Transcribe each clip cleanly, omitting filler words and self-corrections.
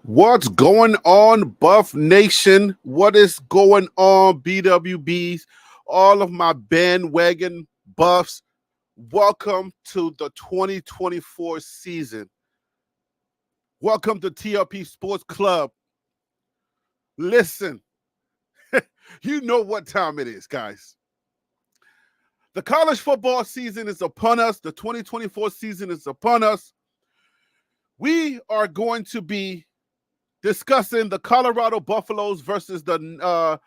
What's going on, Buff Nation? What is going on, BWBs? All of my bandwagon buffs, welcome to the 2024 season. Welcome to TRP Sports Club. Listen, you know what time it is, guys. The college football season is upon us. The 2024 season is upon us. We are going to be discussing the Colorado Buffaloes versus the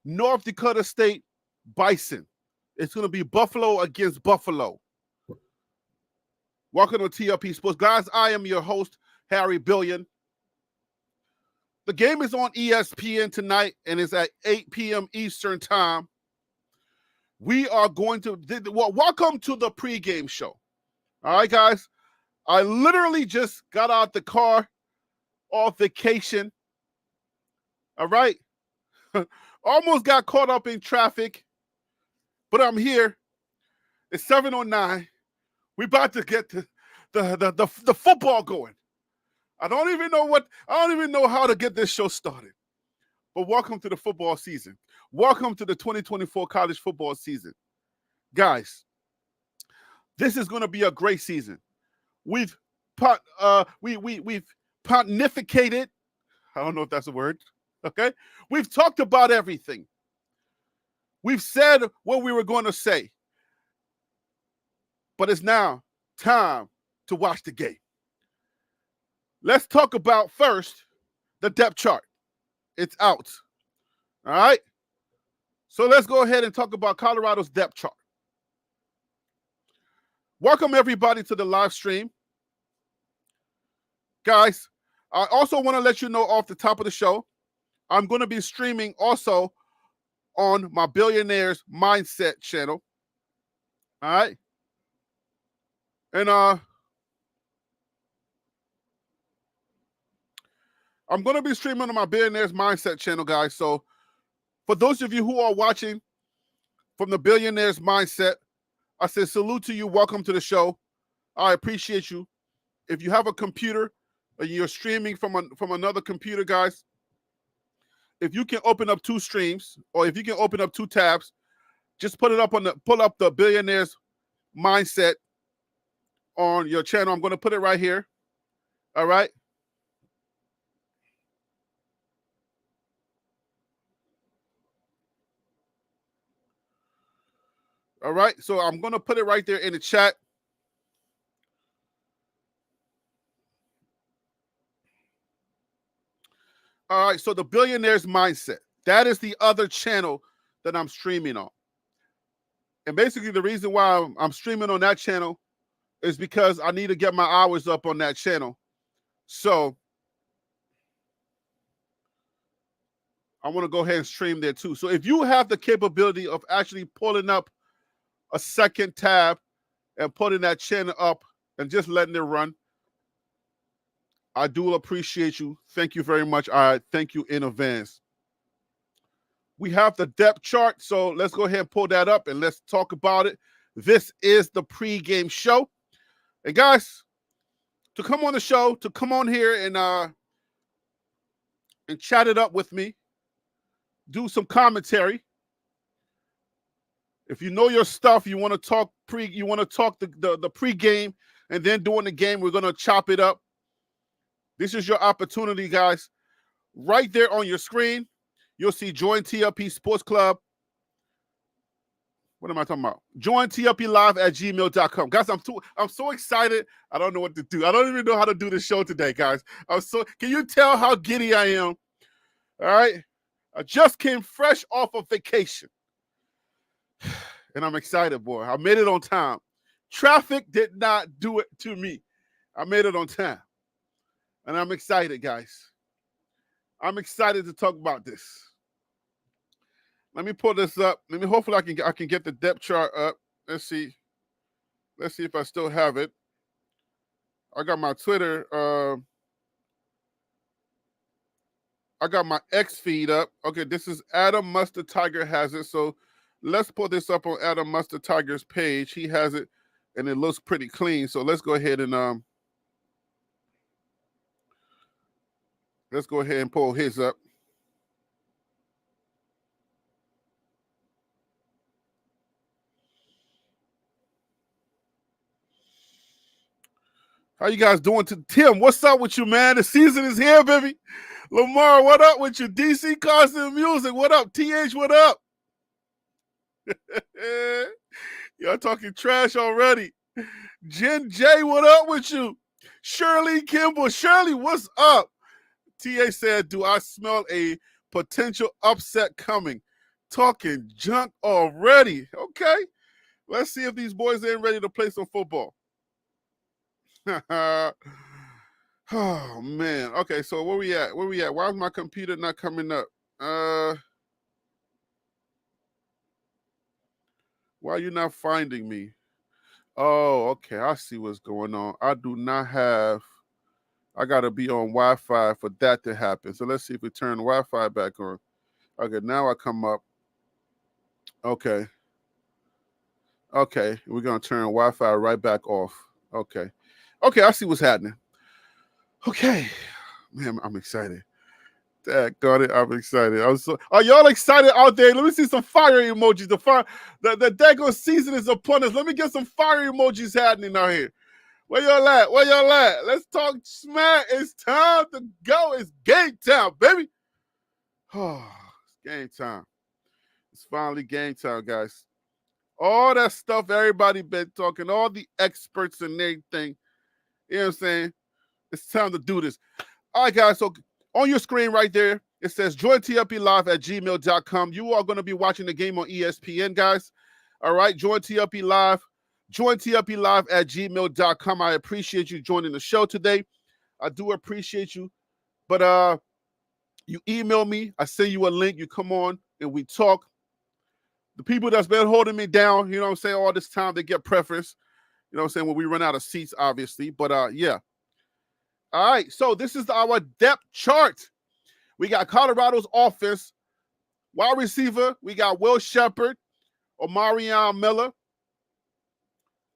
North Dakota State Bison. It's going to be Buffalo against Buffalo. Welcome to TRP Sports. Guys, I am your host, Harry Billion. The game is on ESPN tonight, and it's at 8 p.m. Eastern Time. We are going to, welcome to the pregame show. All right, guys. I literally just got out the car off vacation. All right. Almost got caught up in traffic, but I'm here. It's 7:09. We're about to get the football going. I don't even know how to get this show started. But welcome to the football season. Welcome to the 2024 college football season. Guys, this is going to be a great season. We've pontificated. I don't know if that's a word. Okay. We've talked about everything. We've said what we were going to say. But it's now time to watch the game. Let's talk about first the depth chart. It's out. All right. So let's go ahead and talk about Colorado's depth chart. Welcome everybody to the live stream. Guys, I also want to let you know off the top of the show, I'm going to be streaming also on my Billionaires Mindset channel. All right. And I'm going to be streaming on my Billionaires Mindset channel, guys. So for those of you who are watching from the Billionaires Mindset, I say salute to you. Welcome to the show. I appreciate you. If you have a computer or you're streaming from another computer, guys, if you can open up two streams or if you can open up two tabs, just pull up the Billionaires Mindset on your channel. I'm going to put it right here. All right. All right. So I'm going to put it right there in the chat. All right, so the Billionaires Mindset, that is the other channel that I'm streaming on. And basically the reason why I'm streaming on that channel is because I need to get my hours up on that channel. So I want to go ahead and stream there too. So if you have the capability of actually pulling up a second tab and putting that channel up and just letting it run, I do appreciate you. Thank you very much. I thank you in advance. We have the depth chart, so let's go ahead and pull that up and let's talk about it. This is the pregame show. And guys, to come on the show, to come on here and chat it up with me, do some commentary. If you know your stuff, you want to talk the pregame, and then during the game, we're gonna chop it up. This is your opportunity, guys. Right there on your screen, you'll see Join TLP Sports Club. What am I talking about? Join TLP Live at gmail.com. Guys, I'm so excited. I don't know what to do. I don't even know how to do this show today, guys. Can you tell how giddy I am? All right. I just came fresh off of vacation. And I'm excited, boy. I made it on time. Traffic did not do it to me. I made it on time. And I'm excited, guys. I'm excited to talk about this. Let me pull this up. Hopefully I can get the depth chart up. Let's see. Let's see if I still have it. I got my Twitter. I got my X feed up. Okay, this is Adam Mustard Tiger has it. So let's pull this up on Adam Mustard Tiger's page. He has it, and it looks pretty clean. So let's go ahead and Let's go ahead and pull his up. How you guys doing? Tim, what's up with you, man? The season is here, baby. Lamar, what up with you? DC Constant Music, what up? TH, what up? Y'all talking trash already. Jen J, what up with you? Shirley Kimball. Shirley, what's up? TA said, do I smell a potential upset coming? Talking junk already. Okay. Let's see if these boys ain't ready to play some football. Oh, man. Okay, so where we at? Why is my computer not coming up? Why are you not finding me? Oh, okay. I see what's going on. I do not have... I got to be on Wi-Fi for that to happen. So let's see if we turn Wi-Fi back on. Okay, now I come up. Okay. Okay, we're going to turn Wi-Fi right back off. Okay. Okay, I see what's happening. Okay. Man, I'm excited. Got it. I'm excited. Are y'all excited out there? Let me see some fire emojis. The daggone season is upon us. Let me get some fire emojis happening out here. Where y'all at? Where y'all at? Let's talk smack. It's time to go. It's game time, baby. Oh, it's game time. It's finally game time, guys. All that stuff everybody been talking, all the experts and everything. You know what I'm saying? It's time to do this. All right, guys. So on your screen right there, it says join tfblive@gmail.com. You are going to be watching the game on ESPN, guys. All right, join TLP Live. Join tfblive@gmail.com. I appreciate you joining the show today. I do appreciate you. But you email me. I send you a link. You come on and we talk. The people that's been holding me down, you know what I'm saying, all this time, they get preference. You know what I'm saying, when we run out of seats, obviously. But yeah. All right, so this is our depth chart. We got Colorado's offense. Wide receiver, we got Will Shepard, Omarion Miller.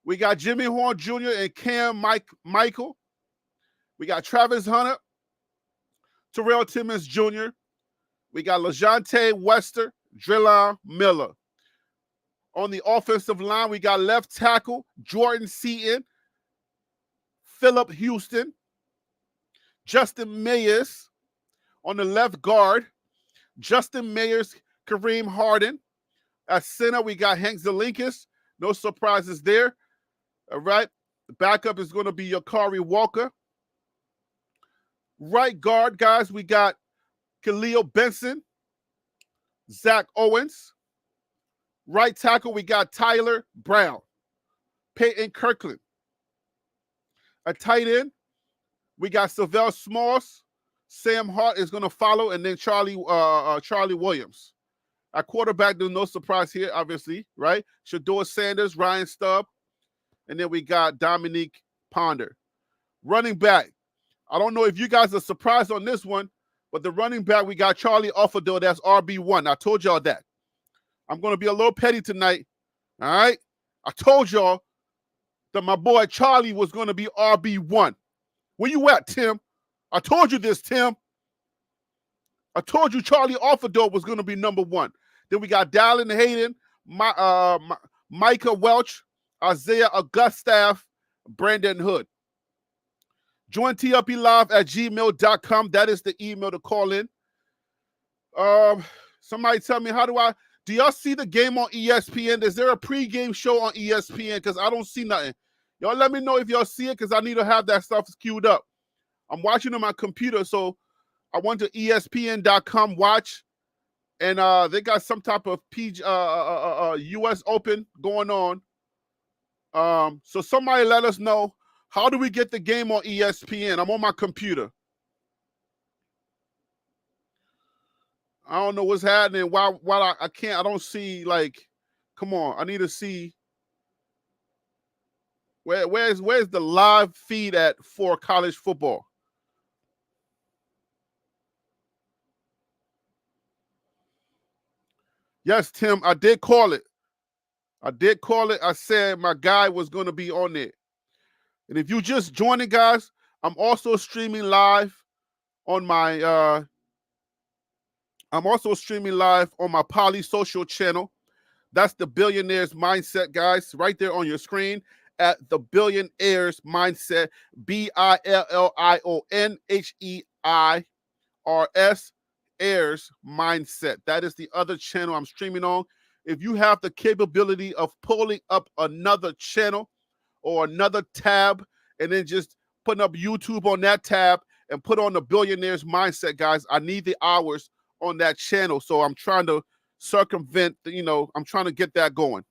We got Jimmy Horn Jr. and Cam Michael. We got Travis Hunter, Terrell Timmons Jr. We got LaJohntay Wester, Drillon Miller. On the offensive line, we got left tackle Jordan Seaton, Phillip Houston, Justin Mayers. On the left guard, Justin Mayers, Kareem Harden. At center, we got Hank Zelinkas. No surprises there. All right. The backup is going to be Yakari Walker. Right guard, guys, we got Khalil Benson, Zach Owens. Right tackle, we got Tyler Brown, Peyton Kirkland. At tight end, we got Savell Smalls. Sam Hart is going to follow, and then Charlie Williams. At quarterback, there's no surprise here, obviously, right? Shedeur Sanders, Ryan Stubb, and then we got Dominique Ponder. Running back, I don't know if you guys are surprised on this one, but the running back, we got Charlie Offerdale, that's RB1. I told y'all that. I'm going to be a little petty tonight, all right? I told y'all that my boy Charlie was going to be RB1. Where you at, Tim? I told you this, Tim. I told you Charlie Offerdale was going to be number one. Then we got Dallin Hayden, Micah Welch, Isaiah Augustaff, Brandon Hood. Join tfblive@gmail.com. That is the email to call in. Somebody tell me, do y'all see the game on ESPN? Is there a pregame show on ESPN? Because I don't see nothing. Y'all let me know if y'all see it, because I need to have that stuff queued up. I'm watching on my computer, so I went to ESPN.com watch, and they got some type of U.S. Open going on. So somebody let us know, how do we get the game on ESPN? I'm on my computer. I don't know what's happening. Why I can't, I don't see, like, come on. I need to see where's the live feed at for college football. Yes, Tim, I did call it. I said my guy was going to be on there. And if you just joining, guys, I'm also streaming live on my I'm also streaming live on my Poly Social channel. That's the Billionaires Mindset, guys, right there on your screen at the Billionaires Mindset, BILLIONHEIRS, Airs Mindset. That is the other channel I'm streaming on. If you have the capability of pulling up another channel or another tab and then just putting up YouTube on that tab and put on the Billionaires Mindset, guys, I need the hours on that channel. So I'm trying to circumvent, I'm trying to get that going.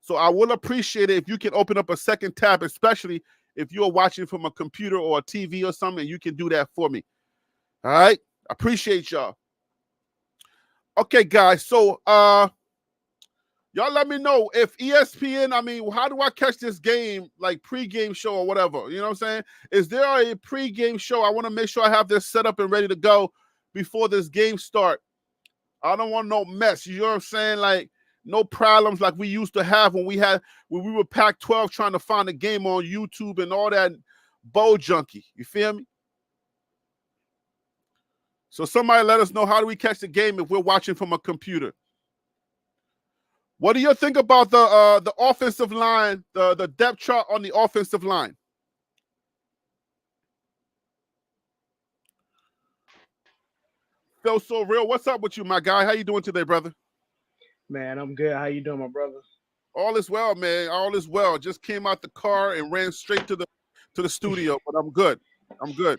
So I will appreciate it if you can open up a second tab, especially if you're watching from a computer or a TV or something, you can do that for me. All right? Appreciate y'all. Okay, guys. So y'all let me know if ESPN, how do I catch this game, like pregame show or whatever? You know what I'm saying? Is there a pregame show? I want to make sure I have this set up and ready to go before this game start. I don't want no mess. You know what I'm saying? Like no problems like we used to have when we were Pac-12 trying to find a game on YouTube and all that bow junkie. You feel me? So somebody let us know, how do we catch the game if we're watching from a computer? What do you think about the offensive line, the depth chart on the offensive line? Phil So Real, what's up with you, my guy? How you doing today, brother? Man, I'm good. How you doing, my brother? All is well, man. All is well. Just came out the car and ran straight to the studio, but I'm good. I'm good.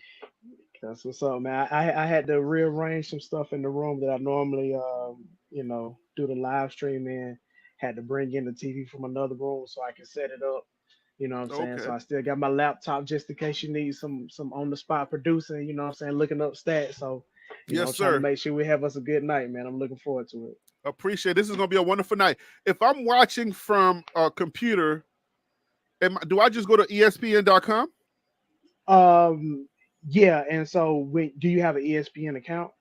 That's what's up, man. I had to rearrange some stuff in the room that I normally do the live stream in. Had to bring in the TV from another room so I can set it up. You know what I'm saying? So Okay. I still got my laptop just in case you need some on the spot producing. You know what I'm saying? Looking up stats. So, Yes, trying to sir. make sure we have us a good night, man. I'm looking forward to it. Appreciate it. This is gonna be a wonderful night. If I'm watching from a computer, do I just go to ESPN.com? Um, yeah. And so, do you have an ESPN account?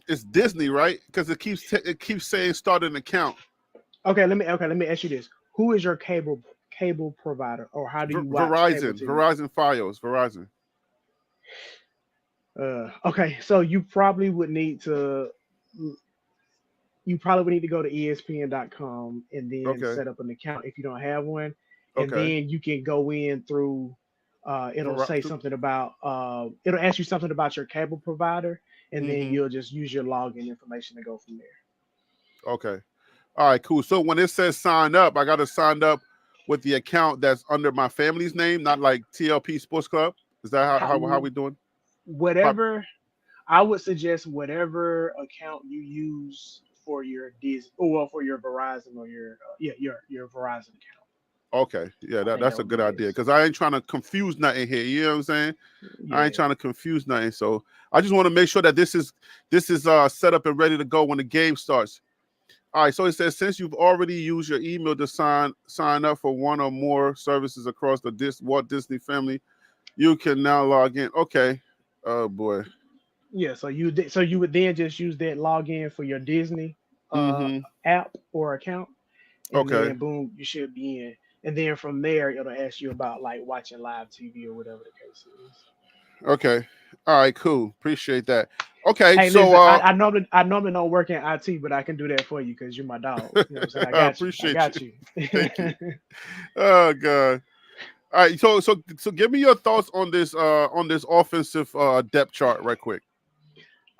It's Disney, right? Because it keeps saying start an account. Okay. Let me ask you this: Who is your cable provider, or how do you watch cable Verizon, TV? Verizon Fios, Verizon. Okay, so you probably would need to go to ESPN.com and then Okay, set up an account if you don't have one, and okay. then you can go in through. It'll ask you something about your cable provider, and then Mm-hmm. you'll just use your login information to go from there. Okay. All right, cool. So when it says sign up, I got to sign up with the account that's under my family's name, not like TLP Sports Club. Is that how How, we doing? Pop- whatever I would suggest, whatever account you use for your Disney, or well, for your Verizon or your Verizon account. Okay, yeah, I think that's that a would be good idea best. because I ain't trying to confuse nothing here. You know what I'm saying? I ain't Yeah. trying to confuse nothing. So I just want to make sure that this is set up and ready to go when the game starts. All right, so it says since you've already used your email to sign up for one or more services across the Walt Disney family, you can now log in. Okay. Oh boy. Yeah, so you would then just use that login for your Disney uh Mm-hmm. app or account, and Okay. then boom, you should be in. And then from there, it'll ask you about like watching live TV or whatever the case is. Okay. All right. Cool. Appreciate that. Okay. Hey, So listen, I normally don't work in IT, but I can do that for you because you're my dog. You know what I'm saying? I I got you. I appreciate got you. you. Thank you. Oh God. All right. So give me your thoughts on this offensive depth chart right quick.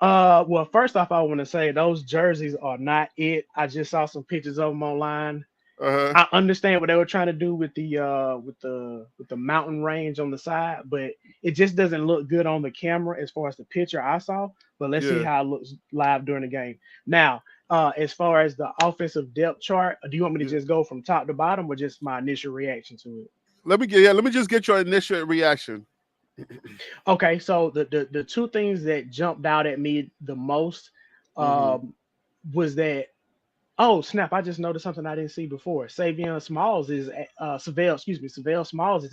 Well, first off, I want to say those jerseys are not it. I just saw some pictures of them online. Uh huh. I understand what they were trying to do with the mountain range on the side, but it just doesn't look good on the camera as far as the picture I saw. But let's see Yeah. how it looks live during the game. Now, as far as the offensive depth chart, do you want me to Yeah. just go from top to bottom or just my initial reaction to it? Let me just get your initial reaction. Okay, so the two things that jumped out at me the most Mm-hmm. um, was that. Oh snap! I just noticed something I didn't see before. Savell Smalls is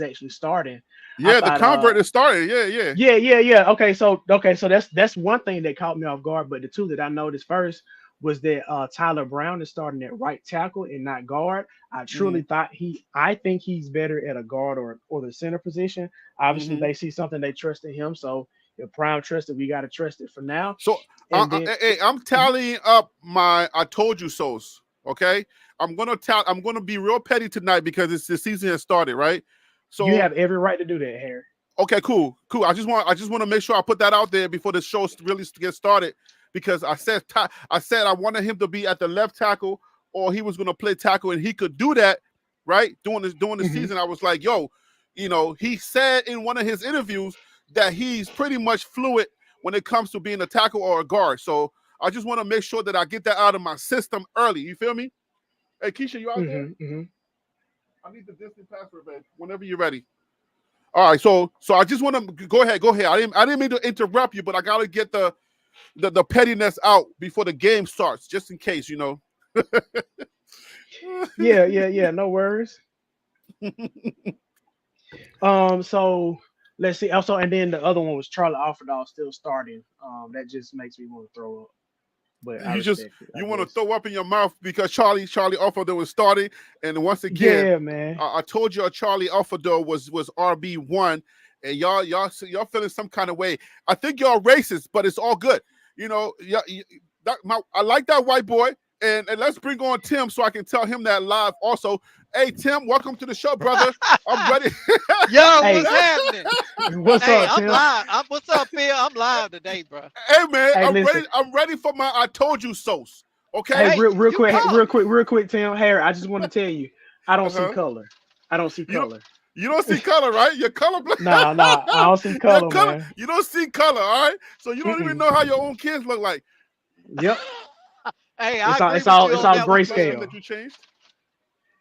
actually starting. I Yeah, the thought, convert is started. Yeah, yeah. yeah. Okay, so that's one thing that caught me off guard. But the two that I noticed first was that Tyler Brown is starting at right tackle and not guard. Mm-hmm. I think he's better at a guard or the center position. Obviously, Mm-hmm. they see something they trust in him. So if Brown trusted, we got to trust it for now. So, And then, hey, I'm tallying up my "I told you so's." Okay, I'm gonna be real petty tonight because the season has started, right? you So, have every right to do that, Harry. okay, cool. I just want to make sure I put that out there before the show really gets started because I said I wanted him to be at the left tackle or he was going to play tackle and he could do that, right? During the Hmm. season, I was like, yo, he said in one of his interviews that he's pretty much fluid when it comes to being a tackle or a guard. So I just want to make sure that I get that out of my system early. You feel me? Hey, Keisha, you out there? Hmm. Hmm. I need the Disney password, man. Whenever you're ready. All right, so I just want to go ahead. I didn't mean to interrupt you, but I gotta get the pettiness out before the game starts, just in case, Yeah, yeah, yeah. No worries. So let's see. Also, and then the other one was Charlie Offerdall still starting. That just makes me want to throw up, but I respect it, I You want to guess. throw up in your mouth because Charlie Alfredo was starting, and once again, Yeah, man. I told you Charlie Alfredo was RB1, and y'all feeling some kind of way. I think y'all racist, but it's all good. I like that white boy. And let's bring on Tim so I can tell him that live also. Hey, Tim, welcome to the show, brother. I'm ready. Yo, Hey, what's happening? what's Hey, up, I'm Tim? live. What's up, Phil? I'm live today, bro. Hey, man, Hey, I'm listen. ready. I'm ready for my I told you so's. Hey, Okay? Hey, real you quick, called me. real quick, Tim. Harry, I just want to tell you, I don't see Uh-huh. color. I don't see You don't color. you don't see color, right? You're colorblind. Nah, nah, I don't see You're color, color. man. You don't see color, all right? So you don't even Mm-mm. know how your own kids look like. Yep. Hey, I It's all, agree it's with all, you it's on all that one, And Phil. grayscale. that you changed?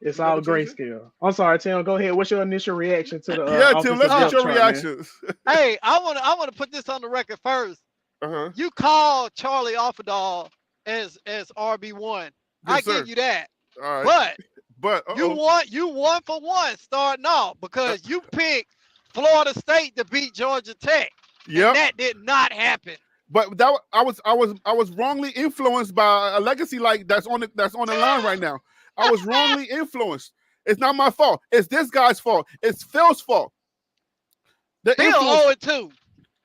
It's You never all changed it? grayscale. I'm sorry, Tim. Go ahead. What's your initial reaction to the Yeah, Tim, let's offensive get Uh, depth your chart, man? reactions. hey, I wanna put this on the record first. Uh-huh. You called Charlie Offerdall as RB1. I Yes, give sir. you that. All right. But But you won for one starting off because you picked Florida State to beat Georgia Tech, and yep. that did not happen. But I was wrongly influenced by a legacy like that's on the line right now. I was wrongly influenced. It's not my fault. It's this guy's fault. It's Phil's fault. The Phil influence. 0-2.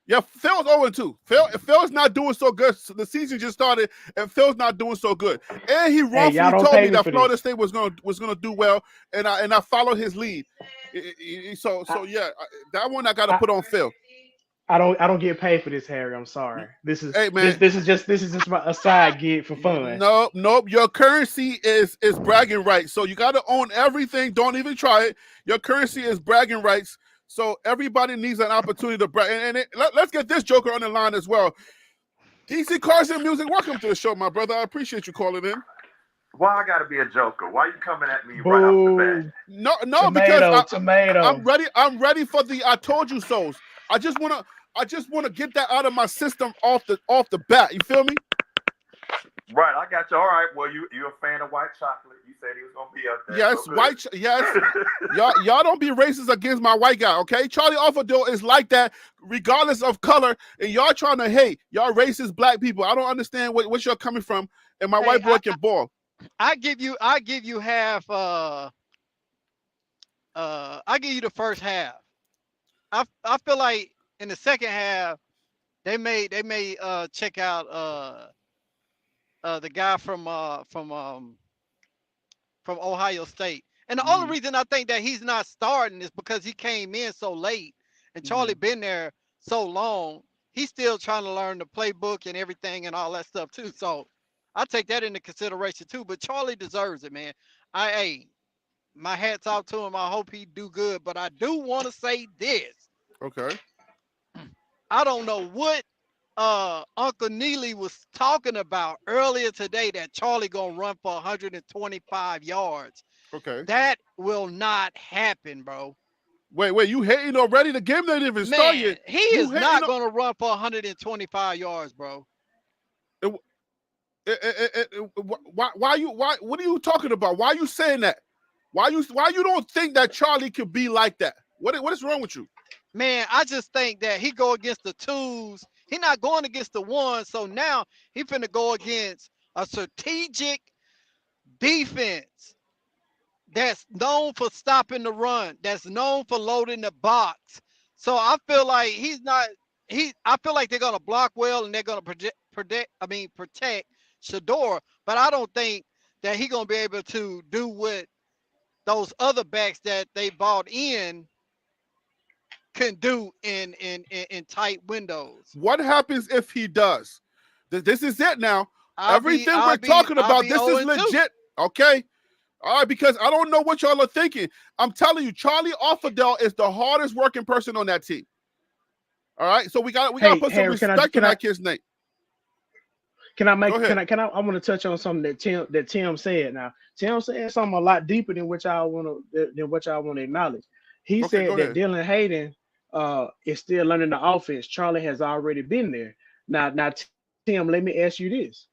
Yeah, Phil's 0-2. Phil's not doing so good. So the season just started, and Phil's not doing so good. And he Hey, y'all wrongfully don't told pay me me that for Florida this. State was gonna do well, and I followed his lead. I, So yeah, that one I got to I, put on Phil. I don't get paid for this, Harry. I'm sorry. This is Hey this man, this is just a side gig for fun. nope. Your currency is bragging rights. So you got to own everything. Don't even try it. Your currency is bragging rights. So everybody needs an opportunity to brag. Let's get this joker on the line as well. DC Carson Music, welcome to the show, my brother. I appreciate you calling in. Why I gotta be a joker? Why you coming at me right off the bat? Boo. No, because Tomato. I'm Tomato. ready. I'm ready for the I told you so's. I just wanna get that out of my system off the bat. You feel me? Right, I got you. All right. Well, you a fan of white chocolate? You said he was gonna be up there. Yes, So white. Yes, y'all don't be racist against my white guy, okay? Charlie Offerdale is like that, regardless of color, and y'all trying to hate. Y'all racist black people. I don't understand what you're coming from, and my Hey, white boy can ball. I give you half. I give you the first half. I feel like in the second half they may check out the guy from Ohio State. And the only Mm-hmm, reason I think that he's not starting is because he came in so late and mm-hmm. Charlie been there so long. He's still trying to learn the playbook and everything and all that stuff too. So I take that into consideration too. But Charlie deserves it, man. Hey, my hats off to him. I hope he do good. But I do want to say this. Okay. I don't know what Uncle Neely was talking about earlier today that Charlie gonna run for 125 yards. Okay. That will not happen, bro. Wait. You hating already? The game didn't even start Man, yet. he You is hating? not gonna run for 125 yards, bro. Why? What are you talking about? Why are you saying that? Why you don't think that Charlie could be like that? What is wrong with you? Man, I just think that he go against the twos. He not going against the ones. So now he finna go against a strategic defense that's known for stopping the run, that's known for loading the box. So I feel like he's not. I feel like they're gonna block well and they're gonna protect Shador, but I don't think that he's gonna be able to do what those other backs that they bought in can do in tight windows. What happens if he does? This is it now. I'll be Everything I'll we're be talking I'll about, be this is 0-2. legit. Okay. All right, because I don't know what y'all are thinking. I'm telling you, Charlie Offerdell is the hardest working person on that team. All right, so we got to put some Harry, respect on that kid's name. Can I want to touch on something that Tim said. Now, Tim said something a lot deeper than what y'all want to acknowledge. He said that Dylan Hayden is still learning the offense. Charlie has already been there. Now, Tim, let me ask you this: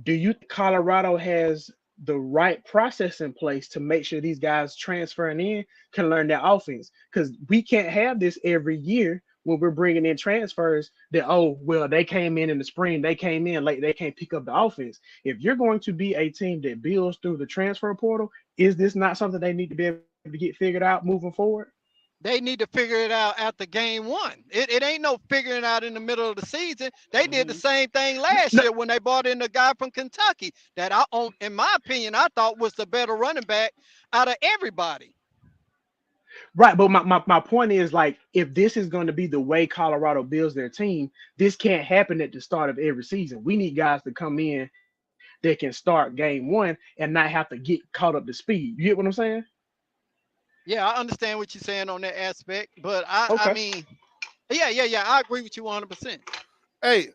do you think Colorado has the right process in place to make sure these guys transferring in can learn their offense? Because we can't have this every year when we're bringing in transfers that, oh, well, they came in the spring, they came in late, they can't pick up the offense. If you're going to be a team that builds through the transfer portal, is this not something they need to be able to get figured out moving forward? They need to figure it out after game one. It ain't no figuring out in the middle of the season. They did the same thing last year when they brought in the guy from Kentucky that in my opinion, I thought was the better running back out of everybody. Right, but my point is, like, if this is going to be the way Colorado builds their team, this can't happen at the start of every season. We need guys to come in that can start game one and not have to get caught up to speed. You get what I'm saying? Yeah, I understand what you're saying on that aspect, but I Okay. mean, yeah, I agree with you 100%. Hey,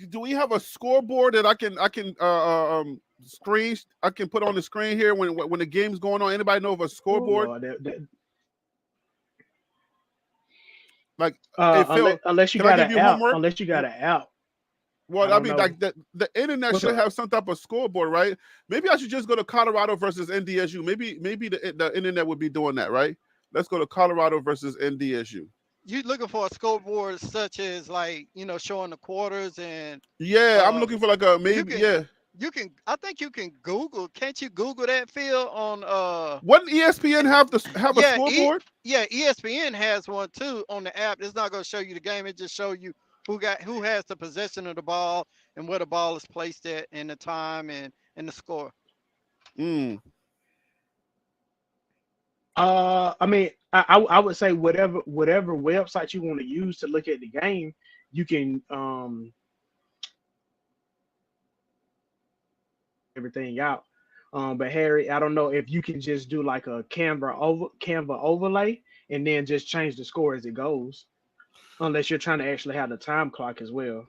do we have a scoreboard that I can screen? I can put on the screen here when the game's going on. Anybody know of a scoreboard? Oh, Lord, like, hey, Phil, unless you can I got give an you out, homework? unless you got an out. Well, I mean, like the internet should have some type of scoreboard, right? Maybe I should just go to Colorado versus NDSU. Maybe the internet would be doing that, right? Let's go to Colorado versus NDSU. You looking for a scoreboard such as, like, showing the quarters and Yeah, I'm looking for like a maybe. You can. I think you can Google. Can't you Google that, Phil? On Wouldn't ESPN have a scoreboard? ESPN has one too on the app. It's not going to show you the game. It just show you who has the possession of the ball and where the ball is placed at, and the time and the score. I mean, I would say whatever website you want to use to look at the game, you can everything out. But Harry, I don't know if you can just do like a Canva overlay and then just change the score as it goes, unless you're trying to actually have the time clock as well.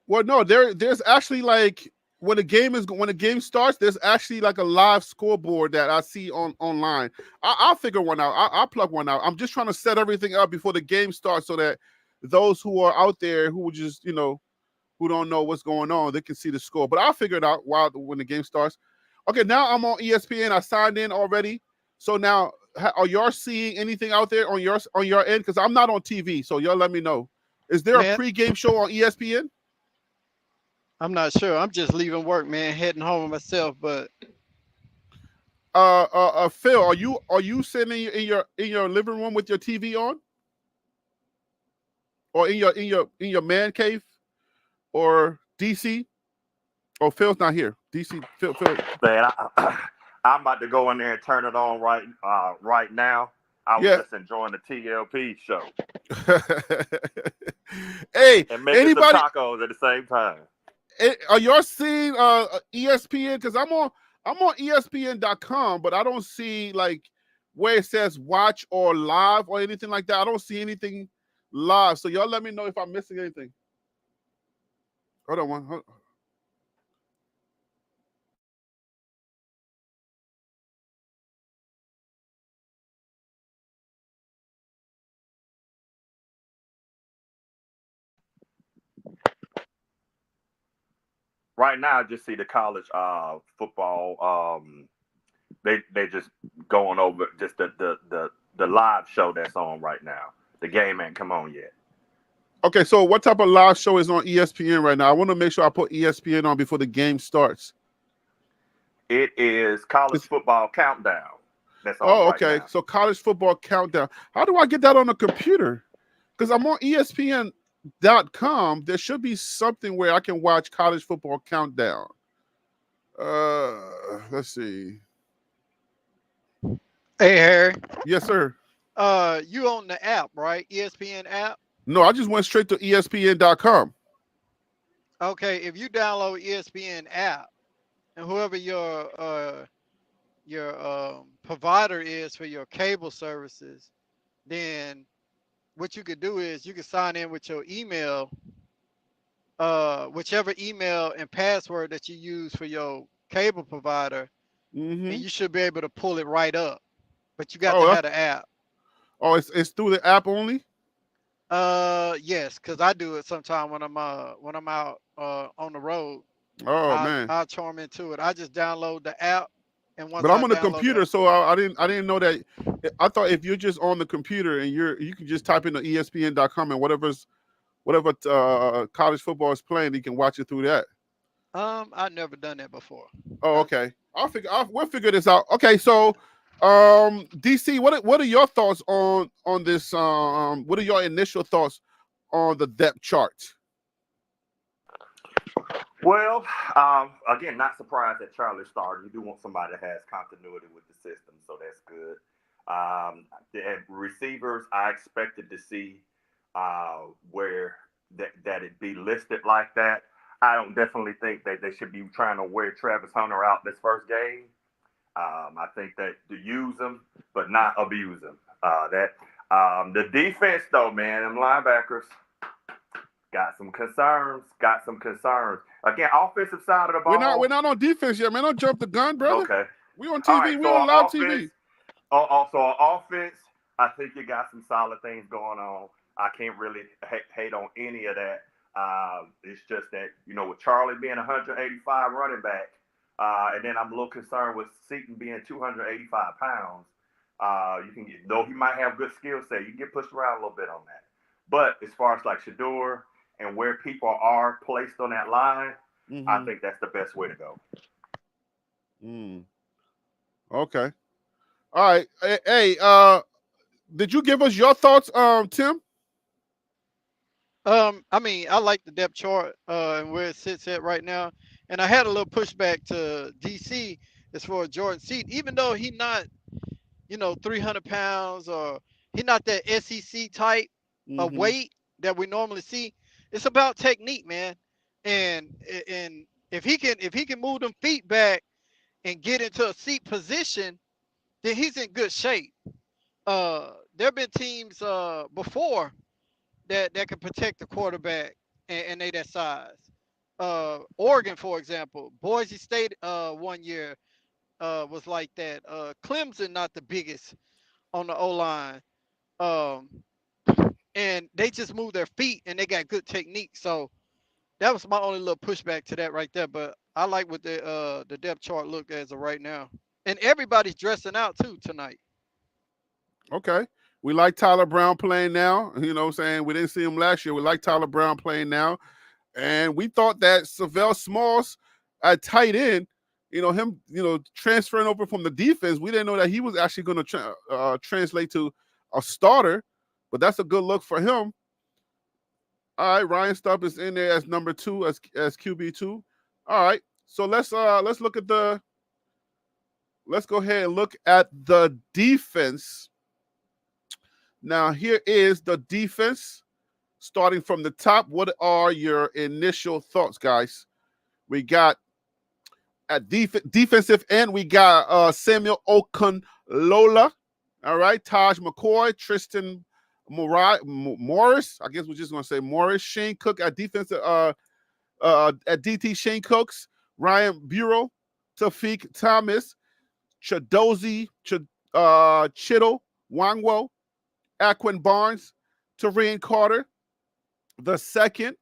Well, no, there's actually, like, when the game starts, there's actually like a live scoreboard that I see online. I'll figure one out. I'll plug one out. I'm just trying to set everything up before the game starts so that those who are out there who just who don't know what's going on, they can see the score. But I'll figure it out when the game starts. Okay, now I'm on ESPN. I signed in already. So now, are y'all seeing anything out there on your end? Because I'm not on TV, so y'all let me know. Is there a pregame show on ESPN? I'm not sure. I'm just leaving work, man, heading home myself. But Phil, are you sitting in your living room with your TV on, or in your man cave, or DC? Oh, Phil's not here. DC, Phil. Man, I'm about to go in there and turn it on right now. I was just enjoying the TLP show. Hey, and making some tacos at the same time. Are y'all seeing ESPN? Because I'm on ESPN.com, but I don't see like where it says watch or live or anything like that. I don't see anything live. So y'all let me know if I'm missing anything. Hold on. Right now, I just see the college football. They just going over just the live show that's on right now. The game ain't come on yet. Okay, so what type of live show is on ESPN right now? I want to make sure I put ESPN on before the game starts. It is college football countdown. That's on Oh, right okay. now. So college football countdown. How do I get that on the computer? Because I'm on ESPN.com. There should be something where I can watch college football countdown. Let's see. Hey Harry, Yes, sir. you on the app, right? ESPN app. No, I just went straight to ESPN.com. Okay, if you download ESPN app and whoever your provider is for your cable services, then what you could do is you could sign in with your email, whichever email and password that you use for your cable provider, Mm-hmm. and you should be able to pull it right up. But you got to Oh, have the app. oh, it's through the app only. Yes, because I do it sometime when I'm out on the road. Oh man. I'll charm into it. I just download the app, and once But I'm I on the download computer, that, so I didn't know that. I thought if you're just on the computer and you can just type in the ESPN.com and whatever college football is playing, you can watch it through that. I've never done that before. Oh, okay. We'll figure this out. Okay, so DC, what are your thoughts on this? What are your initial thoughts on the depth chart? Well, again, not surprised that Charlie started. You do want somebody that has continuity with the system, so that's good. The receivers, I expected to see where that it be listed like that. I don't definitely think that they should be trying to wear Travis Hunter out this first game. I think that to use him, but not abuse him. The defense, though, man, them linebackers got some concerns. Again, offensive side of the ball. We're not on defense yet, man. Don't jump the gun, brother. Okay. We on TV. All right, We so on live offense, TV. Also on offense, I think you got some solid things going on. I can't really hate on any of that. It's just that, with Charlie being 185 running back, and then I'm a little concerned with Seaton being 285 pounds. Though he might have good skill set, you can get pushed around a little bit on that. But as far as like Shador and where people are placed on that line, I think that's the best way to go. Okay. All right. Hey, did you give us your thoughts, Tim? I mean, I like the depth chart and where it sits at right now. And I had a little pushback to DC as far as Jordan Seat, even though he not, 300 pounds or he not that SEC type of weight that we normally see. It's about technique, man. And if he can move them feet back and get into a seat position, then he's in good shape. There have been teams before that can protect the quarterback and they that size. Oregon, for example, Boise State 1 year was like that. Clemson, not the biggest on the O line, and they just move their feet and they got good technique. So that was my only little pushback to that right there. But I like what the depth chart look as of right now, and everybody's dressing out too tonight. Okay. We like Tyler Brown playing now. You know what I'm saying? We didn't see him last year. We like Tyler Brown playing now. And we thought that Savell Smalls at tight end, him, transferring over from the defense, we didn't know that he was actually going to translate to a starter. But that's a good look for him. All right, Ryan Stubb is in there as number 2, as QB2. All right. So let's look at let's go ahead and look at the defense. Now, here is the defense starting from the top. What are your initial thoughts, guys? We got at defensive end, we got Samuel Okunlola. All right, Taj McCoy, Tristan Morris. I guess we're just going to say Morris. Shane Cook at defensive at DT. Shane Cooks, Ryan Bureau, Tafiq Thomas, Chidozie Chittle, Wangwo, Aquin Barnes, Taurean Carter. The second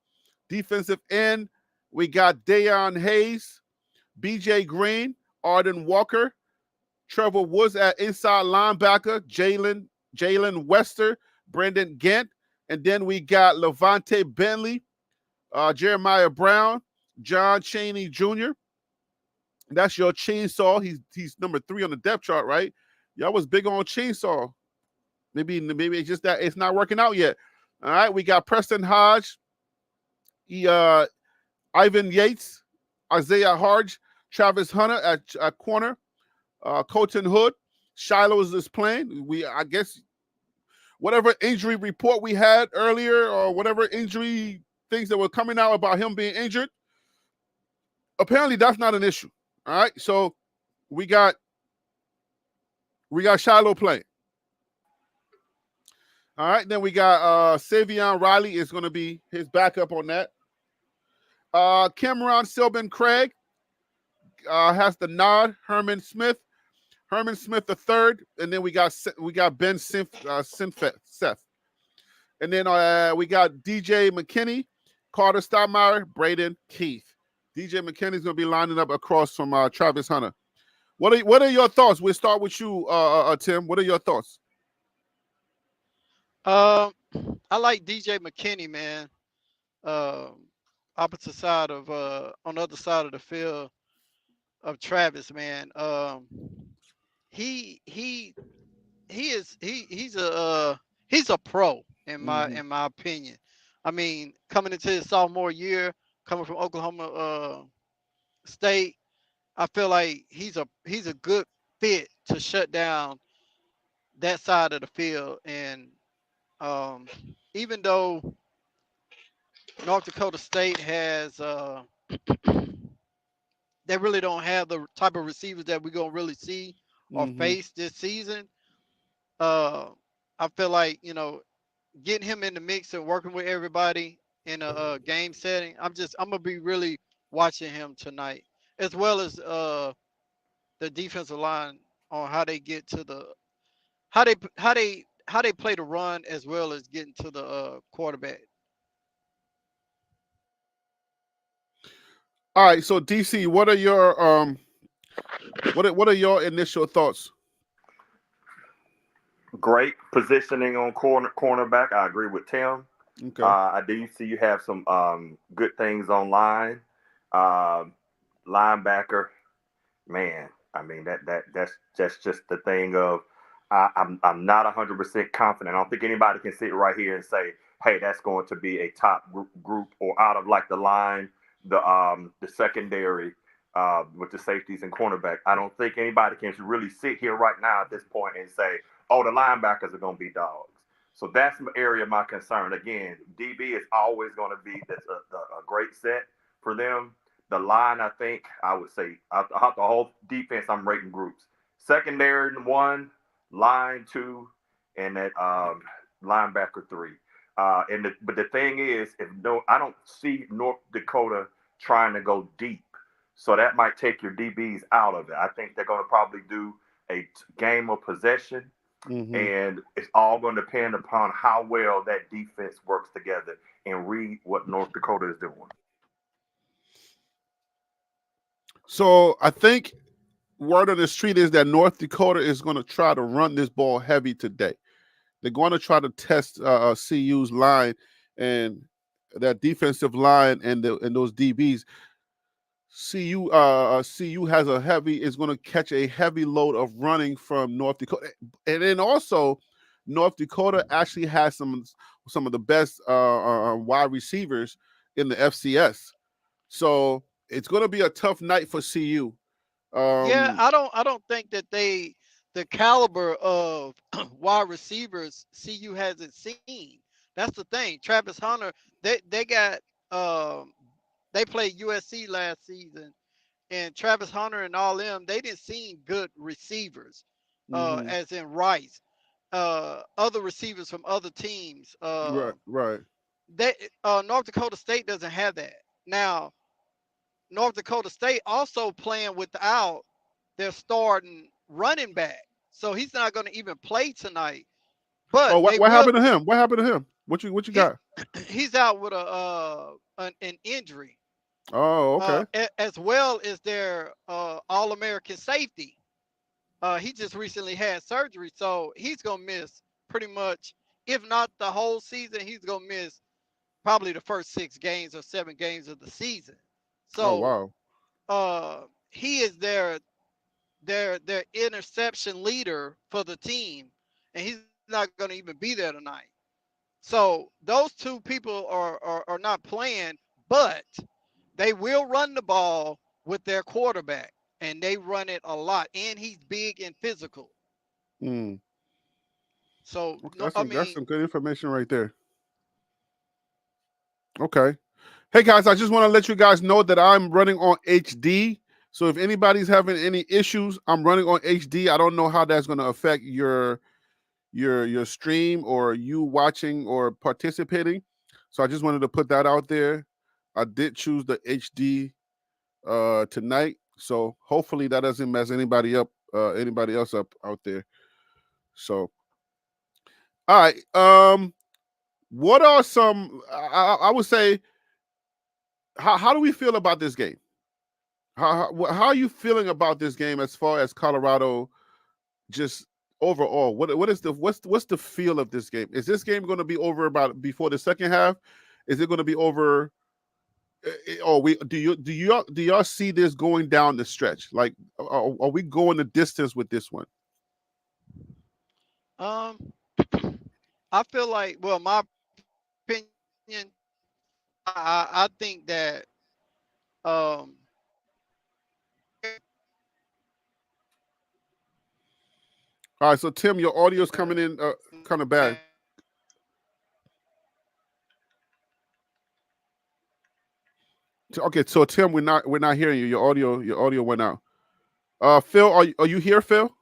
defensive end, we got Dayon Hayes, BJ Green, Arden Walker, Trevor Woods at inside linebacker, Jalen Wester, Brendan Gant, And then we got Levante Bentley, Jeremiah Brown, John Chaney Jr. That's your chainsaw. He's number 3 on the depth chart, right? Y'all was big on chainsaw. Maybe it's just that it's not working out yet. All right, we got Preston Hodge, Ivan Yates, Isaiah Harge, Travis Hunter at corner, Colton Hood. Shiloh's is playing. I guess whatever injury report we had earlier or whatever injury things that were coming out about him being injured, apparently that's not an issue. All right, so we got Shiloh playing. All right, then we got Savion Riley is going to be his backup on that. Cameron Sylvan Craig has the nod. Herman Smith the third, and then we got Ben Seth. And then we got DJ McKinney, Carter Stoudemire, Braden Keith. DJ McKinney's going to be lining up across from Travis Hunter. What are your thoughts? We'll start with you, Tim. What are your thoughts? I like DJ McKinney, man. Opposite side of on the other side of the field of Travis, man. He's a pro in my opinion. I mean, coming into his sophomore year, coming from Oklahoma State, I feel like he's a good fit to shut down that side of the field. And even though North Dakota State has they really don't have the type of receivers that we're gonna really see or face this season. I feel like, getting him in the mix and working with everybody in a game setting. I'm gonna be really watching him tonight, as well as the defensive line on how they get to the how they play the run as well as getting to the quarterback. All right, so DC, what are your what are your initial thoughts? Great positioning on cornerback. I agree with Tim. Okay. I do see you have some good things online. Linebacker, man. I mean that's just the thing of I'm not 100% confident. I don't think anybody can sit right here and say, hey, that's going to be a top group or out of like the line, the secondary with the safeties and cornerback. I don't think anybody can really sit here right now at this point and say, oh, the linebackers are going to be dogs. So that's an area of my concern. Again, DB is always going to be a great set for them. The line, I think, I would say, the whole defense, I'm rating groups. Secondary 1, line 2, and that linebacker 3. But the thing is, I don't see North Dakota trying to go deep. So that might take your DBs out of it. I think they're going to probably do a game of possession. And it's all going to depend upon how well that defense works together and read what North Dakota is doing. So I think word on the street is that North Dakota is going to try to run this ball heavy today. They're going to try to test CU's line and that defensive line and those DBs. CU has is going to catch a heavy load of running from North Dakota, and then also North Dakota actually has some of the best wide receivers in the FCS. So it's going to be a tough night for CU. Yeah, I don't think that the caliber of wide receivers CU hasn't seen. That's the thing. Travis Hunter, they got they played USC last season, and Travis Hunter and all them, they didn't see good receivers, as in Rice, other receivers from other teams. Right. North Dakota State doesn't have that. Now, North Dakota State also playing without their starting running back, so he's not going to even play tonight. But what happened to him? What happened to him? What you got? He's out with an injury. Oh, okay. As well as their All-American safety. He just recently had surgery, so he's gonna miss pretty much if not the whole season, he's gonna miss probably the first 6 games or 7 games of the season. Oh So wow. he is their interception leader for the team, and he's not going to even be there tonight. So those two people are not playing, but they will run the ball with their quarterback, and they run it a lot. And he's big and physical. Mm. So Okay, no, I that's mean, some good information right there. Okay. Hey guys, I just want to let you guys know that I'm running on HD. So if anybody's having any issues, I'm running on HD. I don't know how that's going to affect your stream or you watching or participating. So I just wanted to put that out there. I did choose the HD tonight. So hopefully that doesn't mess anybody else up out there. So all right. What are some I would say how do we feel about this game? How are you feeling about this game as far as Colorado just overall? What's the feel of this game? Is this game going to be over about before the second half? Is it going to be over? Or we do y'all see this going down the stretch? Like, are we going the distance with this one? um, I feel like, well, my opinion, I think that um, All right, so Tim, your audio is coming in kind of bad. Okay, so Tim, we're not hearing you. Your audio went out. Phil, are you here, Phil?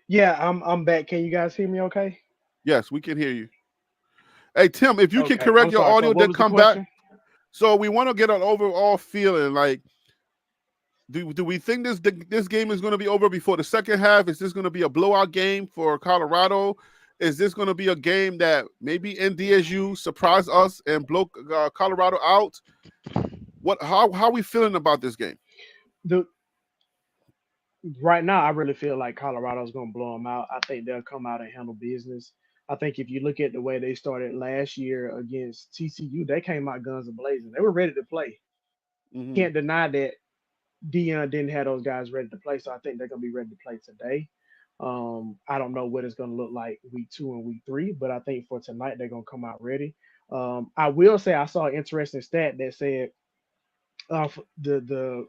Yeah, I'm back. Can you guys hear me okay? Yes, we can hear you. Hey Tim, if you can Okay. correct I'm your sorry. So audio, what then was the come back. question? So we want to get an overall feeling. Like, do we think this game is going to be over before the second half? Is this going to be a blowout game for Colorado? Is this going to be a game that maybe NDSU surprise us and blow Colorado out? How are we feeling about this game? The Right now, I really feel like Colorado's going to blow them out. I think they'll come out and handle business. I think if you look at the way they started last year against TCU, they came out guns a blazing. They were ready to play. Mm-hmm. Can't deny that Dion didn't have those guys ready to play, so I think they're going to be ready to play today. I don't know what it's going to look like week 2 and week 3, but I think for tonight they're going to come out ready. I will say I saw an interesting stat that said the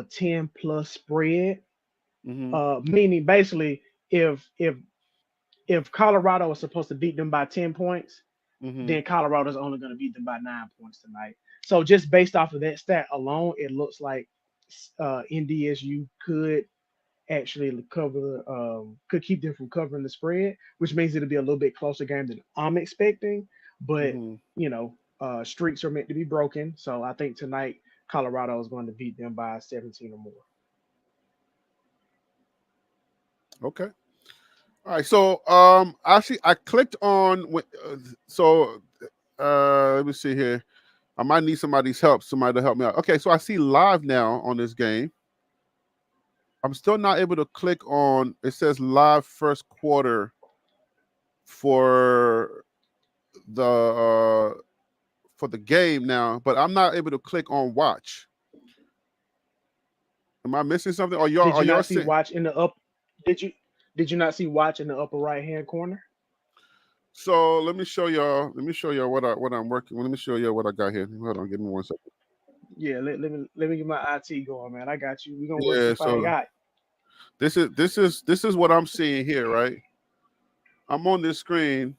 10 plus spread, Mm-hmm. meaning basically if Colorado is supposed to beat them by 10 points, Mm-hmm. then Colorado's only going to beat them by 9 points tonight. So just based off of that stat alone, it looks like NDSU could actually could keep them from covering the spread, which means it'll be a little bit closer game than I'm expecting. But Mm-hmm. streaks are meant to be broken, so I think tonight Colorado is going to beat them by 17 or more. Okay. All right. So actually I clicked on so let me see here. I might need somebody's help, somebody to help me out. Okay, so I see live now on this game. I'm still not able to click on it says live first quarter for the game now, but I'm not able to click on watch. Am I missing something? Or y'all Did are you y'all not see saying watch in the up? Did you did you not see watch in the upper right hand corner? so let me show y'all. Let me show y'all what I'm working. Let me show y'all what I got here. Hold on, give me 1 second. Yeah, let me get my IT going, man. I got you. We're gonna work Yeah, this thing so out. this is what I'm seeing here, right? I'm on this screen,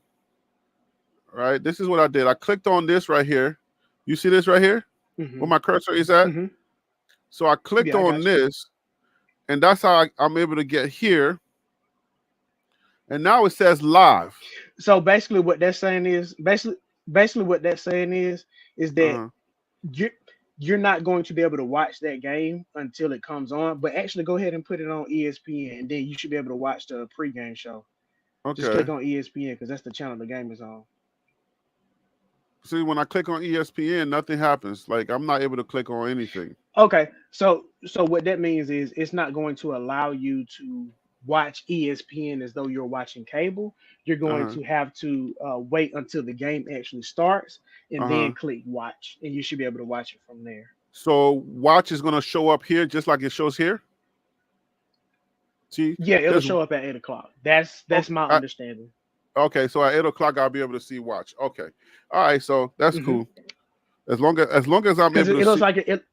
right? This is what I did. I clicked on this right here. You see this right here? Where Hmm. my cursor is at? Hmm. So I clicked Yeah, I on got you. this, and that's how I'm able to get here. And now it says live. So basically, what that's saying is basically what that's saying is that Uh-huh. you're you're not going to be able to watch that game until it comes on. But actually, go ahead and put it on ESPN, and then you should be able to watch the pregame show. Just click Okay. on ESPN because that's the channel the game is on. See, when I click on ESPN, nothing happens. Like I'm not able to click on anything. Okay, so what that means is it's not going to allow you to watch ESPN as though you're watching cable. You're going Uh-huh. to have to wait until the game actually starts and then Uh-huh. click watch, and you should be able to watch it from there. So watch is gonna show up here just like it shows here. See, Yeah, it'll there's show up at 8 o'clock. That's okay. my understanding. Okay, so at 8 o'clock I'll be able to see watch. Okay, all right, so that's Hmm. cool. As long as I'm Because able to it looks see. like it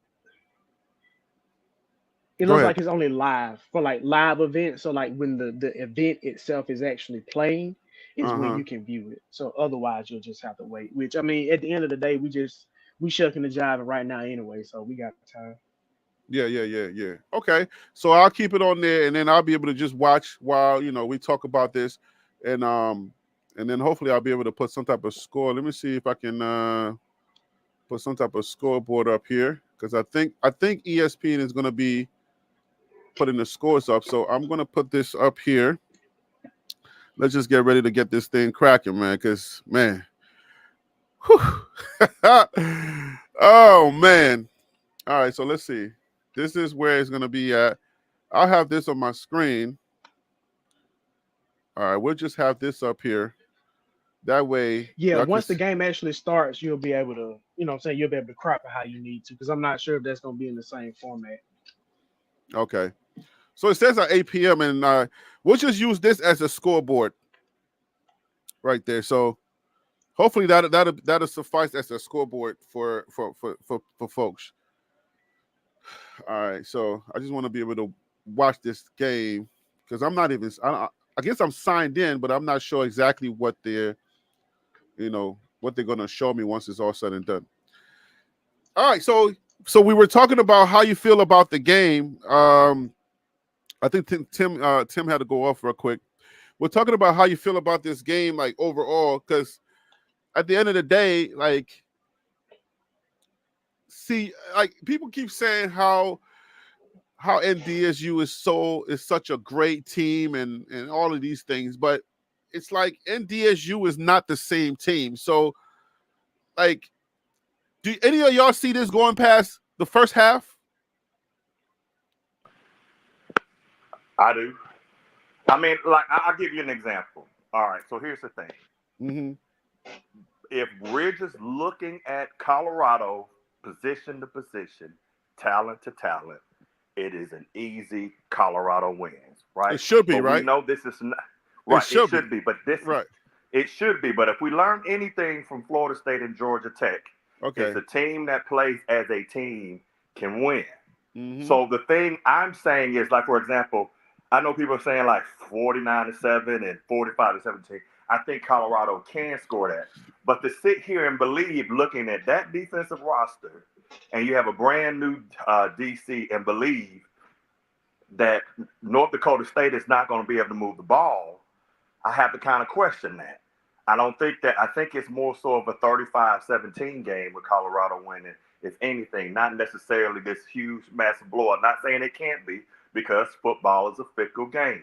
Go looks ahead. like it's only live for like live events. So like when the event itself is actually playing is Uh when huh. you can view it. So otherwise you'll just have to wait. Which I mean, at the end of the day, we shucking the jive right now anyway, so we got time. Yeah. Okay, so I'll keep it on there, and then I'll be able to just watch while we talk about this, and and then hopefully I'll be able to put some type of score. Let me see if I can put some type of scoreboard up here because I think ESPN is gonna be putting the scores up. So I'm gonna put this up here. Let's just get ready to get this thing cracking, man. Because man, oh man. All right, so let's see. This is where it's gonna be at. I'll have this on my screen. All right, we'll just have this up here. That way, Yeah, y'all can. once the game actually starts, you'll be able to, you know what I'm saying, you'll be able to crop it how you need to. Because I'm not sure if that's gonna be in the same format. Okay. So it says at 8 p.m. and we'll just use this as a scoreboard right there. So hopefully that'll suffice as a scoreboard for folks. All right. So I just want to be able to watch this game because I'm not even. I guess I'm signed in, but I'm not sure exactly what they're gonna show me once it's all said and done. All right. So we were talking about how you feel about the game. I think Tim had to go off real quick. We're talking about how you feel about this game, like overall, because at the end of the day, like, see, like people keep saying how NDSU is such a great team and all of these things, but it's like NDSU is not the same team. So, like, do any of y'all see this going past the first half? I do. I mean, like, I'll give you an example. All right, so here's the thing. Mm-hmm. If we're just looking at Colorado position to position, talent to talent, it is an easy Colorado wins, right? It should be, But we right? know this is not It right. It should should be. be, but this Right. it should be. But if we learn anything from Florida State and Georgia Tech, Okay. it's a team that plays as a team can win. Mm-hmm. So the thing I'm saying is, like, for example, I know people are saying like 49-7 and 45-17. I think Colorado can score that. But to sit here and believe, looking at that defensive roster, and you have a brand new DC, and believe that North Dakota State is not going to be able to move the ball, I have to kind of question that. I don't think that. I think it's more so of a 35-17 game with Colorado winning, if anything, not necessarily this huge, massive blowout. Not saying it can't be, because football is a fickle game.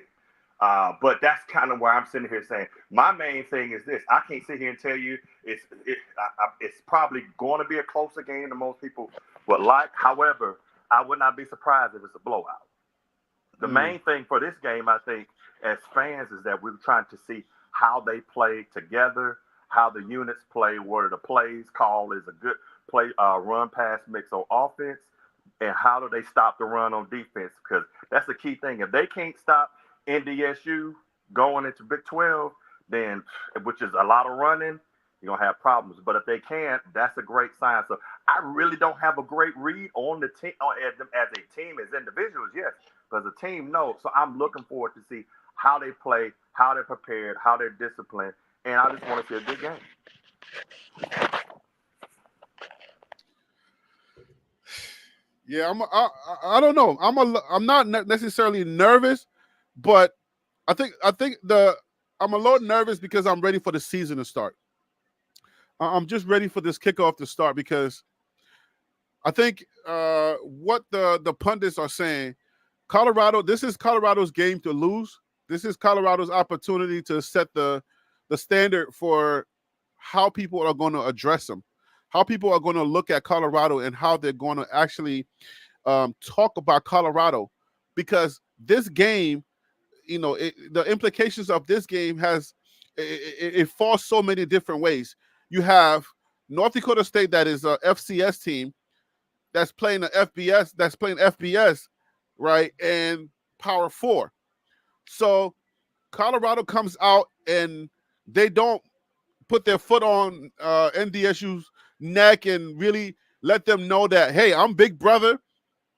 But that's kind of where I'm sitting here saying my main thing is this. I can't sit here and tell you it's probably going to be a closer game than most people would like. However, I would not be surprised if it's a blowout. The main thing for this game, I think, as fans, is that we're trying to see how they play together, how the units play, what are the plays called, is a good play, run pass mix on offense, and how do they stop the run on defense? Because that's the key thing. If they can't stop NDSU going into Big 12, then, which is a lot of running, you're going to have problems. But if they can't, that's a great sign. So I really don't have a great read on the team, as a team, as individuals, yes. But as a team, no. So I'm looking forward to see how they play, how they're prepared, how they're disciplined. And I just want to see a good game. Yeah, I don't know. I'm not necessarily nervous, but I think I'm a little nervous because I'm ready for the season to start. I'm just ready for this kickoff to start because I think what the pundits are saying, Colorado, this is Colorado's game to lose. This is Colorado's opportunity to set the standard for how people are going to address them, how people are going to look at Colorado and how they're going to actually talk about Colorado, because this game, the implications of this game it falls so many different ways. You have North Dakota State, that is a FCS team that's playing FBS, right, and Power 4. So Colorado comes out and they don't put their foot on NDSU's neck and really let them know that, hey, I'm big brother.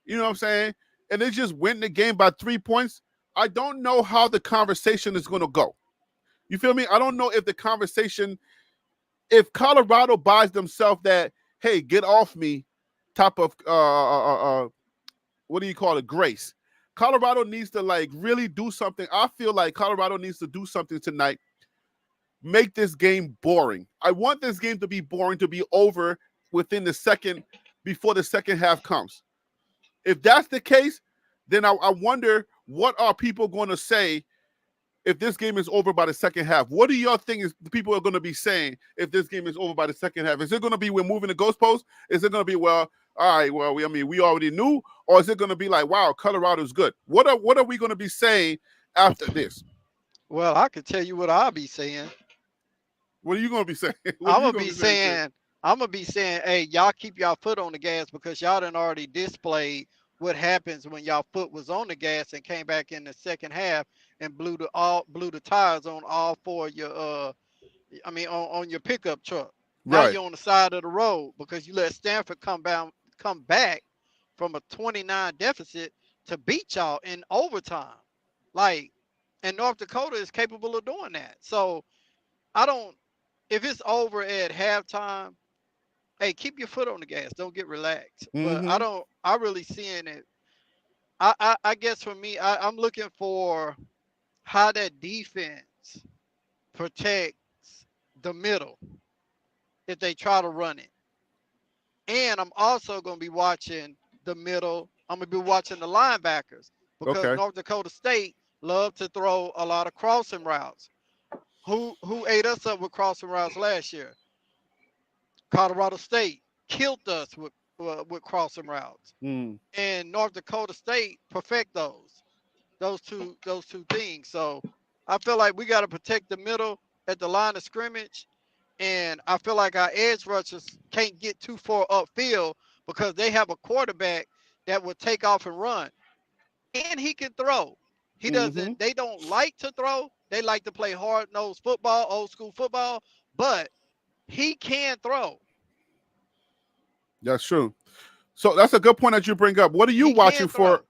You know what I'm saying? And they just win the game by 3 points. I don't know how the conversation is going to go. You feel me? I don't know if Colorado buys themselves that, hey, get off me type of, what do you call it, grace. Colorado needs to really do something. I feel like Colorado needs to do something tonight. Make this game boring. I want this game to be boring, to be over before the second half comes. If that's the case, then I wonder what are people going to say if this game is over by the second half. What do y'all think people are going to be saying if this game is over by the second half? Is it going to be we're moving the goalpost? Is it going to be, well, all right, well, we already knew? Or is it going to be like, wow, Colorado's good? What are we going to be saying after this? Well, I could tell you what I'll be saying. What are you going to be saying? I'm gonna be saying, hey, y'all keep y'all foot on the gas, because y'all done already displayed what happens when y'all foot was on the gas and came back in the second half and blew the tires on all four of your on your pickup truck. Now Right. you're on the side of the road because you let Stanford come back from a 29 deficit to beat y'all in overtime. And North Dakota is capable of doing that. So I don't. If it's over at halftime, hey, keep your foot on the gas. Don't get relaxed. But Mm-hmm. I really seeing it. I guess for me, I'm looking for how that defense protects the middle if they try to run it. And I'm also going to be watching the middle. I'm going to be watching the linebackers, because Okay. North Dakota State love to throw a lot of crossing routes. Who ate us up with crossing routes last year? Colorado State killed us with crossing routes, Mm. and North Dakota State perfect those two things. So I feel like we got to protect the middle at the line of scrimmage, and I feel like our edge rushers can't get too far upfield because they have a quarterback that will take off and run, and he can throw. He Mm-hmm. doesn't. They don't like to throw. They like to play hard-nosed football, old school football, but he can throw. That's true. So that's a good point that you bring up. What are you He watching can for? throw.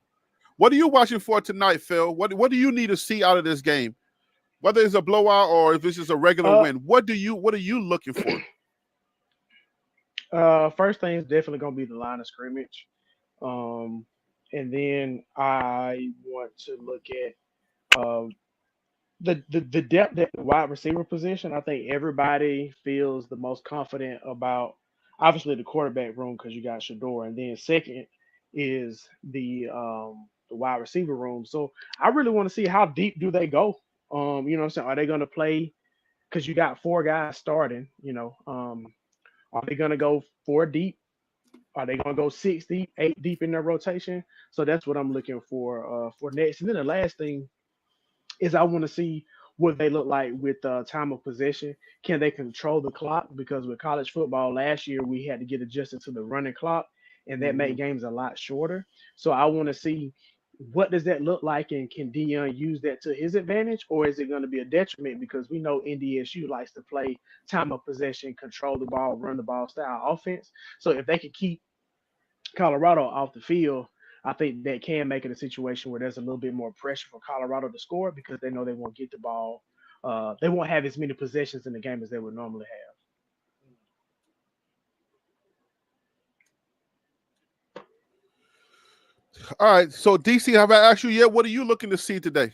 What are you watching for tonight, Phil? What do you need to see out of this game? Whether it's a blowout or if it's just a regular win, what are you looking for? First thing is definitely gonna be the line of scrimmage. Um, and then I want to look at the depth at the wide receiver position. I think everybody feels the most confident about obviously the quarterback room because you got Shador, and then second is the wide receiver room. So I really want to see how deep do they go. You know what I'm saying? Are they gonna play because you got four guys starting, are they gonna go four deep? Are they gonna go six deep, eight deep in their rotation? So that's what I'm looking for next. And then the last thing is I want to see what they look like with time of possession. Can they control the clock? Because with college football last year, we had to get adjusted to the running clock, and that Mm-hmm. made games a lot shorter. So I want to see what does that look like, and can Dion use that to his advantage, or is it going to be a detriment? Because we know NDSU likes to play time of possession, control the ball, run the ball style offense. So if they could keep Colorado off the field, I think that can make it a situation where there's a little bit more pressure for Colorado to score because they know they won't get the ball. They won't have as many possessions in the game as they would normally have. All right. So DC, have I asked you yet? What are you looking to see today?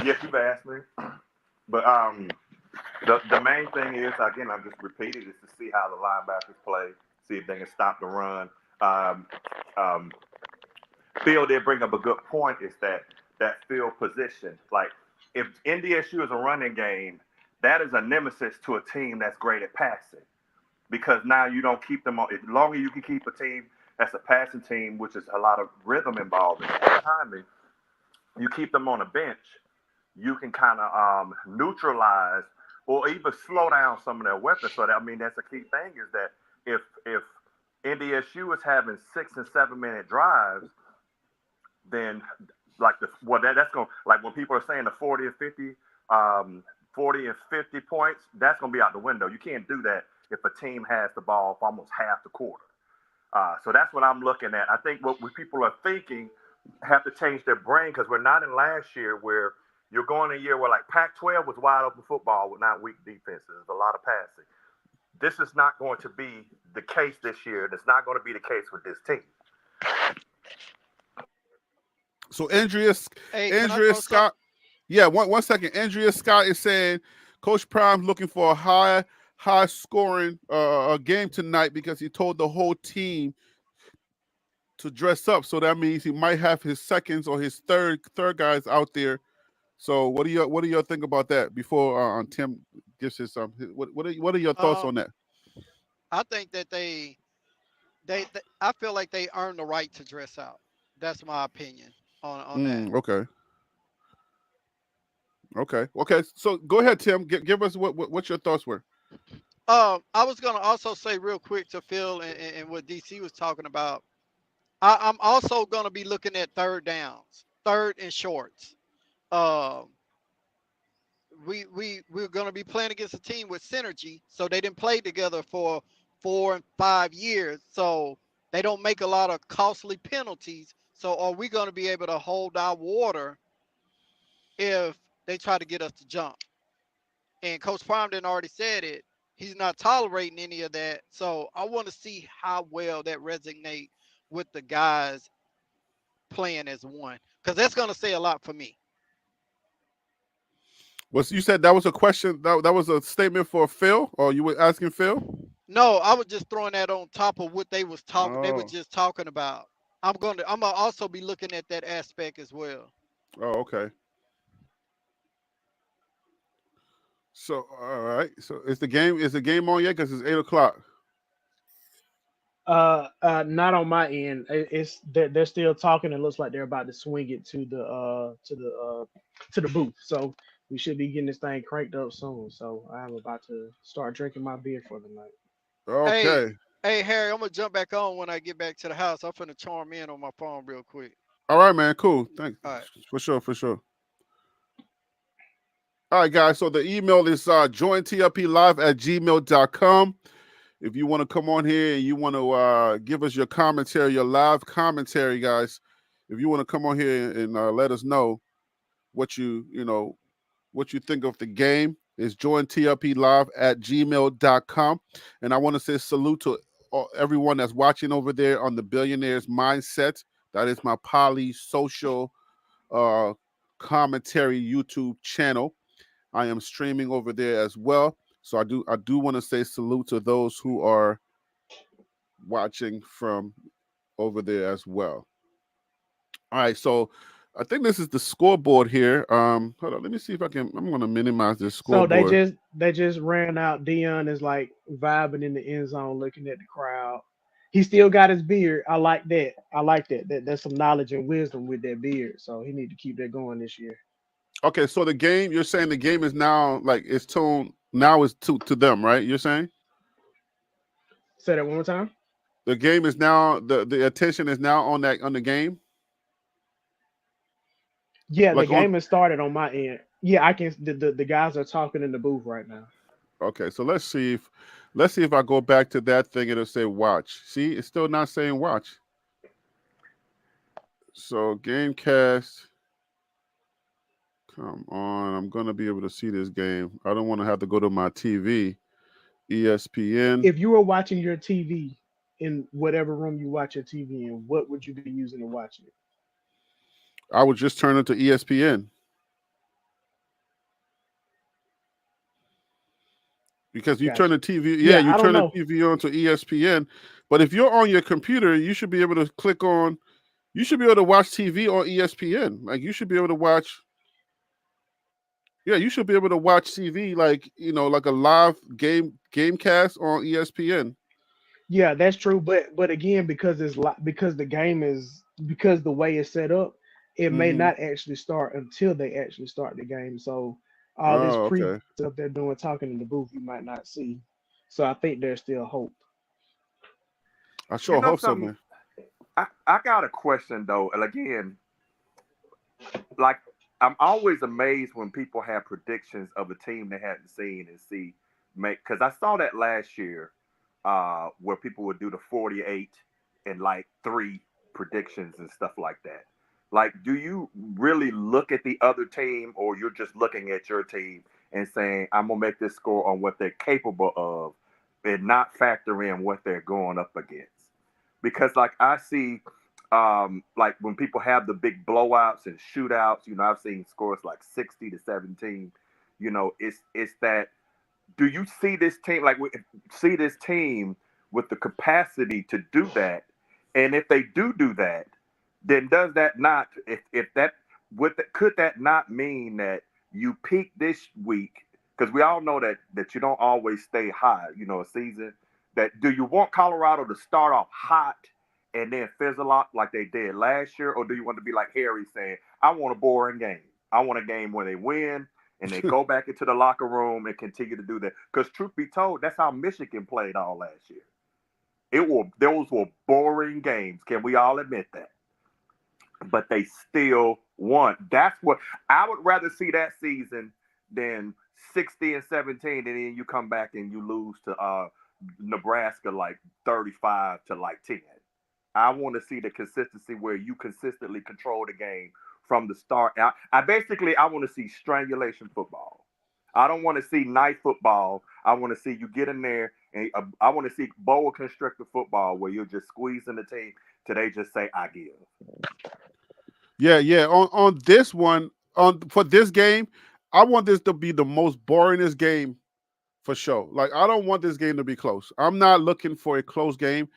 Yes, you've asked me, but the main thing is, again, I just repeated, is to see how the linebackers play, see if they can stop the run. Um, um, Phil did bring up a good point, is that field position. Like, if NDSU is a running game, that is a nemesis to a team that's great at passing. because now you don't keep them on. As long as you can keep a team that's a passing team, which is a lot of rhythm involved in timing, you keep them on a bench, you can kind of neutralize or even slow down some of their weapons. So that, I mean, that's a key thing is that if NDSU is having 6 and 7 minute drives, then like that's going, like when people are saying the 40 and 50, 40 and 50 points, that's going to be out the window. You can't do that if a team has the ball for almost half the quarter. So that's what I'm looking at. I think what people are thinking have to change their brain, because we're not in last year where you're going a year where like Pac-12 was wide open football with not weak defenses, a lot of passing. This is not going to be the case this year. That's not going to be the case with this team. So Andrea Scott, something? yeah, one second. Andrea Scott is saying Coach Prime's looking for a high scoring game tonight because he told the whole team to dress up. So that means he might have his seconds or his third guys out there. So what do you think about that before Tim gives his what are your thoughts on that? I think that they I feel like they earn the right to dress out. That's my opinion on that. Okay. So go ahead, Tim. Give us what your thoughts were. I was gonna also say real quick to Phil and what DC was talking about. I'm also gonna be looking at third downs, third and shorts. Um, we're gonna be playing against a team with synergy, so they didn't play together for 4 and 5 years, so they don't make a lot of costly penalties. So are we gonna be able to hold our water if they try to get us to jump? And Coach Prime didn't already said it. He's not tolerating any of that. So I want to see how well that resonate with the guys playing as one, because that's going to say a lot for me. You said that was a question that was a statement for Phil, or you were asking Phil? No, I was just throwing that on top of what they was talking. They were Oh. just talking about. I'm gonna also be looking at that aspect as well. Oh, okay. So all right. So is the game on yet? Because it's 8:00. Not on my end. It's they're still talking. It looks like they're about to swing it to the booth. So we should be getting this thing cranked up soon. So I'm about to start drinking my beer for the night. Hey, Okay. hey, Harry, I'm gonna jump back on when I get back to the house. I'm finna charm in on my phone real quick. All right, man. Cool. Thanks. All right. For sure. All right, guys. So the email is jointlplive@gmail.com. If you want to come on here and you want to give us your commentary, your live commentary, guys, if you want to come on here and let us know what you think of the game, is jointlplive@gmail.com. And I want to say salute to everyone that's watching over there on the Billionaires Mindset. That is my Poly Social commentary YouTube channel. I am streaming over there as well. So I do want to say salute to those who are watching from over there as well. All right, so I think this is the scoreboard here. Hold on, let me see if I'm going to minimize this So scoreboard. they just ran out. Dion is like vibing in the end zone, looking at the crowd. He still got his beard. I like that. There's some knowledge and wisdom with that beard. So he need to keep that going this year. Okay, so you're saying the game is now like it's tuned now is to them, right? You're saying? Say that one more time. The game is now the attention is now on the game. Yeah, the Like game has started on my end. Yeah, I can. The guys are talking in the booth right now. Okay, so let's see if I go back to that thing, it'll say watch. See, it's still not saying watch. So Gamecast, come on, I'm gonna be able to see this game. I don't want to have to go to my TV, ESPN. If you were watching your TV in whatever room you watch your TV in, what would you be using to watch it? I would just turn it to ESPN. Because you turn the TV, you turn the TV on to ESPN. But if you're on your computer, you should be able to you should be able to watch TV on ESPN. Like you should be able to watch Yeah, you should be able to watch TV like like a live game cast on ESPN. Yeah, that's true. But again, because the game is because the way it's set up, it may Hmm. not actually start until they actually start the game. So all this Oh, pre okay. stuff they're doing, talking in the booth, you might not see. So I think there's still hope. I You sure know hope so, something? man. I got a question though, and again, like I'm always amazed when people have predictions of a team they hadn't seen and see make because I saw that last year, where people would do the 48 and like three predictions and stuff like that. Like, do you really look at the other team, or you're just looking at your team and saying, "I'm gonna make this score on what they're capable of," and not factor in what they're going up against? Because like I see like when people have the big blowouts and shootouts, I've seen scores like 60-17. It's that. Do you see this team see this team with the capacity to do that? And if they do that, then does that not if that could that not mean that you peak this week? Because we all know that you don't always stay high, a season. That do you want Colorado to start off hot and then fizzle out like they did last year, or do you want to be like Harry saying, "I want a boring game. I want a game where they win and they go back into the locker room and continue to do that." Because truth be told, that's how Michigan played all last year. Those were boring games. Can we all admit that? But they still won. That's what I would rather see that season than 60-17, and then you come back and you lose to Nebraska like 35 to like 10. I want to see the consistency where you consistently control the game from the start. I want to see strangulation football. I don't want to see night football. I want to see you get in there, and I want to see boa constrictor football where you're just squeezing the team till they just say, "I give." Yeah, yeah. On this one, on for this game, I want this to be the most boringest game for sure. Like I don't want this game to be close. I'm not looking for a close game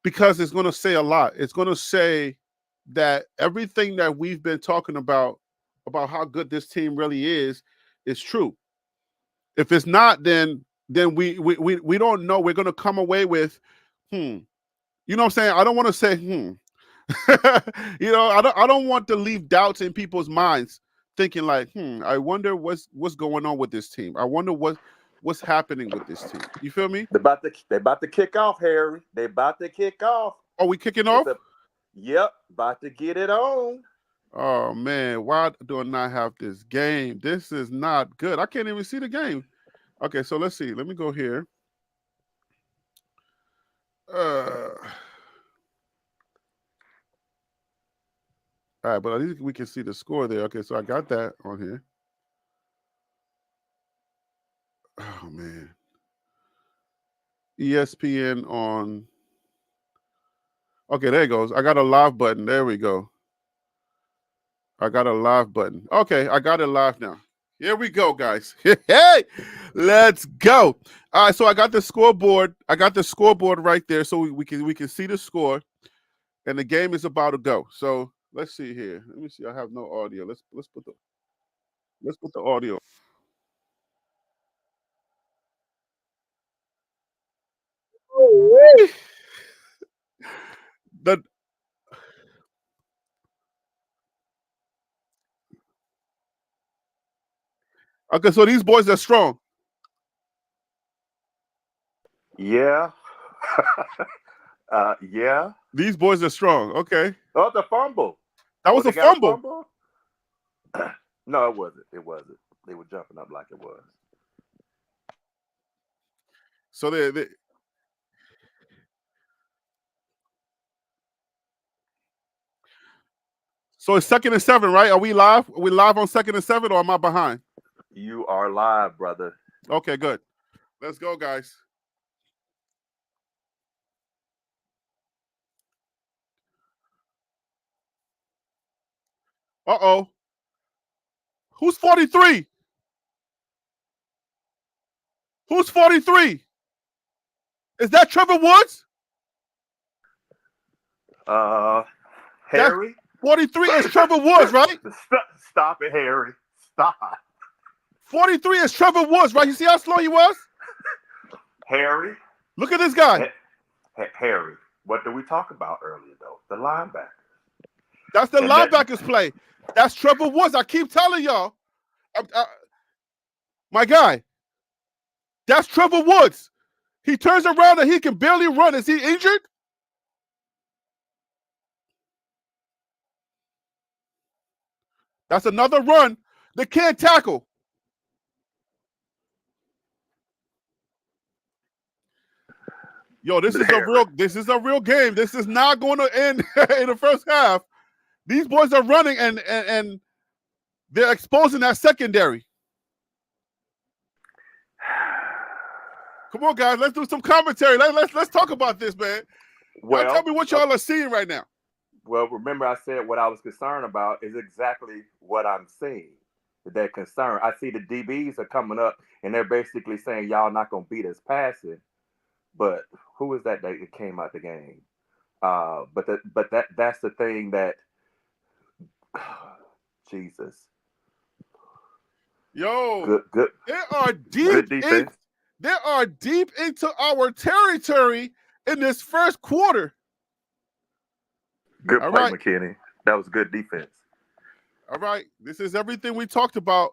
because it's going to say a lot. It's going to say that everything that we've been talking about how good this team really is true. If it's not, then we don't know. We're going to come away with, hmm. You know what I'm saying? I don't want to say, hmm. I don't want to leave doubts in people's minds, thinking like, I wonder what's going on with this team. I wonder what's happening with this team. You feel me? They about to kick off, Harry. They about to kick off. Are we kicking It's off? a Yep, about to get it on. Oh man, why do I not have this game? This is not good. I can't even see the game. Okay, so let's see. Let me go here. All right, but at least we can see the score there. Okay, so I got that on here. Oh man, ESPN on. Okay, there it goes. I got a live button. There we go. I got a live button. Okay, I got it live now. Here we go, guys. Hey, let's go. All right, so I got the scoreboard. I got the scoreboard right there, so we can see the score, and the game is about to go. So let's see here. Let me see. I have no audio. Let's put the audio. The, okay, so these boys are strong. Yeah. Yeah. These boys are strong. Okay, Oh, the fumble. that Oh, was they a got a fumble. fumble? No, it wasn't. It wasn't. They were jumping up like it was. So so it's 2nd and 7, right? Are we live? Are we live on 2nd and 7, or am I behind? You are live, brother. Okay, good. Let's go, guys. Uh-oh. Who's 43? Who's 43? Is that Trevor Woods? Uh, That Harry? 43 is Trevor Woods, right? Stop it, Harry. Stop. 43 is Trevor Woods, right? You see how slow he was? Harry. Look at this guy. Harry. What did we talk about earlier, though? The linebacker. That's the linebackers play. That's Trevor Woods. I keep telling y'all. My guy. That's Trevor Woods. He turns around and he can barely run. Is he injured? That's another run. They can't tackle. Yo, this is a real game. This is not going to end in the first half. These boys are running and they're exposing that secondary. Come on, guys. Let's do some commentary. Let's talk about this, man. Well, tell me what y'all are seeing right now. Well, remember I said what I was concerned about is exactly what I'm seeing. They're concerned. I see the DBs are coming up and they're basically saying y'all not going to beat us passing. But who is that came out the game? That's the thing that Jesus. Yo, good. They are deep. They are deep into our territory in this first quarter. Good play, McKinney. That was good defense. All right. This is everything we talked about.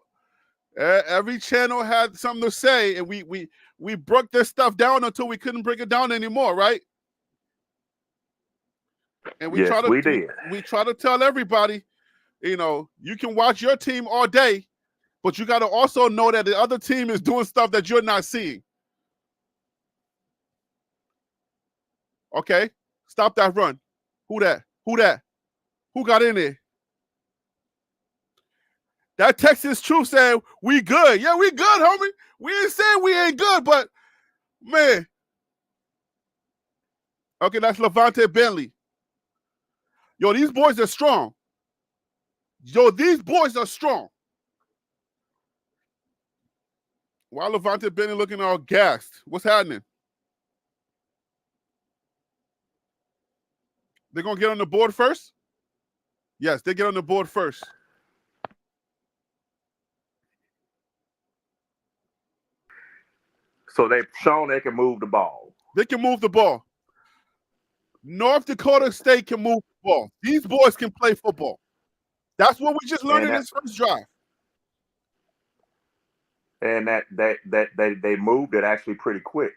Every channel had something to say, and we broke this stuff down until we couldn't break it down anymore, right? And we try to tell everybody, you can watch your team all day, but you got to also know that the other team is doing stuff that you're not seeing. Okay, stop that run. Who that? Who got in there? That Texas Truth said, we good. Yeah, we good, homie. We ain't saying we ain't good, but, man. Okay, that's Levante Bentley. Yo, these boys are strong. Why Levante Bentley looking all gassed? What's happening? They're going to get on the board first? Yes, they get on the board first. So they've shown they can move the ball. They can move the ball. North Dakota State can move the ball. These boys can play football. That's what we just learned in this first drive. And that they moved it actually pretty quick.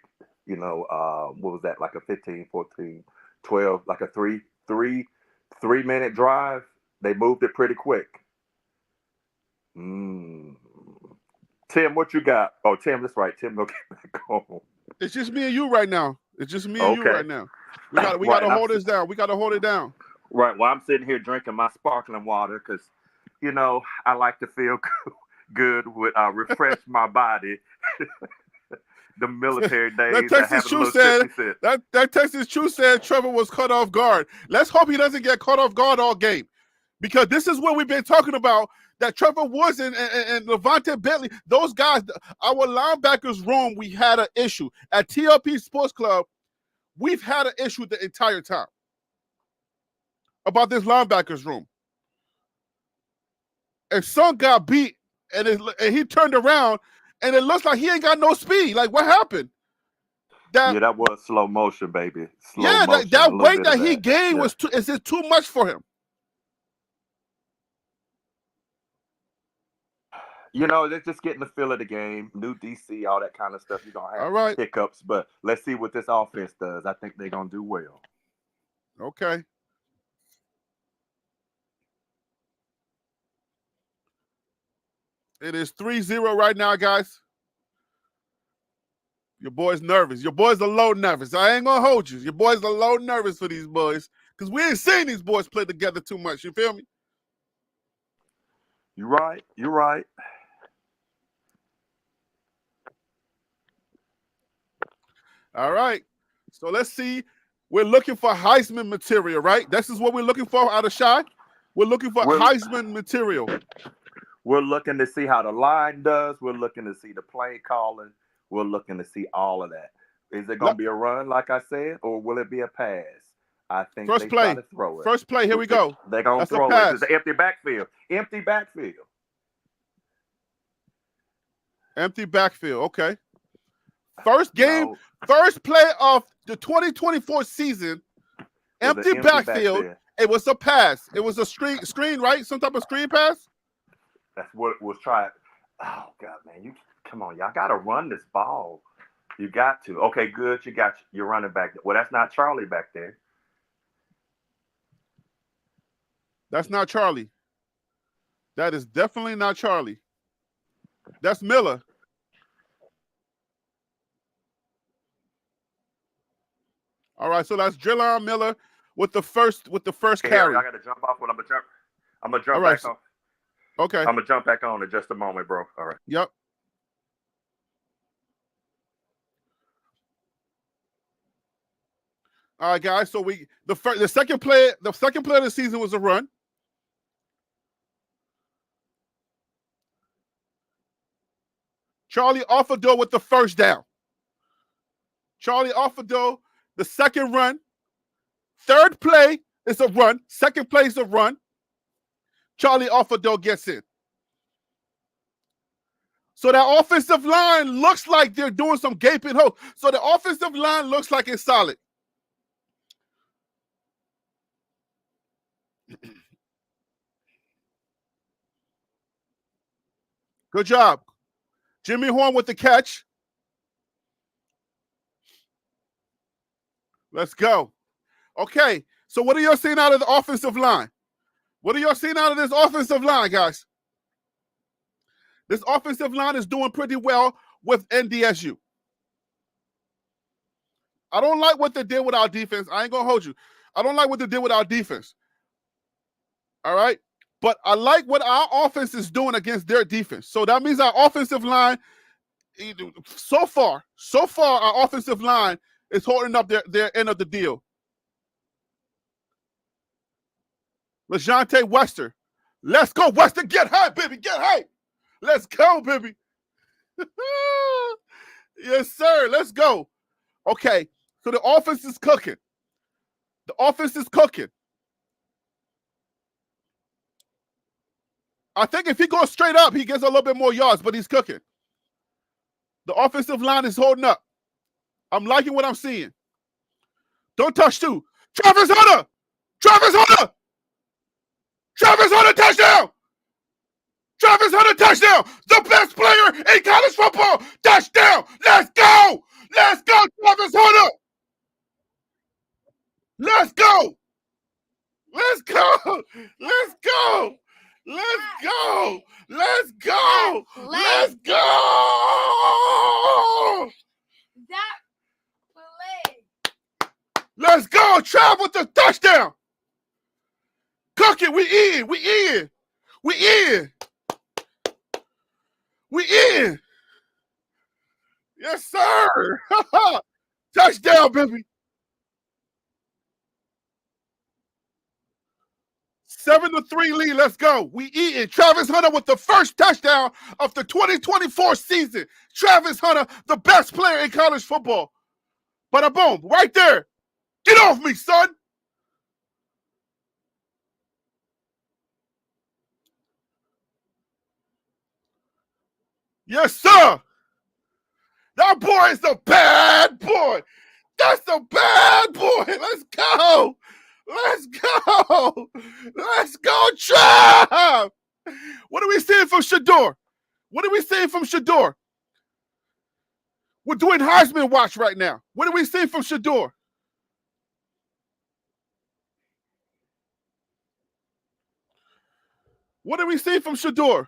What was that? Like a 15, 14, 12, like a three-minute drive. They moved it pretty quick. Tim, what you got? Oh, Tim, that's right. Tim, go get back home. It's just me and you right now. We got to hold this down. We got to hold it down. Right. Well, I'm sitting here drinking my sparkling water because, I like to feel good with refresh my body. The military days. That Texas Truth said Trevor was caught off guard. Let's hope he doesn't get caught off guard all game, because this is what we've been talking about. That Trevor Woods and Levante Bentley, those guys, our linebackers room, we had an issue. At TLP Sports Club, we've had an issue the entire time about this linebackers room. And Son got beat, and he turned around, and it looks like he ain't got no speed. Like, what happened? That was slow motion, baby. That weight that he gained is it too much for him? They're just getting the feel of the game, new DC, all that kind of stuff. You're going to have hiccups, but let's see what this offense does. I think they're going to do well. Okay. It is 3-0 right now, guys. Your boy's nervous. Your boys are low nervous. I ain't going to hold you. Your boys are low nervous for these boys because we ain't seen these boys play together too much. You feel me? You're right. All right. So let's see. We're looking for Heisman material, right? This is what we're looking for out of Shy. We're looking for Heisman material. We're looking to see how the line does. We're looking to see the play calling. We're looking to see all of that. Is it going to be a run, like I said, or will it be a pass? I think try to throw it. First play, here we go. They're going to throw it. It's an empty backfield. Empty backfield. Okay. First game, first play of the 2024 season. Empty backfield. It was a pass. It was a screen, right? Some type of screen pass. That's what it was trying. Oh God, man, come on, y'all got to run this ball. You got to. Okay, good. You're running back. Well, that's not Charlie back there. That's not Charlie. That is definitely not Charlie. That's Miller. All right, so that's Drillon Miller with the first carry. I got to jump off. I'm gonna jump right, back on. Okay. I'm gonna jump back on in just a moment, bro. All right. Yep. All right, guys. So the second play of the season was a run. Charlie Offerdale with the first down. Charlie Offerdale, the second run. Third play is a run. Second play is a run. Charlie Offerdale gets in. So that offensive line looks like they're doing some gaping hole. So the offensive line looks like it's solid. Good job. Jimmy Horn with the catch. Let's go. Okay, so what are y'all seeing out of the offensive line? What are y'all seeing out of this offensive line, guys? This offensive line is doing pretty well with NDSU. I don't like what they did with our defense. I ain't going to hold you. I don't like what they did with our defense. All right? But I like what our offense is doing against their defense. So that means our offensive line, so far, our offensive line is holding up their end of the deal. LaJohntay Wester. Let's go, Wester. Get high, baby. Get high. Let's go, baby. Yes, sir. Let's go. Okay, so the offense is cooking. The offense is cooking. I think if he goes straight up, he gets a little bit more yards, but he's cooking. The offensive line is holding up. I'm liking what I'm seeing. Don't touch two. Travis Hunter! Travis Hunter! Travis Hunter touchdown! Travis Hunter touchdown! The best player in college football! Touchdown! Let's go! Let's go, Travis Hunter! Let's go! Let's go! Let's go! Let's go! Let's go! Let's go! That play. Let's go! Trav with the touchdown! Cook it! We in! We in! We in! We in! Yes, sir! Touchdown, baby! 7-3 lead. Let's go. We eating. Travis Hunter with the first touchdown of the 2024 season. Travis Hunter, the best player in college football. Bada boom, right there. Get off me, son. Yes, sir. That boy is a bad boy. That's a bad boy. Let's go. Let's go. Let's go, Trav. What are we seeing from Shador? What are we seeing from Shador? We're doing Heisman watch right now. What are we seeing from Shador? What are we seeing from Shador?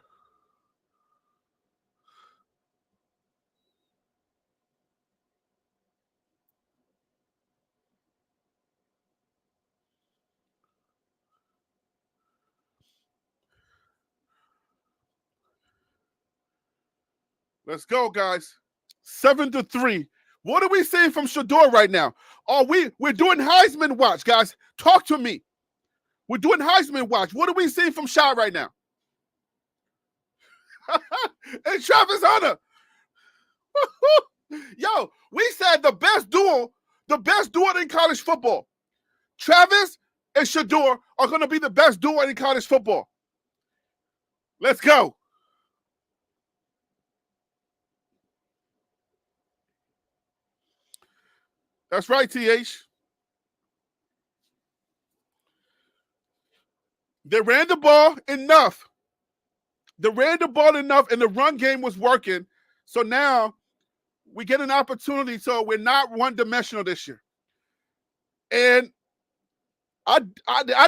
Let's go, guys. 7-3. What are we seeing from Shador right now? We're doing Heisman watch, guys. Talk to me. We're doing Heisman watch. What are we seeing from Shy right now? And Travis Hunter. Yo, we said the best duo in college football. Travis and Shador are going to be the best duo in college football. Let's go. That's right, TH. They ran the ball enough. They ran the ball enough, and the run game was working. So now we get an opportunity. So we're not one-dimensional this year. And I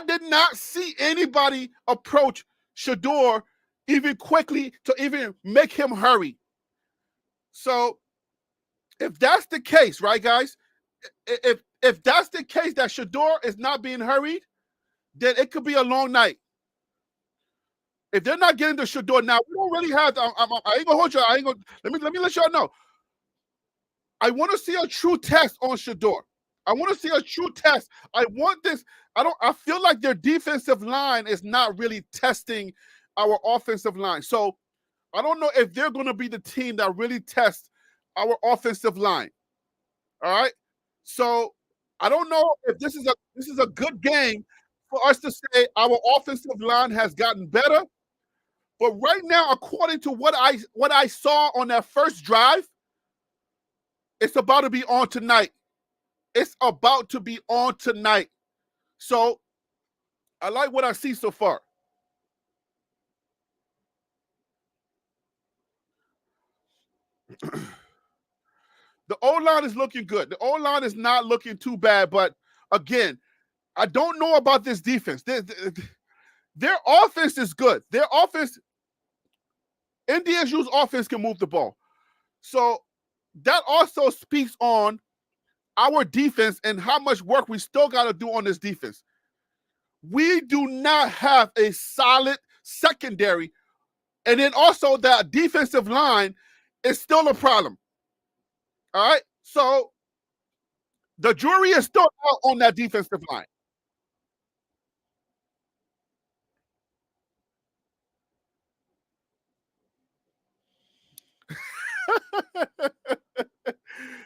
did not see anybody approach Shador even quickly to even make him hurry. So if that's the case, right, guys? If that's the case that Shador is not being hurried, then it could be a long night. If they're not getting to Shador now, we don't really have. I ain't gonna hold you. I ain't gonna. Let me let y'all know. I want to see a true test on Shador. I want to see a true test. I want this. I feel like their defensive line is not really testing our offensive line. So I don't know if they're going to be the team that really tests our offensive line. All right. So I don't know if this is a good game for us to say our offensive line has gotten better. But right now, according to what I saw on that first drive, it's about to be on tonight. It's about to be on tonight. So I like what I see so far. The O-line is looking good. The O-line is not looking too bad. But again, I don't know about this defense. Their offense is good. Their offense, NDSU's offense can move the ball. So that also speaks on our defense and how much work we still got to do on this defense. We do not have a solid secondary. And then also that defensive line is still a problem. All right. So the jury is still out on that defensive line.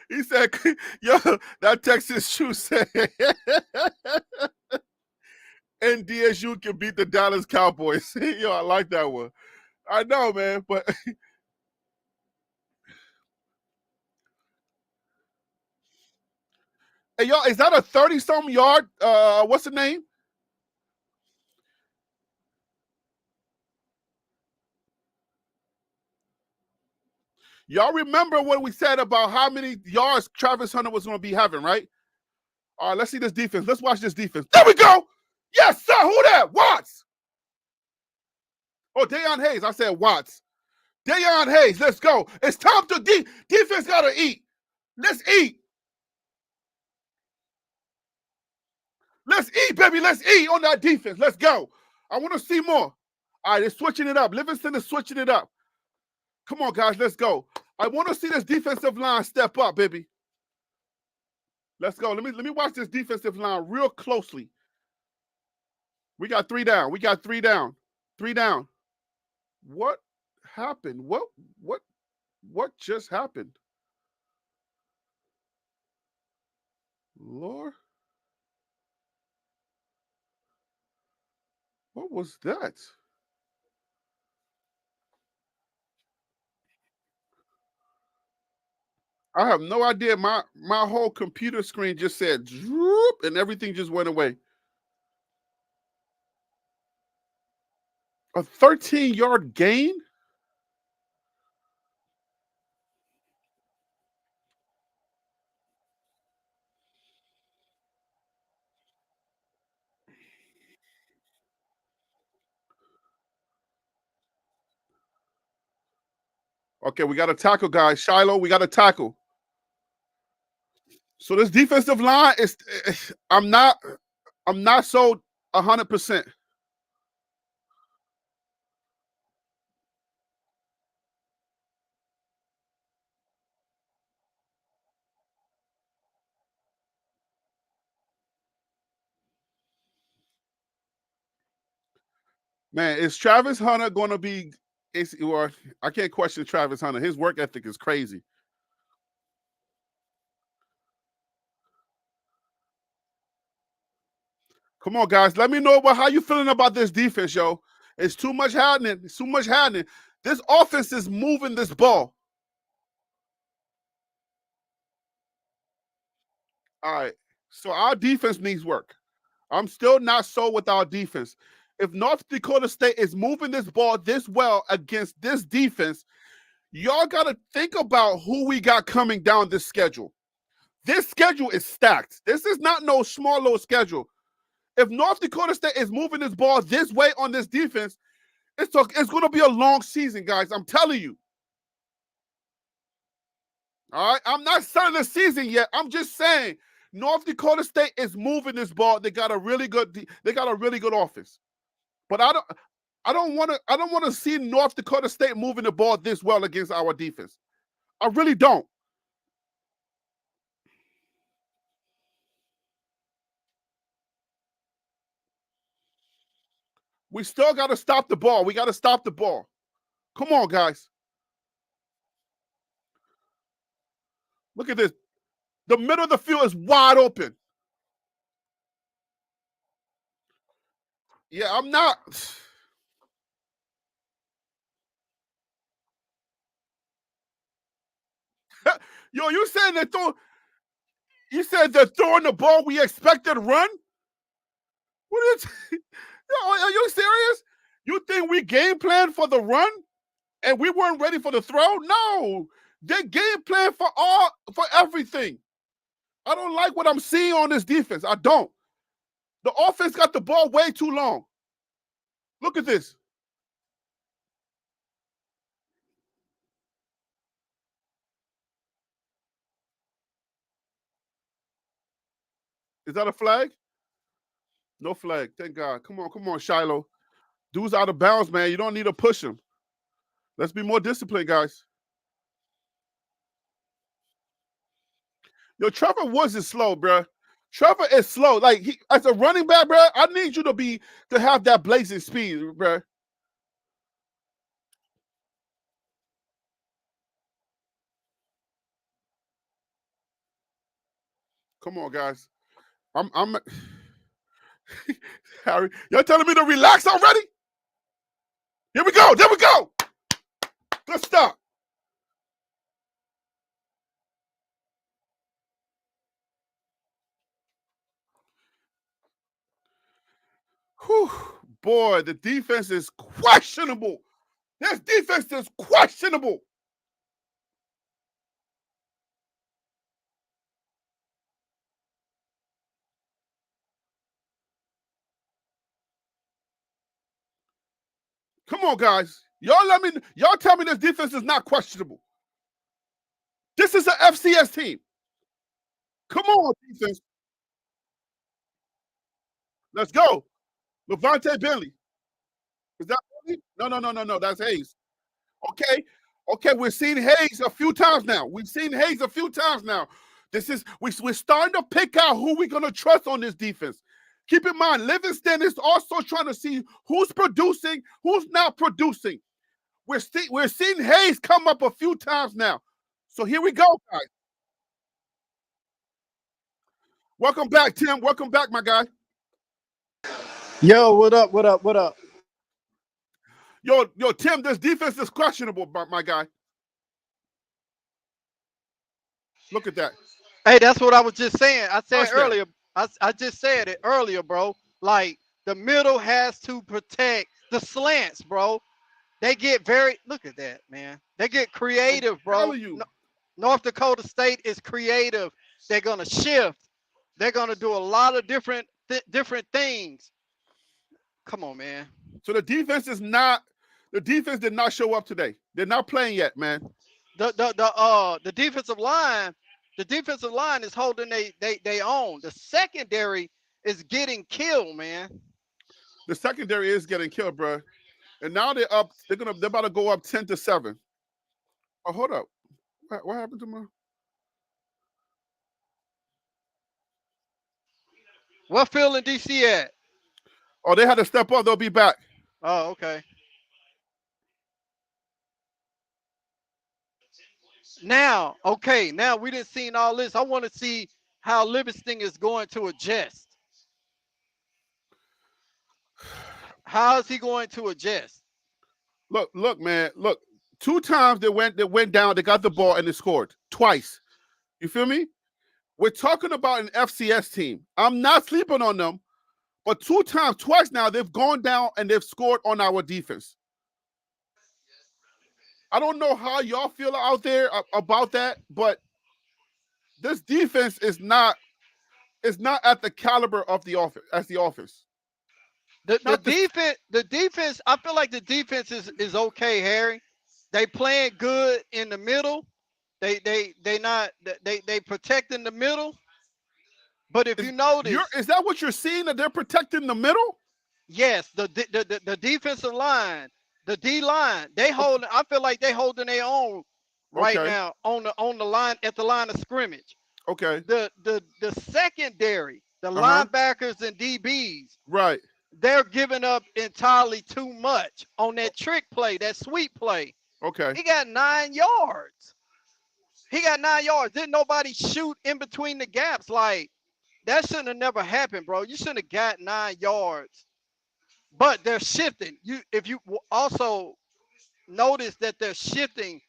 He said, yo, that Texas shoe said NDSU can beat the Dallas Cowboys. Yo, I like that one. I know, man, but hey, y'all, is that a 30-some yard? What's the name? Y'all remember what we said about how many yards Travis Hunter was going to be having, right? All right, let's see this defense. Let's watch this defense. There we go. Yes, sir. Who that? Watts. Oh, Deion Hayes. I said Watts. Deion Hayes. Let's go. It's time to defense got to eat. Let's eat. Let's eat, baby. Let's eat on that defense. Let's go. I want to see more. All right, they're switching it up. Livingston is switching it up. Come on, guys. Let's go. I want to see this defensive line step up, baby. Let's go. Let me watch this defensive line real closely. We got 3 down. We got 3 down. 3 down. What happened? What just happened? Lord. What was that? I have no idea. My whole computer screen just said droop and everything just went away. A 13-yard gain? Okay, we got to tackle, guys. Shiloh, we got to tackle. So this defensive line is I'm not sold 100%. Man, is Travis Hunter going to be or I can't question Travis Hunter. His work ethic is crazy. Come on, guys. Let me know about how you feeling about this defense, yo. It's too much happening. It's too much happening. This offense is moving this ball. All right. So our defense needs work. I'm still not sold with our defense. If North Dakota State is moving this ball this well against this defense, y'all got to think about who we got coming down this schedule. This schedule is stacked. This is not no small little schedule. If North Dakota State is moving this ball this way on this defense, it's going to be a long season, guys. I'm telling you. All right, I'm not starting the season yet. I'm just saying North Dakota State is moving this ball. They got a really good offense. But I don't want to see North Dakota State moving the ball this well against our defense. I really don't. We still got to stop the ball. We got to stop the ball. Come on, guys. Look at this. The middle of the field is wide open. Yeah, I'm not. Yo, you said they're throwing the ball we expected run? What is Yo, are you serious? You think we game planned for the run and we weren't ready for the throw? No. They game plan for everything. I don't like what I'm seeing on this defense. I don't. The offense got the ball way too long. Look at this. Is that a flag? No flag. Thank God. Come on, Shiloh. Dude's out of bounds, man. You don't need to push him. Let's be more disciplined, guys. Yo, Trevor Woods is slow, bro. Trevor is slow. Like as a running back, bro, I need you to have that blazing speed, bro. Come on, guys. I'm Harry. Y'all telling me to relax already? Here we go. There we go. Good stop. Whew. Boy, the defense is questionable. This defense is questionable. Come on, guys. Y'all tell me this defense is not questionable. This is an FCS team. Come on, defense. Let's go. Levante Bentley. Is that Bentley? No. That's Hayes. Okay. We've seen Hayes a few times now. We're starting to pick out who we're gonna trust on this defense. Keep in mind, Livingston is also trying to see who's producing, who's not producing. We're seeing Hayes come up a few times now. So here we go, guys. Welcome back, Tim. Welcome back, my guy. Yo, what up? Yo, Tim, this defense is questionable, my guy. Look at that. Hey, that's what I was just saying. I said Touchdown. earlier. I just said it earlier, bro. Like the middle has to protect the slants, bro. They get look at that, man. They get creative, bro. telling you. North Dakota State is creative. They're gonna shift. They're gonna do a lot of different things. Come on, man. So the defense did not show up today. They're not playing yet, man. The defensive line is holding they own. The secondary is getting killed, man. The secondary is getting killed, bro. And now they're up. They're about to go up 10-7. Oh, hold up. What happened to my? What field in DC at? Oh, they had to step up. They'll be back. Oh, okay. Now we didn't see all this. I want to see how Livingston is going to adjust. How is he going to adjust? Look, man. Look, 2 times they went down. They got the ball and they scored twice. You feel me? We're talking about an FCS team. I'm not sleeping on them, but twice now, they've gone down and they've scored on our defense. I don't know how y'all feel out there about that, but this defense is not at the caliber of the offense as the offense. The Not the defense. I feel like the defense is okay, Harry. They playing good in the middle. They not they protect in the middle. But if you notice, is that what you're seeing, that they're protecting the middle? yes, the defensive line, the D line, they holding. I feel like they holding their own right Okay. now on the line at the line of scrimmage. Okay. The secondary, the Uh-huh. linebackers and DBs, Right. they're giving up entirely too much on that trick play, that sweep play. Okay. He got 9 yards. He got 9 yards. Didn't nobody shoot in between the gaps? Like, that shouldn't have never happened, bro. You shouldn't have got 9 yards. But they're shifting. If you also notice that they're shifting,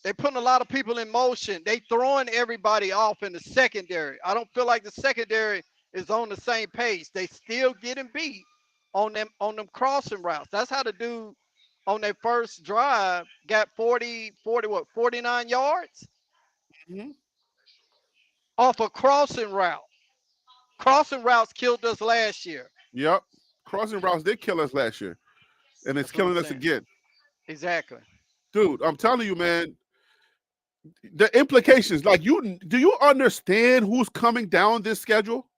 they're putting a lot of people in motion. They throwing everybody off in the secondary. I don't feel like the secondary is on the same pace. They still getting beat on them crossing routes. That's how the dude on their first drive got 49 yards Mhm. off a crossing route. Crossing routes killed us last year. Yep. Crossing routes did kill us last year, and it's That's what I'm killing us saying. again. Exactly. Dude, I'm telling you, man, the implications. Like, do you understand who's coming down this schedule?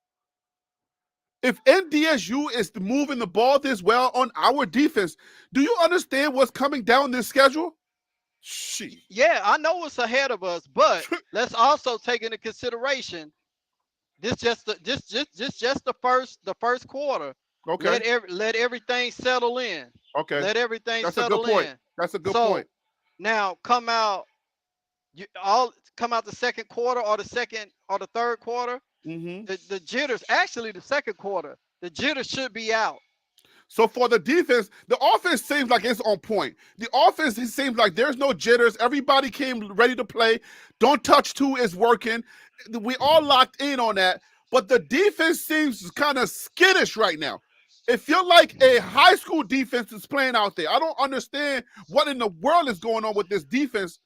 If NDSU is moving the ball this well on our defense, do you understand what's coming down this schedule? She. Yeah, I know what's ahead of us, but let's also take into consideration just the first quarter. Okay. Let everything settle in. Okay. Let everything That's a good settle point. in. That's a good So point. now come out the second quarter or the third quarter. Mm-hmm. The jitters, actually the second quarter, the jitters should be out. So for the defense, the offense seems like it's on point. The offense, it seems like there's no jitters. Everybody came ready to play. Don't touch two is working. We all locked in on that. But the defense seems kind of skittish right now. It feels like a high school defense is playing out there. I don't understand what in the world is going on with this defense,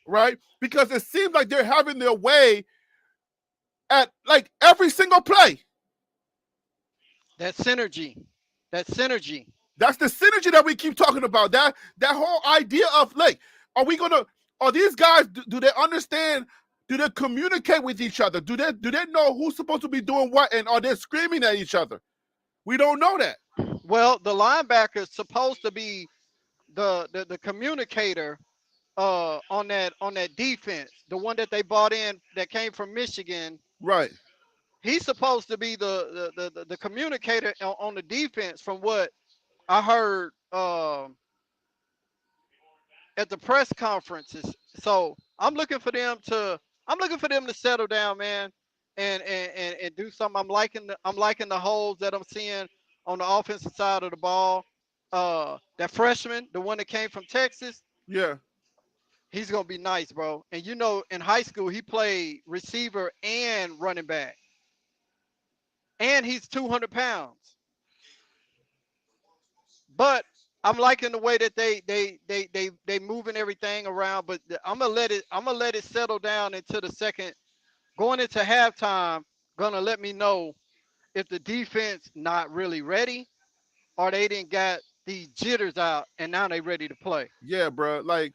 right? Because it seems like they're having their way at like every single play. That synergy. That synergy. That's the synergy that we keep talking about. That whole idea of, like, are these guys, do they understand? Do they communicate with each other? Do they know who's supposed to be doing what, and are they screaming at each other? We don't know that. Well, the linebacker is supposed to be the communicator on that defense, the one that they bought in that came from Michigan. Right. He's supposed to be the communicator on the defense, from what I heard at the press conferences. So I'm looking for them to settle down, man, and do something. I'm liking the holes that I'm seeing on the offensive side of the ball. That freshman, the one that came from Texas, Yeah. he's gonna be nice, bro. And in high school he played receiver and running back, and he's 200 pounds. But I'm liking the way that they moving everything around. But I'm gonna let it settle down into the second, going into halftime. Gonna let me know if the defense not really ready, or they didn't got these jitters out and now they ready to play. Yeah, bro. Like,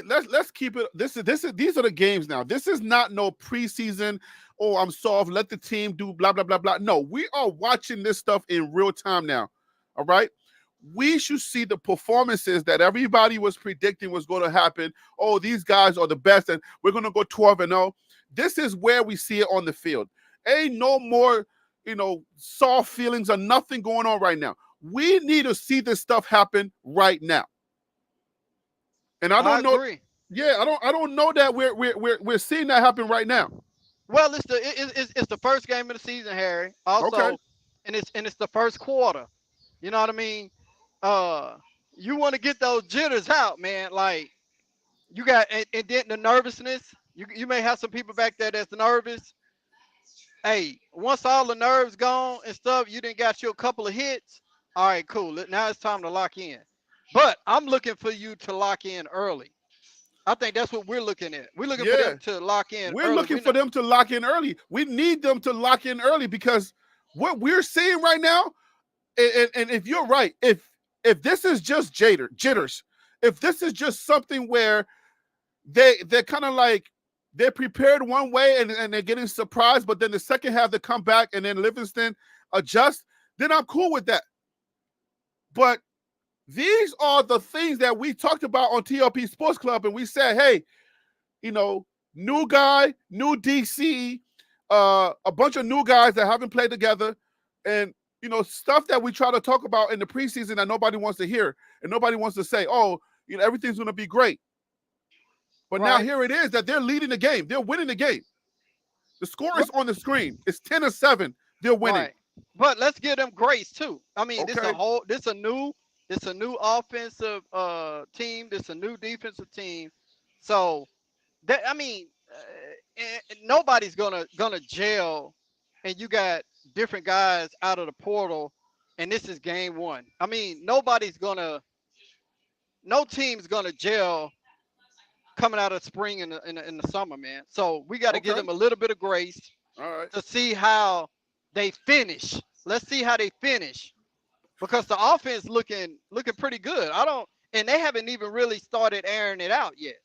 let's keep it. These are the games now. This is not no preseason. Oh, I'm soft. Let the team do blah blah blah blah. No, we are watching this stuff in real time now. All right. We should see the performances that everybody was predicting was going to happen. Oh, these guys are the best, and we're going to go 12-0. This is where we see it on the field. Ain't no more, soft feelings or nothing going on right now. We need to see this stuff happen right now. And I I don't know. agree. Yeah, I don't know that we're seeing that happen right now. Well, it's the first game of the season, Harry. Okay. Also, and it's the first quarter. You know what I mean? Uh, you want to get those jitters out, man. Like, you got, and then the nervousness. You may have some people back there that's nervous. Hey, once all the nerves gone and stuff, you didn't got you a couple of hits. All right, cool. Now it's time to lock in. But I'm looking for you to lock in early. I think that's what we're looking at. We're looking for Yeah. them to lock in We're early. looking for them to lock in early. We need them to lock in early because what we're seeing right now, and if you're right, if this is just jitters, if this is just something where they're kind of like they're prepared one way and they're getting surprised, but then the second half they come back and then Livingston adjust, then I'm cool with that. But these are the things that we talked about on TLP Sports Club, and we said, hey, you know, new guy, new DC, a bunch of new guys that haven't played together, and you know, stuff that we try to talk about in the preseason that nobody wants to hear and nobody wants to say, oh, you know, everything's going to be great. But now here it is that they're leading the game. They're winning the game. The score is on the screen. It's 10-7. They're winning. Right. But let's give them grace too. I mean, Okay. this a new offensive team. This a new defensive team. So that, I mean, nobody's gonna gel, and you got different guys out of the portal, and this is game one. I mean, no team's gonna gel coming out of spring in the summer, man. So we got to give them a little bit of grace to see how they finish. Let's see how they finish, because the offense looking pretty good. And they haven't even really started airing it out yet.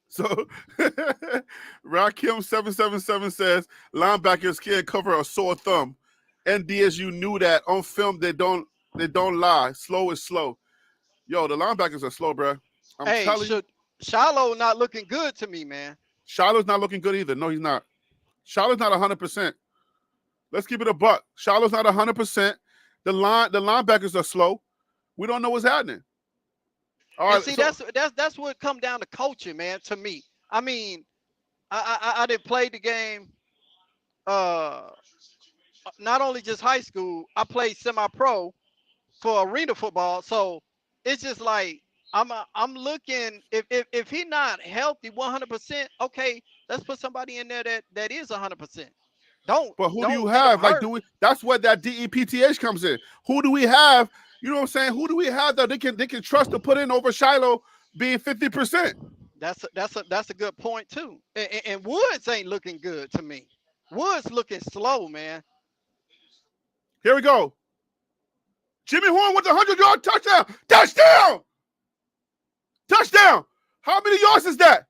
So Rakim777 says linebackers can't cover a sore thumb. NDSU knew that. On film, they don't lie. Slow is slow. Yo, the linebackers are slow, bro. I'm telling you. Shiloh not looking good to me, man. Shiloh's not looking good either. No, he's not. Shiloh's not 100%. Let's keep it a buck. Shiloh's not 100%. The linebackers are slow. We don't know what's happening. All right, see, that's what come down to coaching, man. To me, I mean, I didn't play the game. Not only just high school, I played semi-pro for arena football. So it's just like I'm looking, if he's not healthy 100%, okay, let's put somebody in there that is 100%. But who do you have? Like, that's where that DEPTH comes in. Who do we have? You know what I'm saying? Who do we have that they can trust to put in over Shiloh being 50%? That's a good point too. And Woods ain't looking good to me. Woods looking slow, man. Here we go. Jimmy Horn with a 100-yard touchdown. Touchdown! Touchdown! How many yards is that?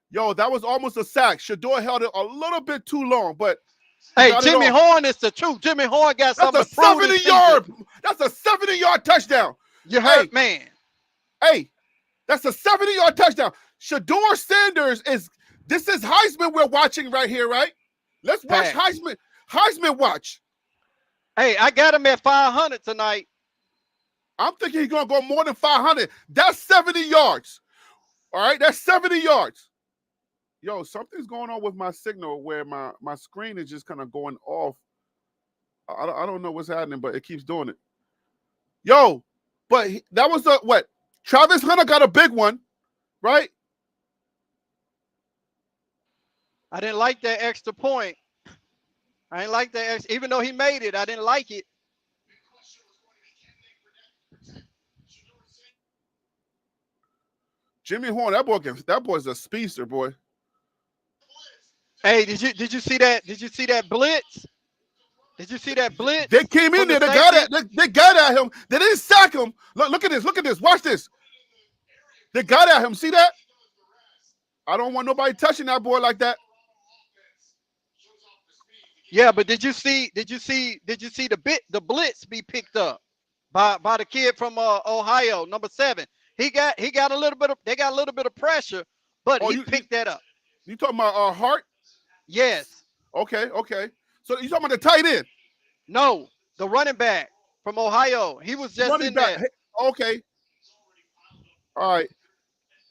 Yo, that was almost a sack. Shador held it a little bit too long, but hey, Jimmy Horn is the truth. Jimmy Horn got something to prove this season. That's a 70-yard touchdown. You heard, man. Hey, that's a 70-yard touchdown. Shador Sanders this is Heisman we're watching right here, right? Let's watch Heisman. Heisman watch. Hey, I got him at 500 tonight. I'm thinking he's going to go more than 500. That's 70 yards. All right, that's 70 yards. Yo, something's going on with my signal where my screen is just kind of going off. I don't know what's happening, but it keeps doing it. Yo, but that was what? Travis Hunter got a big one, right? I didn't like that extra point. I didn't like that even though he made it, I didn't like it. Jimmy Horn, that boy's a speedster, boy. Hey, did you see that? Did you see that blitz? Did you see that blitz? They came in there. They got at him. They didn't sack him. Look at this. Look at this. Watch this. They got at him. See that? I don't want nobody touching that boy like that. Yeah, but did you see the blitz be picked up by the kid from Ohio, number 7? They got a little bit of pressure, but he picked that up. You talking about Hart? Yes. Okay. So you talking about the tight end? No, the running back from Ohio. He was just running in back. There. Okay. All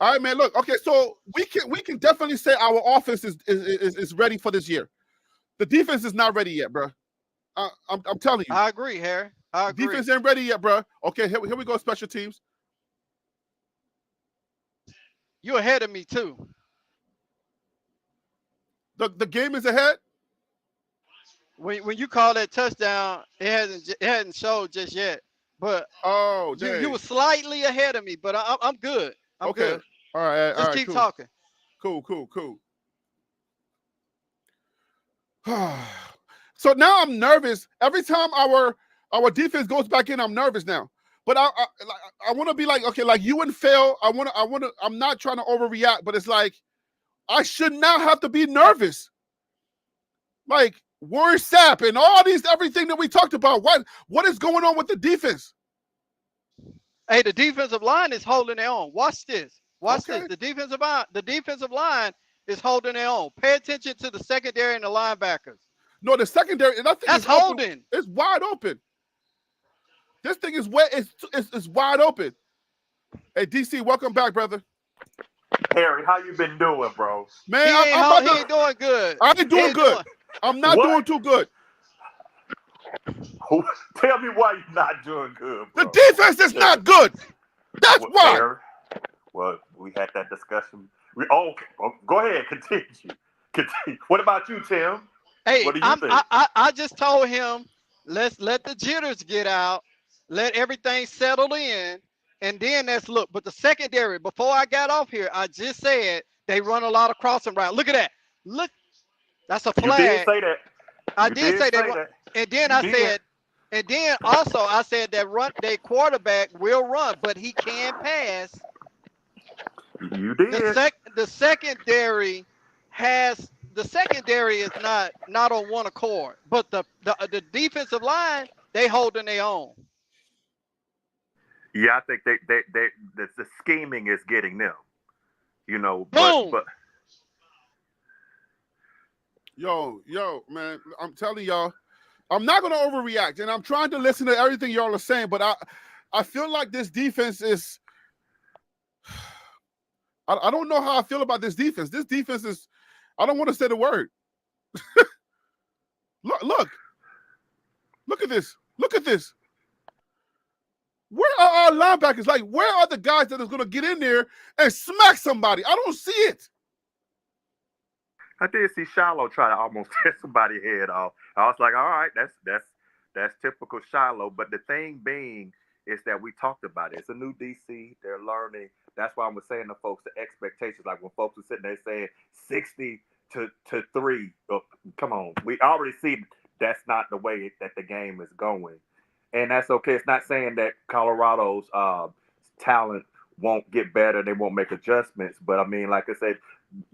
right, man. Look, okay, so we can definitely say our offense is ready for this year. The defense is not ready yet, bro. I'm telling you. I agree, Harry. I agree. Defense ain't ready yet, bro. Okay, here we go. Special teams. You ahead of me too. The game is ahead. When you call that touchdown, it hadn't showed just yet. But Oh, you dang. were slightly ahead of me. But I'm good. I'm Okay. good. All right. All Just right. keep Cool. talking. Cool. So now I'm nervous. Every time our defense goes back in, I'm nervous now. But I want to be like, okay, like you and Phil, I'm not trying to overreact, but it's like I should not have to be nervous. Like Warren Sapp and all these everything that we talked about. What is going on with the defense? Hey, the defensive line is holding their own. Watch this. Watch Okay. this. The defensive line is holding their own. Pay attention to the secondary and the linebackers. No, the secondary, and I think That's it's open. holding. It's wide open. This thing is wet. It's wide open. Hey, DC, welcome back, brother. Harry, how you been doing, bro? Man, He ain't doing good. I ain't doing good. I'm not doing too good. Tell me why you're not doing good, bro. The defense is not good. That's why. Harry, well, we had that discussion. Okay, go ahead, continue. What about you, Tim? Hey, what do you think? I just told him, let's let the jitters get out, let everything settle in, and then let's look. But the secondary, before I got off here, I just said they run a lot of crossing routes. Look at that. Look, that's a flag. You did say that. I did say that. And then I said, and then also I said that their quarterback will run, but he can pass. You did. The secondary is not on one accord, but the defensive line, they holding their own. Yeah, I think the scheming is getting them. You know, Boom. but Yo, man, I'm telling y'all, I'm not gonna overreact, and I'm trying to listen to everything y'all are saying, but I feel like this defense is. I don't know how I feel about this defense. This defense is. I don't want to say the word. Look at this. Look at this. Where are our linebackers? Like, where are the guys that is going to get in there and smack somebody? I don't see it. I did see Shiloh try to almost tear somebody's head off. I was like, all right, that's typical Shiloh. But the thing being is that we talked about it. It's a new DC. They're learning. That's why I was saying to folks the expectations. Like when folks are sitting there saying 60 to 3. Oh, come on, we already see that's not the way that the game is going. And that's okay. It's not saying that Colorado's talent won't get better. They won't make adjustments. But, I mean, like I said,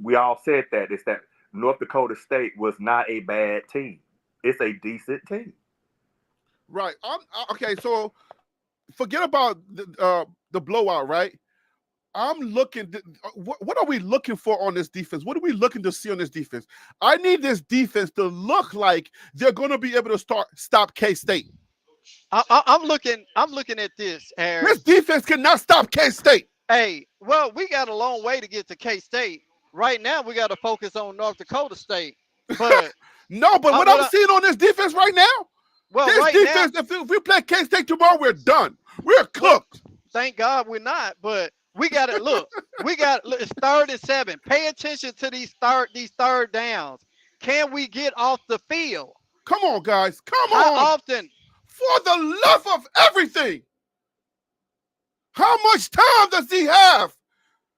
we all said that. It's that North Dakota State was not a bad team. It's a decent team. Right. Okay, so forget about the blowout, right? I'm looking. What are we looking for on this defense? What are we looking to see on this defense? I need this defense to look like they're going to be able to stop K-State. I'm looking at this, Harry. This defense cannot stop K-State. Hey, well, we got a long way to get to K-State. Right now, we got to focus on North Dakota State. But no, but what I'm seeing on this defense right now, this defense, if we play K-State tomorrow, we're done. We're cooked. Well, thank God we're not, but we got to look. It's 3rd and 7. Pay attention to these third downs. Can we get off the field? Come on, guys. Come on. How often? For the love of everything. How much time does he have?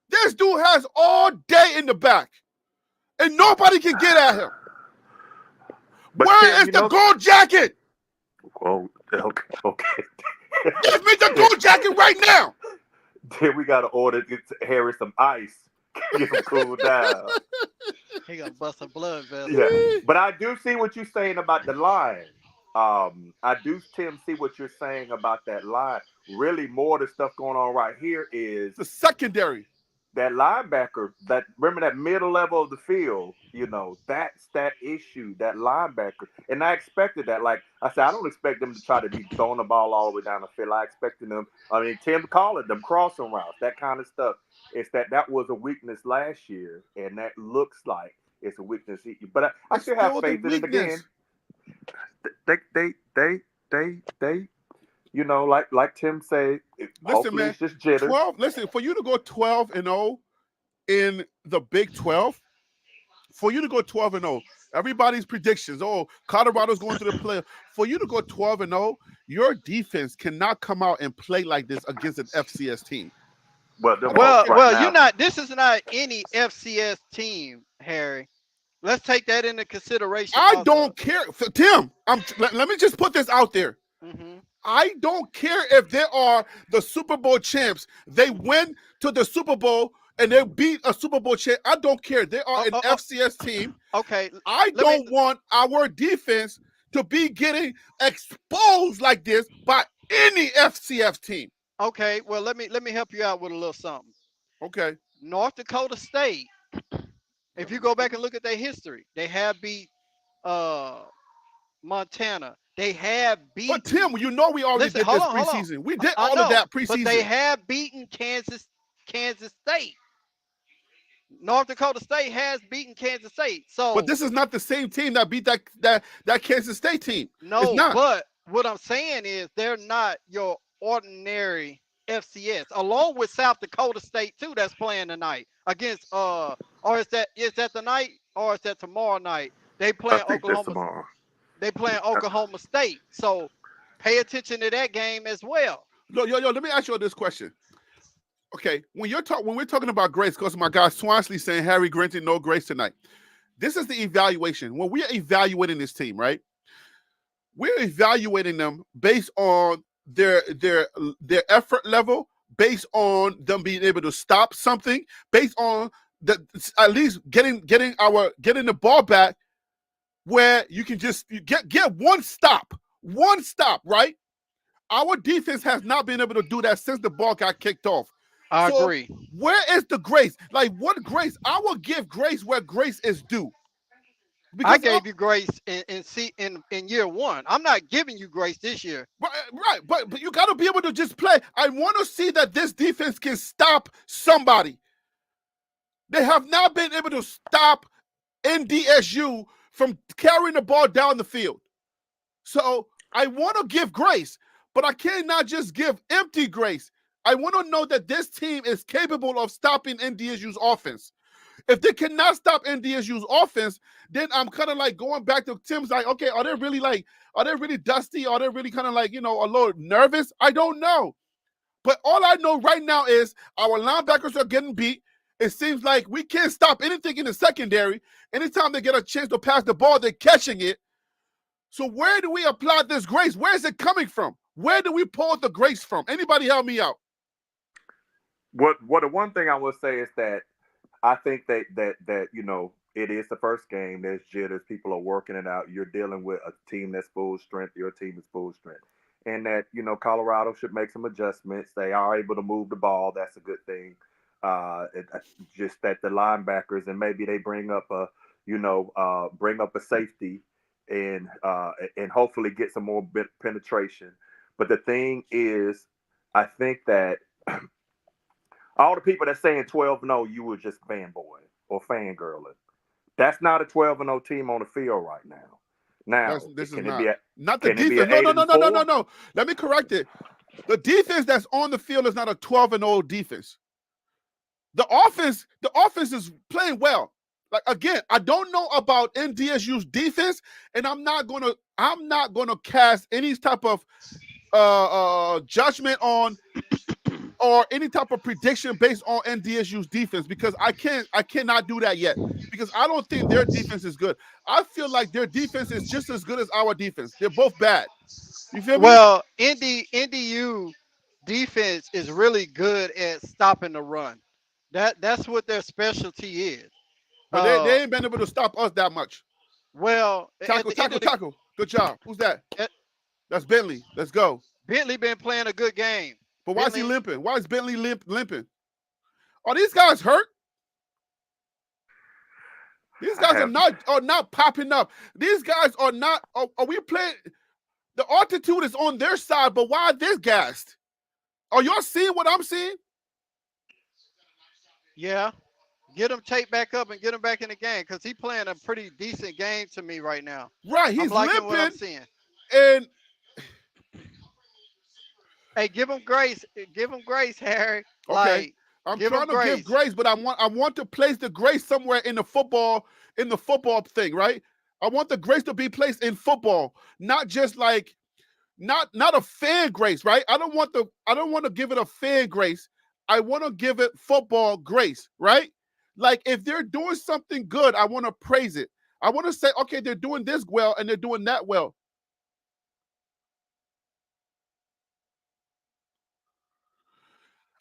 This dude has all day in the back. And nobody can get at him. But where is the gold jacket? Oh, okay. Give me the gold jacket right now. Then we got to order Harry some ice. Get him cooled down. He gonna bust a blood vessel. Yeah, but I do see what you're saying about the line. I do, Tim, see what you're saying about that line. Really, more of the stuff going on right here is the secondary. That linebacker, remember that middle level of the field, that's that issue, that linebacker. And I expected that. Like I said, I don't expect them to try to be throwing the ball all the way down the field. I expected them, Tim called it them crossing routes, that kind of stuff. It's that was a weakness last year, and that looks like it's a weakness. But I still have faith in it again. They like Tim said, listen, man, it's just jitters. 12. Listen, for you to go 12-0 in the Big 12, for you to go 12 and 0, everybody's predictions, oh, Colorado's going to the play. For you to go 12 and 0, your defense cannot come out and play like this against an FCS team. Well, I them don't folks Well, care. right well, now. you're not. This is not any FCS team, Harry. Let's take that into consideration I also. don't care. Tim, let me just put this out there. Hmm. I don't care if they are the Super Bowl champs. They went to the Super Bowl and they beat a Super Bowl champ. I don't care. They are Oh, an oh, oh, FCS team. okay. I Let me. don't want our defense to be getting exposed like this by any FCS team. Okay. Well, let me help you out with a little something. Okay. North Dakota State. If you go back and look at their history, they have beat uh Montana. They have But beaten. Tim, you know we already Listen, did hold this on, hold on. preseason. We did I all of know, that but they preseason. have beaten Kansas State. North Dakota State has beaten Kansas State. But So this is not the same team that beat that Kansas State team. It's no, not. but what I'm saying is they're not your ordinary FCS. Along with South Dakota State too, that's playing tonight against or is that the night or is that tomorrow night? They I playing think that's Oklahoma. tomorrow. They playing Oklahoma State. So pay attention to that game as well. Yo, let me ask you this question. Okay, when we're talking about grace, because my guy Swansley saying Harry granted no grace tonight. This is the evaluation. When we're evaluating this team, right? We're evaluating them based on their effort level, based on them being able to stop something, based on at least getting the ball back where you can just get one stop, right? Our defense has not been able to do that since the ball got kicked off. I So agree. where is the grace? Like, what grace? I will give grace where grace is due. I Because gave you grace in year one. I'm not giving you grace this year. right, but you got to be able to just play. I want to see that this defense can stop somebody. They have not been able to stop NDSU from carrying the ball down the field. So I want to give grace, but I cannot just give empty grace. I want to know that this team is capable of stopping NDSU's offense. If they cannot stop NDSU's offense, then I'm kind of like going back to Tim's like, okay, are they really dusty? Are they really kind of like, a little nervous? I don't know. But all I know right now is our linebackers are getting beat. It seems like we can't stop anything in the secondary. Anytime they get a chance to pass the ball, they're catching it. So where do we apply this grace? Where is it coming from? Where do we pull the grace from? Anybody help me out? What the one thing I will say is that I think that it is the first game. There's jitters. People are working it out. You're dealing with a team that's full strength. Your team is full strength, and that Colorado should make some adjustments. They are able to move the ball. That's a good thing. Just that the linebackers and maybe they bring up a safety and hopefully get some more penetration. But the thing is, I think that all the people that's saying 12-0, you were just fanboying or fangirling. That's not a 12-0 team on the field right now. Now, This is can not. it be Not the can it be defense. an No. 8-4? No. Let me correct it. The defense that's on the field is not a 12-0 defense. The offense is playing well. Like, again, I don't know about NDSU's defense, and I'm not gonna cast any type of judgment on or any type of prediction based on NDSU's defense because I cannot do that yet because I don't think their defense is good. I feel like their defense is just as good as our defense. They're both bad. You feel me? Well, NDU defense is really good at stopping the run. That's what their specialty is. But they ain't been able to stop us that much. Well, at Tackle, the end tackle, of the tackle. Good job. Who's that? at, That's Bentley. Let's go. Bentley been playing a good game. But why is he Bentley, limping? Why is Bentley limping? Are these guys hurt? These guys are not popping up. These guys are not. Are we playing? The altitude is on their side, but why are they gassed? Are y'all seeing what I'm seeing? yeah, get him taped back up and get him back in the game because he playing a pretty decent game to me right now. Right, I'm he's liking what I'm limping, seeing. and Hey, give him grace. Give him grace, Harry. okay. Like I'm Give them trying to give grace. grace, but I want to place the grace somewhere in the football thing, right? I want the grace to be placed in football, not just like not a fan grace, right? I don't want to give it a fan grace. I want to give it football grace, right? Like if they're doing something good, I want to praise it. I want to say, okay, they're doing this well and they're doing that well.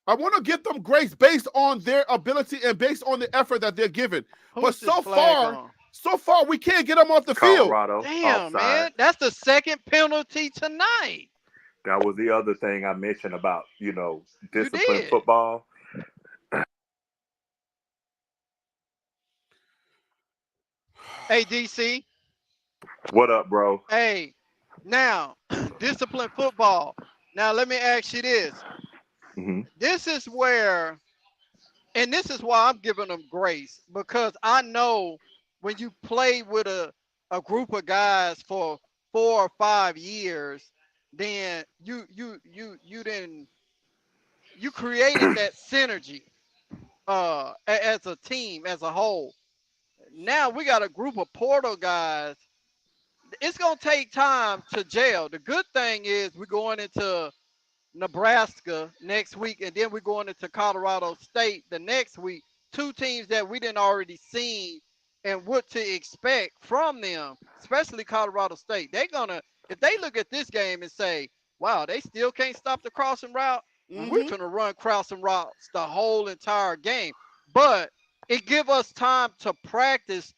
I want to give them grace based on their ability and based on the effort that they're giving. But Who's this flag on? so far, we can't get them off the field. Colorado Damn, offside. man. That's the second penalty tonight. That was the other thing I mentioned about, You disciplined did. football. Hey, DC. What up, bro? Hey, now, discipline football. Now, let me ask you this. Hmm. This is where, and this is why I'm giving them grace because I know when you play with a group of guys for 4 or 5 years, then you didn't you created that synergy as a team as a whole. Now we got a group of portal guys. It's gonna take time to jail. The good thing is we're going into Nebraska next week, and then we're going into Colorado State the next week. Two teams that we didn't already seen and what to expect from them, especially Colorado State. They're gonna if they look at this game and say, "Wow, they still can't stop the crossing route," we're Hmm. gonna run crossing routes the whole entire game. But it give us time to practice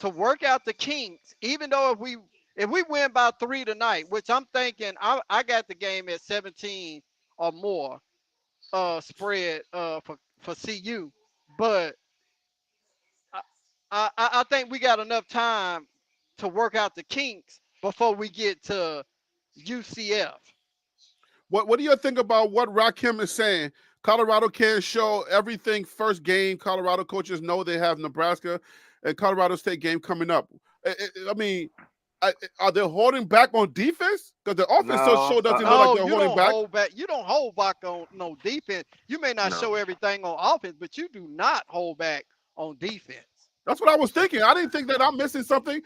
to work out the kinks. Even though if we win by 3 tonight, which I'm thinking I got the game at 17 or more spread for CU, but I, I think we got enough time to work out the kinks before we get to UCF. What do you think about what Rakim is saying? Colorado can't show everything first game. Colorado coaches know they have Nebraska and Colorado State game coming up. I mean, are they holding back on defense? Because the offense so No, show doesn't look like No, they're you holding don't back. hold back. You don't hold back on no defense. You may not no. show everything on offense, but you do not hold back on defense. That's what I was thinking. I didn't think that I'm missing something.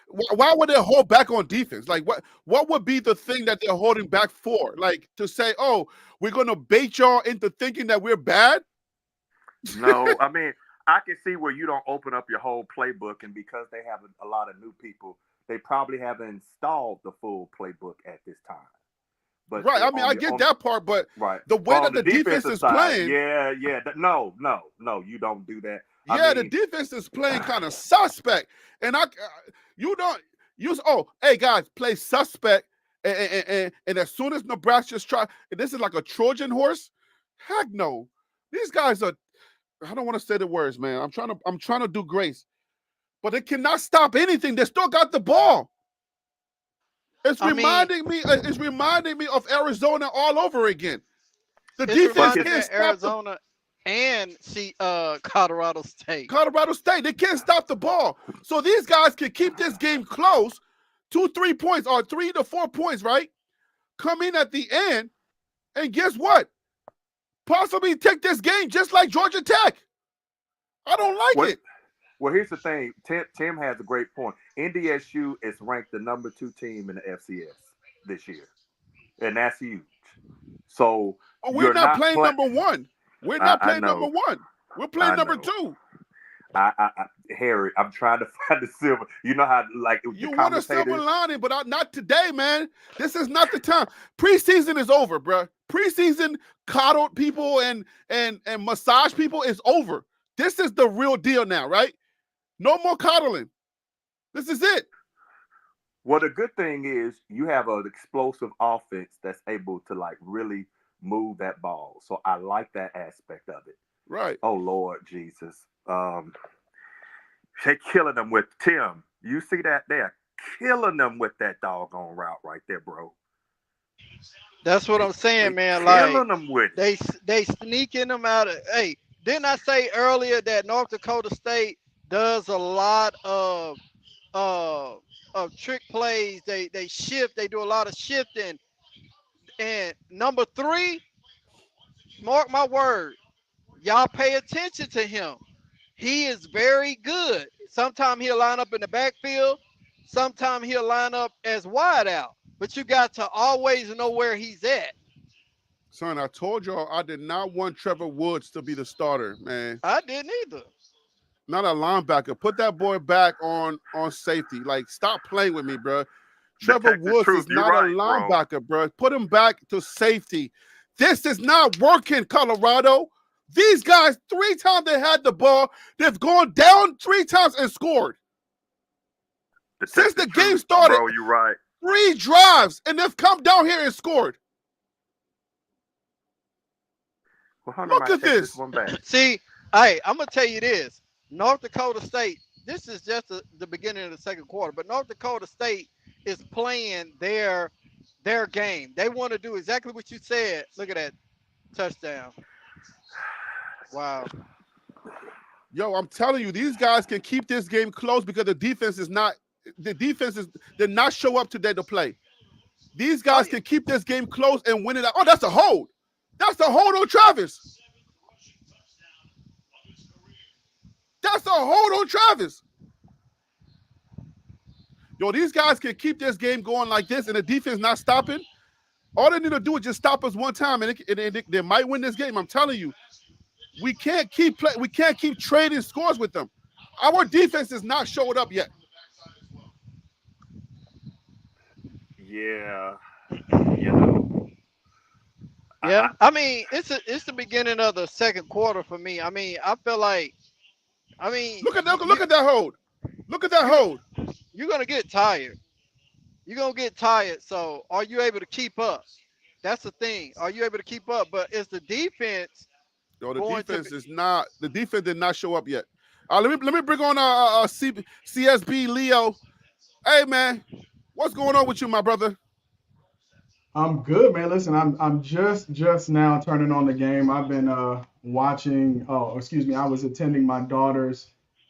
Why would they hold back on defense? Like, what would be the thing that they're holding back for? Like to say, oh, we're gonna bait y'all into thinking that we're bad. No, I mean, I can see where you don't open up your whole playbook, and because they have a lot of new people, they probably haven't installed the full playbook at this time. But Right. I mean, I get that part, but right, the but way on that the the defense defensive is side, playing, yeah, no, no, no, you don't do that. I yeah, the mean, defense is playing kind of suspect. And you don't use. Oh, hey guys, play suspect. And as soon as Nebraska's try, this is like a Trojan horse. Heck no, these guys are. I don't want to say the words, man. I'm trying to do grace, but it cannot stop anything. They still got the ball. It's I mean, reminding me. It's reminding me of Arizona all over again. The it's defense but reminding me can't of stop the Arizona and see Colorado State. Colorado State. They can't stop the ball. So these guys can keep this game close, 2, 3 points or 3 to 4 points, right? Come in at the end, and guess what? Possibly take this game just like Georgia Tech. I don't like what? it. Well, here's the thing. Tim has a great point. NDSU is ranked the number 2 team in the FCS this year, and that's huge. So But we're you're not not playing playing. number one. We're not I playing number know. one. We're playing I number know. two. Harry, I'm trying to find the silver. You know how, like, the You want a silver commentators. lining, but not today, man. This is not the time. Preseason is over, bro. Preseason coddled people and massage people is over. This is the real deal now, right? No more coddling. This is it. Well, the good thing is you have an explosive offense that's able to, like, really move that ball. So I like that aspect of it. Right. Oh Lord Jesus, they killing them with Tim. You see that? They're killing them with that doggone route right there, bro. That's what They I'm saying, they man. Like killing them with it. they sneaking them out of. Hey, didn't I say earlier that North Dakota State does a lot uh of trick plays? They shift. They do a lot of shifting. And number three, mark my word, y'all pay attention to him. He is very good. Sometimes he'll line up in the backfield. Sometimes he'll line up as wide out. But you got to always know where he's at. Son, I told y'all I did not want Trevor Woods to be the starter, man. I didn't either. Not a linebacker. Put that boy back on safety. Like, stop playing with me, bro. Trevor Woods is not a linebacker, bro. Put him back to safety. This is not working, Colorado. These guys, 3 times they had the ball, they've gone down 3 times and scored. Since the game started, bro, you're right. 3 drives, and they've come down here and scored. Well, look at this. See, hey, I'm going to tell you this. North Dakota State, this is just the beginning of the second quarter, but North Dakota State is playing their game. They want to do exactly what you said. Look at that touchdown. Wow. Yo, I'm telling you, these guys can keep this game close because the defense did not show up today to play. These guys can keep this game close and win it out. Oh, that's a hold. That's a hold on Travis. That's a hold on Travis. Yo, these guys can keep this game going like this and the defense not stopping. All they need to do is just stop us one time and they might win this game. I'm telling you. We can't keep trading scores with them. Our defense is not showed up yet. Yeah. Yeah. I mean, it's the beginning of the second quarter for me. I mean, I feel like look at that hold. Look at that hold. You're gonna get tired. You're gonna get tired. So are you able to keep up? That's the thing. Are you able to keep up? But it's the defense. Yo, the defense did not show up yet. Let me bring on CSB Leo. Hey man, what's going on with you, my brother? I'm good, man. Listen, I'm just now turning on the game. I've been watching. Oh, excuse me. I was attending my daughter's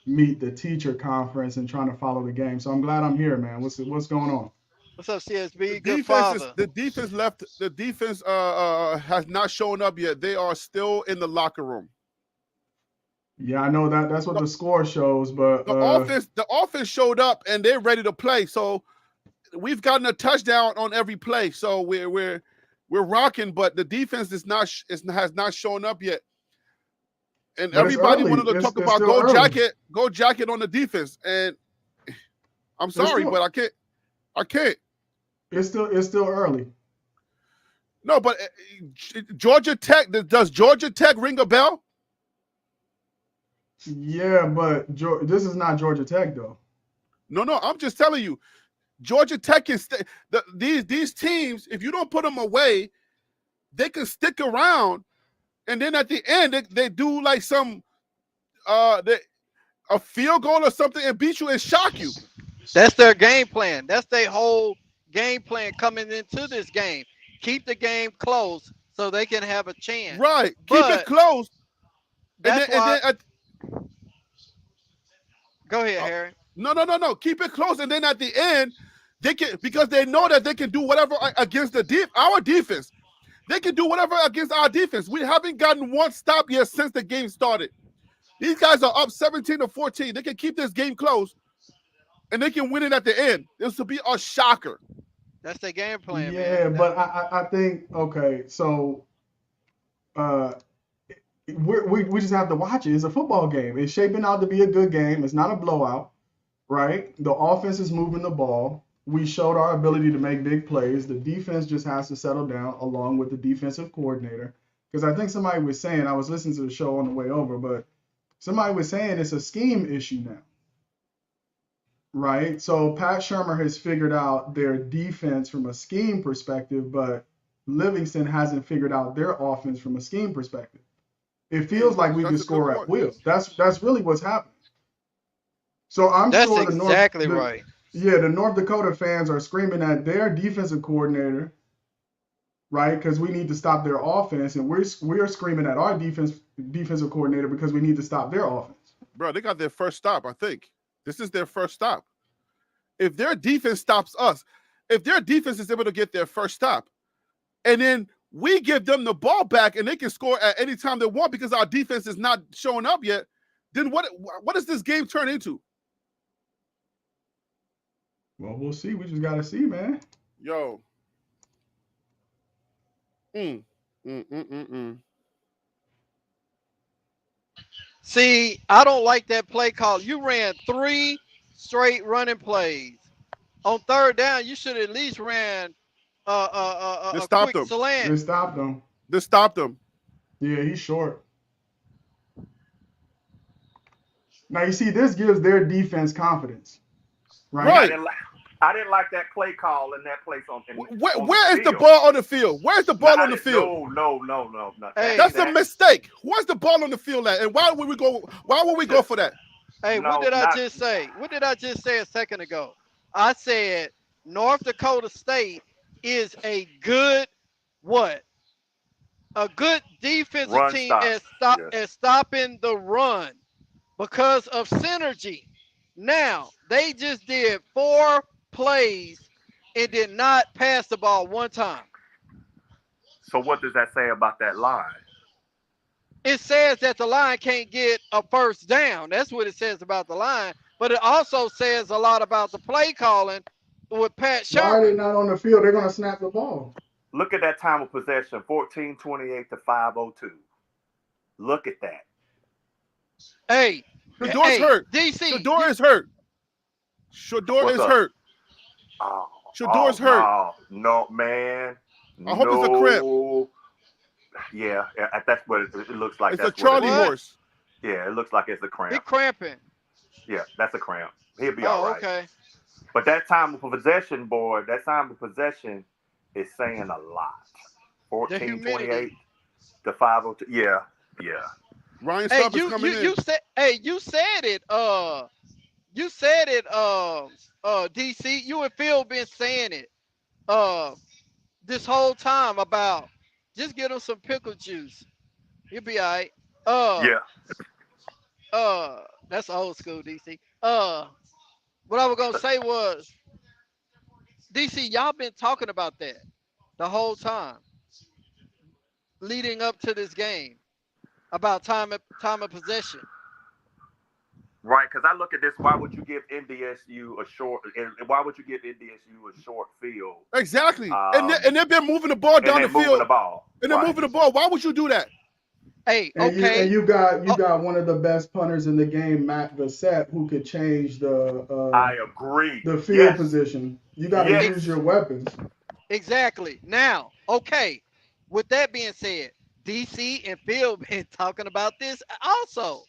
Meet the Teacher conference and trying to follow the game. So I'm glad I'm here, man. What's going on? What's up, CSB? Good father. The defense left. The defense has not shown up yet. They are still in the locker room. Yeah, I know that's what the score shows, but the offense showed up and they're ready to play. So we've gotten a touchdown on every play. So we're rocking, but the defense has not shown up yet. And but everybody wanted to talk about go jacket on the defense. And I'm sorry, but I can't. It's still early. No, but Georgia Tech, does Georgia Tech ring a bell? Yeah, but this is not Georgia Tech, though. No, I'm just telling you. Georgia Tech can stay. These teams, if you don't put them away, they can stick around. And then at the end, they do like a field goal or something and beat you and shock you. That's their game plan. That's their whole game plan coming into this game. Keep the game close so they can have a chance. Right. Keep it close. That's Go ahead, Harry. No. Keep it close. And then at the end, they can, because they know that they can do whatever against our defense. They can do whatever against our defense. We haven't gotten one stop yet since the game started. These guys are up 17-14. They can keep this game close, and they can win it at the end. This will be a shocker. That's their game plan. Yeah, man. but I think so. We just have to watch it. It's a football game. It's shaping out to be a good game. It's not a blowout, right? The offense is moving the ball. We showed our ability to make big plays. The defense just has to settle down along with the defensive coordinator. Because I think somebody was saying, I was listening to the show on the way over, but somebody was saying it's a scheme issue now, right? So Pat Shurmur has figured out their defense from a scheme perspective, but Livingston hasn't figured out their offense from a scheme perspective. It feels like we can score at will. That's really what's happening. So I'm sure exactly right. Yeah, the North Dakota fans are screaming at their defensive coordinator, right? Because we need to stop their offense, and we're screaming at our defensive coordinator because we need to stop their offense. Bro, they got their first stop, I think. This is their first stop. If their defense stops us, if their defense is able to get their first stop, and then we give them the ball back and they can score at any time they want because our defense is not showing up yet, then what does this game turn into? Well, we'll see. We just got to see, man. Yo. See, I don't like that play call. You ran 3 straight running plays. On third down, you should at least ran a quick slant. They stopped him. They stopped him. Yeah, he's short. Now, you see, this gives their defense confidence. Right. I didn't like that play call in that place on. Where is the ball on the field? Where's the ball on the field? No. Hey, that's a mistake. Where's the ball on the field at? And why would we go? Why would we go for that? Hey, what did I just say? What did I just say a second ago? I said North Dakota State is a good what? A good defensive team at stopping the run because of synergy. Now they just did 4 plays and did not pass the ball one time. So what does that say about that line? It says that the line can't get a first down. That's what it says about the line. But it also says a lot about the play calling with Pat Shermer. Why are they not on the field? They're going to snap the ball. Look at that time of possession, 14:28 to 5:02. Look at that. Hey. Shador's hurt. DC. Shador is hurt. Shador is hurt. Shador's hurt. No, man. I hope it's a cramp. Yeah, that's what it looks like. It's a Charlie horse. Yeah, it looks like it's a cramp. He's cramping. Yeah, that's a cramp. He'll be all right. Okay. But that time of possession, is saying a lot. 14:28 to 5:02. Yeah. Ryan Stubb is coming in. You said it. DC. You and Phil been saying it. This whole time about just get him some pickle juice. He'll be all right. That's old school, DC. What I was gonna say was, DC, y'all been talking about that the whole time leading up to this game about time of possession. Right, because I look at this. Why would you give NDSU a short? Why would you give NDSU a short field? Exactly. And they've been moving the ball down the field. And they're moving the ball. Why would you do that? Hey, and you got one of the best punters in the game, Matt Vassett, who could change the. I agree. The field position. You got to use your weapons. Exactly. Now, okay. With that being said, DC and Phil been talking about this also.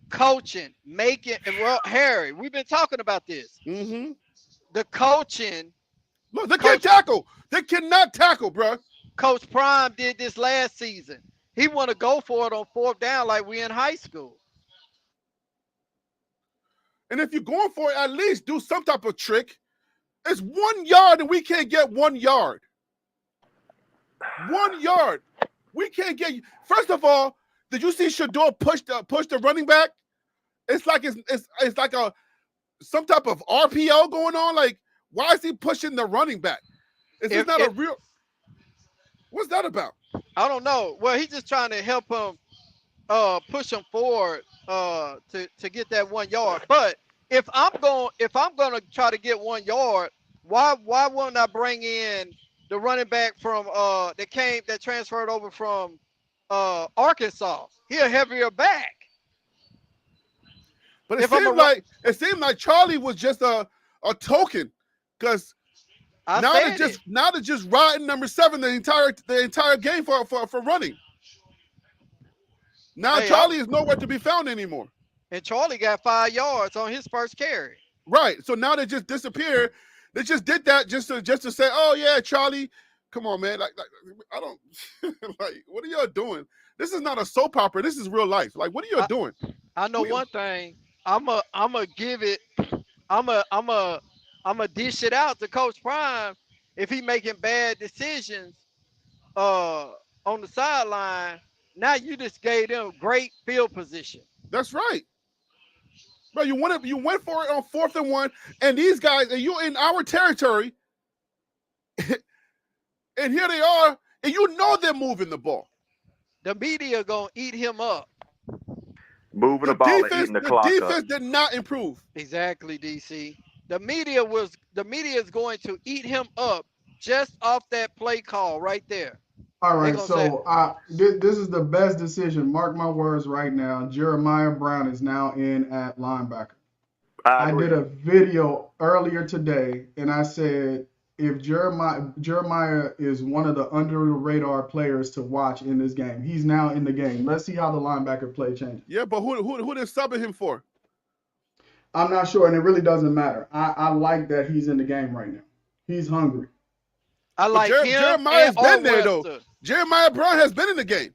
Coaching, Harry, we've been talking about this. Mm-hmm. The coaching. Look, they can't tackle. They cannot tackle, bro. Coach Prime did this last season. He want to go for it on 4th down like we in high school. And if you're going for it, at least do some type of trick. It's 1 yard and we can't get 1 yard. 1 yard. We can't get. First of all, did you see Shador push the running back? It's like it's like some type of RPO going on. Like, why is he pushing the running back? Is this not a real? What's that about? I don't know. Well, he's just trying to help him push him forward to get that 1 yard. But if I'm gonna try to get 1 yard, why wouldn't I bring in the running back from that transferred over from Arkansas? He a heavier back. But it seemed like Charlie was just a token, because now they're just riding number 7 the entire game for running. Now Charlie is nowhere to be found anymore. And Charlie got 5 yards on his first carry. Right. So now they just disappear. They just did that just to say, oh yeah, Charlie, come on, man. Like I don't like, what are y'all doing? This is not a soap opera. This is real life. Like, what are y'all doing? I know one thing. I'ma give it. I'ma dish it out to Coach Prime if he making bad decisions on the sideline. Now you just gave them great field position. That's right. Bro, you went for it on 4th and 1, and these guys, and you're in our territory, and here they are. And you know they're moving the ball. The media gonna eat him up. Moving the ball and eating the clock defense up. did not improve. Exactly, DC. The media is going to eat him up just off that play call right there. All They right, gonna say, so this is the best decision. Mark my words right now. Jeremiah Brown is now in at linebacker. I I agree. did a video earlier today, and I said if Jeremiah is one of the under the radar players to watch in this game, he's now in the game. Let's see how the linebacker play changes. Yeah, but who they subbing him for? I'm not sure, and it really doesn't matter. I like that he's in the game right now. He's hungry. I like him Jeremiah's and been there Webster. though. Jeremiah Brown has been in the game.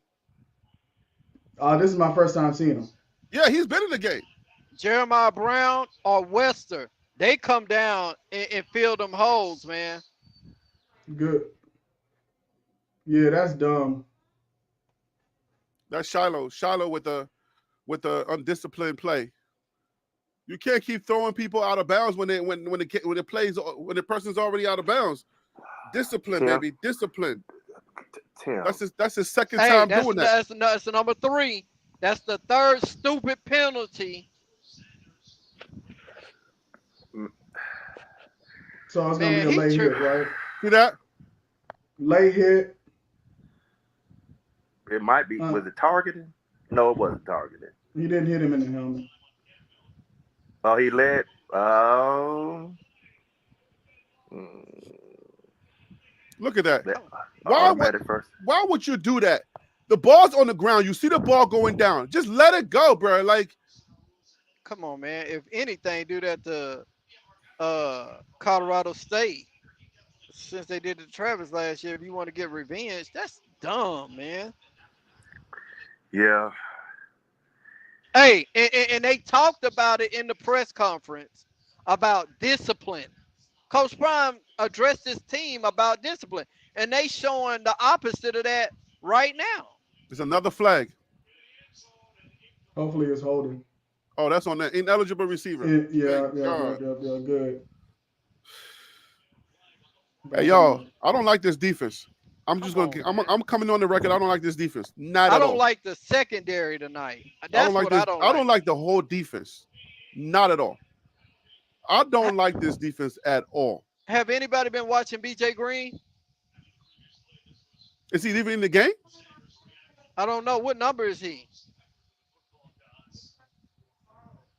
This is my first time seeing him. Yeah, he's been in the game. Jeremiah Brown or Webster, they come down and fill them holes, man. Good. Yeah, that's dumb. That's Shiloh. Shiloh with the undisciplined play. You can't keep throwing people out of bounds when the person's already out of bounds. Discipline, Tim. baby, discipline. Tim. That's his second Hey, time doing that. that's number 3. That's the third stupid penalty. So it's Man, gonna be a late hit, right? See that? Late hit. It might be. Was it targeted? No, it wasn't targeted. He didn't hit him in the helmet. Oh, he led. Oh. Look at that. Automatic first. Why would you do that? The ball's on the ground. You see the ball going down. Just let it go, bro. Like, Come on, man. If anything, do that to Colorado State. Since they did it to Travis last year, if you want to get revenge, that's dumb, man. Yeah. Hey, and they talked about it in the press conference about discipline. Coach Prime addressed his team about discipline, and they showing the opposite of that right now. it's another flag. Hopefully it's holding. Oh, that's on that ineligible receiver. Yeah, Thank God. good. Hey, y'all, I don't like this defense. I'm coming on the record. I don't like this defense. Not I at all. don't like the secondary tonight. I That's don't like what this. I don't like. The whole defense. Not at all. I don't like this defense at all. Have anybody been watching BJ Green? Is he even in the game? I don't know. What number is he?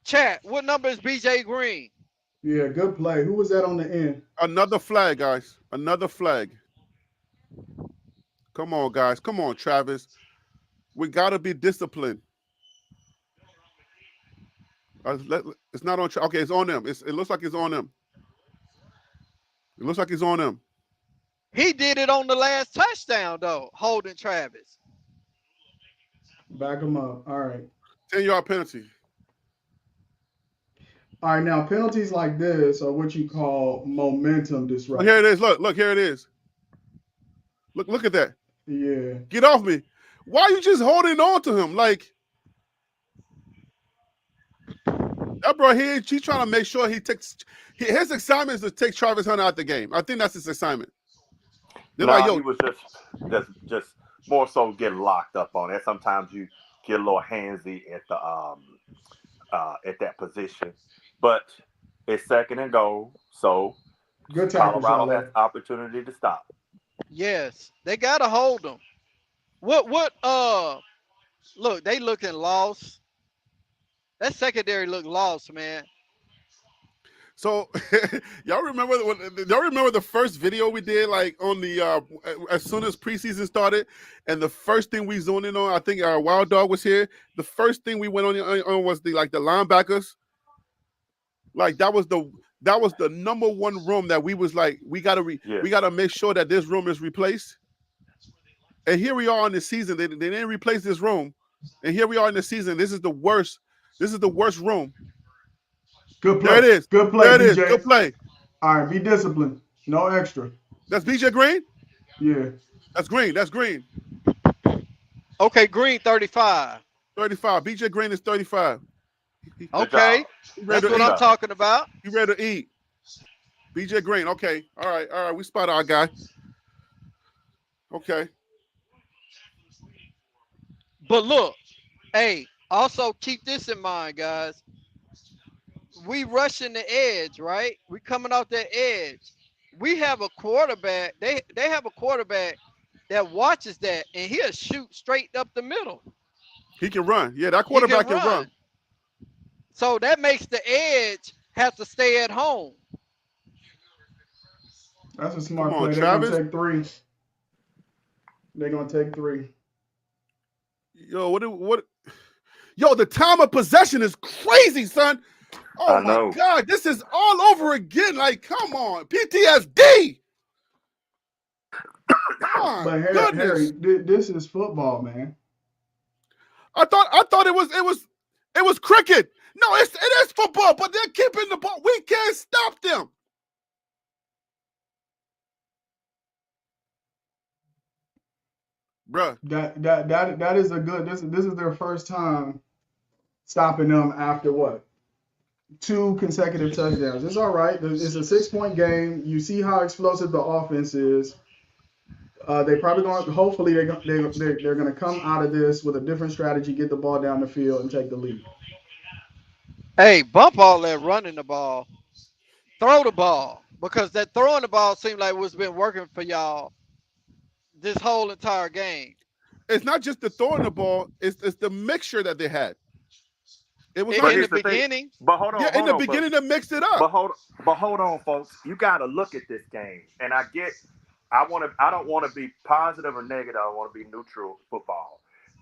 Chat, what number is BJ Green? Yeah, good play. Who was that on the end? Another flag, guys. Another flag. Come on, guys. Come on, Travis. We got to be disciplined. It's not on. Okay, it's on them. It looks like it's on them. It looks like it's on them. He did it on the last touchdown, though, holding Travis. Back him up. All right. 10-yard penalty. All right, now penalties like this are what you call momentum Oh, disruption. here it is. Look, here it is. Look at that. Yeah. Get off me. Why are you just holding on to him? Like, that bro here, he's trying to make sure he takes his assignment is to take Travis Hunter out the game. I think that's his assignment. They're like, yo, he was just more so getting locked up on it. Sometimes you get a little handsy at the at that position. But it's second and goal, so Good tackle, Colorado Charlotte. has opportunity to stop. Yes, they gotta hold him. Look, they looking lost. That secondary look lost, man. so y'all remember the first video we did, like on the as soon as preseason started, and the first thing we zoned in on, I think our Wild Dog was here. The first thing we went on was the linebackers. Like that was the number one room that we was like, we gotta make sure that this room is replaced. And here we are in the season. They didn't replace this room, and here we are in the season. This is the worst room. Good play. There it is. Good play, There it is. BJ. Good play. All right, be disciplined. No extra. That's BJ Green. Yeah. That's Green. That's Green. Okay, Green 35. 35. BJ Green is 35. Okay, that's what I'm talking about. He ready to eat. BJ Green. Okay. All right. We spot our guy. Okay. But look, hey, also keep this in mind, guys. We rushing the edge, right? We coming off that edge. We have a quarterback. They have a quarterback that watches that, and he'll shoot straight up the middle. He can run. Yeah, that He can quarterback can run. run. So that makes the edge have to stay at home. That's a Come smart on, play. They're gonna Travis. take three. They're gonna take three. Yo, what? Yo, the time of possession is crazy, son. Oh I my know. God, this is all over again. Like, come on, PTSD. My But Harry, goodness. this is football, man. I thought it was cricket. No, it is football, but they're keeping the ball. We can't stop them. Bruh. That is a good. This is their first time stopping them after what? 2 consecutive touchdowns. It's all right. It's a 6-point game. You see how explosive the offense is. They probably going. Hopefully, they're going to come out of this with a different strategy, get the ball down the field, and take the lead. Hey, bump all that running the ball. Throw the ball. Because that throwing the ball seemed like what's been working for y'all this whole entire game. It's not just the throwing the ball, it's the mixture that they had. It was In, like in the Here's the thing. beginning, But hold on, yeah, in hold the on, beginning but they mixed it but up. hold on, folks. You got to look at this game, and I get. I don't want to be positive or negative. I want to be neutral football.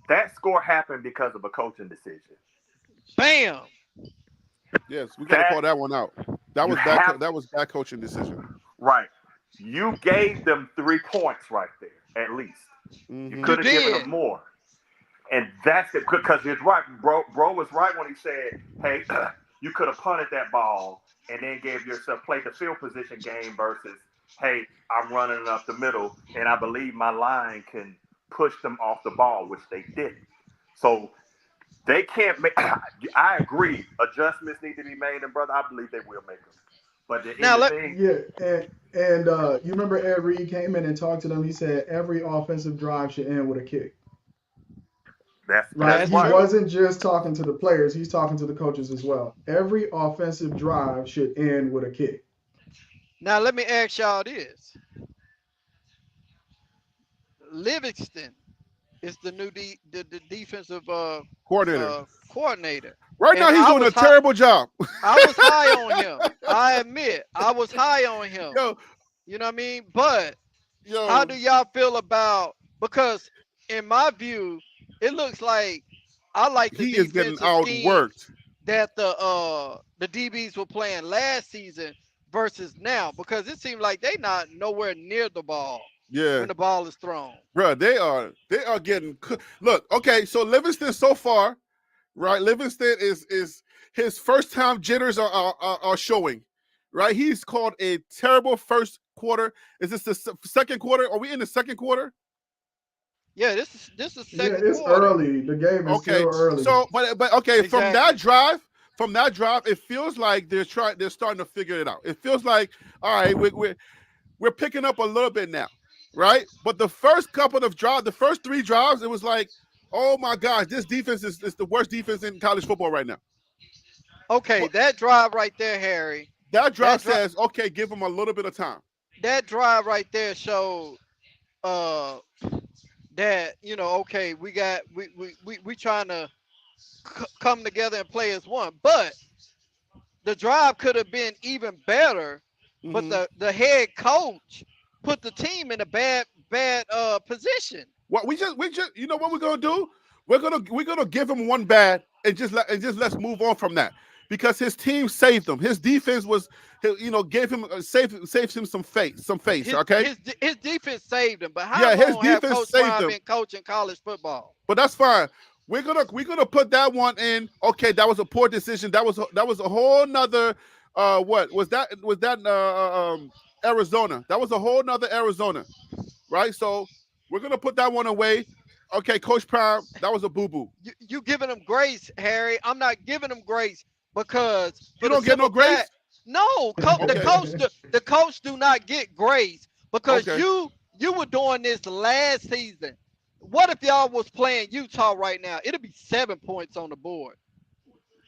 That score happened because of a coaching decision. bam. Yes, we gotta call that one out. That You was bad have that was bad coaching decision. right. You gave them 3 points right there, at least. You Mm-hmm. could You have given did. them more. And that's it, because it's right. Bro was right when he said, hey, you could have punted that ball and then gave yourself played the field position game versus, hey, I'm running up the middle and I believe my line can push them off the ball, which they didn't. So they can't make. I agree. Adjustments need to be made, and brother, I believe they will make them. But the Now end of let the thing, Yeah, and you remember Ed Reed came in and talked to them. He said every offensive drive should end with a kick. Right? that's that's He right. true. wasn't just talking to the players; he's talking to the coaches as well. Every offensive drive should end with a kick. Now let me ask y'all this. Livingston is the new the defensive Coordinator. coordinator. Right now And he's doing a terrible job. I was high on him. I admit I was high on him. Yo, You know what I mean? But how yo, do y'all feel about, because in my view, it looks like I like the he is getting defensive scheme outworked. that the DBs were playing last season versus now, because it seems like they not nowhere near the ball Yeah. when the ball is thrown. Bro, they are getting look, okay, so Livingston so far, right? Livingston is his first time jitters are showing, right? He's called a terrible first quarter. Is this the second quarter? Are we in the second quarter? Yeah, this is Yeah, second it's quarter. early. The game is Okay, still early. so but okay, Exactly. from that drive, it feels like they're starting to figure it out. It feels like, all right, we're picking up a little bit now, right? But the first couple of drives, the first 3 drives, it was like, oh my gosh, this defense is the worst defense in college football right now. Okay, What, that drive right there, Harry. that drive That drive says, okay, give them a little bit of time. that drive right there showed uh that, okay, we trying to come together and play as one. But the drive could have been even better, but Mm-hmm. the head coach put the team in a bad position. What we just you know what we're gonna do? We're gonna give him one bad and just let's move on from that, because his team saved him. His defense was, gave him saved him some face. His Okay. his defense saved him, but how Yeah, his long have defense Coach saved Prime him. been coaching college football? But that's fine. We're gonna put that one in. Okay, that was a poor decision. That was a whole nother. What was that? Was that Arizona? That was a whole nother Arizona, right? So we're gonna put that one away. Okay, Coach Prime, that was a boo boo. You giving him grace, Harry? I'm not giving him grace because You for the don't get no simple fact, grace. no, Okay. the coach do not get grace because Okay. You were doing this last season. What if y'all was playing Utah right now? It'll be 7 points on the board.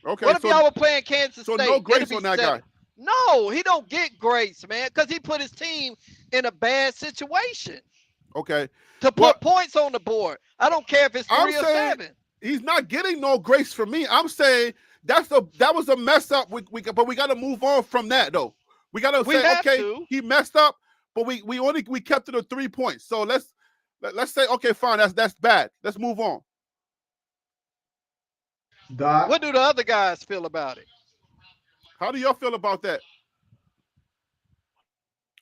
Okay, What if y'all were playing Kansas so State? no grace It'll on be that 7. guy. No, he don't get grace, man, because he put his team in a bad situation Okay, to well, put points on the board. I don't care if it's I'm 3 or saying 7. he's not getting no grace from me. I'm saying that was a mess up. But we got to move on from that though. We got to say, have okay, to. he messed up, but we kept it to 3 points. So let's say, okay, fine, that's bad. Let's move on. Doc, What do the other guys feel about it? How do y'all feel about that?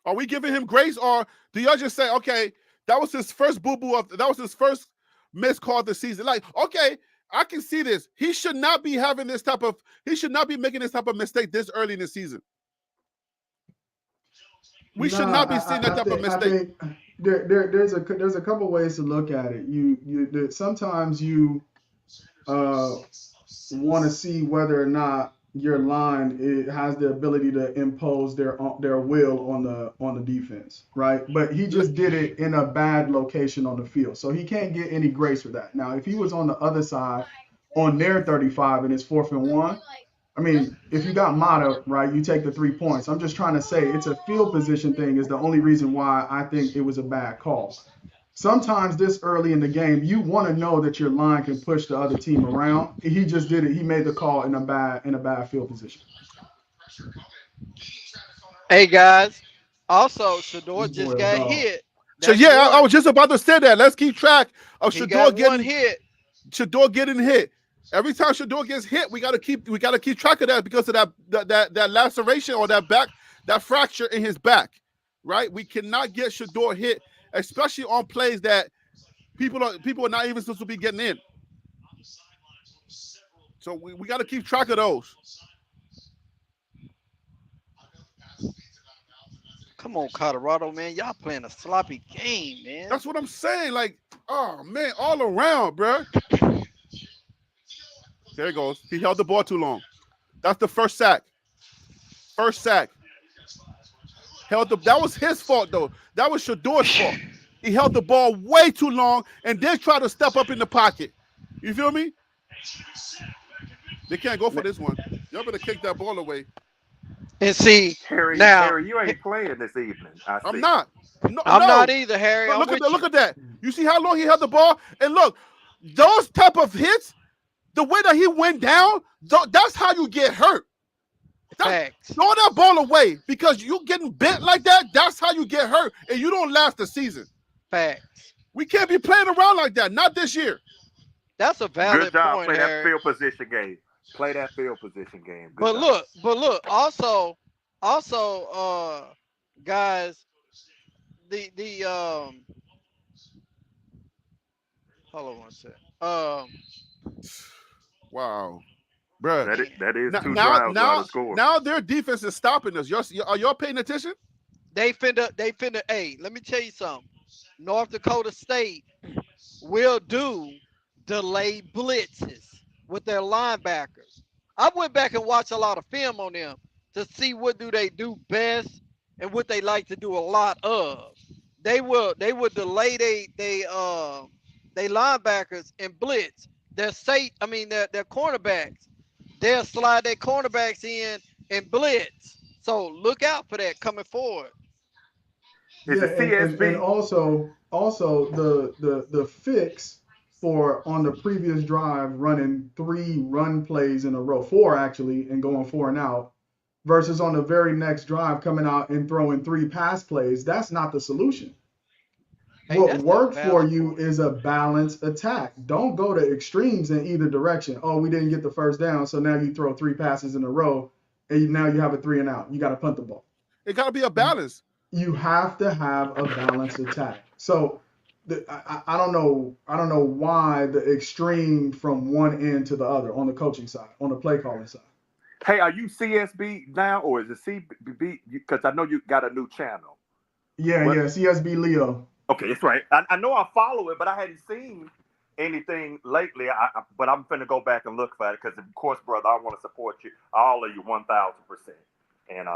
Are we giving him grace, or do y'all just say, okay, that was his first boo-boo that was his first missed call of the season? Like, okay, I can see this. He should not be making this type of mistake this early in the season. We should not be seeing that type of mistake. I think there's a couple ways to look at it. Sometimes you want to see whether or not your line has the ability to impose their will on the defense, right? But he just did it in a bad location on the field, so he can't get any grace for that. Now, if he was on the other side on their 35 and it's 4th and 1, I mean, if you got Mata, right, you take the 3 points. I'm just trying to say it's a field position thing is the only reason why I think it was a bad call. Sometimes this early in the game, you want to know that your line can push the other team around. He just did it. He made the call in a bad field position. Hey guys, also Shador This boy just a got dog. hit. So That's yeah, I one. was just about to say that. Let's keep track of He got Shador one hit. getting hit. Every time Shador gets hit, we gotta keep track of that because of that laceration or that fracture in his back, right? We cannot get Shador hit, especially on plays that people are not even supposed to be getting in. So we got to keep track of those. Come on, Colorado, man. Y'all playing a sloppy game, man. That's what I'm saying. Like, oh man, all around, bro. There he goes. He held the ball too long. That's the first sack. First sack. That was his fault though. That was Shador's fault. He held the ball way too long and then tried to step up in the pocket. You feel me? They can't go for this one. Y'all better kick that ball away. And see, Harry, now you ain't playing this evening. I'm not. No, I'm not either, Harry. Look at that. You see how long he held the ball? And look, those type of hits, the way that he went down, that's how you get hurt. Facts. Throw that ball away because you getting bent like that. That's how you get hurt, and you don't last the season. Facts. We can't be playing around like that. Not this year. That's a valid Good job. point, Play Harry. that field position game. Play that field position game. Good But job. look. Also, guys, the hold on one second. Wow, bro. That is two drives out of score. Now their defense is stopping us. Are y'all paying attention? They finna. Hey, let me tell you something. North Dakota State will do delayed blitzes with their linebackers. I went back and watched a lot of film on them to see what do they do best and what they like to do a lot of. They will delay they linebackers and blitz. Their cornerbacks. They'll slide their cornerbacks in and blitz. So look out for that coming forward. Is it CSB? And also the fix for on the previous drive running 3 run plays in a row, 4 actually, and going 4 and out, versus on the very next drive coming out and throwing 3 pass plays. That's not the solution. Hey, what worked for you point. is a balanced attack. Don't go to extremes in either direction. Oh, we didn't get the first down, so now you throw 3 passes in a row, and now you have a 3 and out. You got to punt the ball. It got to be a balance. You have to have a balanced attack. So I don't know why the extreme from one end to the other on the coaching side, on the play calling side. Hey, are you CSB now or is it CBB? Because I know you got a new channel. Yeah, CSB Leo. Okay, that's right. I know I follow it, but I hadn't seen anything lately. But I'm finna go back and look for it because, of course, brother, I want to support you, all of you, 1,000%. And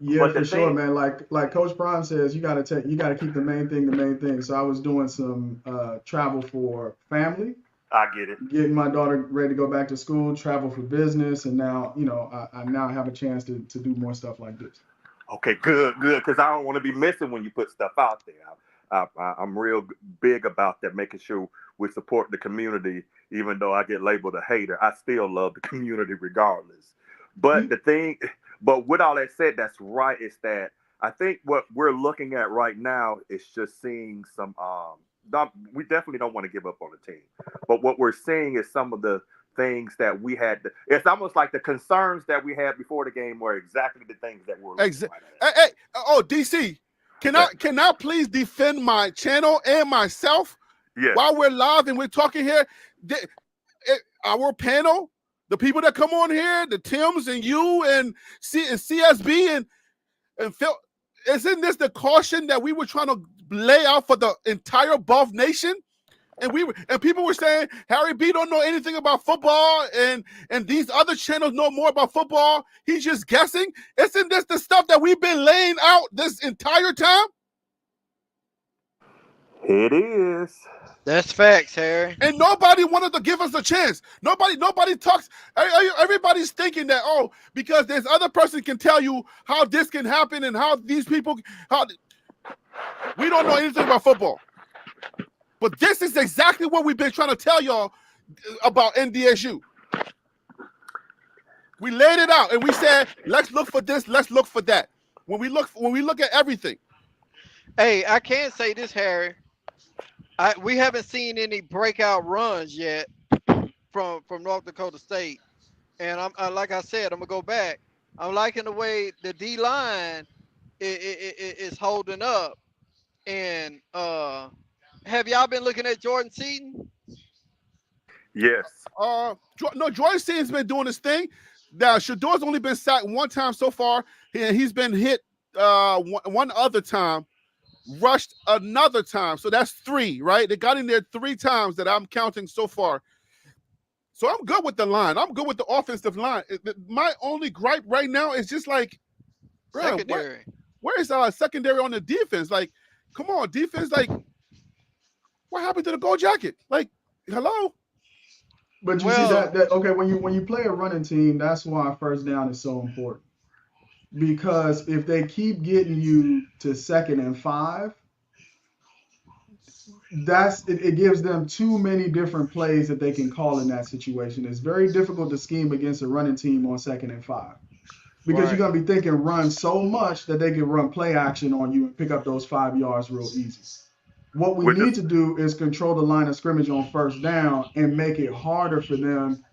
Yeah, But for the sure, thing, man. Like Coach Prime says, you gotta keep the main thing the main thing. So I was doing some travel for family, I get it. getting my daughter ready to go back to school, travel for business, and now, I now have a chance to do more stuff like this. Okay, good, good. Because I don't want to be missing when you put stuff out there. I'm real big about that, making sure we support the community. Even though I get labeled a hater, I still love the community regardless. But You, the thing, but with all that said, that's right. Is that I think what we're looking at right now is just seeing some. We definitely don't want to give up on the team, but what we're seeing is some of the things that we had. It's almost like the concerns that we had before the game were exactly the things that we're looking right at. Hey, DC, can I please defend my channel and myself Yes. while we're live and we're talking here? Our panel, the people that come on here, the Tims and you and CSB and Phil, isn't this the caution that we were trying to lay out for the entire Buff Nation? And people were saying Harry B don't know anything about football, and these other channels know more about football. He's just guessing. Isn't this the stuff that we've been laying out this entire time? It is. That's facts, Harry. And nobody wanted to give us a chance. Nobody talks. Everybody's thinking that, because there's other person can tell you how this can happen and how these people, we don't know anything about football. But this is exactly what we've been trying to tell y'all about NDSU. We laid it out and we said, let's look for this, let's look for that. When we look at everything. Hey, I can't say this, Harry. We haven't seen any breakout runs yet from North Dakota State, and like I said, I'm gonna go back. I'm liking the way the D line is holding up, and have y'all been looking at Jordan Seaton? Yes. No, Jordan Seaton's been doing his thing. Now, Shador's only been sacked one time so far, and he's been hit one other time. Rushed another time, so that's 3, right? They got in there 3 times that I'm counting so far. So I'm good with the line. I'm good with the offensive line. My only gripe right now is just like, Secondary. Where is secondary on the defense? Like, come on, defense. Like, what happened to the gold jacket? Like, hello. but you see that okay, when you play a running team, that's why first down is so important. Because if they keep getting you to 2nd and 5, it gives them too many different plays that they can call in that situation. It's very difficult to scheme against a running team on 2nd and 5. Because you're gonna be thinking run so much that they can run play action on you and pick up those 5 yards real easy. What we need to do is control the line of scrimmage on first down and make it harder for them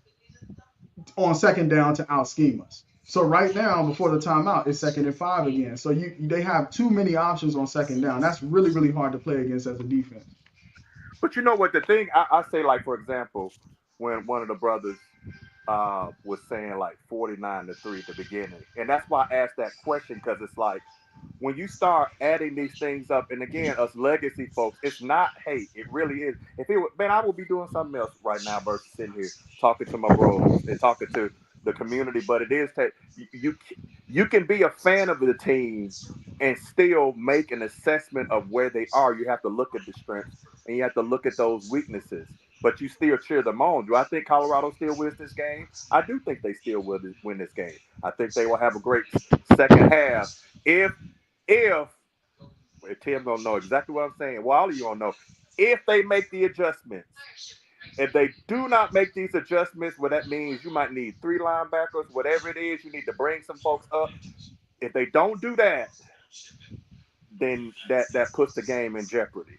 on 2nd down to out scheme us. So right now, before the timeout, it's 2nd and 5 again. So they have too many options on 2nd down. That's really, really hard to play against as a defense. But you know what? The thing I say, like, for example, when one of the brothers was saying like 49-3 at the beginning, and that's why I asked that question, because it's like when you start adding these things up, and again, us legacy folks, it's not hate. It really is. If it was, man, I would be doing something else right now versus sitting here talking to my bros and talking to the community. But it is you can be a fan of the team and still make an assessment of where they are. You have to look at the strengths and you have to look at those weaknesses, but you still cheer them on. Do I think Colorado still wins this game? I do think they still will win this game. I think they will have a great second half if Tim gonna know exactly what I'm saying. Well, all of you gonna know if they make the adjustments. If they do not make these adjustments, what that means, you might need 3 linebackers, whatever it is, you need to bring some folks up. If they don't do that, then that puts the game in jeopardy.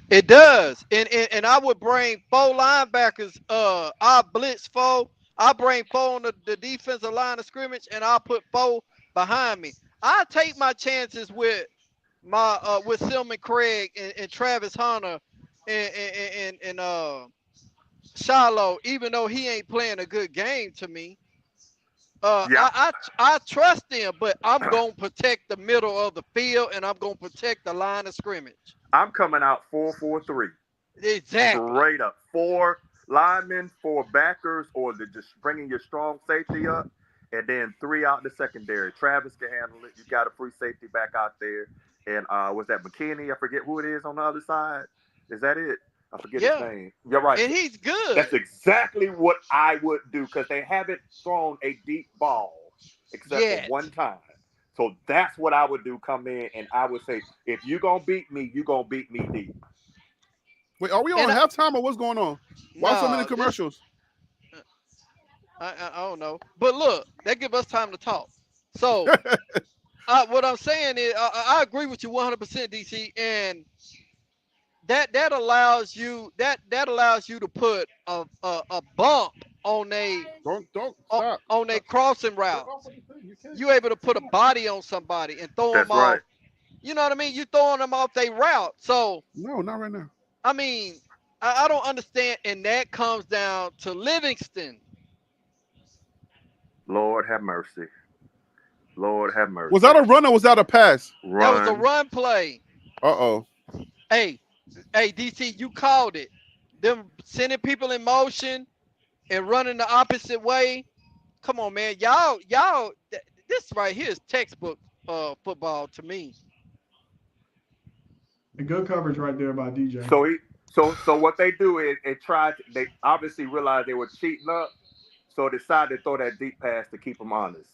It does, and I would bring 4 linebackers. I blitz 4. I bring 4 on the defensive line of scrimmage, and I'll put 4 behind me. I take my chances with with Silman Craig and Travis Hunter and Shiloh, even though he ain't playing a good game to me. I trust them, but I'm gonna protect the middle of the field and I'm gonna protect the line of scrimmage. I'm coming out 4-4-3. Exactly. Straight up. 4 linemen, 4 backers, or just bringing your strong safety up. and then 3 out in the secondary. Travis can handle it. You got a free safety back out there, and was that McKinney? I forget who it is on the other side. Is that it? I forget his Yeah. name. You're right. And he's good. That's exactly what I would do because they haven't thrown a deep ball except Yet. for one time. So that's what I would do. Come in and I would say, if you're gonna beat me, you're gonna beat me deep. Wait, are we on halftime or what's going on? Why so many commercials? I don't know. But look, that give us time to talk. So what I'm saying is I agree with you 100%, DC, and that allows you to put a bump on don't stop. on a crossing route. You able to put a body on somebody and throw That's them right. off. You know what I mean? You throwing them off their route. So no, not right now. I mean, I don't understand, and that comes down to Livingston. Lord have mercy. Lord have mercy. Was that a run or was that a pass? Run. That was a run play. Uh-oh. Hey, DC, you called it. Them sending people in motion and running the opposite way. Come on, man. Y'all, this right here is textbook football to me. A good coverage right there by DJ. So what they do is they obviously realized they were cheating up, so decided to throw that deep pass to keep them honest.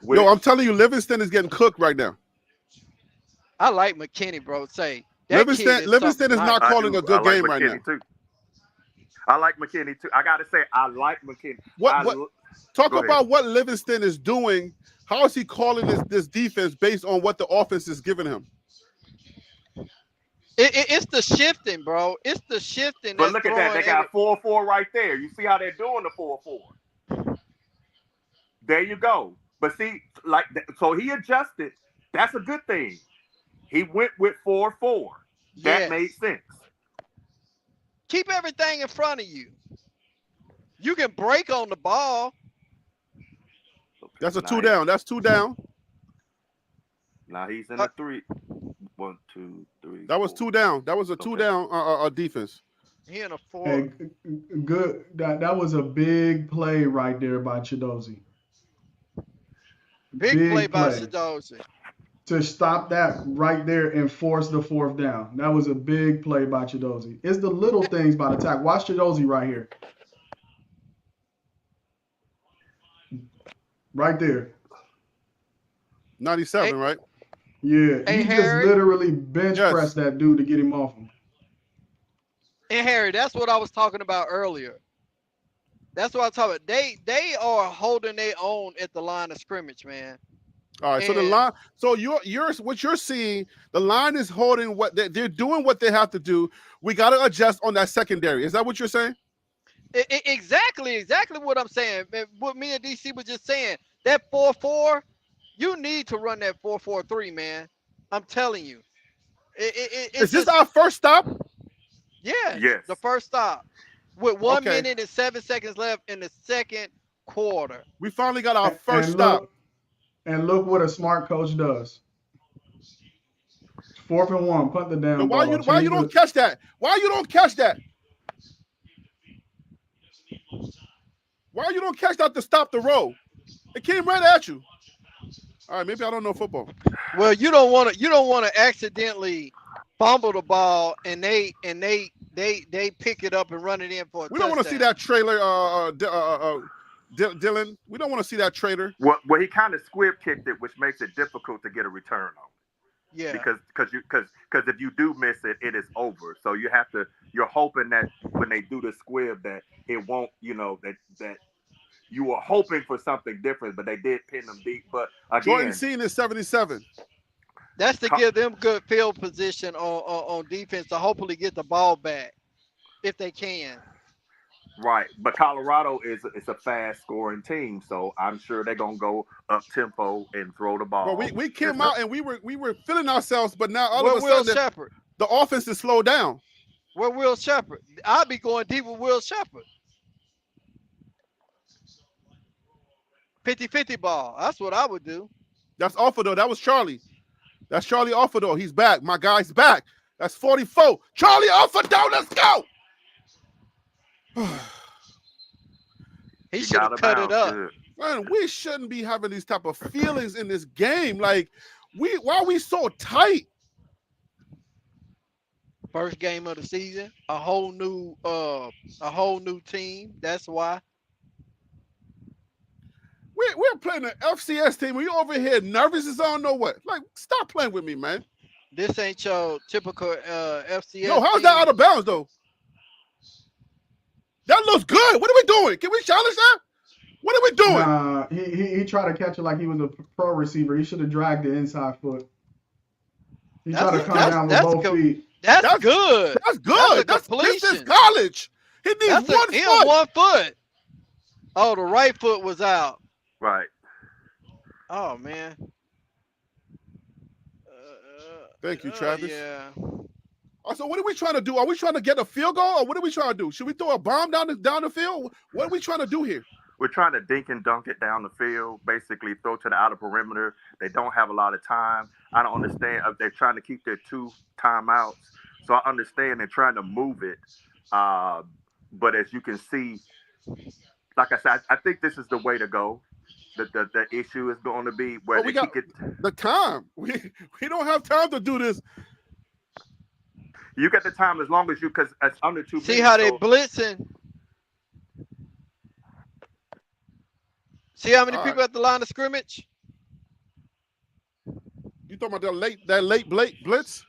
Yo, I'm telling you, Livingston is getting cooked right now. I like McKinney, bro. Livingston is not calling a good game right now. Too. I like McKinney too. I gotta say, I like McKinney. Talk about what Livingston is doing. How is he calling this defense based on what the offense is giving him? It's the shifting, bro. It's the shifting. But look at that. They got 4-4 right there. You see how they're doing the 4-4. There you go. But see, so he adjusted. That's a good thing. He went with 4-4. That made sense. Keep everything in front of you. You can break on the ball. That's a 2 down. That's 2 down. Now he's in a 3. 1, 2, 3. That was 2 down. That was a 2 down defense. He in a 4. Hey, good. That was a big play right there by Chidozie. Big play by Chidozie. To stop that right there and force the 4th down. That was a big play by Chidozie. It's the little things by the tackle. Watch Chidozie right here. Right there. 97, right? Yeah. Hey, he Harry, just literally bench pressed that dude to get him off him. And Harry, that's what I was talking about earlier. That's what I'm talking about. They are holding their own at the line of scrimmage, man. All right, so the line, so what you're seeing, the line is holding what they're doing what they have to do. We got to adjust on that secondary. Is that what you're saying? Exactly what I'm saying. What me and DC was just saying, that 4-4, you need to run that 4-4-3, man. I'm telling you. Is this our first stop? Yes. The first stop. With 1 minute and 7 seconds left in the second quarter. We finally got our first stop. And look what a smart coach does. 4th and 1, punt the damn ball. Why you don't catch that? Why you don't catch that? Why you don't catch that to stop the roll? It came right at you. All right, maybe I don't know football. Well, you don't want to accidentally fumble the ball and they pick it up and run it in for a touchdown. We don't want to see that trailer, Dylan. We don't want to see that traitor. Well, he kind of squib kicked it, which makes it difficult to get a return on. Yeah. Because if you do miss it, it is over. So you're hoping that when they do the squib that it won't, that you were hoping for something different, but they did pin them deep. But again, Jordan Scene is 77. That's to give them good field position on defense to hopefully get the ball back if they can. Right, but Colorado is a fast scoring team, so I'm sure they're gonna go up tempo and throw the ball. Well, we came out and we were feeling ourselves, but now all of a sudden the offense is slowed down. Where Will Shepherd? I'll be going deep with Will Shepherd. 50-50 ball. That's what I would do. That's Alfredo. That was Charlie. That's Charlie Alfredo. He's back. My guy's back. That's 44. Charlie Alfredo, let's go. He should have cut it up. Man, we shouldn't be having these type of feelings in this game. Like, why are we so tight? First game of the season, a whole new team. That's why. We're playing an FCS team. We over here nervous as I don't know what. Like, stop playing with me, man. This ain't your typical FCS. Yo, how's team. that out of bounds though? That looks good. What are we doing? Can we challenge that? What are we doing? Nah, he tried to catch it like he was a pro receiver. He should have dragged the inside foot. He tried to come down with both feet. That's good. That's good. This is college. He needs one foot. Oh, the right foot was out. Right. Oh man. Thank you, Travis. Yeah. So what are we trying to do? Are we trying to get a field goal, or what are we trying to do? Should we throw a bomb down the field? What are we trying to do here? We're trying to dink and dunk it down the field, basically throw to the outer perimeter. They don't have a lot of time. I don't understand. They're trying to keep their 2 timeouts. So I understand they're trying to move it. But as you can see, like I said, I think this is the way to go. The issue is going to be where we got the time. We don't have time to do this. You get the time as long as you, because it's under 2 minutes. See how they blitzing. See how many people at the line of scrimmage? You talking about that late blitz?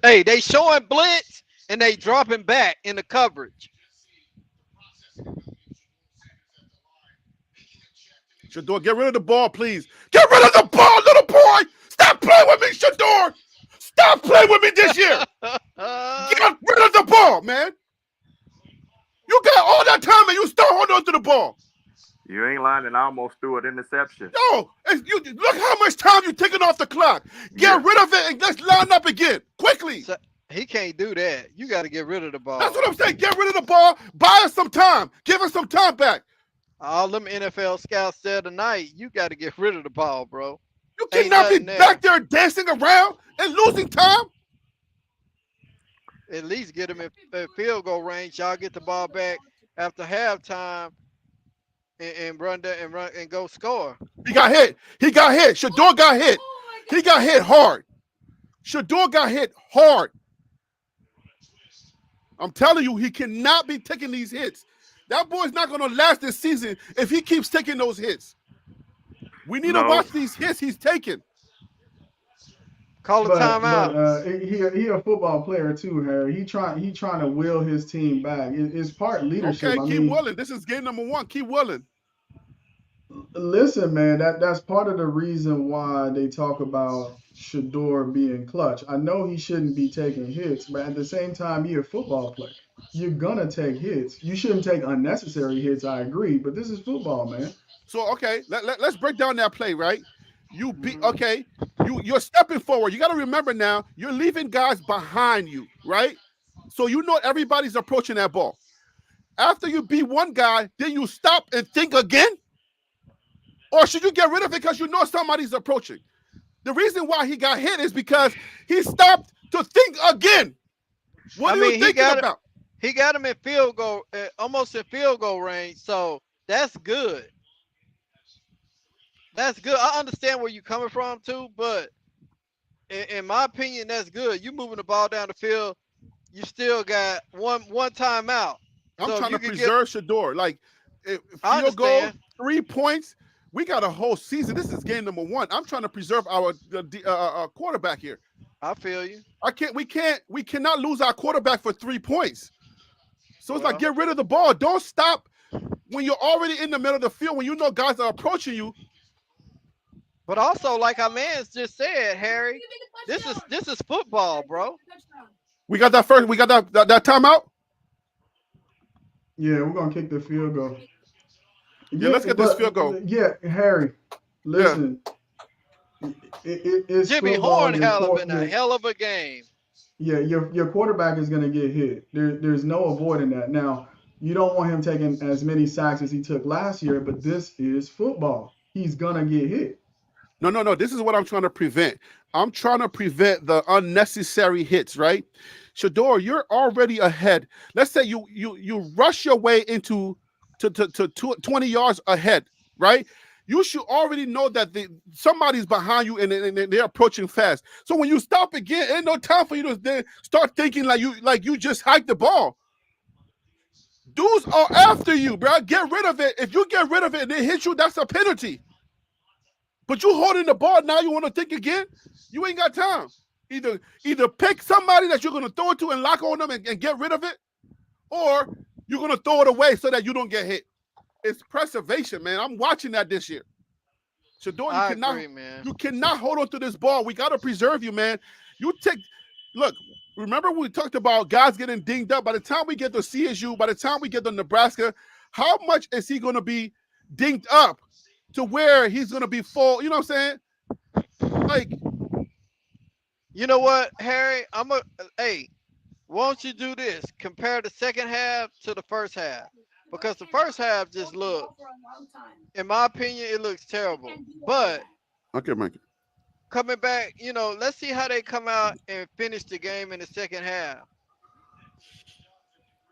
Hey, they showing blitz and they dropping back in the coverage. Shador, get rid of the ball, please. Get rid of the ball, little boy. Stop playing with me, Shador. Stop playing with me this year. Get rid of the ball, man. You got all that time and you still holding on to the ball. You ain't lying, and I almost threw an interception. Yo, look how much time you're taking off the clock. Get rid of it and let's line up again, quickly. So, he can't do that. You got to get rid of the ball. That's what I'm saying. Get rid of the ball. Buy us some time. Give us some time back. All them NFL scouts said tonight, you got to get rid of the ball, bro. You cannot be back there dancing around and losing time. At least get him in field goal range. Y'all get the ball back after halftime and run and go score. He got hit. Shador got hit. He got hit hard. Shador got hit hard. I'm telling you, he cannot be taking these hits. That boy's not going to last this season if he keeps taking those hits. We need to watch these hits he's taking. Call a timeout. He a football player too, Harry. He trying to will his team back. It's part leadership. Okay, keep willing. This is game number 1. Keep willing. Listen, man, that's part of the reason why they talk about Shador being clutch. I know he shouldn't be taking hits, but at the same time, you're a football player. You're gonna take hits. You shouldn't take unnecessary hits. I agree, but this is football, man. So okay, let's break down that play, right? You're stepping forward. You got to remember now, you're leaving guys behind you, right? So you know everybody's approaching that ball. After you beat one guy, then you stop and think again? Or should you get rid of it because you know somebody's approaching? The reason why he got hit is because he stopped to think again. What are you thinking about? He got him in field goal, almost in field goal range, so that's good. That's good. I understand where you're coming from too, but in my opinion, that's good. You moving the ball down the field, you still got one timeout. I'm trying to preserve Shador. Like, field goal, 3 points. We got a whole season. This is game number 1. I'm trying to preserve our quarterback here. I feel you. We cannot lose our quarterback for 3 points. So it's like, get rid of the ball. Don't stop when you're already in the middle of the field, when you know guys are approaching you. But also, like our man just said, Harry, this is football, bro. We got that first. We got that timeout. Yeah, we're gonna kick the field goal. Yeah, let's get this field goal. Yeah, Harry, listen. Yeah. It's Jimmy Horn been a hell of a game. Yeah, your quarterback is gonna get hit. There's no avoiding that. Now, you don't want him taking as many sacks as he took last year, but this is football. He's gonna get hit. No. This is what I'm trying to prevent. I'm trying to prevent the unnecessary hits, right? Shador, you're already ahead. Let's say you rush your way into to 20 yards ahead, right? You should already know that somebody's behind you and they're approaching fast. So when you stop again, ain't no time for you to then start thinking like you just hiked the ball. Dudes are after you, bro. Get rid of it. If you get rid of it and they hit you, that's a penalty. But you holding the ball now, you want to think again? You ain't got time. Either pick somebody that you're going to throw it to and lock on them and get rid of it, or you're going to throw it away so that you don't get hit. It's preservation, man. I'm watching that this year. Shador, you cannot hold on to this ball. We got to preserve you, man. Look, remember we talked about guys getting dinged up. By the time we get to CSU, by the time we get to Nebraska, how much is he going to be dinged up to where he's going to be full? You know what I'm saying? Like, you know what, Harry? Hey, why don't you do this? Compare the second half to the first half. Because the first half just looked, in my opinion, it looks terrible. But okay, Mike. Coming back, let's see how they come out and finish the game in the second half.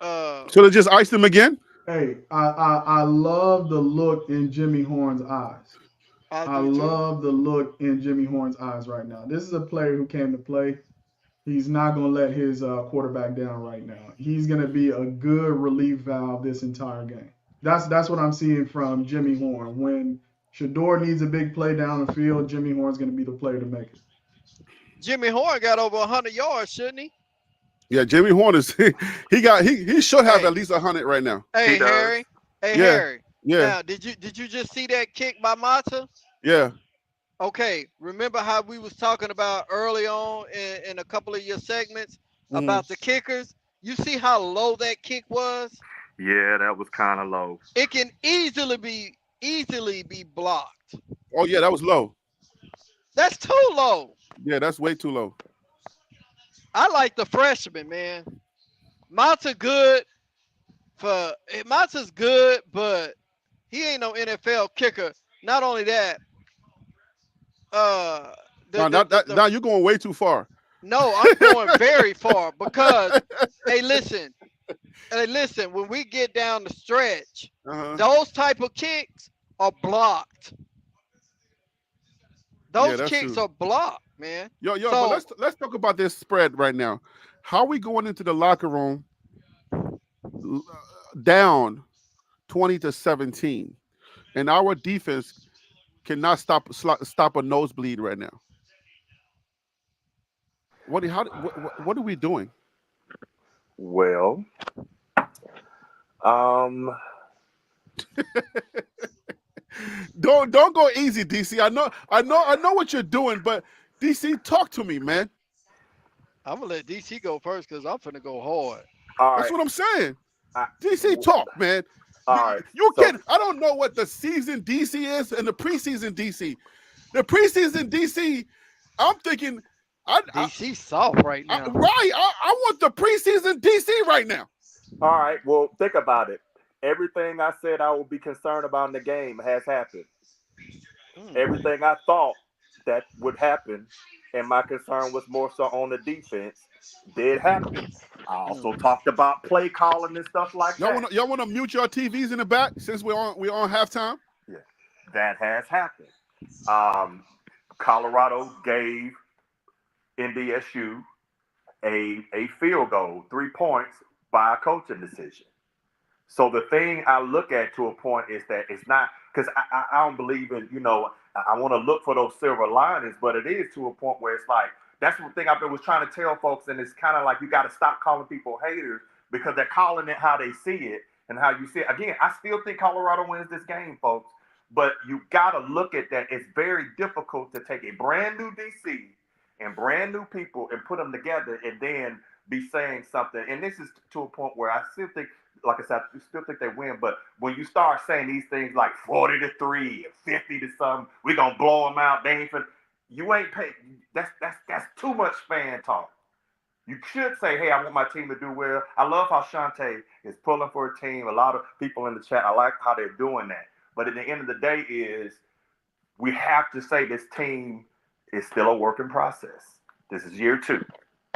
So they just iced him again? Hey, I love the look in Jimmy Horn's eyes. I love the look in Jimmy Horn's eyes right now. This is a player who came to play. He's not going to let his quarterback down right now. He's going to be a good relief valve this entire game. That's what I'm seeing from Jimmy Horn. When Shador needs a big play down the field, Jimmy Horn's going to be the player to make it. Jimmy Horn got over 100 yards, shouldn't he? Yeah, Jimmy Horn is he should have at least 100 right now. Hey, Harry. Hey, yeah. Harry. Yeah. Now, did you just see that kick by Mata? Yeah. Okay, remember how we was talking about early on in a couple of your segments about the kickers? You see how low that kick was? Yeah, that was kind of low. It can easily be blocked. Oh yeah, that was low. That's too low. Yeah, that's way too low. I like the freshman, man. Mata's good, but he ain't no NFL kicker. Not only that, now you're going way too far. No, I'm going very far because, hey, listen, when we get down the stretch, those type of kicks are blocked. Those kicks are blocked, man. But let's talk about this spread right now. How are we going into the locker room down 20-17, and our defense cannot stop a nosebleed right now? What are we doing? Well, don't go easy, DC. I know what you're doing, but DC, talk to me, man. I'm gonna let DC go first because I'm finna go hard. That's what I'm saying. DC, talk, man. All right. I don't know what the season DC is and the preseason DC. The preseason DC, I'm thinking. DC soft right now. I want the preseason DC right now. All right. Well, think about it. Everything I said I would be concerned about in the game has happened. Everything I thought that would happen, and my concern was more so on the defense, did happen. I also talked about play calling and stuff like that. Y'all want to mute your TVs in the back since we're on halftime? Yeah, that has happened. Colorado gave NDSU a field goal, 3 points by a coaching decision. So the thing I look at to a point is that it's not, because I don't believe in, I want to look for those silver linings, but it is to a point where it's like, that's the thing was trying to tell folks, and it's kind of like you got to stop calling people haters because they're calling it how they see it and how you see it. Again, I still think Colorado wins this game, folks, but you got to look at that. It's very difficult to take a brand new DC and brand new people and put them together and then be saying something. And this is to a point where I still think, like I said, I still think they win. But when you start saying these things like 40-3 and 50 to something, we're going to blow them out. They ain't you ain't paid. That's too much fan talk. You should say, hey, I want my team to do well. I love how Shante is pulling for a team. A lot of people in the chat, I like how they're doing that. But at the end of the day we have to say this team is still a work in process. This is year 2.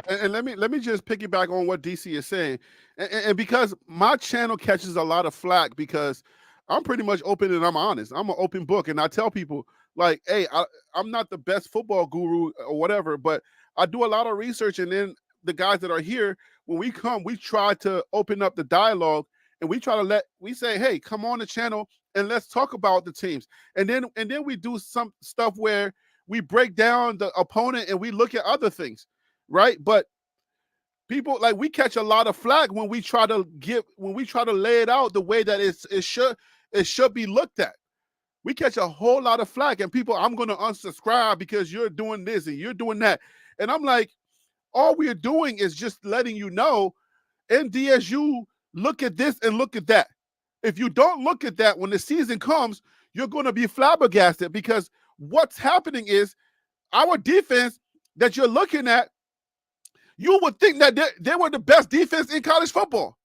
And let me just piggyback on what DC is saying, and because my channel catches a lot of flack because I'm pretty much open and I'm honest. I'm an open book, and I tell people like, hey, I'm not the best football guru or whatever, but I do a lot of research, and then the guys that are here, when we come, we try to open up the dialogue, and we try to we say, hey, come on the channel and let's talk about the teams, and then we do some stuff where we break down the opponent and we look at other things, right? But people like we catch a lot of flack when we try to lay it out the way that it should be looked at. We catch a whole lot of flack, and people, I'm going to unsubscribe because you're doing this and you're doing that. And I'm like, all we're doing is just letting you know, NDSU, look at this and look at that. If you don't look at that when the season comes, you're going to be flabbergasted, because what's happening is our defense that you're looking at, you would think that they were the best defense in college football.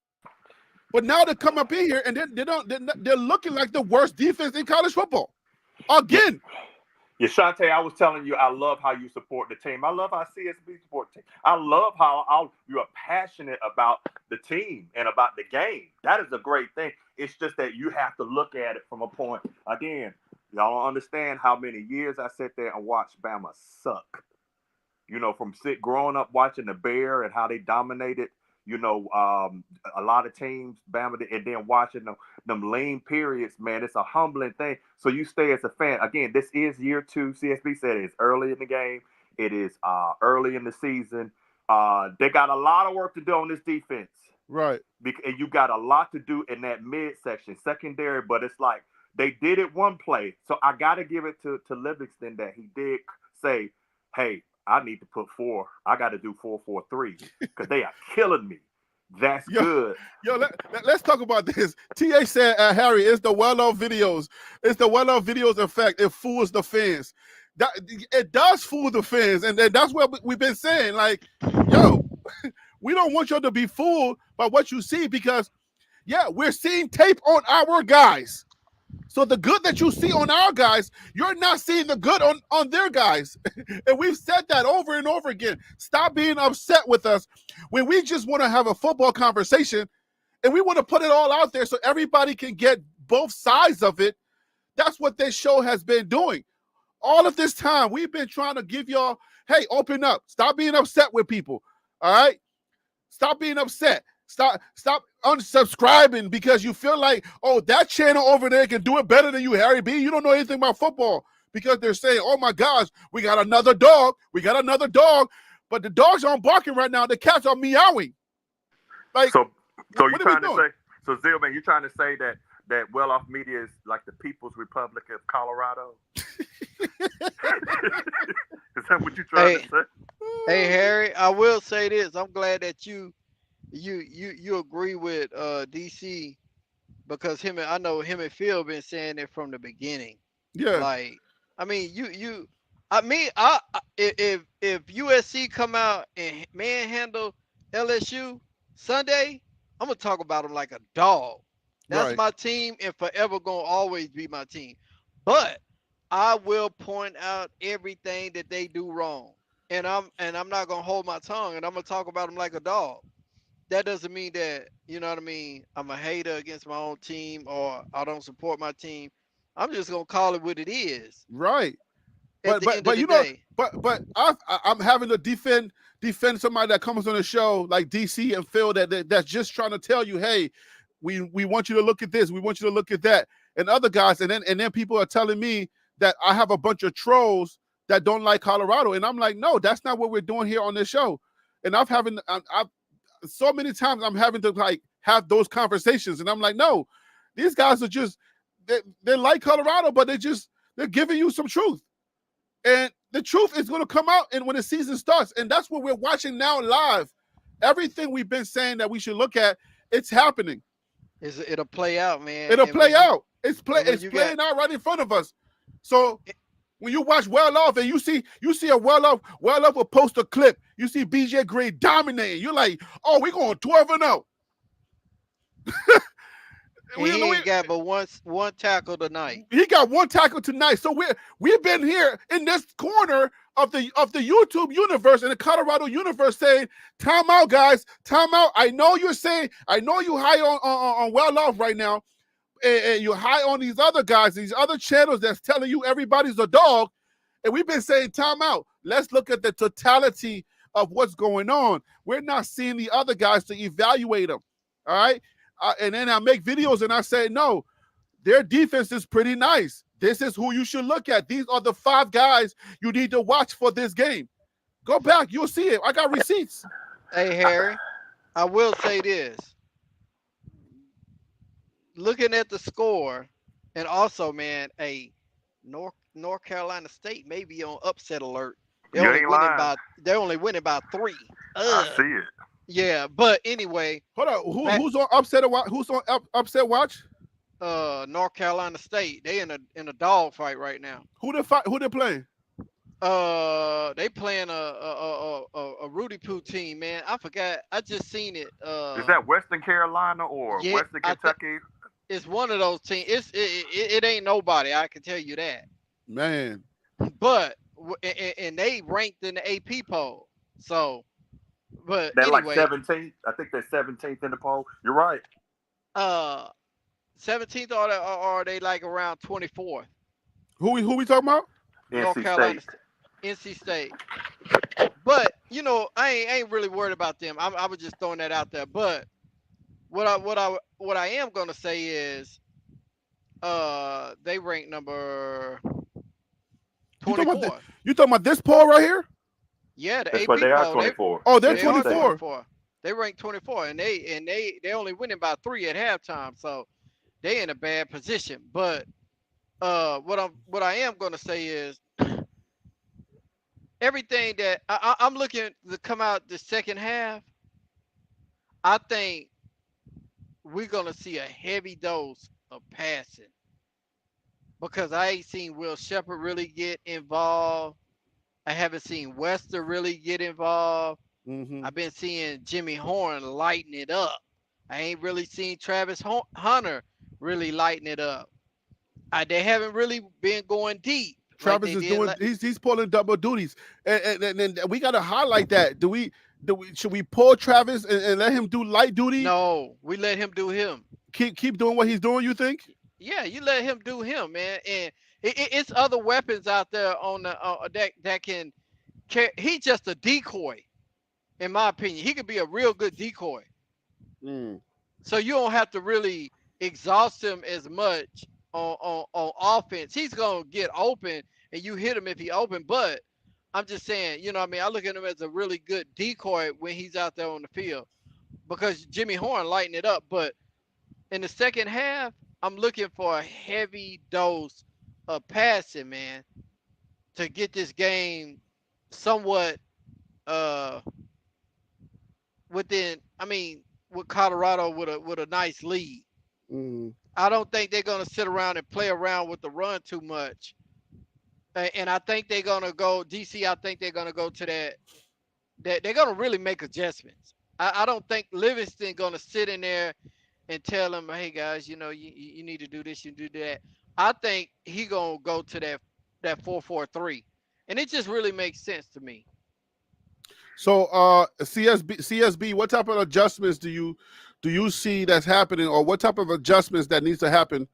But now they come up in here and they're looking like the worst defense in college football. Again. Yeah, Shante, I was telling you, I love how you support the team. I love how CSB support the team. I love how you are passionate about the team and about the game. That is a great thing. It's just that you have to look at it from a point. Again, y'all don't understand how many years I sat there and watched Bama suck. You know, from growing up watching the Bear and how they dominated, you know, a lot of teams, Bama, and then watching them lean periods, man, it's a humbling thing. So you stay as a fan. Again, this is year 2. CSB said it's early in the game. It is early in the season. They got a lot of work to do on this defense. Right. And you got a lot to do in that midsection, secondary, but it's like they did it one play. So I got to give it to Livingston that he did say, hey, I need to put 4. I got to do 4-4-3 because they are killing me. That's good. Let's talk about this. TA said, Harry, it's the well-off videos. It's the well-off videos effect. It fools the fans. It does fool the fans, and that's what we've been saying. Like, yo, we don't want you to be fooled by what you see, because, yeah, we're seeing tape on our guys. So the good that you see on our guys, you're not seeing the good on their guys. And we've said that over and over again. Stop being upset with us when we just want to have a football conversation and we want to put it all out there so everybody can get both sides of it. That's what this show has been doing. All of this time, we've been trying to give y'all, hey, open up. Stop being upset with people. All right? Stop being upset. Stop unsubscribing because you feel like, oh, that channel over there can do it better than you, Harry B. You don't know anything about football, because they're saying, oh, my gosh, we got another dog. We got another dog. But the dogs aren't barking right now. The cats are meowing. Like, so you're trying to say, so Zillman, you're trying to say that well-off media is like the People's Republic of Colorado? Is that what you're trying to say? Hey, Harry, I will say this. I'm glad that you agree with DC, because I know him and Phil been saying it from the beginning. Yeah. Like, I mean, if USC come out and manhandle LSU Sunday, I'm gonna talk about them like a dog. That's right. My team, and forever gonna always be my team. But I will point out everything that they do wrong, and I'm not gonna hold my tongue, and I'm gonna talk about them like a dog. That doesn't mean that, you know what I mean, I'm a hater against my own team or I don't support my team. I'm just gonna call it what it is. Right. But you know, but I'm having to defend somebody that comes on the show like DC and Phil that's just trying to tell you, hey, we want you to look at this, we want you to look at that, and other guys, and then people are telling me that I have a bunch of trolls that don't like Colorado, and I'm like, no, that's not what we're doing here on this show. And I've so many times I'm having to like have those conversations, and I'm like, no, these guys are just they like Colorado, but they're giving you some truth, and the truth is going to come out and when the season starts, and that's what we're watching now live. Everything we've been saying that we should look at, it's happening. It'll play out, man. It'll play out. It's playing out right in front of us. So when you watch Well Off and you see a Well Off will post a clip, you see BJ Gray dominating. You're like, oh, we're going 12-0. And he ain't got but one tackle tonight. He got one tackle tonight. So we've been here in this corner of the YouTube universe, in the Colorado universe, saying, time out, guys, time out. I know you're saying, I know you high on Well Off right now, and you're high on these other guys, these other channels that's telling you everybody's a dog. And we've been saying, time out. Let's look at the totality of what's going on. We're not seeing the other guys to evaluate them. All right. And then I make videos and I say, no, their defense is pretty nice. This is who you should look at. These are the 5 guys you need to watch for this game. Go back. You'll see it. I got receipts. Hey, Harry, I will say this. Looking at the score, and also, man, North Carolina State may be on upset alert. They're only winning by 3. I see it. Yeah, but anyway. Hold on. Who's on upset watch? Who's on upset watch? North Carolina State. They in a dog fight right now. Who they playing? They playing a Rudy Poo team, man. I forgot. I just seen it. Is that Western Carolina or Western Kentucky? It's one of those teams. It ain't nobody. I can tell you that. Man. But and they ranked in the AP poll. So, but they're anyway, like 17th. I think they're 17th in the poll. You're right. 17th, or are they like around 24th? Who we talking about? North Carolina State. NC State. But I ain't really worried about them. I was just throwing that out there. But what I am gonna say is, they rank number 24. You talking about this poll right here? Yeah, the That's AP what they are, poll. 24. They're 24. They rank 24, and they only winning by 3 at halftime, so they in a bad position. But what I am gonna say is, everything that I'm looking to come out the second half, I think we're gonna see a heavy dose of passing, because I ain't seen Will Shepherd really get involved. I haven't seen Wester really get involved. Mm-hmm. I've been seeing Jimmy Horn lighten it up. I ain't really seen Travis Hunter really lighten it up. They haven't really been going deep. Travis is doing. He's pulling double duties, and we got to highlight that. Should we pull Travis and let him do light duty? No, we let him do him. Keep doing what he's doing. You think? Yeah, you let him do him, man. And it's other weapons out there on the that can. He's just a decoy, in my opinion. He could be a real good decoy. So you don't have to really exhaust him as much on offense. He's gonna get open, and you hit him if he open. But I'm just saying, I look at him as a really good decoy when he's out there on the field, because Jimmy Horn lighten it up. But in the second half, I'm looking for a heavy dose of passing, man, to get this game somewhat within. With Colorado with a nice lead. I don't think they're gonna sit around and play around with the run too much. And I think they're gonna go DC. I think they're gonna go to that they're gonna really make adjustments. I don't think Livingston gonna sit in there and tell them, hey guys, you need to do this, you do that. I think he gonna go to that 4-4-3, and it just really makes sense to me. So CSB, what type of adjustments do you see that's happening, or what type of adjustments that needs to happen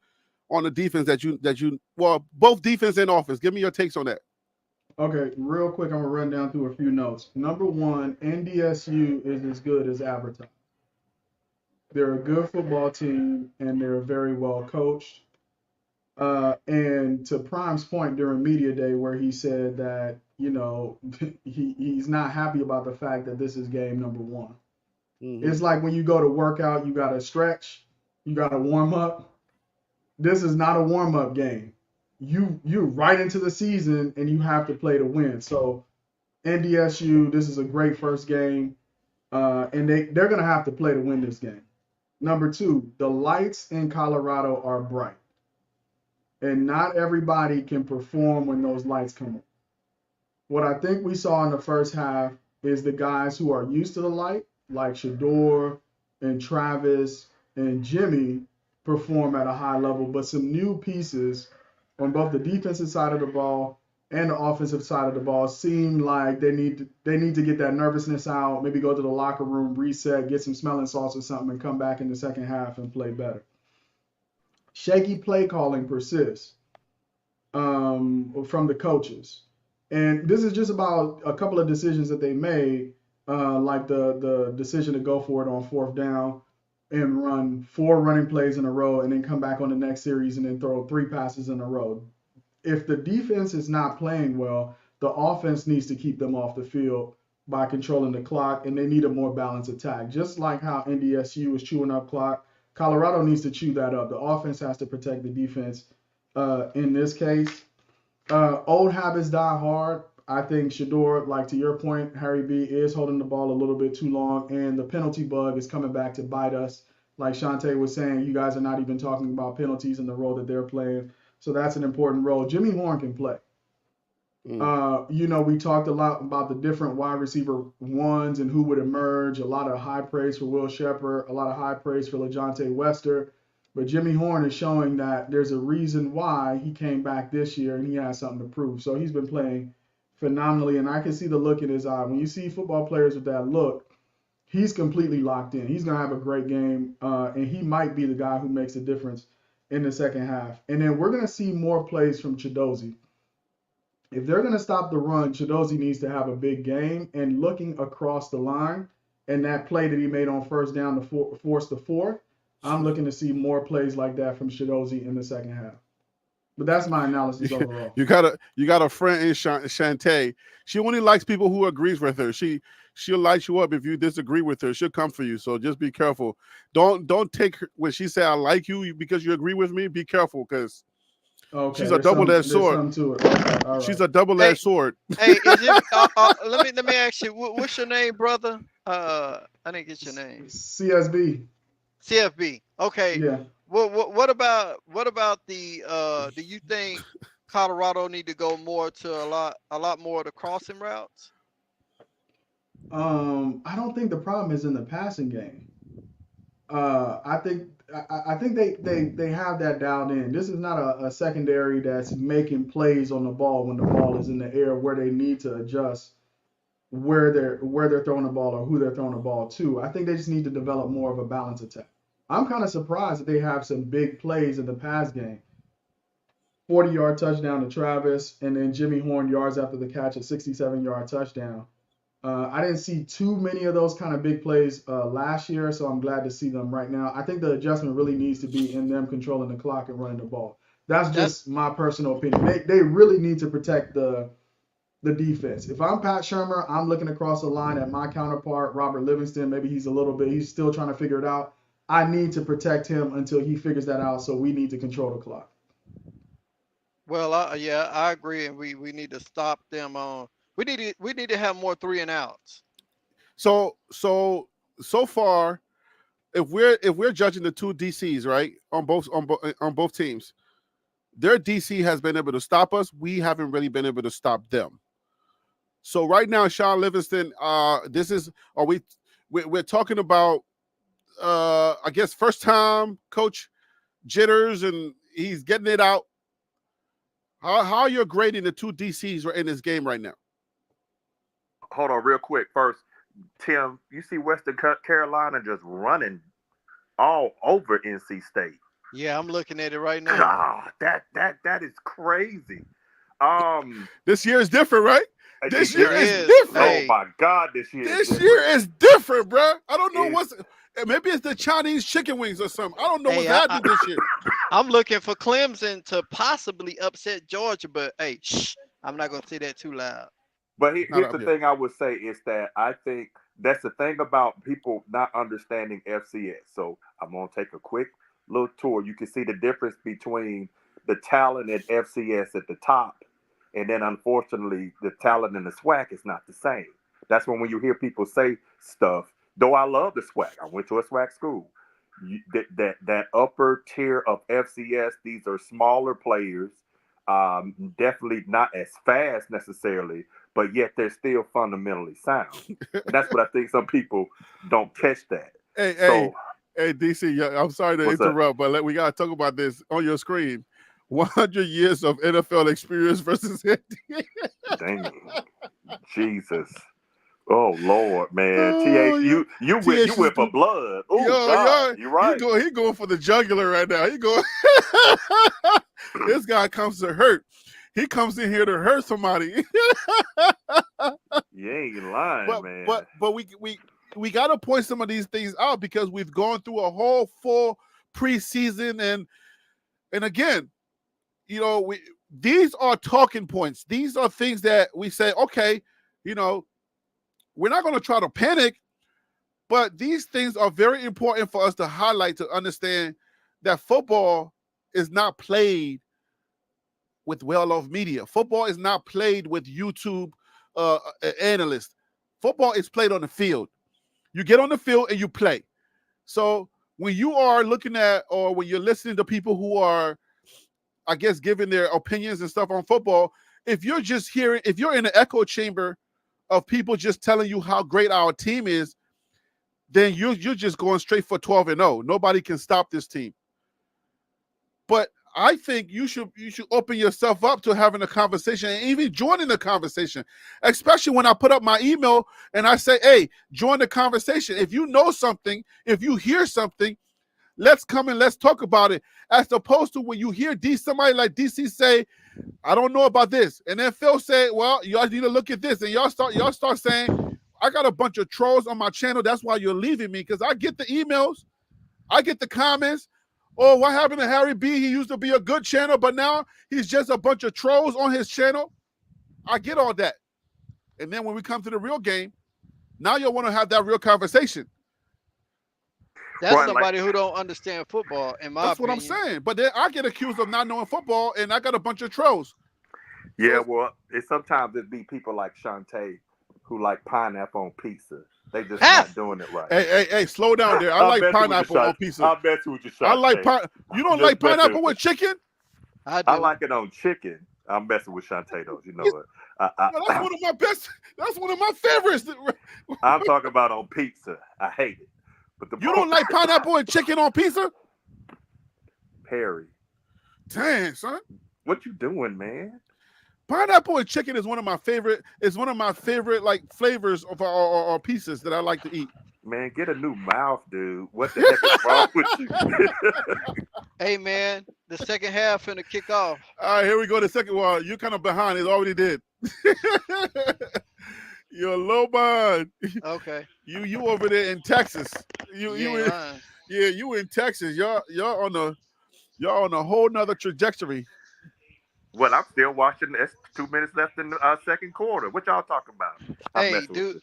on the defense that you both defense and offense? Give me your takes on that. Okay, real quick, I'm gonna run down through a few notes. Number one, NDSU is as good as advertised. They're a good football team, and they're very well coached. And to Prime's point during media day, where he said that he's not happy about the fact that this is game number 1. It's like when you go to work out, you got to stretch, you got to warm up. This is not a warm up game. You're right into the season, and you have to play to win. So NDSU, this is a great first game, and they're gonna have to play to win this game. Number 2, the lights in Colorado are bright, and not everybody can perform when those lights come on. What I think we saw in the first half is the guys who are used to the light, like Shador and Travis and Jimmy, perform at a high level, but some new pieces on both the defensive side of the ball and the offensive side of the ball seem like they need to get that nervousness out, maybe go to the locker room, reset, get some smelling salts or something, and come back in the second half and play better. Shaky play calling persists from the coaches. And this is just about a couple of decisions that they made, like the decision to go for it on fourth down and run 4 running plays in a row and then come back on the next series and then throw 3 passes in a row. If the defense is not playing well, the offense needs to keep them off the field by controlling the clock, and they need a more balanced attack. Just like how NDSU is chewing up clock, Colorado needs to chew that up. The offense has to protect the defense in this case. Old habits die hard. I think Shador, like to your point, Harry B, is holding the ball a little bit too long, and the penalty bug is coming back to bite us. Like Shantae was saying, you guys are not even talking about penalties and the role that they're playing. So that's an important role. Jimmy Horn can play. We talked a lot about the different wide receiver ones and who would emerge. A lot of high praise for Will Shepherd, a lot of high praise for LeJontay Wester. But Jimmy Horn is showing that there's a reason why he came back this year and he has something to prove. So he's been playing phenomenally, and I can see the look in his eye. When you see football players with that look, he's completely locked in. He's going to have a great game, and he might be the guy who makes a difference in the second half. And then we're going to see more plays from Chidozie. If they're going to stop the run, Chidozie needs to have a big game. And looking across the line, and that play that he made on first down to force the 4th, I'm looking to see more plays like that from Chidozie in the second half. But that's my analysis overall. You got a friend in Shantae. She only likes people who agrees with her. She'll light you up if you disagree with her. She'll come for you. So just be careful. Don't take her when she say I like you because you agree with me. Be careful because she's a double-edged sword. Okay, she's a double-edged sword. Hey, is it? Let me ask you. What's your name, brother? I didn't get your name. CSB. CFB. Okay. Yeah. What about the? Do you think Colorado need to go more to a lot more of the crossing routes? I don't think the problem is in the passing game. I think they have that dialed in. This is not a secondary that's making plays on the ball when the ball is in the air where they need to adjust where they're throwing the ball or who they're throwing the ball to. I think they just need to develop more of a balanced attack. I'm kind of surprised that they have some big plays in the pass game. 40-yard touchdown to Travis, and then Jimmy Horn yards after the catch, a 67-yard touchdown. I didn't see too many of those kind of big plays last year, so I'm glad to see them right now. I think the adjustment really needs to be in them controlling the clock and running the ball. That's just my personal opinion. They really need to protect the defense. If I'm Pat Shurmur, I'm looking across the line at my counterpart, Robert Livingston. Maybe he's still trying to figure it out. I need to protect him until he figures that out, so we need to control the clock. Well, I agree, and we need to stop them on. We need to have more 3 and outs. So far, if we're judging the two DCs, right, on both teams, their DC has been able to stop us. We haven't really been able to stop them. So right now, Sean Livingston, we're talking about I guess first time coach jitters and he's getting it out. How are you grading the two DCs in this game right now? Hold on real quick. First, Tim, you see Western Carolina just running all over NC State. Yeah, I'm looking at it right now. God, that is crazy. This year is different, right? This year is different. Oh my God, this year is different, bro. I don't know maybe it's the Chinese chicken wings or something. I don't know what's happening this year. I'm looking for Clemson to possibly upset Georgia, but hey, I'm not gonna say that too loud. But here's the thing I would say is that I think that's the thing about people not understanding FCS. So I'm gonna take a quick little tour. You can see the difference between the talent at FCS at the top, and then unfortunately the talent in the SWAC is not the same. That's when you hear people say stuff. Though I love the SWAC, I went to a SWAC school. That upper tier of FCS, these are smaller players, definitely not as fast necessarily, but yet they're still fundamentally sound. And that's what I think some people don't catch that. Hey, DC, I'm sorry to What's up? interrupt, but we got to talk about this on your screen. 100 years of NFL experience versus Dang. Jesus. Oh Lord, man. Oh, TH, you TH is whip a blood. Oh yo, God, you're right. he going for the jugular right now. He going. This guy comes to hurt. He comes in here to hurt somebody. You ain't lying, man. But we got to point some of these things out because we've gone through a whole full preseason and again, you know, these are talking points. These are things that we say, okay, you know, we're not going to try to panic, but these things are very important for us to highlight, to understand that football is not played with well-off media. Football is not played with YouTube analysts. Football is played on the field. You get on the field and you play. So when you are looking at, or when you're listening to people who are, I guess, giving their opinions and stuff on football, if you're just hearing, if you're in an echo chamber of people just telling you how great our team is, then you're just going straight for 12-0. Nobody can stop this team. But I think you should open yourself up to having a conversation and even joining the conversation, especially when I put up my email and I say, hey, join the conversation. If you know something, if you hear something, let's come and let's talk about it, as opposed to when you hear somebody like DC say, I don't know about this. And then Phil say, well, y'all need to look at this. And y'all start saying, I got a bunch of trolls on my channel. That's why you're leaving me. Because I get the emails. I get the comments. Oh, what happened to Harry B? He used to be a good channel, but now he's just a bunch of trolls on his channel. I get all that. And then when we come to the real game, now you'll want to have that real conversation. That's Right, somebody who don't understand football, in my opinion. That's what I'm saying. But then I get accused of not knowing football, and I got a bunch of trolls. Yeah, well, sometimes it be people like Shantae who like pineapple on pizza. They just not doing it right. Hey, slow down there. I like pineapple on pizza. I bet you with your Shantae. I like you don't like pineapple with chicken? I like it on chicken. I'm messing with Shantae though. You know what? That's one of my best. That's one of my favorites. I'm talking about on pizza. I hate it. But you don't like pineapple and chicken on pizza? Perry. Dang, son. What you doing, man? Pineapple and chicken is one of my favorite. It's one of my favorite like flavors of our pizzas that I like to eat. Man, get a new mouth, dude. What the heck is wrong with you? Hey, man, the second half finna kick off. All right, here we go. The second one. You're kind of behind. It already did. You're low behind. Okay. You over there in Texas. You in Texas. Y'all on a whole nother trajectory. Well, I'm still watching. There's 2 minutes left in the second quarter. What y'all talking about? Do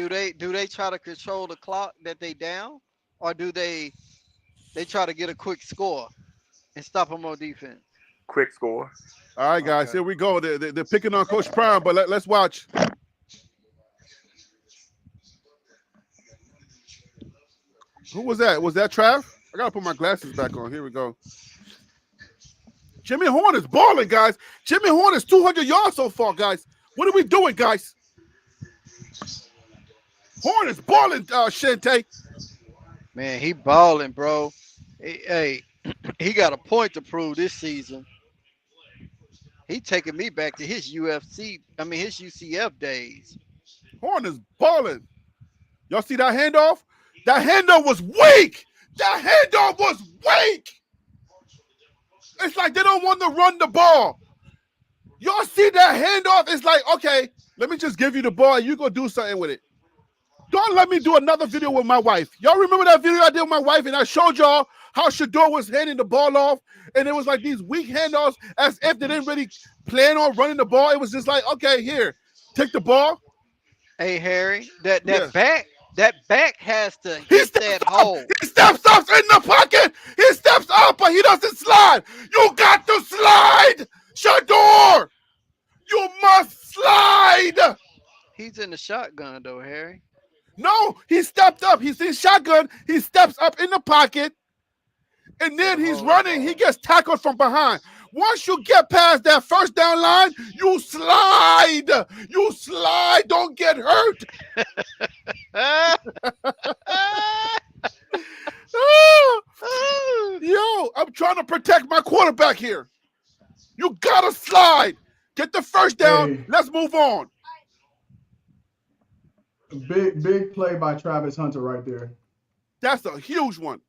they try to control the clock that they down, or do they try to get a quick score and stop them on defense? Quick score. All right, guys, okay. Here we go. They're picking on Coach Prime, but let's watch. Who was that? Was that Trav? I gotta put my glasses back on. Here we go. Jimmy Horn is balling, guys. Jimmy Horn is 200 yards so far, guys. What are we doing, guys? Horn is balling, Shante. Man, he balling, bro. Hey, he got a point to prove this season. He taking me back to his UCF days. Horn is balling. Y'all see that handoff? That handoff was weak. That handoff was weak. It's like they don't want to run the ball. Y'all see that handoff? It's like, okay, let me just give you the ball and you go do something with it. Don't let me do another video with my wife. Y'all remember that video I did with my wife and I showed y'all how Shador was handing the ball off and it was like these weak handoffs as if they didn't really plan on running the ball. It was just like, okay, here, take the ball. Hey, Harry, that back has to hit that hole. He steps up in the pocket. He steps up, but he doesn't slide. You got to slide, Shador. You must slide. He's in the shotgun, though, Harry. No, he stepped up. He's in shotgun. He steps up in the pocket, and then he's running. He gets tackled from behind. Once you get past that first down line, you slide. You slide. Don't get hurt. to protect my quarterback here. You got to slide. Get the first down. Hey. Let's move on. Big play by Travis Hunter right there. That's a huge one.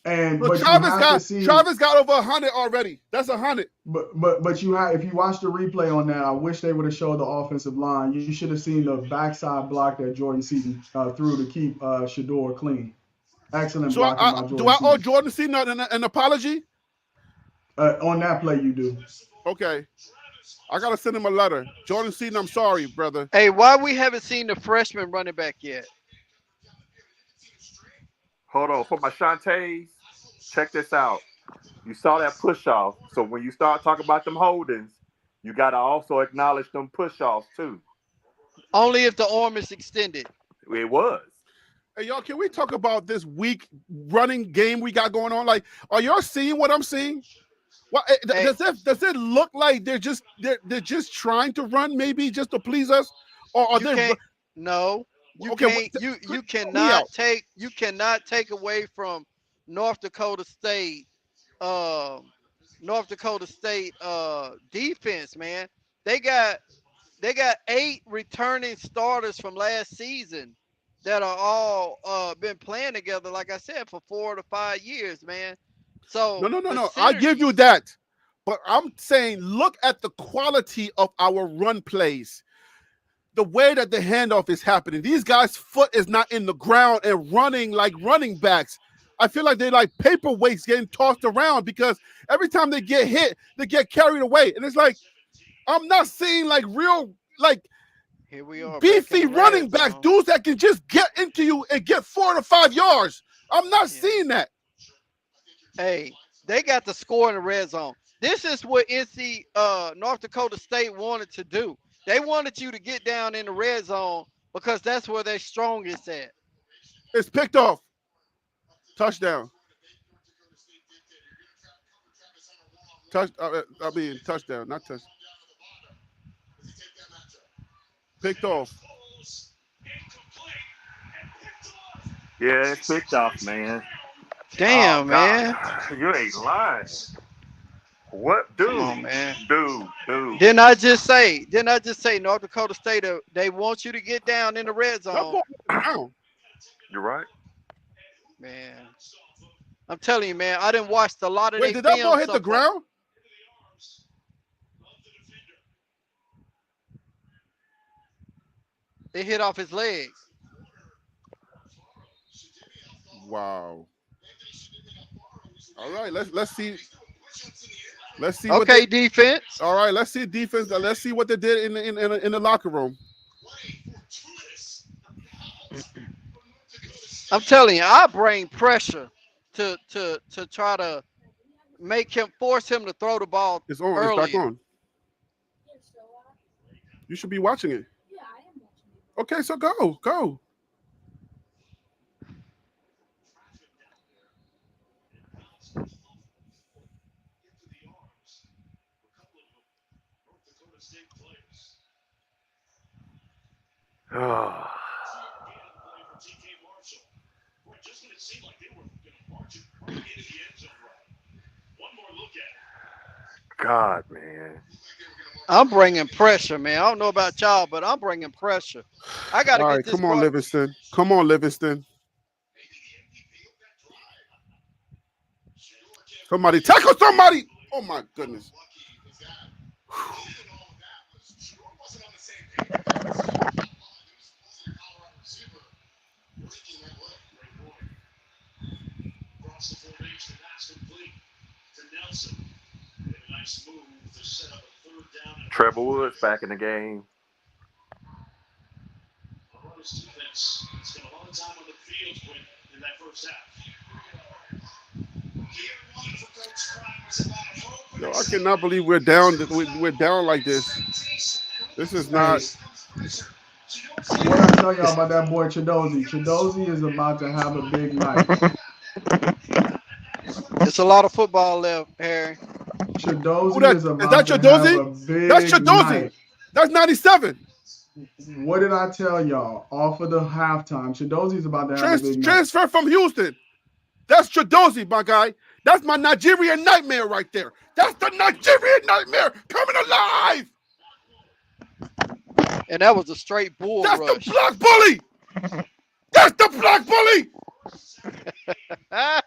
But Travis got over 100 already. That's 100. But you have, if you watch the replay on that, I wish they would have showed the offensive line. You should have seen the backside block that Jordan Seaton threw to keep Shador clean. Excellent blocking by Jordan. Do I owe Jordan Seaton an apology? On that play, you do. Okay. I got to send him a letter. Jordan Seaton, I'm sorry, brother. Hey, why we haven't seen the freshman running back yet? Hold on. For my Shantays, check this out. You saw that push-off. So when you start talking about them holdings, you got to also acknowledge them push-offs too. Only if the arm is extended. It was. Hey, y'all, can we talk about this weak running game we got going on? Like, are y'all seeing what I'm seeing? What does it look like they're just trying to run, maybe just to please us, or are they? No, you can't. You cannot take away from North Dakota State. Defense, man. They got 8 returning starters from last season that are all been playing together, like I said, for 4 to 5 years, man. So no. I give you that. But I'm saying, look at the quality of our run plays. The way that the handoff is happening. These guys' foot is not in the ground and running like running backs. I feel like they're like paperweights getting tossed around because every time they get hit, they get carried away. And it's like, I'm not seeing like real, like, here we are, beefy running backs, dudes that can just get into you and get 4 to 5 yards. I'm not seeing that. Hey, they got to score in the red zone. This is what North Dakota State wanted to do. They wanted you to get down in the red zone because that's where they're strongest at. It's picked off. Touchdown. Touchdown, not touch. Picked off. Yeah, it's picked off, man. Damn, man. You ain't lying. What, dude? Come on, man. Dude. Didn't I just say North Dakota State, they want you to get down in the red zone? You're right. Man. I'm telling you, man, I didn't watch a lot of Wait, did that ball hit the ground? It hit off his legs. Wow. All right, let's see. Let's see. Okay, defense. All right, let's see defense. Let's see what they did in the locker room. I'm telling you, I bring pressure to try to force him to throw the ball. It's on. Earlier. It's back on. You should be watching it. Yeah, I am watching it. Okay, so go. God, man. I'm bringing pressure, man. I don't know about y'all, but I'm bringing pressure. I got to get this. Come on, Livingston. Come on, Livingston. Somebody tackle somebody. Oh, my goodness. Trevor Woods back in the game. Yo, I cannot believe we're down. We're down like this. This is not. What I tell y'all about that boy Chidozie? Chidozie is about to have a big night. It's a lot of football left, Harry. Chidozie is about that to have a big That's Chidozie. night. That's 97. What did I tell y'all? Off of the halftime, Chidozie's about to have a big night. Transfer from Houston. That's Chidozie, my guy. That's my Nigerian nightmare right there. That's the Nigerian nightmare coming alive. And that was a straight bull That's rush. the black bully. That's the black bully. Hey,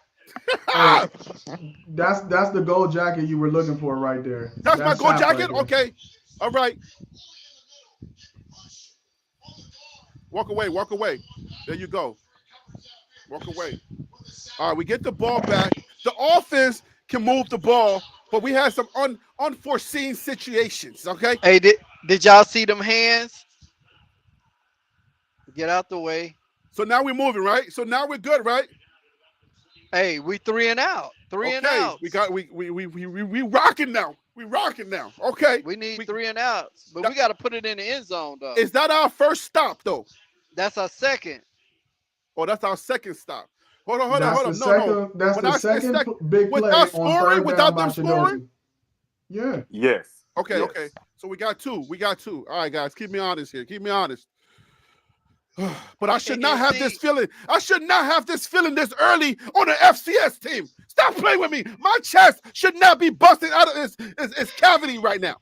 that's the gold jacket you were looking for right there. That's my gold Sap jacket? right there. Okay. All right. Walk away. Walk away. There you go. Walk away. All right, we get the ball back. The offense can move the ball, but we had some unforeseen situations, okay? Hey, did y'all see them hands? Get out the way. So now we're moving, right? So now we're good, right? Hey, we 3 and out. Three and out. We rocking now. We rocking now. Okay. We need 3 and outs, but we got to put it in the end zone though. Is that our first stop though? That's our second. Oh, that's our second stop. Hold on. That's When the I say second big play without on scoring, third without down by them scoring? Chidozie. Yeah. Yes. Okay, Yes. okay. So we got two. All right, guys, keep me honest here. Keep me honest. But I should not have this feeling. I should not have this feeling this early on an FCS team. Stop playing with me. My chest should not be busting out of its cavity right now.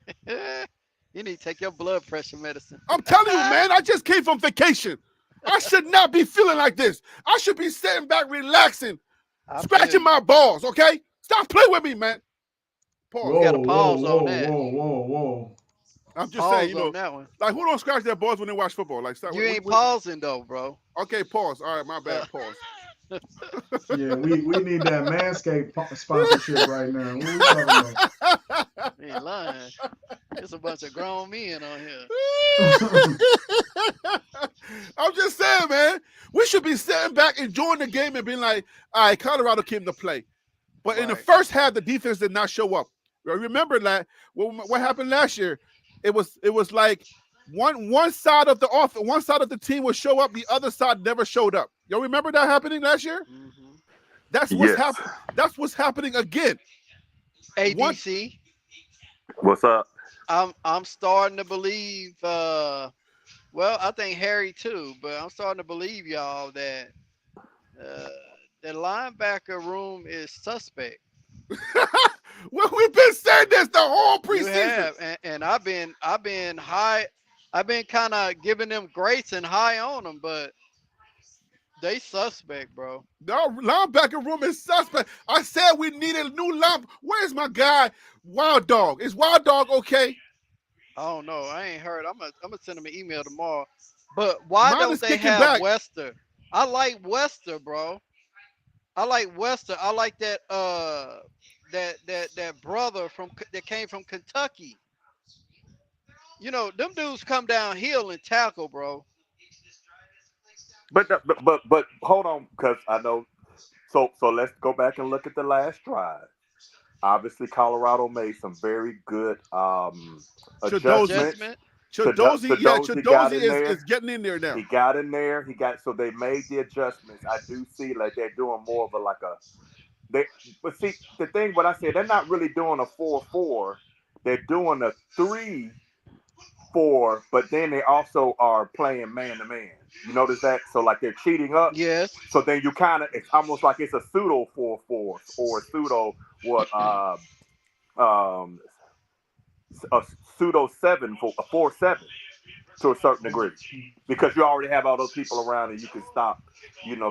You need to take your blood pressure medicine. I'm telling you, man, I just came from vacation. I should not be feeling like this. I should be sitting back, relaxing, scratching my balls, okay? Stop playing with me, man. Pause. You got to pause on that. Whoa. I'm just Pause saying, on that one. like who don't scratch their balls when they watch football? Like, stop. You ain't pausing though, bro. Okay, pause. All right, my bad. Pause. Yeah, we need that Manscaped sponsorship right now. What we talking about? You ain't lying. There's a bunch of grown men on here. I'm just saying, man. We should be sitting back, enjoying the game, and being like, all right, Colorado came to play. But in the first half, the defense did not show up. Remember that what happened last year? It was like one side of the team would show up, the other side never showed up. Y'all remember that happening last year? Mm-hmm. That's what's happening. That's what's happening again. ADC. What's up? I'm starting to believe. Well, I think Harry too, but I'm starting to believe y'all that the linebacker room is suspect. Well, we've been saying this the whole preseason. You have, and I've been high. I've been kind of giving them grace and high on them, but they suspect, bro. No, linebacker room is suspect. I said we needed a new line. Where's my guy, Wild Dog? Is Wild Dog okay? I don't know. I ain't heard. I'm gonna send him an email tomorrow. But why Mine don't they have back. Wester? I like Wester, bro. I like Wester. I like that that brother that came from Kentucky. You know, them dudes come downhill and tackle, bro. But hold on, because I know. So let's go back and look at the last drive. Obviously, Colorado made some very good adjustments. Chidozie is getting in there now. He got in there. So they made the adjustments. I do see like they're doing more of but see the thing. What I said, they're not really doing a 4-4. They're doing a 3-4, but then they also are playing man to man. You notice that? So like they're cheating up. Yes. So then you it's almost like it's a pseudo 4-4 or a pseudo a pseudo 4-7 to a certain degree, because you already have all those people around and you can stop,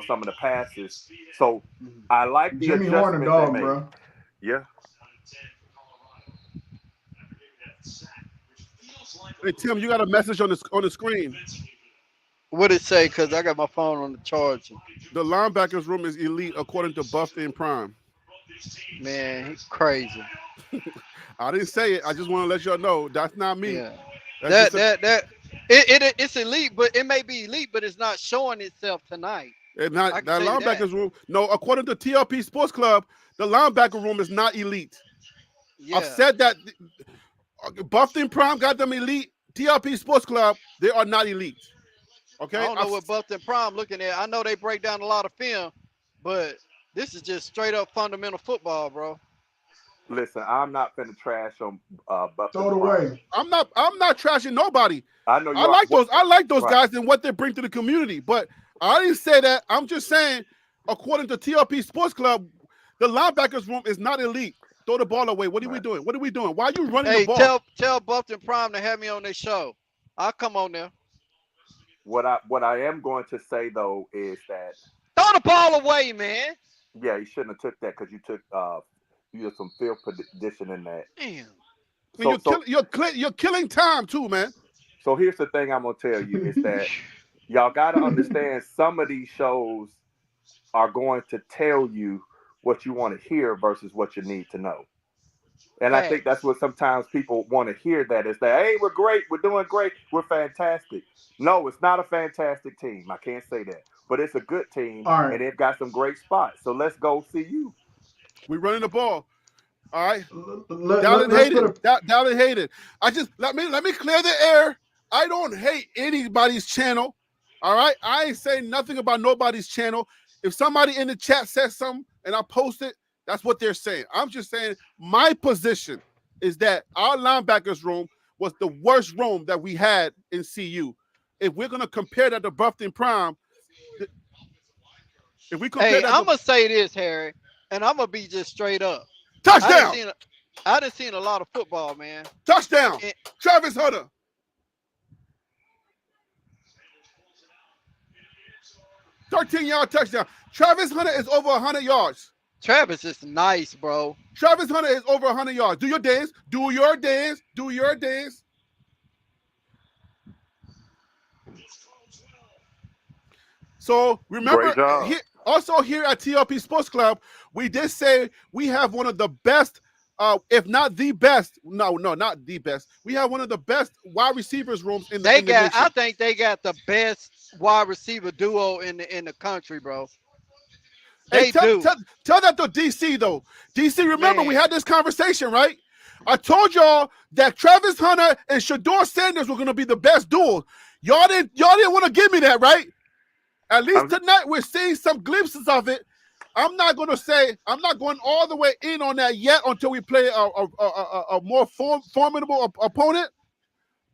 some of the passes. So I like the Jimmy adjustment Horner dog, they made. bro. Yeah. Hey Tim, you got a message on the screen. What it say? Cause I got my phone on the charger. The linebackers room is elite according to Buffy and Prime. Man, he's crazy. I didn't say it. I just want to let y'all know that's not me. Yeah. That's It's elite, but it may be elite, but it's not showing itself tonight. It's not that linebackers room. No, according to TLP Sports Club, the linebacker room is not elite. Yeah. I've said that Buffy and Prime got them elite. TLP Sports Club, they are not elite. Okay. I don't know what Buffett Prime looking at. I know they break down a lot of film, but this is just straight up fundamental football, bro. Listen, I'm not finna trash on Buffett. Throw it away. I'm not trashing nobody. I know you. I like those right. guys and what they bring to the community. But I didn't say that. I'm just saying, according to TLP Sports Club, The linebackers room is not elite. Throw the ball away. What are we doing? What are we doing? Why are you running the Hey, ball? tell Buffton Prime to have me on their show. I'll come on there. What I am going to say though is that Throw the ball away, man. yeah, you shouldn't have took that because you took you had some field position in that. Damn. You're killing time too, man. So here's the thing I'm gonna tell you is that y'all gotta understand some of these shows are going to tell you what you want to hear versus what you need to know. And I think that's what sometimes people want to hear, that is that, hey, we're great, we're doing great, we're fantastic. No, it's not a fantastic team. I can't say that. But it's a good team, and they've got some great spots. So let's go see you. We're running the ball. All right. Let's Dallin hated. I just let me clear the air. I don't hate anybody's channel. All right. I ain't saying nothing about nobody's channel. If somebody in the chat says something and I post it, that's what they're saying. I'm just saying my position is that our linebackers room was the worst room that we had in CU. If we're gonna compare that to Buffton Prime, if we compare that, I'm gonna say this, Harry, and I'm gonna be just straight up. Touchdown! I done seen a lot of football, man. Touchdown! Travis Hunter. $13-yard touchdown. Travis Hunter is over 100 yards. Travis is nice, bro. Travis Hunter is over 100 yards. Do your dance. Do your dance. Do your dance. So remember, also here at TLP Sports Club, we did say we have one of the best, if not the best. No, not the best. We have one of the best wide receivers rooms in the nation. I think they got the best wide receiver duo in the country, bro. Hey, tell that to DC though. DC, remember we had this conversation, right? I told y'all that Travis Hunter and Shador Sanders were going to be the best duo. Y'all didn't want to give me that, right? At least tonight we're seeing some glimpses of it. I'm not going all the way in on that yet until we play a more formidable opponent.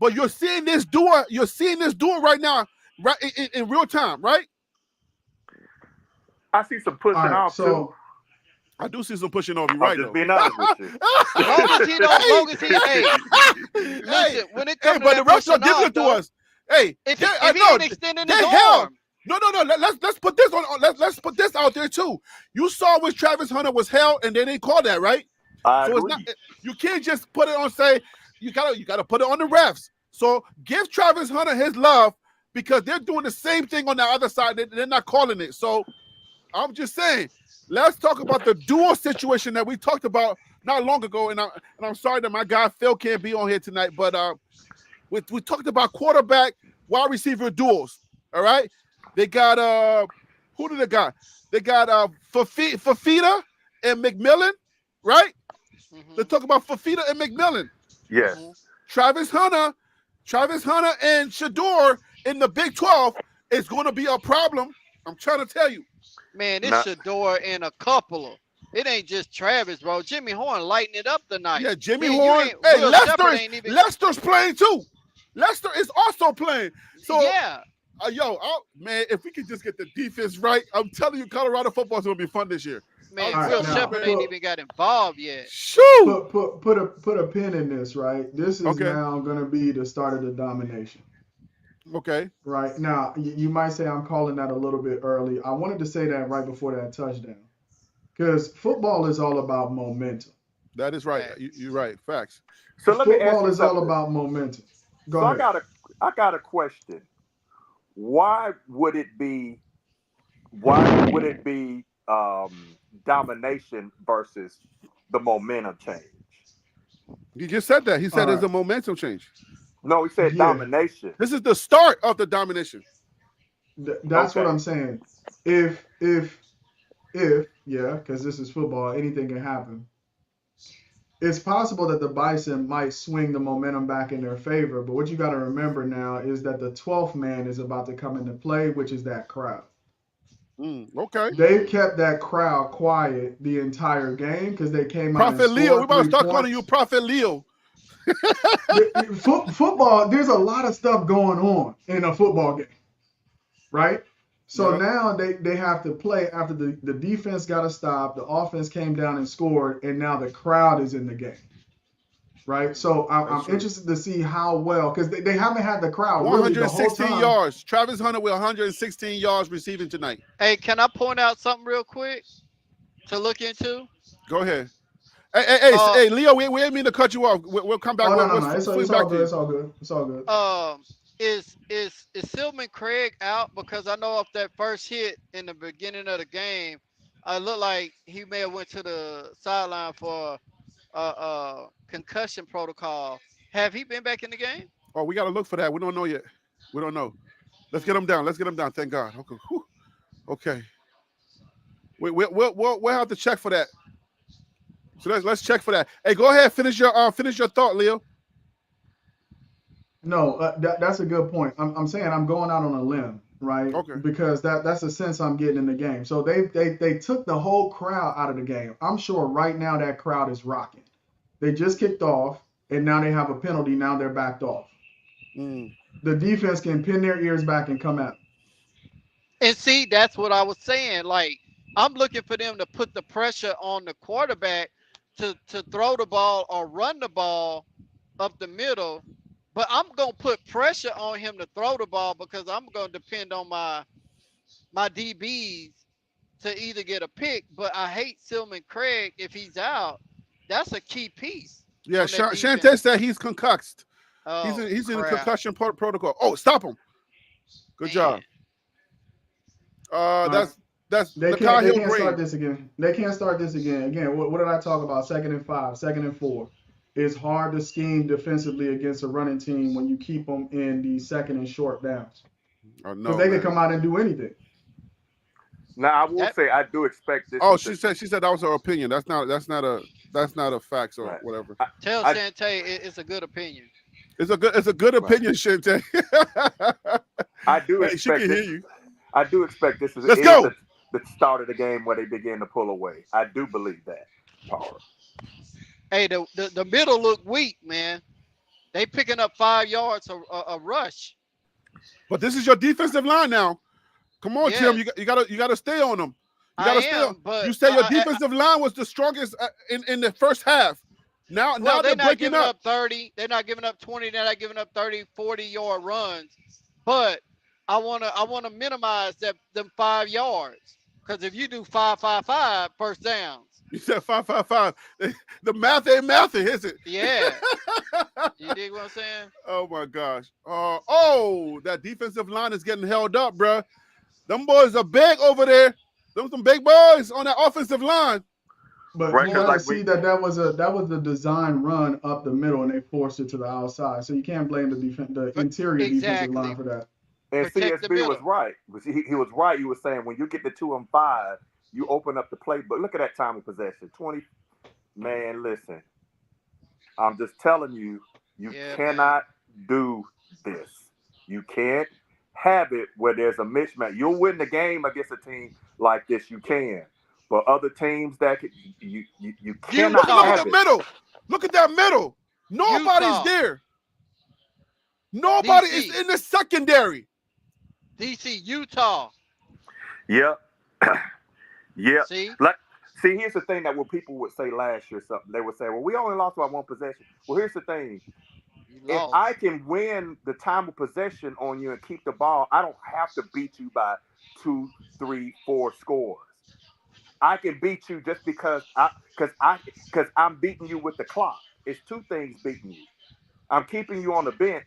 But you're seeing this duo. You're seeing this duo right now, right in real time, right? I see some pushing off too. I do see some pushing off. You're right, just though. being honest with you. Listen, when it comes to but the refs are giving it to us. Hey, if he ain't extending his arm. No. Let's put this on. Let's put this out there too. You saw when Travis Hunter was held, and they didn't call that, right? I agree. It's not. You can't just put it on. Say you gotta put it on the refs. So give Travis Hunter his love because they're doing the same thing on the other side. They're not calling it. So I'm just saying. Let's talk about the dual situation that we talked about not long ago. And I'm sorry that my guy Phil can't be on here tonight, but we talked about quarterback wide receiver duels. All right. They got who do they got? They got Fafita and McMillan, right? Mm-hmm. Let's talk about Fafita and McMillan. Yes. Mm-hmm. Travis Hunter and Shador in the Big 12 is going to be a problem. I'm trying to tell you. Man, this Shador and a couple of. It ain't just Travis, bro. Jimmy Horn lighting it up tonight. Yeah, Jimmy Horn. Hey, Lester's playing too. Lester is also playing. So yeah. Man, if we could just get the defense right, I'm telling you, Colorado football is going to be fun this year. Man, Will Shepherd ain't even got involved yet. Shoot! Put a pin in this, right? This is now going to be the start of the domination. Okay. Right. Now, you might say I'm calling that a little bit early. I wanted to say that right before that touchdown. Because football is all about momentum. That is right. You're right. Facts. So let me ask you football is something. all about momentum. Go ahead. I got a question. Why would it be domination versus the momentum change? You just said that. He said there's a momentum change. No, he said domination. This is the start of the domination. That's what I'm saying. If because this is football, anything can happen. It's possible that the Bison might swing the momentum back in their favor, but what you got to remember now is that the 12th man is about to come into play, which is that crowd. Okay. They've kept that crowd quiet the entire game because they came out. Prophet Leo, we're about to start calling you Prophet Leo. Football, there's a lot of stuff going on in a football game, right? So Yep. now they have to play after the defense got to stop, the offense came down and scored, and now the crowd is in the game. Right? So That's I'm true. interested to see how well, because they haven't had the crowd really the whole 116 time. yards. Travis Hunter with 116 yards receiving tonight. Hey, can I point out something real quick to look into? Go ahead. Hey, Uh, Leo, we didn't mean to cut you off. We'll come back. Oh, no, We'll It's swing all back to good. you. It's all good. It's all good. Is Silman Craig out? Because I know of that first hit in the beginning of the game, it looked like he may have went to the sideline for concussion protocol. Have he been back in the game? Oh, we got to look for that. We don't know yet. We don't know. Let's get him down. Let's get him down. Thank God. Okay. Whew. Okay. We'll have to check for that. So let's check for that. Hey, go ahead. Finish your thought, Leo. No, that's a good point. I'm saying I'm going out on a limb, right? Okay. Because that's the sense I'm getting in the game. So they took the whole crowd out of the game. I'm sure right now that crowd is rocking. They just kicked off, and now they have a penalty. Now they're backed off. The defense can pin their ears back and come out. And see, that's what I was saying. Like, I'm looking for them to put the pressure on the quarterback to throw the ball or run the ball up the middle. But I'm going to put pressure on him to throw the ball because I'm going to depend on my DBs to either get a pick. But I hate Silman Craig if he's out. That's a key piece. Yeah, on that Shante defense. said he's concussed. Oh, He's in the crap. concussion protocol. Oh, stop him. Good job. That's They the can't Green. start this again. They can't start this again. Again, what did I talk about? 2nd and 5, 2nd and 4. It's hard to scheme defensively against a running team when you keep them in the 2nd and short downs. Because they can come out and do anything. Now I will say I do expect this. Oh, she said that was her opinion. That's not a fact or whatever. Tell Shante it's a good opinion. It's a good opinion, Shante. I do Hey, she expect can this. hear you. I do expect this is Let's go. the start of the game where they begin to pull away. I do believe that, Paul. Hey, the middle look weak, man. They picking up 5 yards a rush. But this is your defensive line now. Come on, Yes. Tim. You gotta stay on them. You gotta stay on. But You say your defensive line was the strongest in the first half. Now they're not breaking giving up. up 30. They're not giving up 20. They're not giving up 30, 40-yard runs. But I wanna minimize them 5 yards. Because if you do 5-5-5 first downs. You said 5-5-5. The math ain't mathing, is it? Yeah. You dig what I'm saying? Oh my gosh. That defensive line is getting held up, bro. Them boys are big over there. Them some big boys on that offensive line. But Right, you got to like see that was a design run up the middle, and they forced it to the outside. So you can't blame the interior defensive line for that. And Protect the CSB was middle. right. He was right. He was saying when you get to 2 and 5, you open up the playbook. Look at that time of possession. 20. Man, listen. I'm just telling you, cannot do this. You can't have it where there's a mismatch. You'll win the game against a team like this. You can. But other teams that you cannot Look have at the it. middle. Look at that middle. Nobody's Utah. there. Nobody DC. is in the secondary. DC, Utah. Yep. Yep. See? See, here's the thing that what people would say last year, something they would say, well, we only lost by 1 possession. Well, here's the thing. You If lost. I can win the time of possession on you and keep the ball, I don't have to beat you by 2, 3, 4 scores. I can beat you just because I'm beating you with the clock. It's 2 things beating you. I'm keeping you on the bench,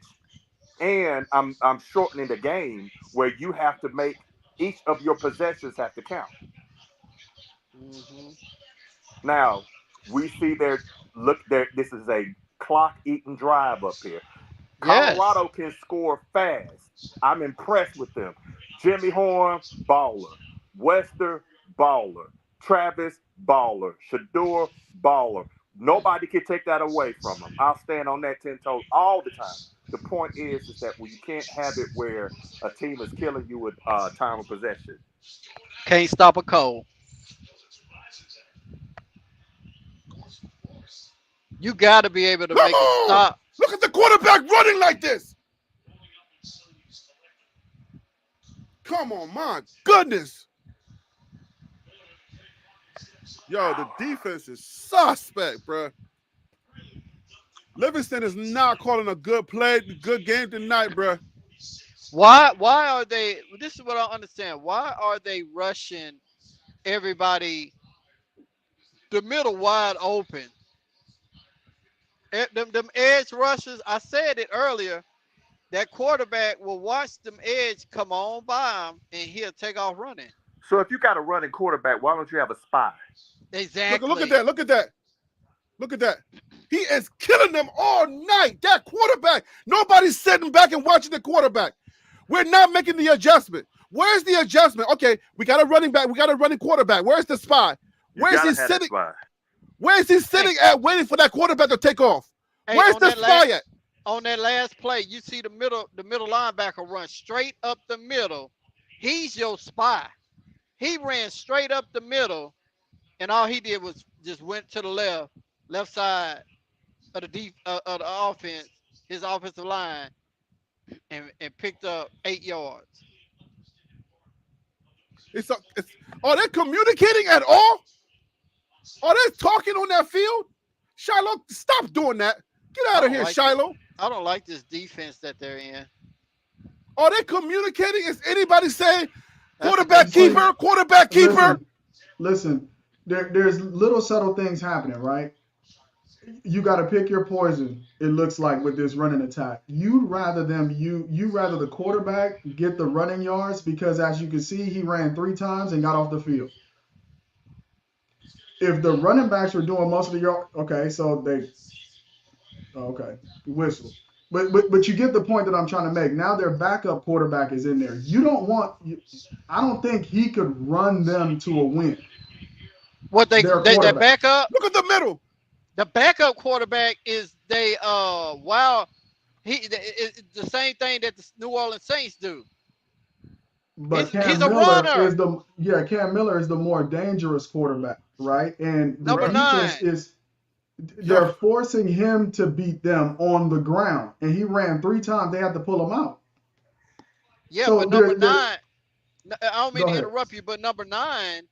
and I'm shortening the game where you have to make each of your possessions have to count. Mm-hmm. Now we see this is a clock-eating drive up here. Yes. Colorado can score fast. I'm impressed with them. Jimmy Horn, baller. Wester, baller. Travis, baller. Shador, baller. Nobody can take that away from them. I'll stand on that 10 toes all the time. The point is that you can't have it where a team is killing you with time of possession. Can't stop a cold. You got to be able to make it stop. Look at the quarterback running like this. Come on, my goodness. Yo, the defense is suspect, bro. Livingston is not calling a good game tonight, bro. Why are they? This is what I don't understand. Why are they rushing everybody the middle wide open? Them edge rushers. I said it earlier. That quarterback will watch them edge come on by him, and he'll take off running. So if you got a running quarterback, why don't you have a spy? Exactly. Look at that. Look at that. Look at that. He is killing them all night. That quarterback. Nobody's sitting back and watching the quarterback. We're not making the adjustment. Where's the adjustment? Okay, we got a running back. We got a running quarterback. Where's the spy? Where's he sitting? Where's he sitting at waiting for that quarterback to take off? Where's the spy at? On that last play, you see the middle linebacker run straight up the middle. He's your spy. He ran straight up the middle, and all he did was just went to the left side of the offense, his offensive line, and picked up 8 yards. Are they communicating at all? Are they talking on that field? Shiloh, stop doing that. Get out of here, Shiloh. I don't like this defense that they're in. Are they communicating? Is anybody saying quarterback keeper? Listen, there's little subtle things happening, right? You got to pick your poison. It looks like with this running attack, you'd rather the quarterback get the running yards because, as you can see, he ran 3 times and got off the field. If the running backs were doing most of the yard, whistle. But you get the point that I'm trying to make. Now their backup quarterback is in there. I don't think he could run them to a win. What their backup? Look at the middle. The backup quarterback is the same thing that the New Orleans Saints do. But he's a runner. Cam Miller is the more dangerous quarterback, right? And the number 9 is they're forcing him to beat them on the ground, and he ran 3 times. They had to pull him out. Yeah, so but number 9. I don't mean to interrupt you, but number 9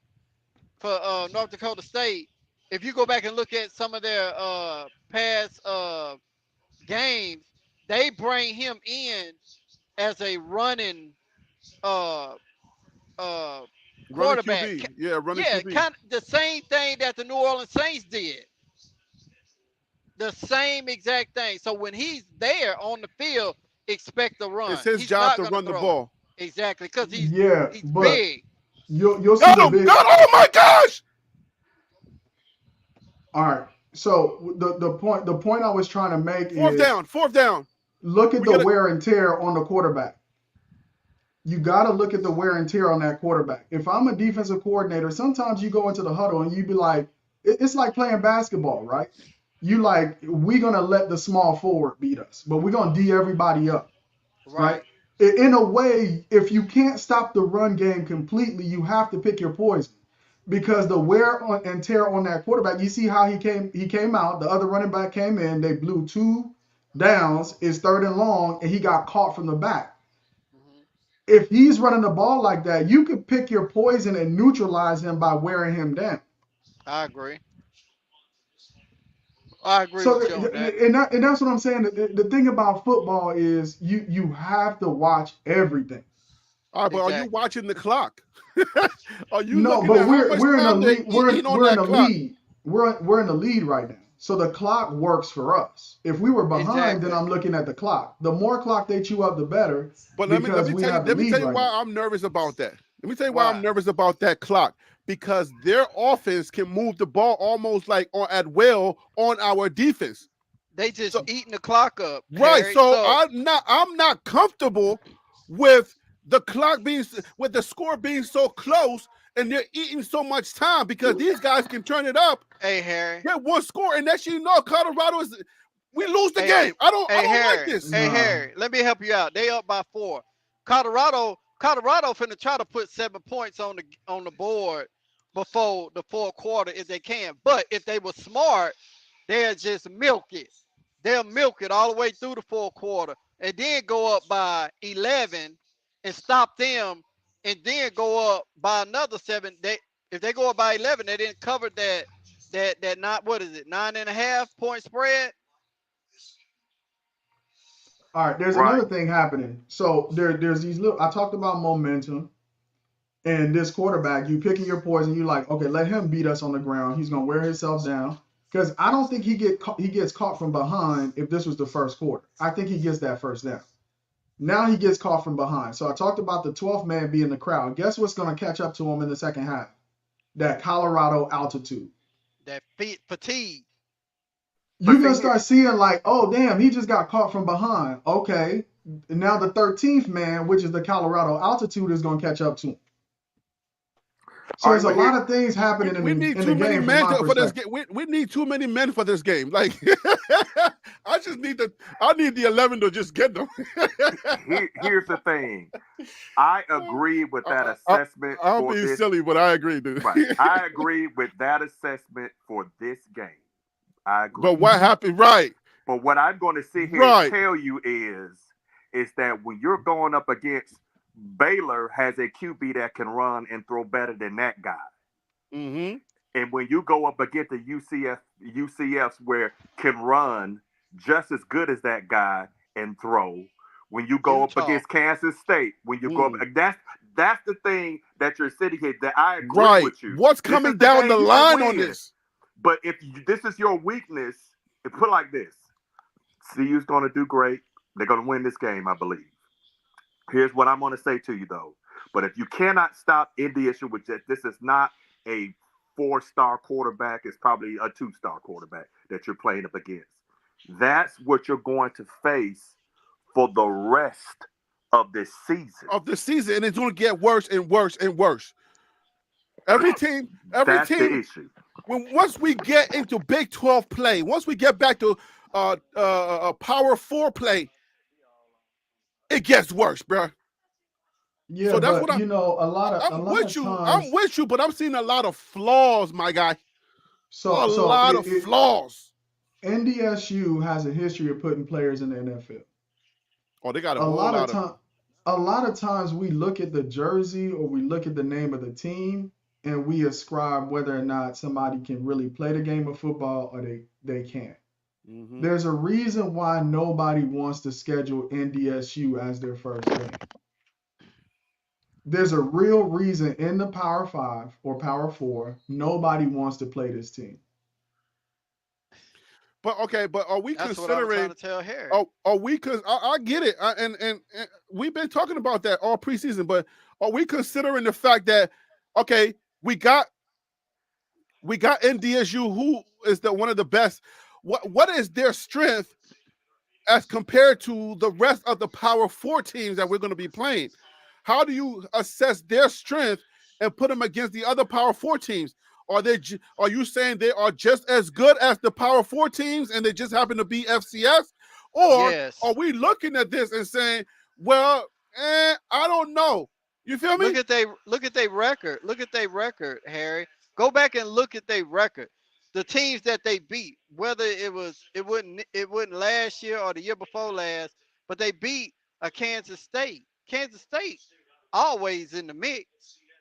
for North Dakota State. If you go back and look at some of their past games, they bring him in as a running quarterback. QB. Yeah, running QB. Kind of the same thing that the New Orleans Saints did. The same exact thing. So when he's there on the field, expect to run. It's his job to run the ball. Exactly, because he's big. You'll see got him! Oh my gosh! All right. So the point I was trying to make fourth down. Look at the wear and tear on the quarterback. You got to look at the wear and tear on that quarterback. If I'm a defensive coordinator, sometimes you go into the huddle and you be like, it's like playing basketball, right? You like, we're going to let the small forward beat us, but we're going to D everybody up, right? In a way, if you can't stop the run game completely, you have to pick your poison. Because the wear and tear on that quarterback, you see how he came out, the other running back came in, they blew 2 downs, it's 3rd and long, and he got caught from the back. Mm-hmm. If he's running the ball like that, you could pick your poison and neutralize him by wearing him down. I agree. So, with you on that. And that's what I'm saying. The thing about football is you have to watch everything. All right, but are you watching the clock? Are you we're in the lead. We're in the lead right now. So the clock works for us. If we were behind, then I'm looking at the clock. The more clock they chew up, the better. But let me tell you why I'm nervous about that. Let me tell you why I'm nervous about that clock. Because their offense can move the ball almost like at will on our defense. They just eating the clock up. Right. So I'm not comfortable with the score being so close and they're eating so much time because these guys can turn it up. Hey, Harry. Get one score, and that's Colorado we lose the game. I don't like this. Hey, Harry, let me help you out. They up by 4. Colorado finna try to put 7 points on the board before the 4th quarter if they can. But if they were smart, they'll just milk it. They'll milk it all the way through the 4th quarter and then go up by 11 and stop them and then go up by another 7. If they go up by 11, they didn't cover that not, what is it, 9.5 point spread. All right, there's Right. another thing happening. So there's these little. I talked about momentum and this quarterback. You picking your poison. You like, okay, let him beat us on the ground. He's gonna wear himself down. Because I don't think he gets caught from behind if this was the first quarter. I think he gets that first down. Now he gets caught from behind. So I talked about the 12th man being the crowd. Guess what's gonna catch up to him in the second half? That Colorado altitude. That fatigue. You're But gonna see here, start seeing like, oh damn, he just got caught from behind. Okay, now the 13th man, which is the Colorado altitude, is gonna catch up to him. So all right, there's a but here, lot of things happening We need in the too many game from men my for this perspective. game. We need too many men for this game. Like, I just need I need the 11 to just get them. here's the thing. I agree with that assessment I'm for being this. silly, but I agree, dude. Right. I agree with that assessment for this game. I agree. But what happened? Right, But what I'm going to sit here and right. tell you is that when you're going up against Baylor has a QB that can run and throw better than that guy. Mm-hmm. And when you go up against the UCFs where can run just as good as that guy and throw, when you go up Utah. against Kansas State, when you go up, that's the thing that you're sitting here that I agree Right. with you. What's This coming is the down game the you should line on win. this? But if this is your weakness, put it like this: CU's going to do great. They're going to win this game, I believe. Here's what I'm going to say to you, though. But if you cannot stop Indy issue with that, this is not a 4-star quarterback. It's probably a 2-star quarterback that you're playing up against. That's what you're going to face for the rest of this season. And it's going to get worse and worse and worse. Every team. That's the issue. Once we get into Big 12 play, once we get back to Power 4 play, it gets worse, bro. Yeah, So that's but what you know, a lot I'm of with you. I'm times. with you, but I'm seeing a lot of flaws, my guy. A So lot of flaws. NDSU has a history of putting players in the NFL. Oh, they got a A whole lot lot of of. time, a lot of times we look at the jersey or we look at the name of the team and we ascribe whether or not somebody can really play the game of football or they can't. Mhm. There's a reason why nobody wants to schedule NDSU as their first game. There's a real reason in the Power 5 or Power 4, nobody wants to play this team. But okay, but are we That's what I was trying considering? to tell Harry. Are we? Because I get it, and we've been talking about that all preseason. But are we considering the fact that okay, we got NDSU, who is one of the best? What is their strength as compared to the rest of the Power 4 teams that we're going to be playing? How do you assess their strength and put them against the other Power 4 teams? Are you saying they are just as good as the Power 4 teams and they just happen to be FCS? Or Yes. are we looking at this and saying, well, I don't know. You feel me? Look at their record. Look at their record, Harry. Go back and look at their record. The teams that they beat, whether it wouldn't last year or the year before last, but they beat a Kansas State. Kansas State always in the mix.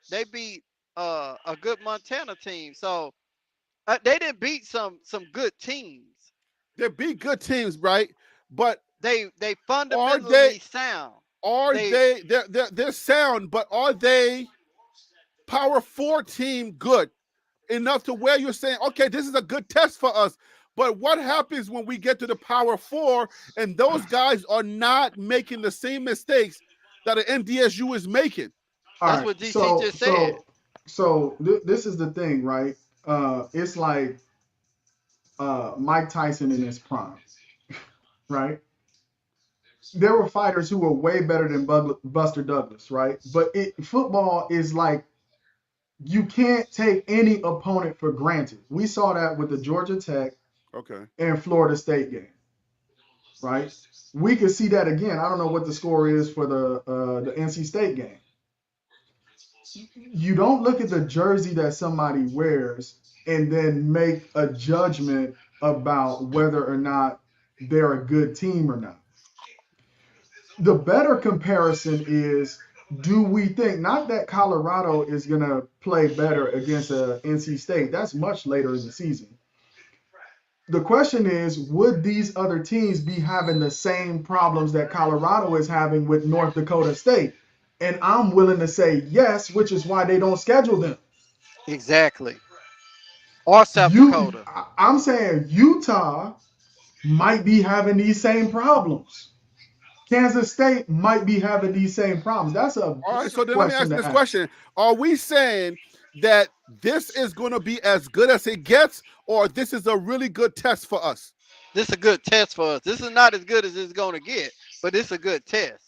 They beat a good Montana team. So they didn't beat some good teams. They beat good teams, right? But They are fundamentally sound. they're sound, but are they Power 4 team good enough to where you're saying, okay, this is a good test for us? But what happens when we get to the Power 4 and those guys are not making the same mistakes that an NDSU is making? All That's right, what DC just said. this is the thing, right? It's like Mike Tyson in his prime, right? There were fighters who were way better than Buster Douglas, right? But football is like you can't take any opponent for granted. We saw that with the Georgia Tech and Florida State game, right? We could see that again. I don't know what the score is for the NC State game. You don't look at the jersey that somebody wears and then make a judgment about whether or not they're a good team or not. The better comparison is Do we think not that Colorado is gonna play better against NC State? That's much later in the season. The question is, would these other teams be having the same problems that Colorado is having with North Dakota State? And I'm willing to say yes, which is why they don't schedule them. Exactly. Or South You, Dakota. I'm saying Utah might be having these same problems. Kansas State might be having these same problems. That's a All right, better so then let me question ask to this ask. question. Are we saying that this is going to be as good as it gets, or this is a really good test for us? This is a good test for us. This is not as good as it's going to get, but it's a good test.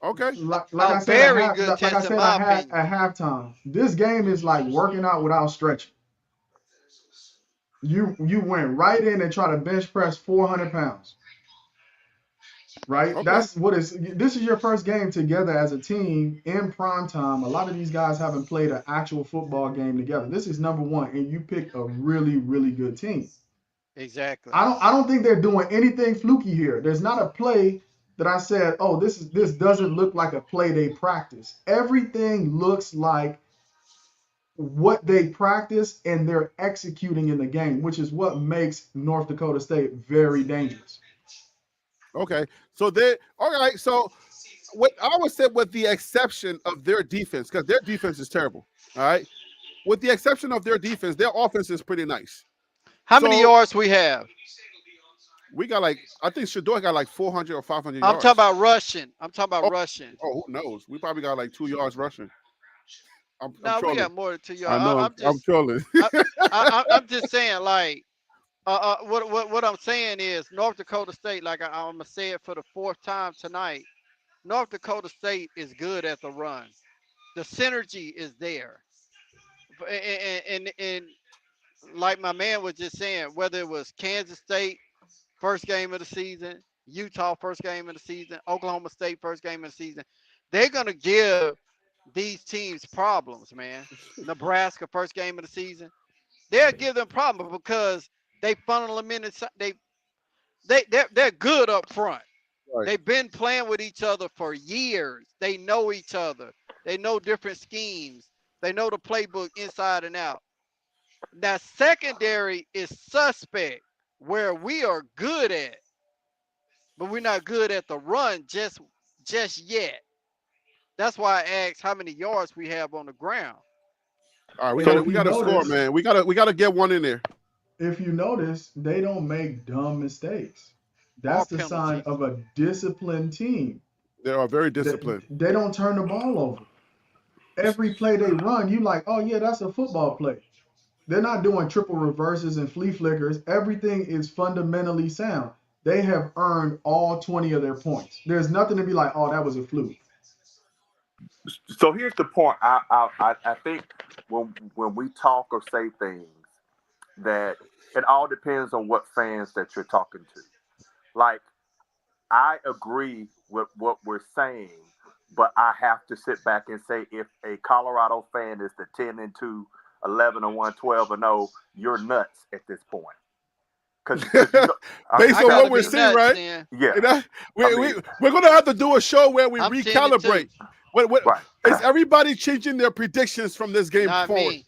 Okay. Like A I said very good like I test, in said my I had opinion. at halftime. This game is like working out without stretching. You went right in and try to bench press 400 pounds, right? Okay. That's what is. This is your first game together as a team in prime time. A lot of these guys haven't played an actual football game together. This is number one, and you picked a really really good team. Exactly. I don't think they're doing anything fluky here. There's not a play that I said, oh, this doesn't look like a play they practice. Everything looks like what they practice and they're executing in the game, which is what makes North Dakota State very dangerous. Okay. So they all right. So what I would say, with the exception of their defense, because their defense is terrible. All right. With the exception of their defense, their offense is pretty nice. How many So yards we have? we got like, I think Shador got like 400 or 500 I'm talking yards. about rushing. I'm talking about Oh, rushing. oh, who knows? We probably got like 2 yards rushing. I'm No, we trolling. got more than 2 yards. I know I'm trolling. I, I'm just saying, like, what I'm saying is North Dakota State. Like I'm gonna say it for the fourth time tonight. North Dakota State is good at the run. The synergy is there, and like my man was just saying, whether it was Kansas State first game of the season, Utah first game of the season, Oklahoma State first game of the season, they're gonna give these teams problems, man. Nebraska first game of the season, they'll give them problems because they funnel them in. They're good up front. Right. They've been playing with each other for years. They know each other. They know different schemes. They know the playbook inside and out. Now, secondary is suspect, where we are good at, but we're not good at the run just yet. That's why I asked how many yards we have on the ground. All right, we And got to if we you got to score, notice, man. We got to get one in there. they don't make dumb mistakes. Or That's the sign penalties. of a disciplined team. They are very They, disciplined. they don't turn the ball over. Every play they run, you like, oh yeah, that's a football play. They're not doing triple reverses and flea flickers. Everything is fundamentally sound. They have earned all 20 of their points. There's nothing to be like, oh, that was a fluke. So here's the point. I think when we talk or say things, that it all depends on what fans that you're talking to. Like, I agree with what we're saying, but I have to sit back and say, if a Colorado fan is the 10-2, 11-1, 12-0, you're nuts at this point. Because Based I on what gotta we're be seeing, nuts right? then. yeah, And that, I mean, we're gonna have to do a show where we I'm 10-2. recalibrate. What right. is everybody changing their predictions from this game Not forward? me.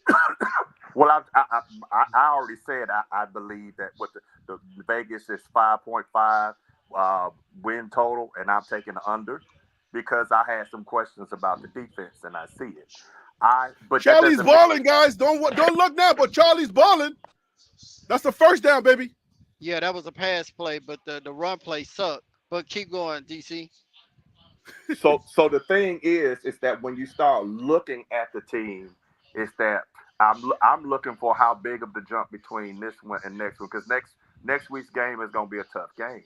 Well, I already said I believe that what the Vegas is 5.5 win total, and I'm taking the under because I had some questions about the defense, and I see it. But that Charlie's doesn't mean balling, guys. Don't look now, but Charlie's balling. That's the first down, baby. Yeah, that was a pass play, but the run play sucked. But keep going, DC. so. The thing is that when you start looking at the team, is that I'm looking for how big of the jump between this one and next one, because next week's game is going to be a tough game.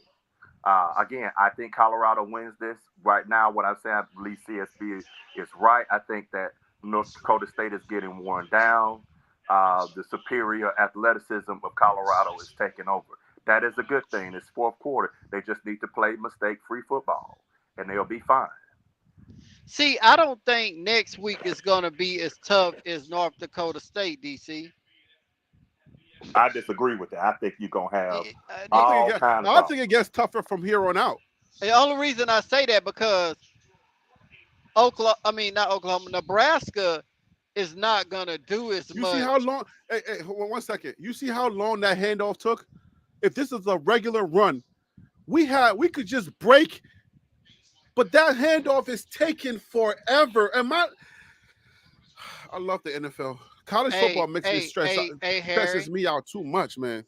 Again, I think Colorado wins this. Right now, what I'm saying, I believe CSB is right. I think that North Dakota State is getting worn down. The superior athleticism of Colorado is taking over. That is a good thing. It's fourth quarter. They just need to play mistake-free football, and they'll be fine. See, I don't think next week is gonna be as tough as North Dakota State, DC. I disagree with that. I think you're going to have I all kind of I think problems. it gets tougher from here on out. The only reason I say that because not Oklahoma. Nebraska is not gonna do as You see how much. long? Hey, hold on 1 second. You see how long that handoff took? If this is a regular run, we could just break, but that handoff is taking forever. I love the NFL. College football makes me stresses Harry. me out too much, man.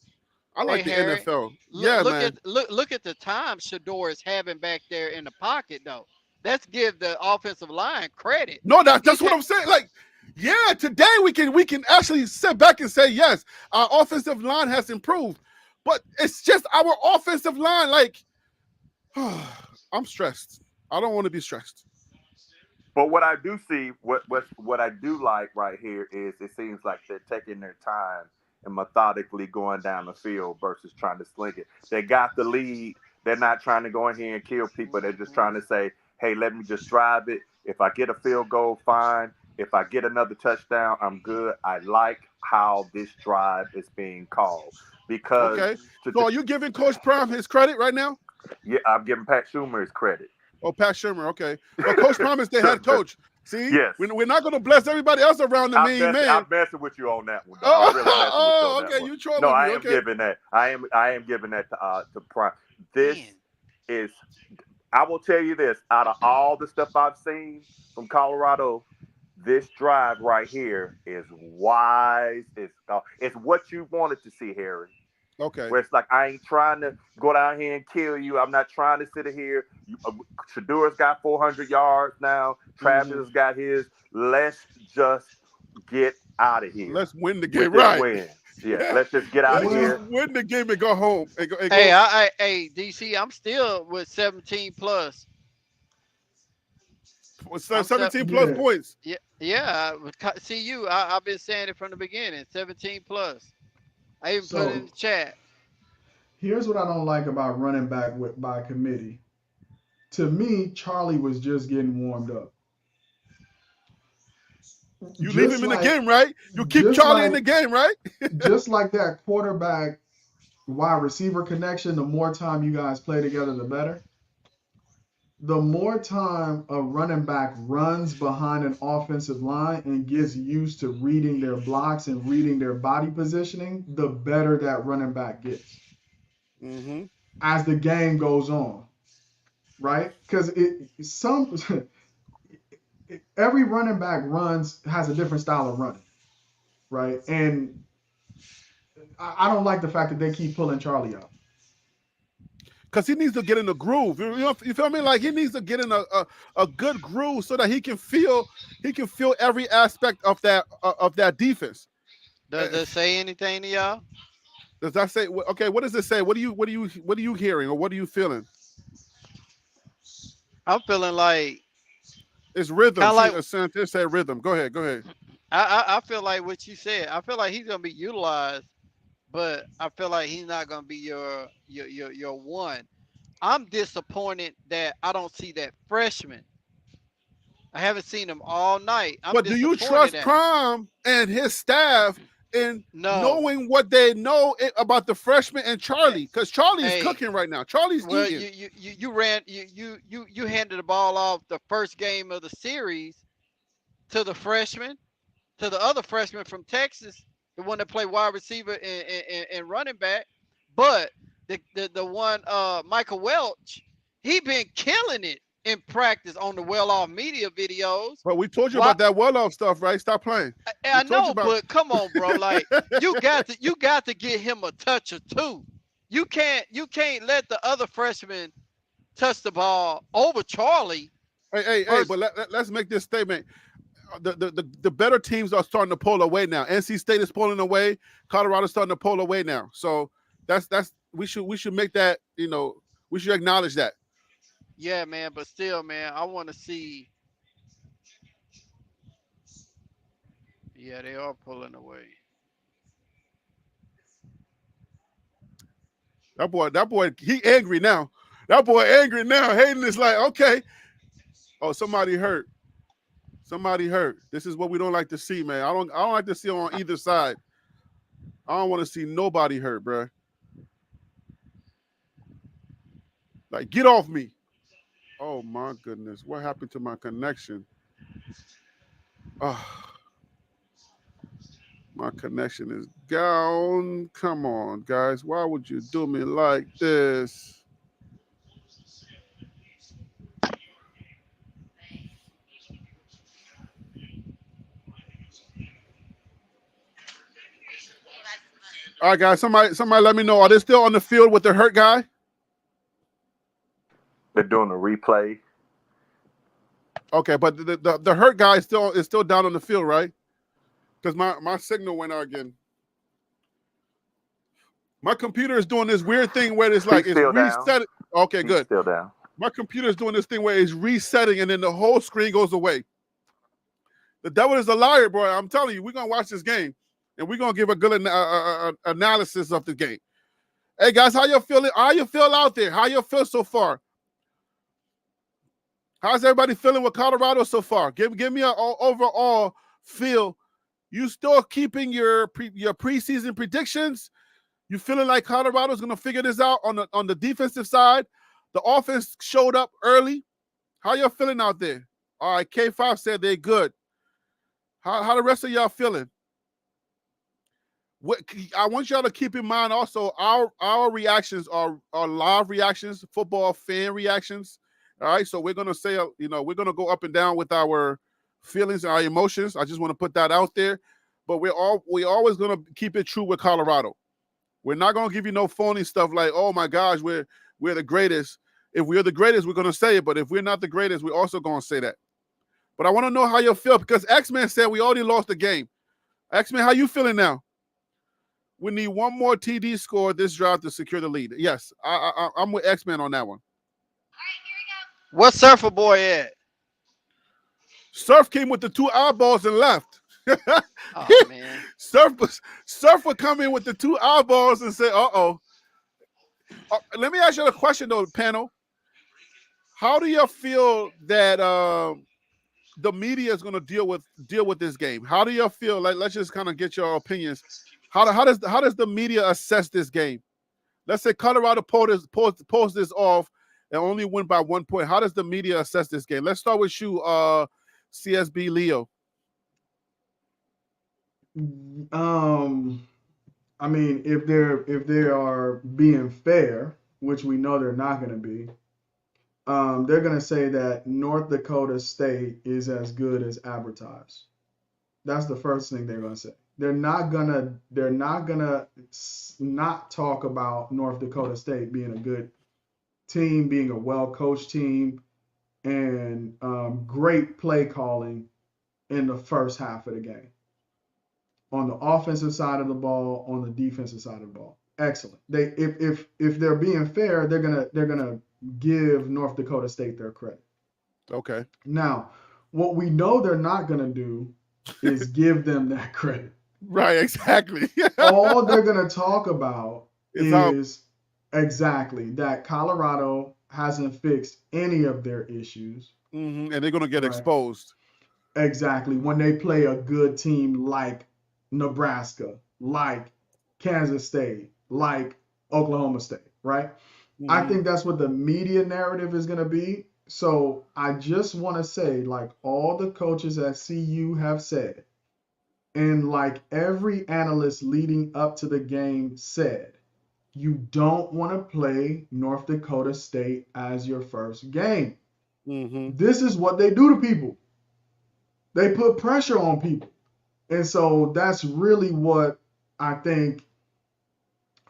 I Hey like the Harry. NFL. Look Yeah, look man. at look at the time Shador is having back there in the pocket though. Let's give the offensive line credit. No, that's He's what had I'm saying. Like, yeah, today we can actually sit back and say yes, our offensive line has improved, but it's just our offensive line. Like, I'm stressed. I don't want to be stressed. But what I do see, what I do like right here is it seems like they're taking their time and methodically going down the field versus trying to sling it. They got the lead. They're not trying to go in here and kill people. They're just trying to say, hey, let me just drive it. If I get a field goal, fine. If I get another touchdown, I'm good. I like how this drive is being called because Okay. So are you giving Coach Prime his credit right now? yeah, I'm giving Pat Schumer his credit. Oh, Pat Shermer. Okay. But Coach Prime is the head coach. See? Yes. We're not going to bless everybody else around the main man. I'm messing with you on that one. I'm really messing with you on that okay. one. You trolling No, me. I am Okay. giving that. I am giving that to Prime. This Man. is. I will tell you this. Out of all the stuff I've seen from Colorado, this drive right here is wise. It's what you wanted to see, Harry. Okay. Where it's like, I ain't trying to go down here and kill you. I'm not trying to sit here. Shadur's got 400 yards now. Travis has got his. Let's just get out of here. Let's win the with game. this Right. win. Yeah, let's just get out of Let's here. just win the game and go home. Hey, DC, I'm still with 17 plus. 17 plus Yeah. points. Yeah. See you. I've been saying it from the beginning. 17 plus. I even put it in So the chat. here's what I don't like about running back by committee. To me, Charlie was just getting warmed up. You leave Just him in the like game, right? You keep just Charlie in the like game, right? just like that quarterback wide receiver connection, the more time you guys play together, the better. The more time a running back runs behind an offensive line and gets used to reading their blocks and reading their body positioning, the better that running back gets Mm-hmm. as the game goes on, right? Because every running back has a different style of running, right? And I don't like the fact that they keep pulling Charlie out. Because he needs to get in the groove. You feel me? Like he needs to get in a good groove so that he can feel every aspect of that defense. Does it say anything to y'all? Does that say okay? What does it say? What are you hearing or what are you feeling? I'm feeling like It's rhythm. kind of See, like Santos said rhythm. Go ahead. I feel like what you said. I feel like he's gonna be utilized, but I feel like he's not gonna be your one. I'm disappointed that I don't see that freshman. I haven't seen him all night. I'm But do you disappointed trust at. Prime and his staff in No. knowing what they know about the freshman and Charlie? Because Charlie is Hey, cooking right now. Charlie's well, eating. you handed the ball off the first game of the series to the freshman, to the other freshman from Texas, the one that played wide receiver and running back. But the one Michael Welch, he been killing it in practice on the well off media videos. But we told you Why? about that well-off stuff, right? Stop playing. I told you know, about- but come on, bro. Like you got to get him a touch or two. You can't let the other freshman touch the ball over Charlie. Hey, but let's make this statement. The better teams are starting to pull away now. NC State is pulling away. Colorado's starting to pull away now. So that's we should make that, we should acknowledge that. Yeah, man, but still, man, I want to see. Yeah, they are pulling away. That boy, he angry now. That boy angry now. Hayden is like, okay. Oh, somebody hurt. Somebody hurt. This is what we don't like to see, man. I don't like to see on either side. I don't want to see nobody hurt, bro. Like, get off me. Oh my goodness. What happened to my connection? Oh, my connection is gone. Come on, guys. Why would you do me like this? All right, guys. Somebody let me know. Are they still on the field with the hurt guy? They're doing a replay. Okay, but the hurt guy is still down on the field, right? Because my signal went out again. My computer is doing this weird thing where it's like He's it's still down. resetting. Okay, He's good. still down. My computer is doing this thing where it's resetting and then the whole screen goes away. The devil is a liar, bro. I'm telling you, we're gonna watch this game and we're gonna give a good analysis of the game. Hey guys, how you feeling? How you feel out there? How you feel so far? How's everybody feeling with Colorado so far? Give me an overall feel. You still keeping your preseason predictions? You feeling like Colorado's gonna figure this out on the defensive side? The offense showed up early. How y'all feeling out there? All right, K5 said they're good. How the rest of y'all feeling? What I want y'all to keep in mind also, our reactions are live reactions, football fan reactions. All right, so we're gonna say, we're gonna go up and down with our feelings and our emotions. I just want to put that out there. But we're always gonna keep it true with Colorado. We're not gonna give you no phony stuff like, oh my gosh, we're the greatest. If we're the greatest, we're gonna say it. But if we're not the greatest, we're also gonna say that. But I want to know how you feel because X-Men said we already lost the game. X-Men, how you feeling now? We need one more TD score this drive to secure the lead. Yes, I'm with X-Men on that one. All right, here we go. What's Surfer Boy at? Surf came with the 2 eyeballs and left. Oh man. Surf would come in with the 2 eyeballs and say, uh-oh. Let me ask you a question though, panel. How do you feel that the media is going to deal with this game? How do you feel? Like, let's just kind of get your opinions. How does the media assess this game? Let's say Colorado pulls this off and only win by 1 point. How does the media assess this game? Let's start with you, CSB Leo. I mean, if they are being fair, which we know they're not going to be, they're going to say that North Dakota State is as good as advertised. That's the first thing they're going to say. They're not gonna not talk about North Dakota State being a good team, being a well-coached team, and great play calling in the first half of the game. On the offensive side of the ball, on the defensive side of the ball, excellent. They if they're being fair, they're gonna give North Dakota State their credit. Okay. Now, what we know they're not gonna do is give them that credit. Right, exactly. All they're going to talk about is exactly that Colorado hasn't fixed any of their issues. Mm-hmm. And they're going to get exposed. Exactly. When they play a good team like Nebraska, like Kansas State, like Oklahoma State, right? Mm-hmm. I think that's what the media narrative is going to be. So I just want to say, like all the coaches at CU have said, and like every analyst leading up to the game said, you don't want to play North Dakota State as your first game. Mm-hmm. This is what they do to people. They put pressure on people. And so that's really what I think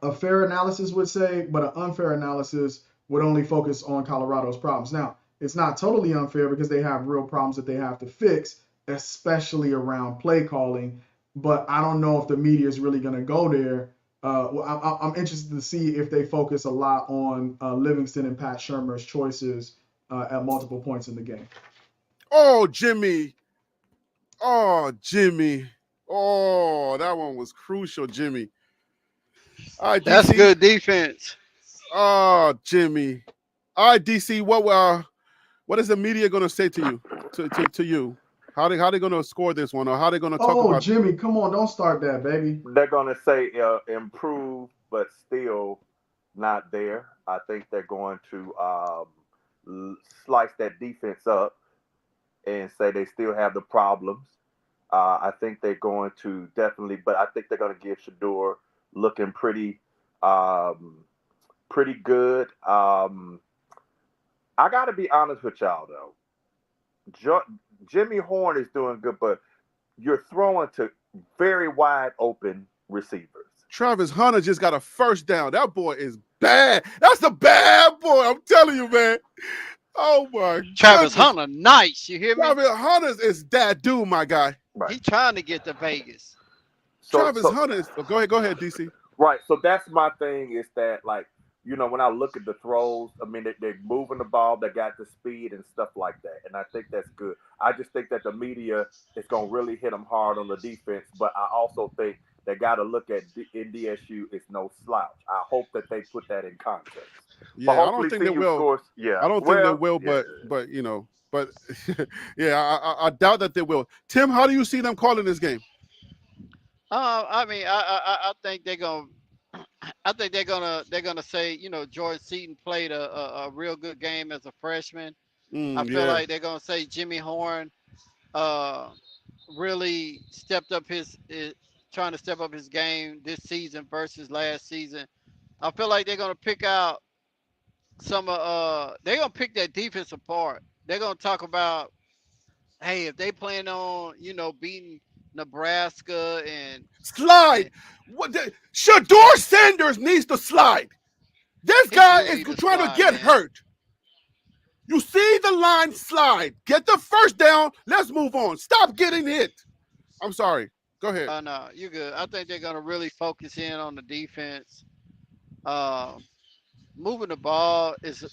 a fair analysis would say, but an unfair analysis would only focus on Colorado's problems. Now, it's not totally unfair because they have real problems that they have to fix, especially around play calling. But I don't know if the media is really going to go there. I'm interested to see if they focus a lot on Livingston and Pat Shurmur's choices at multiple points in the game. Oh, Jimmy. Oh, Jimmy. Oh, that one was crucial, Jimmy. All right, that's DC. Good defense. Oh, Jimmy. All right, DC. What is the media going to say to you? To you? How they going to score this one, or how they going to talk about? Oh, Jimmy, come on, don't start that, baby. They're going to say improve, but still not there. I think they're going to slice that defense up and say they still have the problems. I think they're going to definitely, but I think they're going to give Shador looking um, pretty good. I got to be honest with y'all though. Jimmy Horn is doing good, but you're throwing to very wide open receivers. Travis Hunter just got a first down. That boy is bad. That's a bad boy. I'm telling you, man. Oh my Travis goodness. Hunter, nice. You hear me? Travis Hunter is that dude, my guy. Right. He trying to get to Vegas. Travis Hunter is. Go ahead, DC. Right. So that's my thing is that, like, when I look at the throws, I mean, they're moving the ball, they got the speed and stuff like that. And I think that's good. I just think that the media is going to really hit them hard on the defense. But I also think they got to look at NDSU is no slouch. I hope that they put that in context. Yeah, I don't think they will. Scores, yeah. I don't think they will, but yeah, I doubt that they will. Tim, how do you see them calling this game? I mean, I think they're gonna. I think they're gonna say, George Seaton played a real good game as a freshman. I feel like they're gonna say Jimmy Horn really stepped up trying to step up his game this season versus last season. I feel like they're gonna pick out they're gonna pick that defense apart. They're gonna talk about, hey, if they plan on, beating Nebraska and slide. Shador Sanders needs to slide. This guy is trying to get hurt. You see the line slide. Get the first down. Let's move on. Stop getting hit. I'm sorry. Go ahead. No, you're good. I think they're gonna really focus in on the defense. Moving the ball is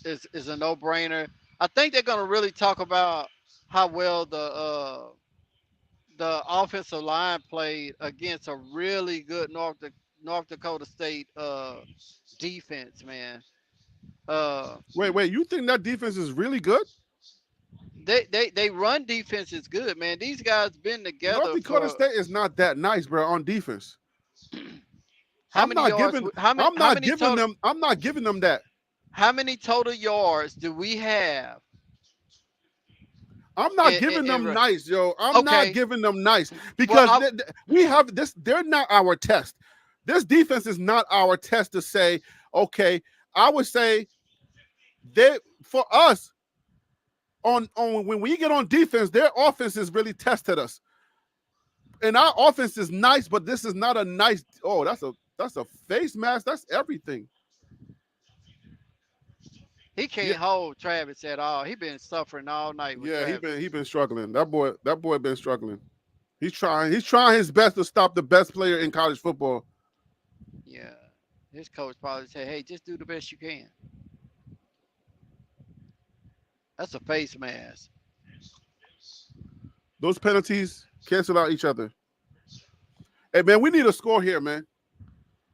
a no-brainer. I think they're gonna really talk about how well the offensive line played against a really good North Dakota State defense, man. Wait, you think that defense is really good? They run defense is good, man. These guys been together. North Dakota State is not that nice, bro, on defense. I'm not giving them that. How many total yards do we have? I'm not giving them nice, yo. I'm not giving them nice because we have this. They're not our test. This defense is not our test to say, okay, I would say for us on when we get on defense, their offense has really tested us. And our offense is nice, but this is not a nice. Oh, that's a face mask. That's everything. He can't hold Travis at all. He been suffering all night. He been struggling. That boy been struggling. He's trying his best to stop the best player in college football. Yeah, his coach probably said, "Hey, just do the best you can." That's a face mask. Those penalties cancel out each other. Hey man, we need a score here, man.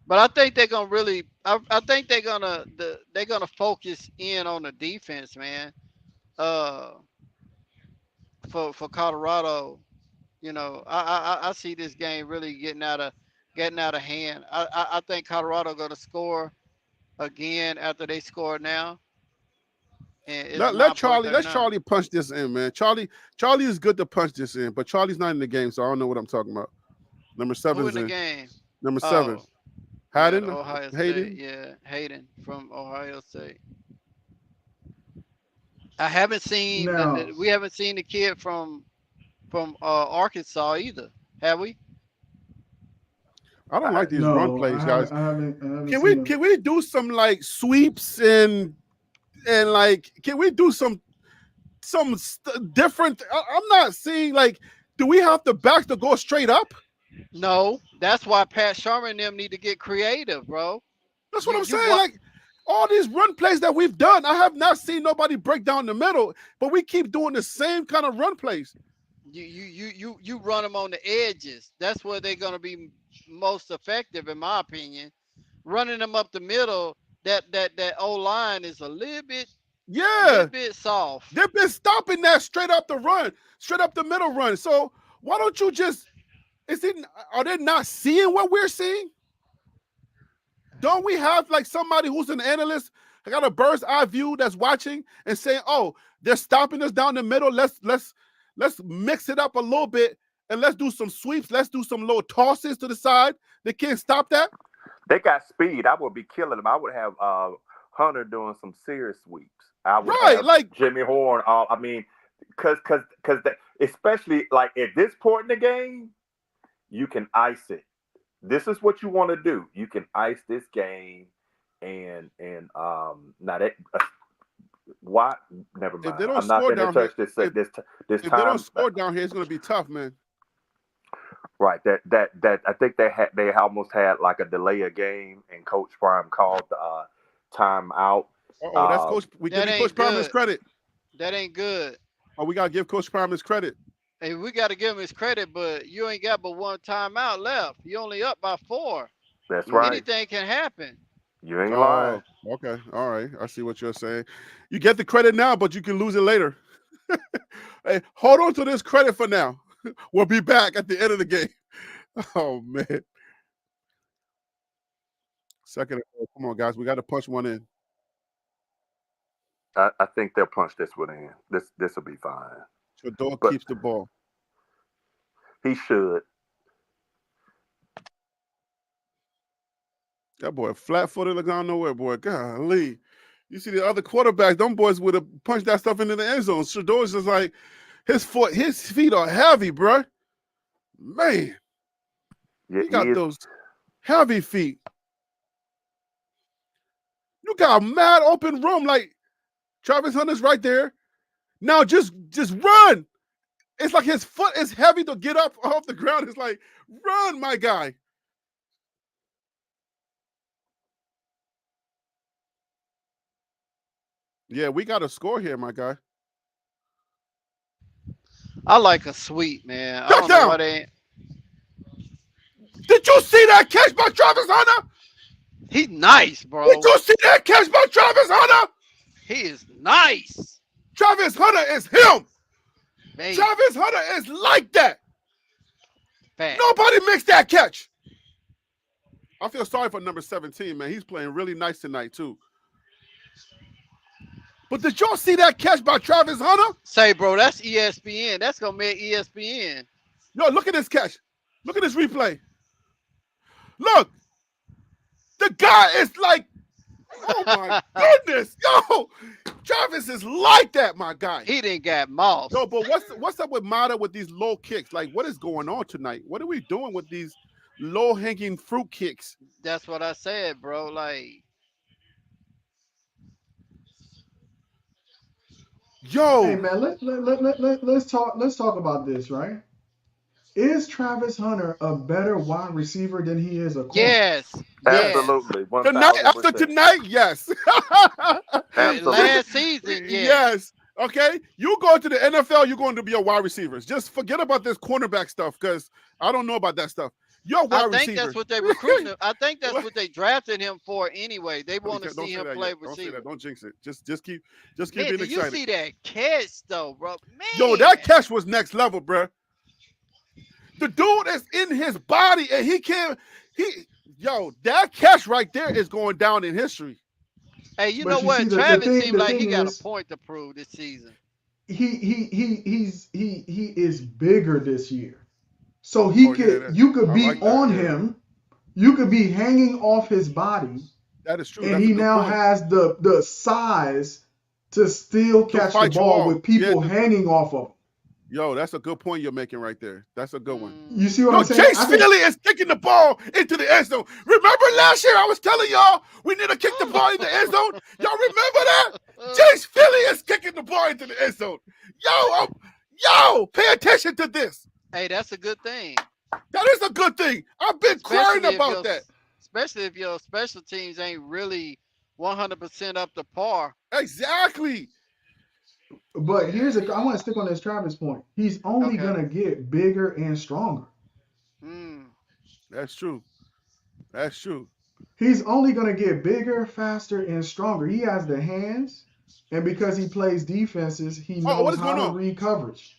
But I think they're gonna really. I think they're gonna focus in on the defense, man. For Colorado, I see this game really getting out of hand. I think Colorado gonna score again after they score now. And let Charlie punch this in, man. Charlie is good to punch this in, but Charlie's not in the game, so I don't know what I'm talking about. Number 7 is in the game. Number 7. Hayden? Ohio State. Yeah, Hayden from Ohio State. I haven't seen. We haven't seen the kid from Arkansas either, have we? I don't like these run plays, guys. I haven't can we do some like sweeps and like can we do some different? I'm not seeing like. Do we have the backs to go straight up? No, that's why Pat Sharman and them need to get creative, bro. That's what I'm saying. Like all these run plays that we've done, I have not seen nobody break down the middle, but we keep doing the same kind of run plays. You run them on the edges. That's where they're gonna be most effective, in my opinion. Running them up the middle, that O line is a little bit soft. They've been stopping that straight up the middle run. So why don't you just? Are they not seeing what we're seeing? Don't we have like somebody who's an analyst I got a bird's eye view that's watching and saying, "Oh, they're stopping us down the middle. Let's mix it up a little bit and let's do some sweeps. Let's do some little tosses to the side. They can't stop that." They got speed. I would be killing them. I would have Hunter doing some serious sweeps. I would have like Jimmy Horn. I mean, because especially like at this point in the game, you can ice it. This is what you want to do. You can ice this game, and now that why? Never mind. If they don't I'm not score going to down touch here, this time. if they don't score down here, it's going to be tough, man. Right. That I think they almost had like a delay of game, and Coach Prime called the timeout. Oh, that's Coach. We give Coach Prime his credit. That ain't good. Oh, we gotta give Coach Prime his credit. Hey, we got to give him his credit, but you ain't got but one timeout left. You only up by 4. That's right. Anything can happen. You ain't lying. Okay. All right. I see what you're saying. You get the credit now, but you can lose it later. Hey, hold on to this credit for now. We'll be back at the end of the game. Oh, man. Second. Come on, guys. We got to punch one in. I think they'll punch this one in. This will be fine. Shador keeps the ball. He should. That boy flat-footed like I don't know where, boy. Golly. You see the other quarterbacks, them boys would have punched that stuff into the end zone. Shador's just like, his feet are heavy, bro. Man. Yeah, he got those heavy feet. You got a mad open room. Like, Travis Hunter's right there. Now just run. It's like his foot is heavy to get up off the ground. It's like, run, my guy. Yeah, we got a score here, my guy. I like a sweep, man. I don't know why they. Did you see that catch by Travis Hunter? He's nice, bro. Did you see that catch by Travis Hunter? He is nice. Travis Hunter is him. Man. Travis Hunter is like that. Fact. Nobody makes that catch. I feel sorry for number 17, man. He's playing really nice tonight, too. But did y'all see that catch by Travis Hunter? Say, bro, that's ESPN. That's going to make ESPN. Yo, look at this catch. Look at this replay. Look. The guy is like, oh, my goodness. Yo, Travis is like that, my guy. He didn't get mossed. No, but what's up with Mata with these low kicks? Like, what is going on tonight? What are we doing with these low-hanging fruit kicks? That's what I said, bro. Like, yo. Hey man, let's talk about this, right? Is Travis Hunter a better wide receiver than he is a corner? Yes. Absolutely. After tonight, yes. Last season, yes. Okay, you go to the NFL, you're going to be a wide receiver. Just forget about this cornerback stuff because I don't know about that stuff. You're a wide receiver. I think that's what they recruited him. I think that's what they drafted him for anyway. They want to see him play receiver. Don't jinx it. Just keep Man, being excited. you see that catch though, bro? Man. Yo, that catch was next level, bro. The dude is in his body and that catch right there is going down in history. Hey, you know what? Travis seemed like he got a point to prove this season. He is bigger this year. So you could be on him. You could be hanging off his body. That is true. And he now has the size to still catch the ball with people hanging off of him. Yo, that's a good point you're making right there. That's a good one. You see what I'm saying? Chase Philly is kicking the ball into the end zone. Remember last year I was telling y'all we need to kick the ball in the end zone? Y'all remember that? Chase Philly is kicking the ball into the end zone. Yo, pay attention to this. Hey, that's a good thing. That is a good thing. I've been crying about that. Especially if your special teams ain't really 100% up to par. Exactly. But I want to stick on this Travis point. He's only going to get bigger and stronger. That's true. That's true. He's only going to get bigger, faster, and stronger. He has the hands, and because he plays defenses, he knows how to read coverage.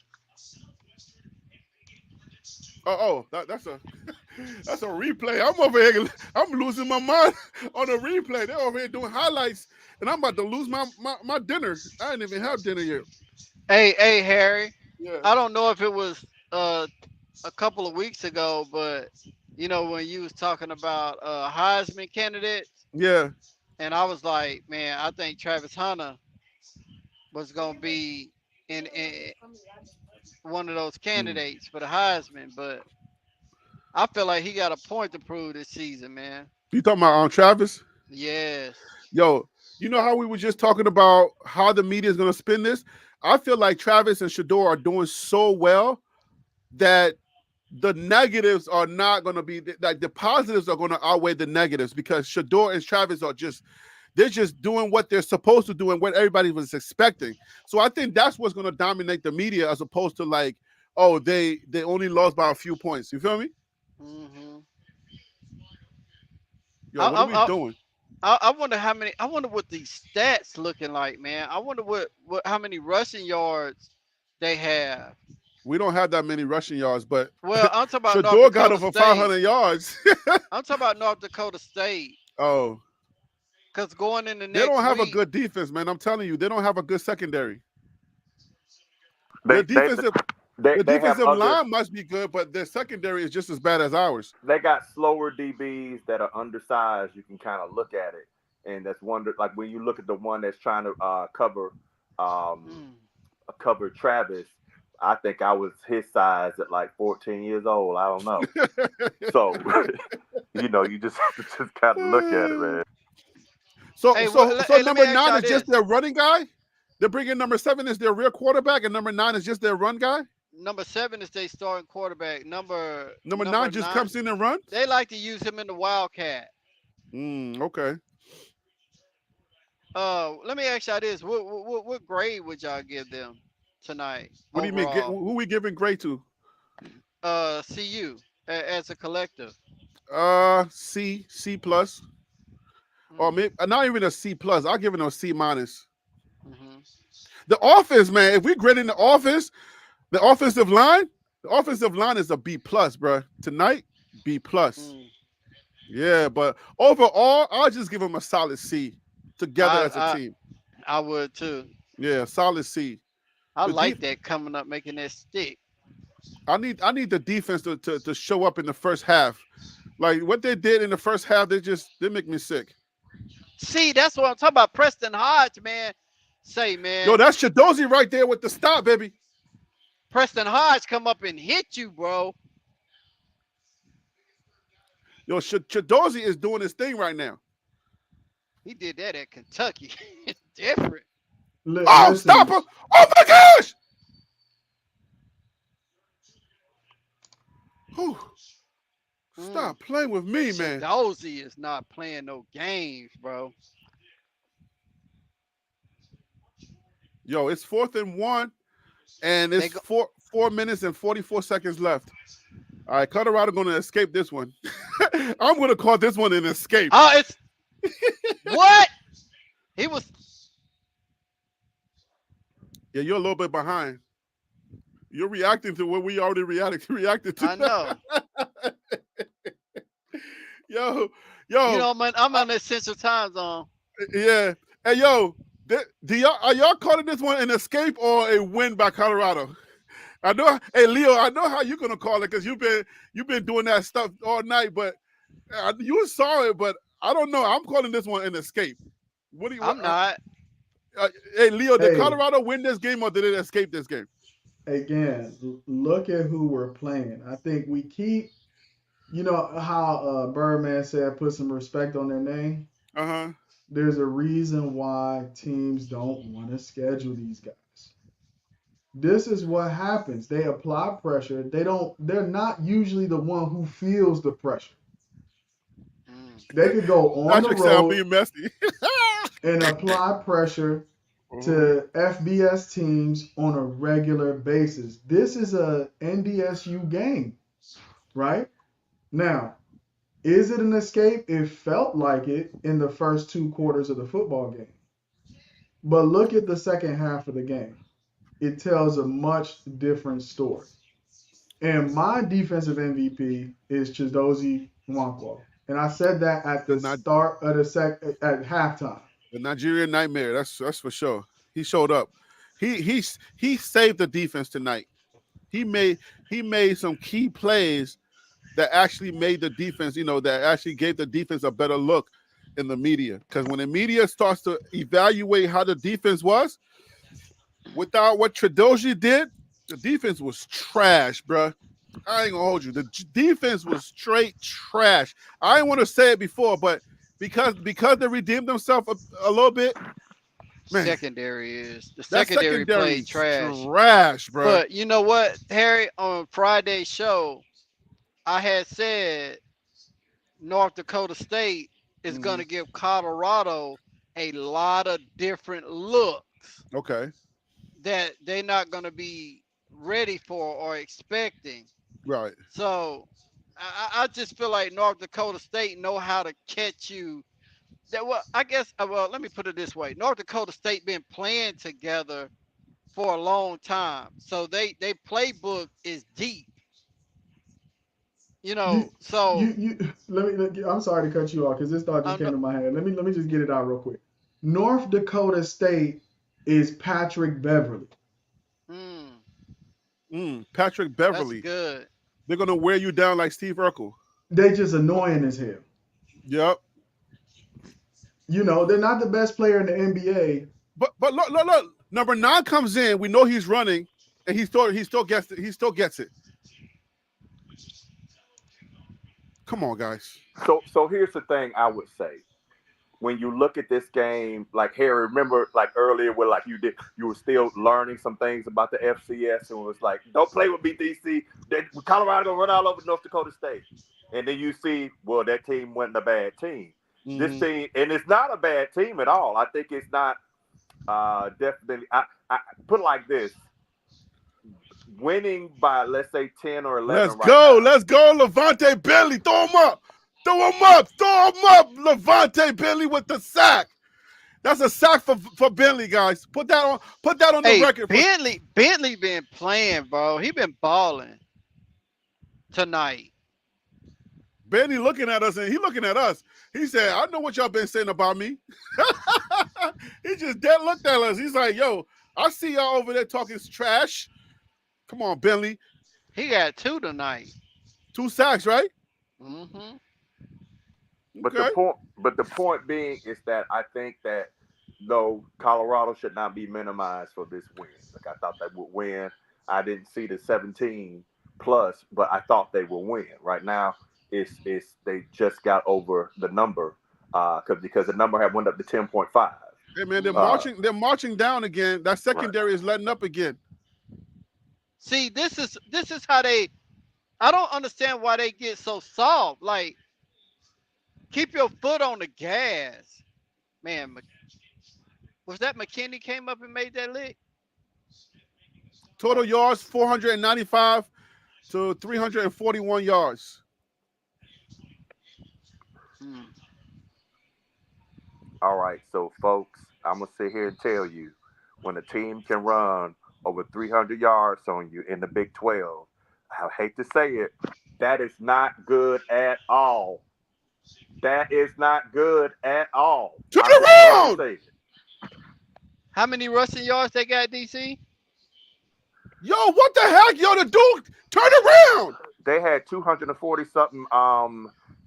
That's a that's a replay. I'm over here. I'm losing my mind on a replay. They're over here doing highlights, and I'm about to lose my dinner. I didn't even have dinner yet. Hey, Harry. Yeah, I don't know if it was uh a couple of weeks ago, but when you was talking about Heisman candidates, yeah. and I was like, man, I think Travis Hunter was gonna be in one of those Mm. candidates for the Heisman, but I feel like he got a point to prove this season, man. You talking about Travis? Yes. Yo, you know how we were just talking about how the media is going to spin this? I feel like Travis and Shador are doing so well that the negatives are not going to be like the positives are going to outweigh the negatives because Shador and Travis are just they're just doing what they're supposed to do and what everybody was expecting. So I think that's what's going to dominate the media as opposed to like, oh, they only lost by a few points. You feel me? Hmm. Yo, I, what are we I, doing? I wonder how many. I wonder what these stats looking like, man. I wonder what how many rushing yards they have. We don't have that many rushing yards, but Well, I'm talking about North Shador got Dakota over State. 500 yards. I'm talking about North Dakota State. Oh, Cause going in the they next don't have a week, good defense, man. I'm telling you, they don't have a good secondary. They Their they defensive, they, the they have defensive other. line must be good, but their secondary is just as bad as ours. They got slower DBs that are undersized. You can kind of look at it, and that's wonder like when you look at the one that's trying to um, mm, cover Travis. I think I was his size at like 14 years old. I don't know. So you just just kind of look at it, man. so, hey, so, so hey, let me number ask nine y'all is just this: their running guy. They're bringing number seven is their real quarterback, and number nine is just their run guy. number 7 is they starting quarterback. Number Number nine just nine, comes in and runs. they like to use him in the Wildcat. Okay. Let me ask y'all this: what grade would y'all give them tonight What do you mean? overall? Who we giving grade to? CU as a collective. C plus, or Mm, maybe not even a C plus. I'll give it a C minus. hmm. The offense, man. If we grading the offensive line is a B plus, bro. Tonight, B plus. Mm. Yeah, but overall, I'll just give them a solid C together I as a I team. I would too. Yeah, solid C. I The like deep, that coming up, making that stick. I need the defense to show up in the first half. Like what they did in the first half, they make me sick. See, that's what I'm talking about. Preston Hodge, man. Say, Yo, man, that's Shadozi right there with the stop, baby. Preston Hodge come up and hit you, bro. Yo, Shadozi is doing his thing right now. He did that at Kentucky. It's different. Oh, stop Listen, him! Oh my gosh! Whew. Mm. Stop playing with me, man. Shadozi is not playing no games, bro. Yo, it's 4th and 1, and They it's go. four minutes and 44 seconds left. All right, Colorado going to escape this one. I'm going to call this one an escape. Oh, it's what? He was. Yeah, you're a little bit behind. You're reacting to what we already reacted I to. know. yo, You yo, know, man, I'm on that Central Time Zone. yeah. Hey, yo, do y'all are y'all calling this one an escape or a win by Colorado? I know. Hey, Leo, I know how you're gonna call it because you've been doing that stuff all night, but you saw it. But I don't know. I'm calling this one an escape. What do you? What, I'm not. hey, Leo, did hey, Colorado win this game or did it escape this game? again, look at who we're playing. I think we keep, how Birdman said, put some respect on their name. Uh huh. There's a reason why teams don't want to schedule these guys. This is what happens. They apply pressure. They're not usually the one who feels the pressure. Mm. They could go on the Patrick said I'm road being messy. and apply pressure Mhm. to FBS teams on a regular basis. This is a NDSU game, right? Now, is it an escape? It felt like it in the first 2 quarters of the football game. But look at the second half of the game. It tells a much different story. And my defensive MVP is Chidozie Nwankwo. And I said that at The, the Ni- start of at halftime. the Nigerian Nightmare. That's for sure. He showed up. He saved the defense tonight. He made he made some key plays that actually made the defense, that actually gave the defense a better look in the media. Because when the media starts to evaluate how the defense was, without what Tridoji did, the defense was trash, bruh. I ain't gonna hold you. The defense was straight trash. I didn't want to say it before, but because they redeemed themselves a little bit, man, The that secondary secondary played is trash. trash, bruh. But you know what, Harry? On Friday's show, I had said North Dakota State is going Mhm. to give Colorado a lot of different looks Okay, that they're not going to be ready for or expecting. right. So I just feel like North Dakota State know how to catch you. That well, I guess. Well, let me put it this way: North Dakota State been playing together for a long time, so they playbook is deep. You So you I'm sorry to cut you off because this thought just I'm came no, to my head. Let me just get it out real quick. North Dakota State is Patrick Beverly. mm, Patrick that's Beverly. good. They're gonna wear you down like Steve Urkel. They just annoying as hell. Yep. They're not the best player in the NBA. But look. Number 9 comes in. We know he's running, and he still gets it. He still gets it. Come on, guys. So here's the thing I would say. When you look at this game, like Harry, remember like earlier where like you were still learning some things about the FCS and was like, don't play with BTC. Colorado gonna run all over North Dakota State. And then you see, well, that team wasn't a bad team. This Mhm. team, and it's not a bad team at all. I think it's not definitely. I put it like this: winning by let's say 10 or 11 Let's right go. now. Let's go, Levante Bentley. Throw him up. Throw him up. Throw him up. Levante Bentley with the sack. That's a sack for Bentley, guys. Put that on the Hey, record. Bentley been playing, bro. He been balling tonight. Bentley looking at us, and he looking at us. He said, I know what y'all been saying about me. He just dead looked at us. He's like, yo, I see y'all over there talking trash. Come on, Bentley. He got 2 tonight. 2 sacks, right? Mm-hmm. But Okay. the point being is that I think that no, Colorado should not be minimized for this win. Like I thought they would win. I didn't see the 17 plus, but I thought they would win. Right now, it's they just got over the number because the number had went up to 10.5. Hey man, they're Uh, marching. They're marching down again. That secondary is letting up again. See, this is how they. I don't understand why they get so soft. Like, keep your foot on the gas, man. Was that McKinney came up and made that lick? Total yards 495 to 341 yards. Hmm. all right, so folks, I'm gonna sit here and tell you, when a team can run over 300 yards on you in the Big 12, I hate to say it, that is not good at all. That is not good at all. Turn I don't hate to around! say it. How many rushing yards they got, DC? Yo, what the heck? Yo, the dude, turn around! They had 240 something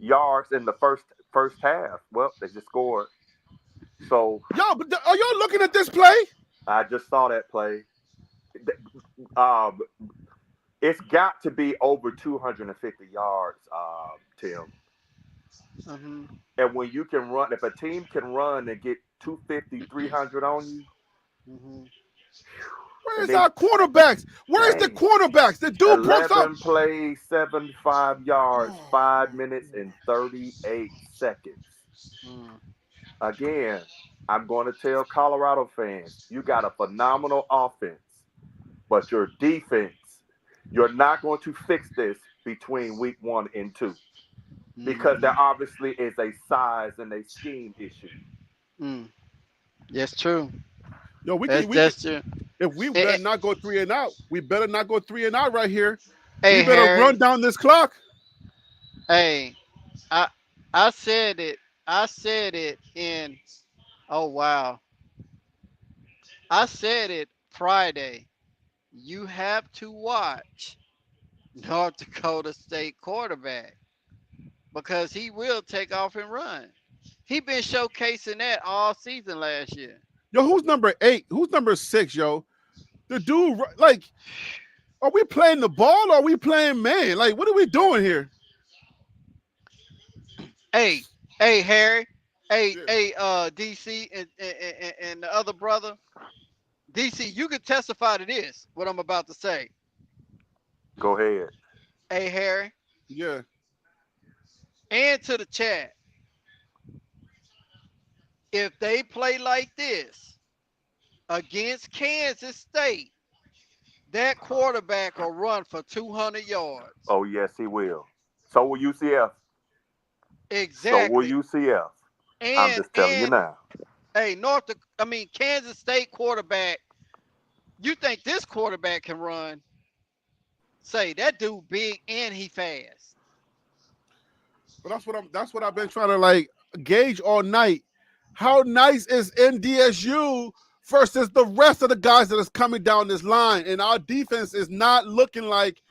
yards in the first half. Well, they just scored. So Yo, but are y'all looking at this play? I just saw that play. Um, it's got to be over 250 yards, Tim. Mm-hmm. And when you can run, if a team can run and get 250, 300 on you, Mm-hmm. Where's and then our quarterbacks? Where's the dang, quarterbacks? The dude broke up. 11 plays, 75 yards, 5 minutes and 38 seconds. Mm. Again, I'm going to tell Colorado fans, you got a phenomenal offense, but your defense, you're not going to fix this between week 1 and 2 because there obviously is a size and a scheme issue. Mm. That's true. Yo, we can That's true. if we Eh, better not go 3 and out. We better not go 3 and out right here. We Hey better run Harry. down this clock. Hey, I I said it. I said it in. Oh wow. I said it Friday. You have to watch North Dakota State quarterback because he will take off and run. He been showcasing that all season last year. Yo, who's number 8? Who's number 6, yo? The dude, like, are we playing the ball or are we playing man? Like, what are we doing here? Hey, hey, Harry. Hey, Yeah. hey, DC and the other brother. DC, you can testify to this, what I'm about to say. Go ahead. Hey, Harry, Yeah. and to the chat. If they play like this against Kansas State, that quarterback will run for 200 yards. Oh yes, he will. So will UCF. So will Exactly. UCF. I'm And just telling you and now. hey, Kansas State quarterback. You think this quarterback can run? Say that dude big and he fast. But that's what I've been trying to like gauge all night. How nice is NDSU versus the rest of the guys that is coming down this line? And our defense is not looking like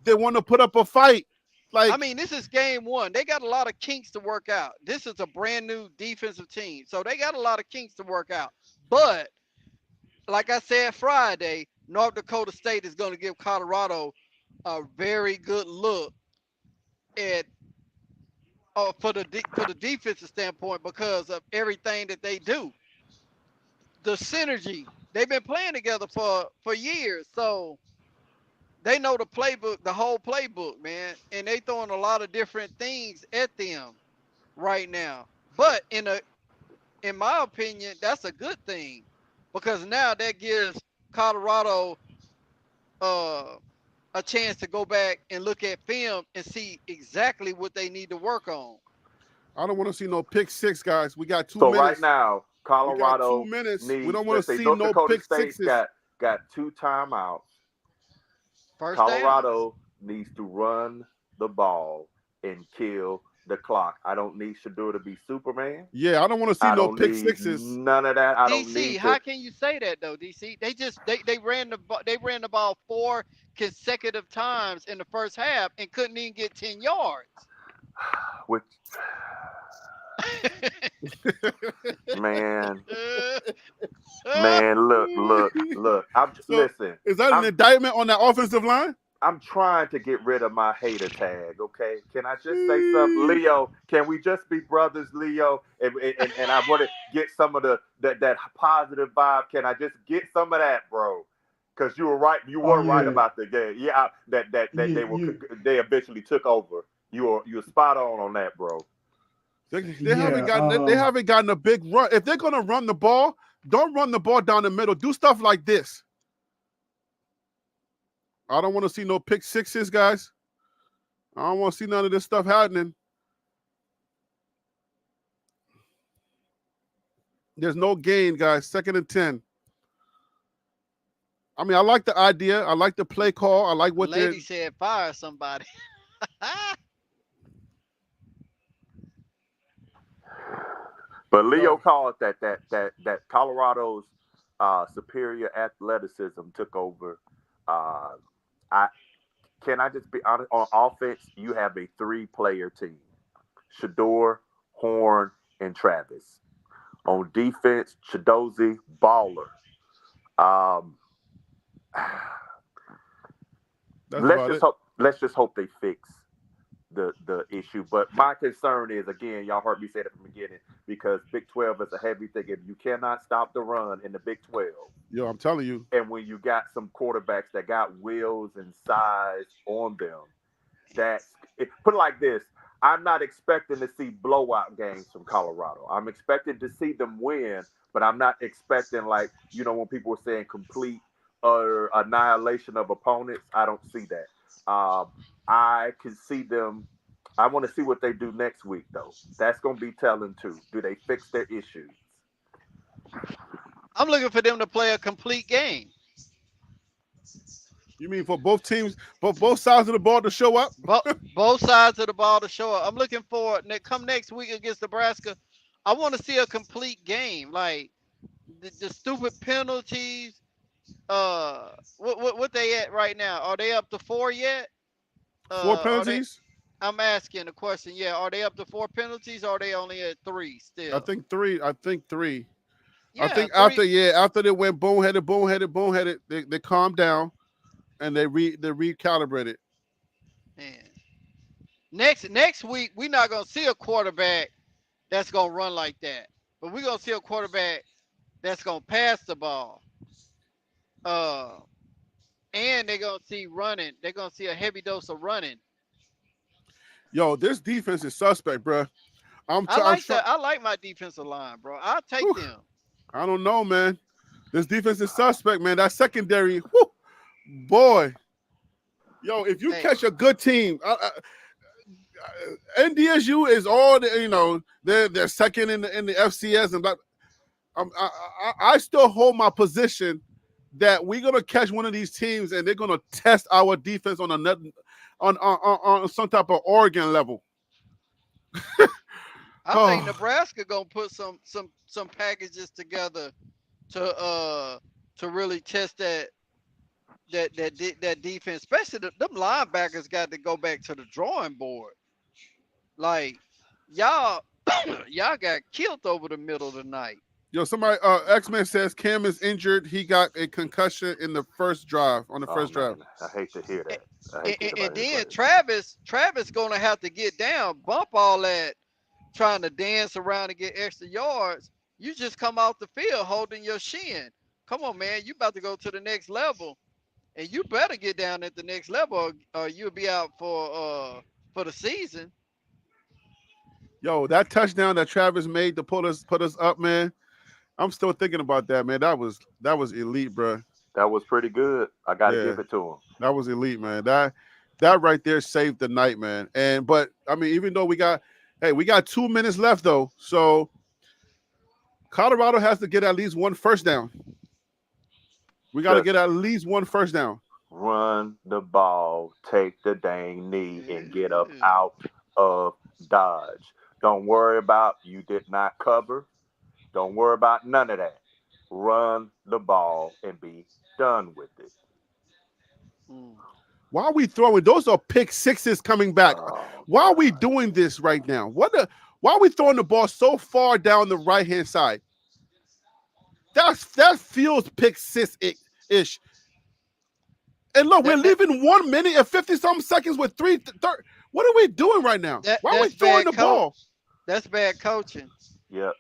they want to put up a fight. I Like, mean, this is game one. They got a lot of kinks to work out. This is a brand new defensive team. So they got a lot of kinks to work out. But like I said Friday, North Dakota State is going to give Colorado a very good look at for the defensive standpoint because of everything that they do. The synergy. They've been playing together for years. So they know the playbook, the whole playbook, man. And they throwing a lot of different things at them right now. But in my opinion, that's a good thing because now that gives Colorado uh, a chance to go back and look at film and see exactly what they need to work on. I don't want to see no pick six, guys. We got two So right minutes. now, We got 2 Colorado minutes. We needs. don't want Let's to say see North no Dakota pick State's sixes. got 2 timeouts. First downs. Colorado needs to run the ball and kill the clock. I don't need Shador to be Superman. Yeah, I don't want to see I no don't pick need sixes. none of that. I don't DC, need to. how can you say that though, DC? They ran the ball four consecutive times in the first half and couldn't even get 10 yards. Which man, man, look. So Listen. is that an I'm indictment on that offensive line? I'm trying to get rid of my hater tag, okay? Can I just say something? Leo, can we just be brothers, Leo? And I want to get some of that positive vibe. Can I just get some of that, bro? Because you were right. You Oh were right yeah, about the game. Yeah, that they eventually took over. You're spot on that, bro. They haven't yeah. gotten a big run. If they're gonna run the ball, don't run the ball down the middle. Do stuff like this. I don't want to see no pick sixes, guys. I don't want to see none of this stuff happening. There's no gain, guys. 2nd and 10. I mean, I like the idea. I like the play call. I like The what they're. lady said fire somebody. But Leo Yo, called that Colorado's superior athleticism took over. Uh, I can I just be honest on offense. You have a 3-player team: Shador, Horn, and Travis. On defense, Chidozie, Baller. Um, that's about it. Let's just hope they fix the issue. But my concern is, again, y'all heard me say it from the beginning, because Big 12 is a heavy thing. If you cannot stop the run in the Big 12, Yo, I'm telling you. and when you got some quarterbacks that got wheels and size on them, put it like this. I'm not expecting to see blowout games from Colorado. I'm expecting to see them win, but I'm not expecting, like, when people were saying complete or annihilation of opponents. I don't see that. I can see them. I want to see what they do next week, though. That's going to be telling too. Do they fix their issues? I'm looking for them to play a complete game. You mean for both teams, both sides of the ball to show up? Both sides of the ball to show up. I'm looking for come next week against Nebraska. I want to see a complete game. Like the stupid penalties. What they at right now? Are they up to 4 yet? Four Are they? penalties? I'm asking the question. Yeah, are they up to 4 penalties? Or are they only at 3 I still? think three. I think three. I Yeah, think 3. after they went boneheaded, they calmed down and they recalibrated. Man. Next week we're not gonna see a quarterback that's gonna run like that, but we're gonna see a quarterback that's gonna pass the ball. Uh, and they're gonna see running. They're gonna see a heavy dose of running. Yo, this defense is suspect, bro. I'm trying. I like my defensive line, bro. I'll take them. I don't know, man. This defense is suspect, man. That secondary, whew, boy. Yo, if you Hey, catch a good team, NDSU is all they're second in the FCS, and I still hold my position that we're gonna catch one of these teams and they're gonna test our defense on on some type of Oregon level. I think Nebraska gonna put some packages together to really test that defense, especially them linebackers got to go back to the drawing board. Like y'all y'all got killed over the middle of the night. Yo, somebody X-Men says Cam is injured. He got a concussion in the first drive on the first drive. I hate to hear that. And then Travis gonna have to get down, bump all that trying to dance around and get extra yards. You just come off the field holding your shin. Come on, man, you about to go to the next level, and you better get down at the next level, or you'll be out for the season. Yo, that touchdown that Travis made to put us up, man. I'm still thinking about that, man. That was elite, bro. That was pretty good. I got to give it to him. That was elite, man. That right there saved the night, man. But I mean, even though we got 2 minutes left though, so Colorado has to get at least one first down. We got to get at least one first down. Run the ball, take the dang knee, and get up out of Dodge. Don't worry about you did not cover. Don't worry about none of that. Run the ball and be done with it. Why are we throwing? Those are pick sixes coming back. Why are we doing this right now? Why are we throwing the ball so far down the right-hand side? That feels pick six-ish. And look, we're leaving 1 minute and 50-something seconds with 3:30. What are we doing right now? Why are we throwing the ball? That's bad coaching. Yep.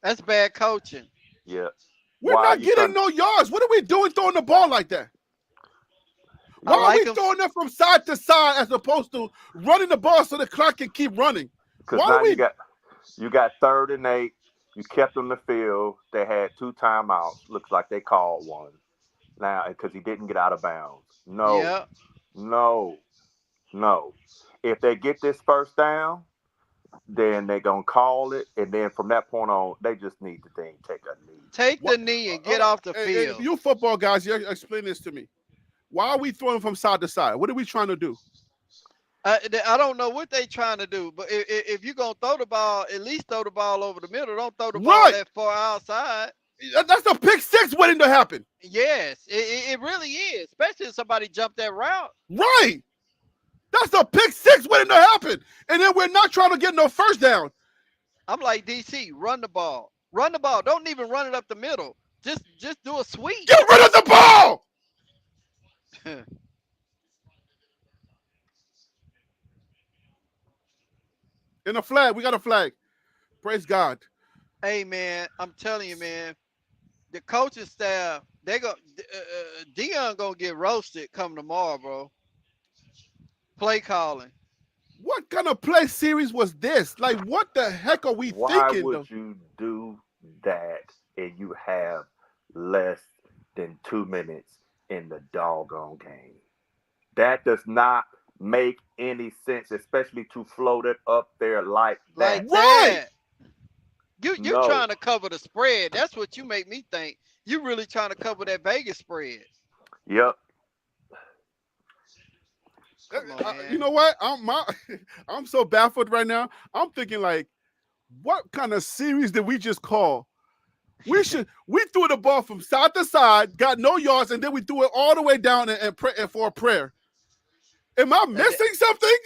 That's bad coaching. Yep. We're not getting no yards. What are we doing throwing the ball like that? Why are we throwing it from side to side as opposed to running the ball so the clock can keep running? Because now you got 3rd and 8. You kept them in the field. They had 2 timeouts. Looks like they called one. Now, because he didn't get out of bounds. No. If they get this first down, then they're going to call it. And then from that point on, they just need to take a knee. Take the knee and get off the field. You football guys, you explain this to me. Why are we throwing from side to side? What are we trying to do? I don't know what they trying to do, but if you're going to throw the ball, at least throw the ball over the middle. Don't throw the ball that far outside. That's a pick six waiting to happen. Yes, it really is, especially if somebody jumped that route. Right. That's a pick six waiting to happen. And then we're not trying to get no first down. I'm like, DC, run the ball. Run the ball. Don't even run it up the middle. Just do a sweep. Get rid of the ball. In a flag. We got a flag. Praise God. Hey, man, I'm telling you, man, the coaching staff, Dion going to get roasted come tomorrow, bro. Play calling. What kind of play series was this? Like, what the heck are we thinking? Why would you do that and you have less than 2 minutes in the doggone game? That does not make any sense, especially to float it up there like that. Right. You trying to cover the spread. That's what you make me think. You really trying to cover that Vegas spread. Yep. Come on, You man. know what? I'm so baffled right now. I'm thinking like, what kind of series did we just call? We threw the ball from side to side, got no yards, and then we threw it all the way down and for a prayer. Am I missing something?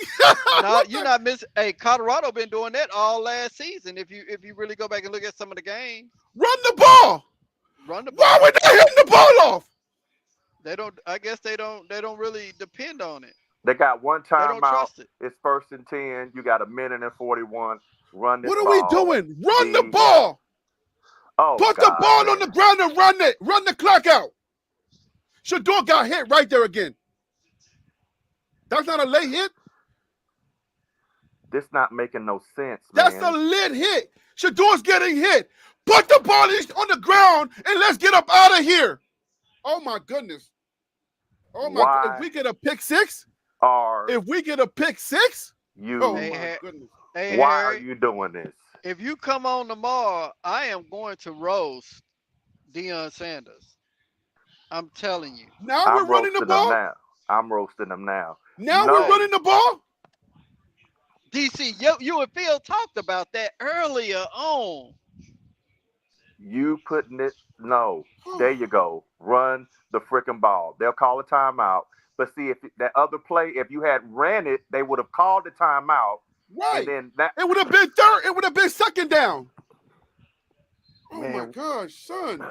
No, you're not missing. Hey, Colorado been doing that all last season. If you really go back and look at some of the games, Run the ball. run the Why ball. would they hitting the ball off? They don't. I guess they don't. They don't really depend on it. They got one They don't timeout. trust it. It's 1st and 10. You got 1:41. Run this What are we ball. doing? Run the See. ball. Oh Put the God, ball man. on the ground and run it. Run the clock out. Shador got hit right there again. That's not a late hit. This not making no sense, That's man. a lit hit. Shador's getting hit. Put the ball on the ground and let's get up out of here. Oh my goodness. Oh my! Why If we get a pick six, are oh you? my goodness. Hey, Why are Harry, you doing this? if you come on tomorrow, I am going to roast Deion Sanders. I'm telling you. Now I'm we're running the roasting them ball. now. I'm roasting them now. Now No. we're running the ball. DC, you and Phil talked about that earlier on. You putting it? No. There you go. Run the freaking ball. They'll call a timeout. But see, if that other play, if you had ran it, they would have called the timeout. Right. And then that. It would have been third. It would have been second down. Oh Man. my gosh, son.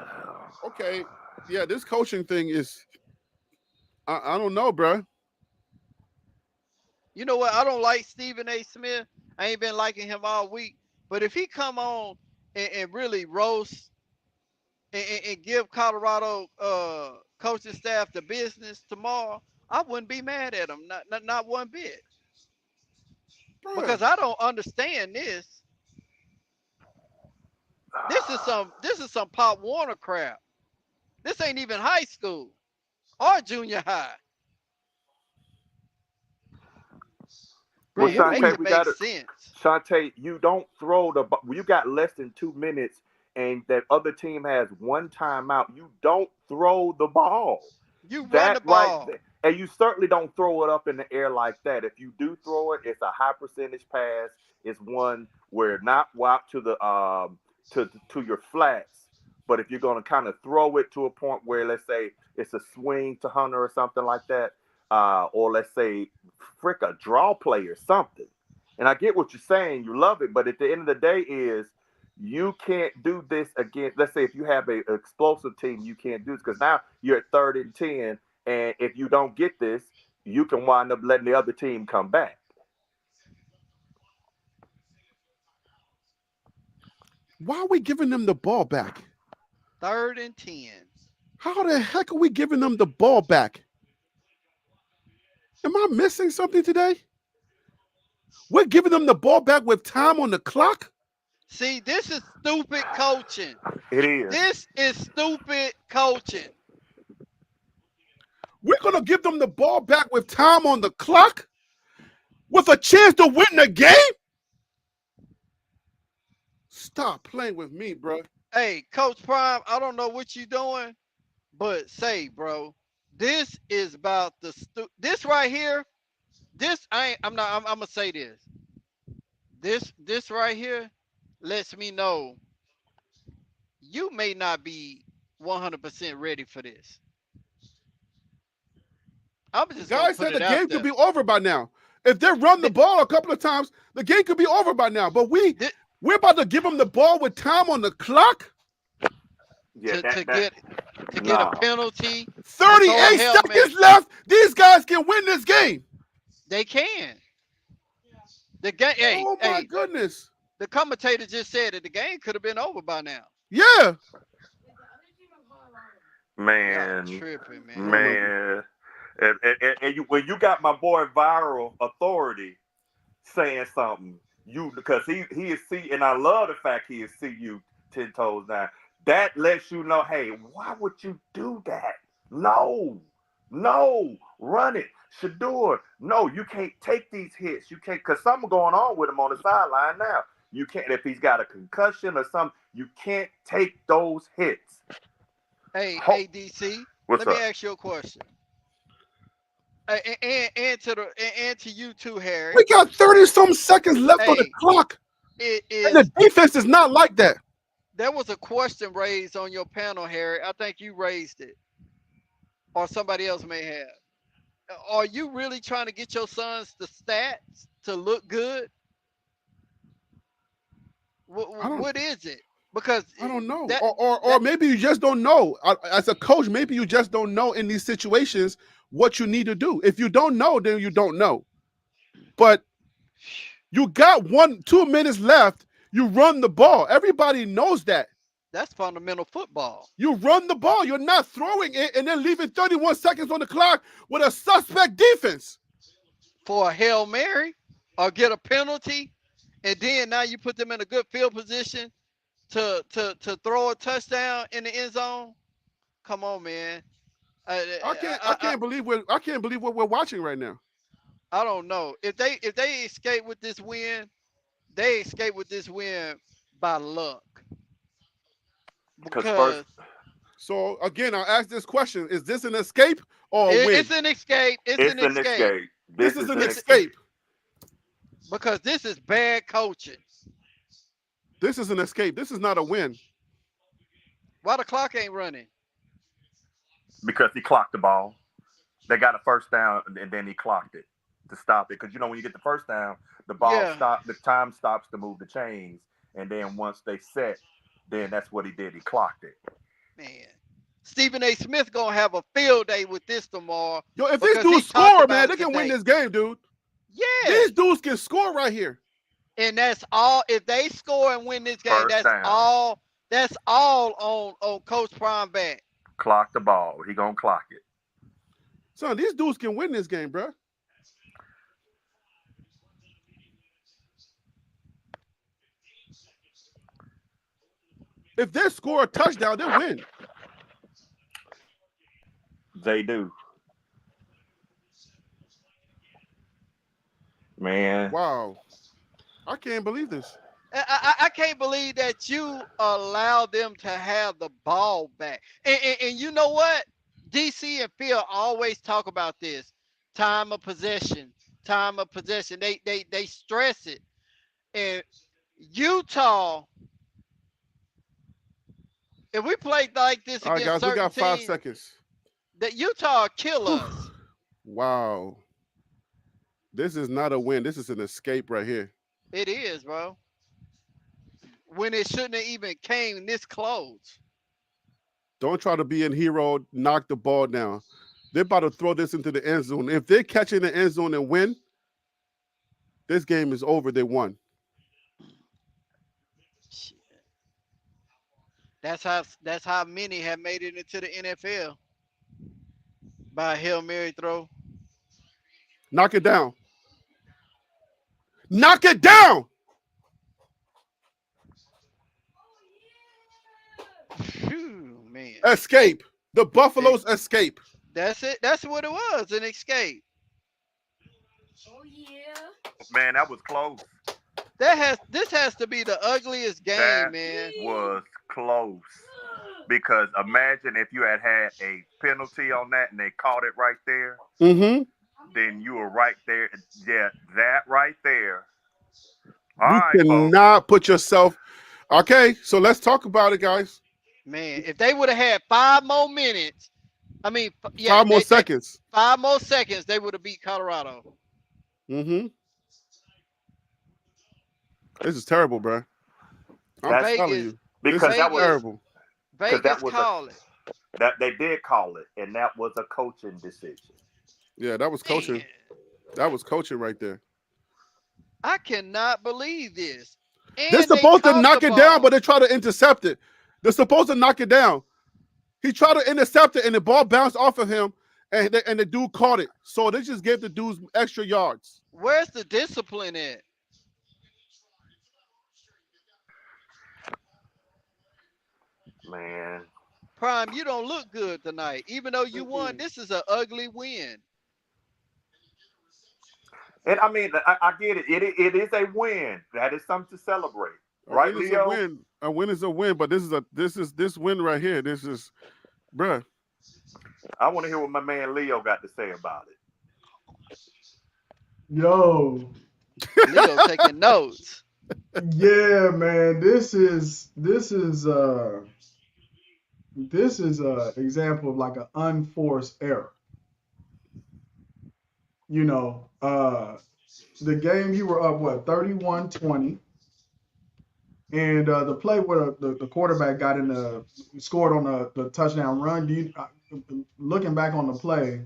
Okay. Yeah, this coaching thing is. I don't know, bro. You know what? I don't like Stephen A. Smith. I ain't been liking him all week. But if he come on and really roast and give Colorado coaching staff the business tomorrow, I wouldn't be mad at him. Not one bit. Bruh. Because I don't understand this. This is some Pop Warner crap. This ain't even high school or junior high. Well, Man, make Shantae, it we make got it. sense. Shantae, you don't throw the ball. You got less than 2 minutes, and that other team has one timeout. You don't throw the ball. You run That the right ball. there. And you certainly don't throw it up in the air like that. If you do throw it, it's a high percentage pass. It's one where not out to the to your flats. But if you're going to kind of throw it to a point where, let's say, it's a swing to Hunter or something like that, or let's say, frick, a draw play or something. And I get what you're saying. You love it. But at the end of the day is you can't do this again. Let's say if you have an explosive team, you can't do this because now you're at 3rd and 10. And if you don't get this, you can wind up letting the other team come back. Why are we giving them the ball back? 3rd and 10. How the heck are we giving them the ball back? Am I missing something today? We're giving them the ball back with time on the clock? See, this is stupid coaching. It is. This is stupid coaching. We're going to give them the ball back with time on the clock? With a chance to win the game? Stop playing with me, bro. Hey, Coach Prime, I don't know what you're doing, but say, bro, this is about this right here. I'm gonna say this. This right here lets me know you may not be 100% ready for this. I'm just Guys gonna said put the it out game there. could be over by now. If they run the ball a couple of times, the game could be over by now. But we're about to give them the ball with time on the clock? Yeah, to get a penalty. 38 seconds left. These guys can win this game. They can. The game. Hey, oh my goodness. The commentator just said that the game could have been over by now. Yeah. Man. Y'all tripping, man. Man. And when you got my boy Viral Authority saying something, because he is and I love the fact he is you 10 toes down. That lets you know, hey, why would you do that? No, run it. Shador, no, you can't take these hits. You can't, because something going on with him on the sideline now. You can't, if he's got a concussion or something, you can't take those hits. Hey, DC, What's let up? me ask you a question. And to you too, Harry. We got 30-some seconds left on the Hey, clock, it and the is. defense is not like that. There was a question raised on your panel, Harry. I think you raised it, or somebody else may have. Are you really trying to get your sons the stats to look good? I don't. What is it? Because I don't know. that Or that maybe you just don't know. As a coach, maybe you just don't know in these situations what you need to do. If you don't know, then you don't know. But you got 2 minutes left. You run the ball. Everybody knows that. that's fundamental football. You run the ball. You're not throwing it and then leaving 31 seconds on the clock with a suspect defense. For a Hail Mary or get a penalty, and then now you put them in a good field position to throw a touchdown in the end zone. Come on, man. I can't believe what we're watching right now. I don't know if they escape with this win. They escape with this win by luck Because because first, So again, I'll ask this question: is this an escape or a win? it's an escape. It's an escape This is an escape. because this is bad coaching. This is an escape. This is not a win. Why the clock ain't running? because he clocked the ball. They got a first down, and then he clocked it to stop it. Because, you know, when you get the first down, the ball the time stops to move the chains. And then once they set, then that's what he did. He clocked it. Man. Stephen A. Smith going to have a field day with this tomorrow. Yo, if these dudes score, man, they can win this game, dude. Yeah. These dudes can score right here. And that's all. If they score and win this game, First that's down. all. That's all on Coach Prime back. Clock the ball. He gonna clock it. Son, these dudes can win this game, bro. If they score a touchdown, they win. They do. Man. Wow. I can't believe this. I can't believe that you allow them to have the ball back. And you know what? DC and Phil always talk about this. Time of possession. Time of possession. They stress it. And Utah, if we play like this All right, against guys, we got 5 teams, seconds. that Utah kill us. Wow. This is not a win. This is an escape right here. It is, bro. When it shouldn't have even came this close. Don't try to be a hero, knock the ball down. They're about to throw this into the end zone. If they catch in the end zone and win, this game is over. They won. Shit. That's how many have made it into the NFL by a Hail Mary throw. Knock it down. Knock it down. Phew, man. Escape. The Buffaloes escape. That's it. That's what it was, an escape. Oh yeah. Man, that was close. This has to be the ugliest game, That man. was close. Because imagine if you had a penalty on that and they caught it right there, Mm-hmm. then you were right there. Yeah, that right there. All You right, folks. cannot put yourself. Okay, so let's talk about it, guys. Man, if they would have had 5 more minutes, I mean, yeah, 5 more seconds. 5 more seconds, they would have beat Colorado. Mm-hmm. This is terrible, bro. I'm That's telling Vegas- you. Because This is that was terrible. Vegas was call it. that they did call it, and that was a coaching decision. Yeah, that was coaching. Man, That was coaching right there. I cannot believe this. And They're they supposed to caught knock the it ball. down, but they try to intercept it. They're supposed to knock it down. He tried to intercept it, and the ball bounced off of him, and the dude caught it. So they just gave the dudes extra yards. Where's the discipline at? Man. Prime, you don't look good tonight. Even though you won, this is an ugly win. And I mean, I get it. It is a win. That is something to celebrate. Right, win is Leo? a win. A win is a win, but this win right here. This is, bruh. I want to hear what my man Leo got to say about it. Yo, Leo taking notes. yeah, man, this is a example of like an unforced error. You know, the game you were up what 31-20, and the play where the quarterback got in the scored on the touchdown run. Looking back on the play,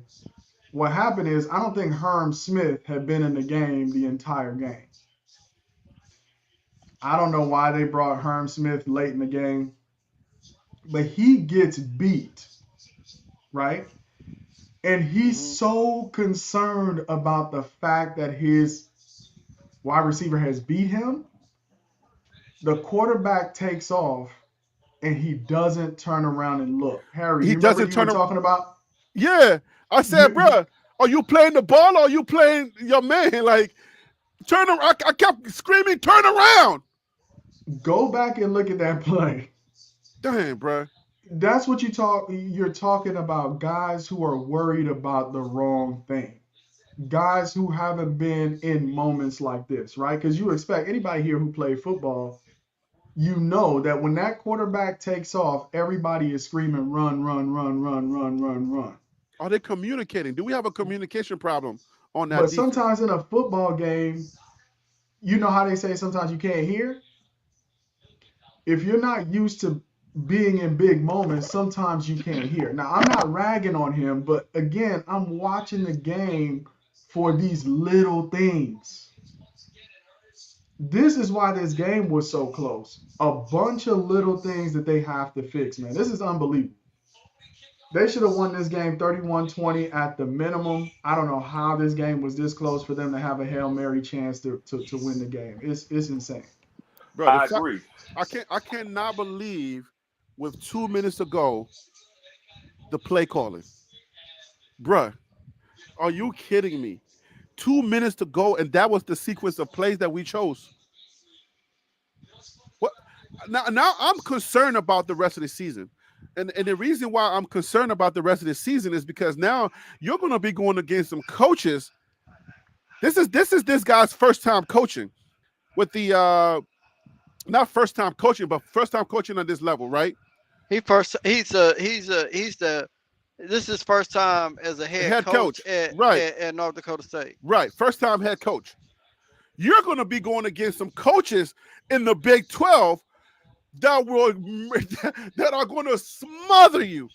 what happened is I don't think Herm Smith had been in the game the entire game. I don't know why they brought Herm Smith late in the game, but he gets beat, right? And he's Hmm. so concerned about the fact that his wide receiver has beat him. The quarterback takes off and he doesn't turn around and look. Harry, He you remember doesn't you were turn around. talking about Yeah. I said, you bruh, are you playing the ball or are you playing your man? Like, turn around. I kept screaming, turn around. go back and look at that play. Damn, bruh. That's what you're talking about guys who are worried about the wrong thing. Guys who haven't been in moments like this, right? Because you expect anybody here who played football, you know that when that quarterback takes off, everybody is screaming, run, run, run, run, run, run, run. Are they communicating? Do we have a communication problem on that But defense? sometimes in a football game, you know how they say sometimes you can't hear? If you're not used to being in big moments, sometimes you can't hear. Now, I'm not ragging on him, but again, I'm watching the game for these little things. This is why this game was so close. A bunch of little things that they have to fix, man. This is unbelievable. They should have won this game 31-20 at the minimum. I don't know how this game was this close for them to have a Hail Mary chance to win the game. It's insane. Bro, the I fact agree. I cannot believe with 2 minutes ago the play calling. Bruh, are you kidding me? 2 minutes to go, and that was the sequence of plays that we chose. What now I'm concerned about the rest of the season. And the reason why I'm concerned about the rest of the season is because now you're gonna be going against some coaches. This is this guy's first time coaching with the not first time coaching, but first time coaching on this level, right? He first. He's the. This is his first time as a head Head coach coach. Right, at North Dakota State. right. First time head coach. You're gonna be going against some coaches in the Big 12 that will that are gonna smother you.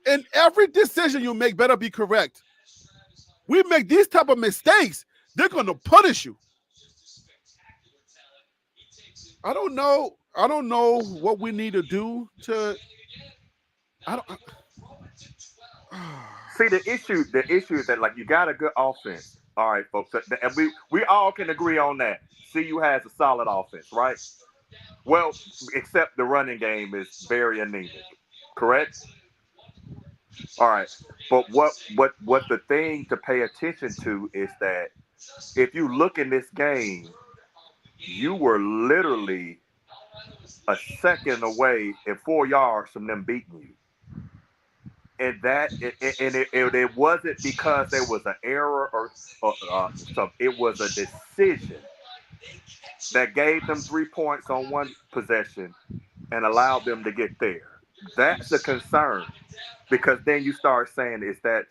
And every decision you make better be correct. We make these type of mistakes, they're gonna punish you. I don't know. I don't know what we need to do to. I don't. See, the issue is that like you got a good offense. All right, folks, and we all can agree on that. CU has a solid offense, right? Well, except the running game is very anemic. Correct? All right. But what the thing to pay attention to is that if you look in this game, you were literally a second away and 4 yards from them beating you. And it wasn't because there was an error or some. It was a decision that gave them 3 points on one possession and allowed them to get there. That's a concern because then you start saying is that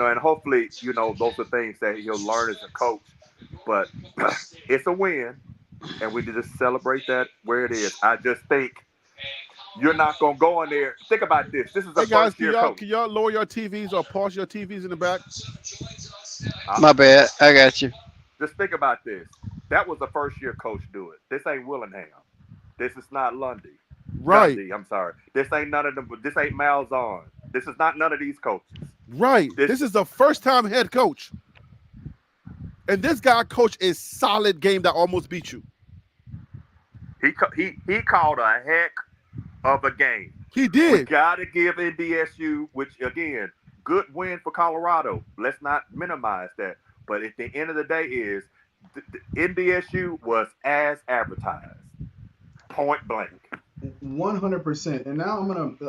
and hopefully those are things that he'll learn as a coach. But it's a win, and we need to celebrate that where it is. I just think you're not gonna go in there. Think about this. This is a Hey guys, first can year y'all coach. can y'all lower your TVs or pause your TVs in the back? I, My bad. I got you. just think about this. That was a first year coach do it. This ain't Willingham. This is not Lundy. Right, Gundy, I'm sorry. This ain't none of them. This ain't Malzahn. This is not none of these coaches. right. This This is the first time head coach, and this guy coached a solid game that almost beat you. he called a heck of a game. He We did. gotta give NDSU, which again, good win for Colorado. Let's not minimize that. But at the end of the day, is NDSU was as advertised, point blank. 100%. And now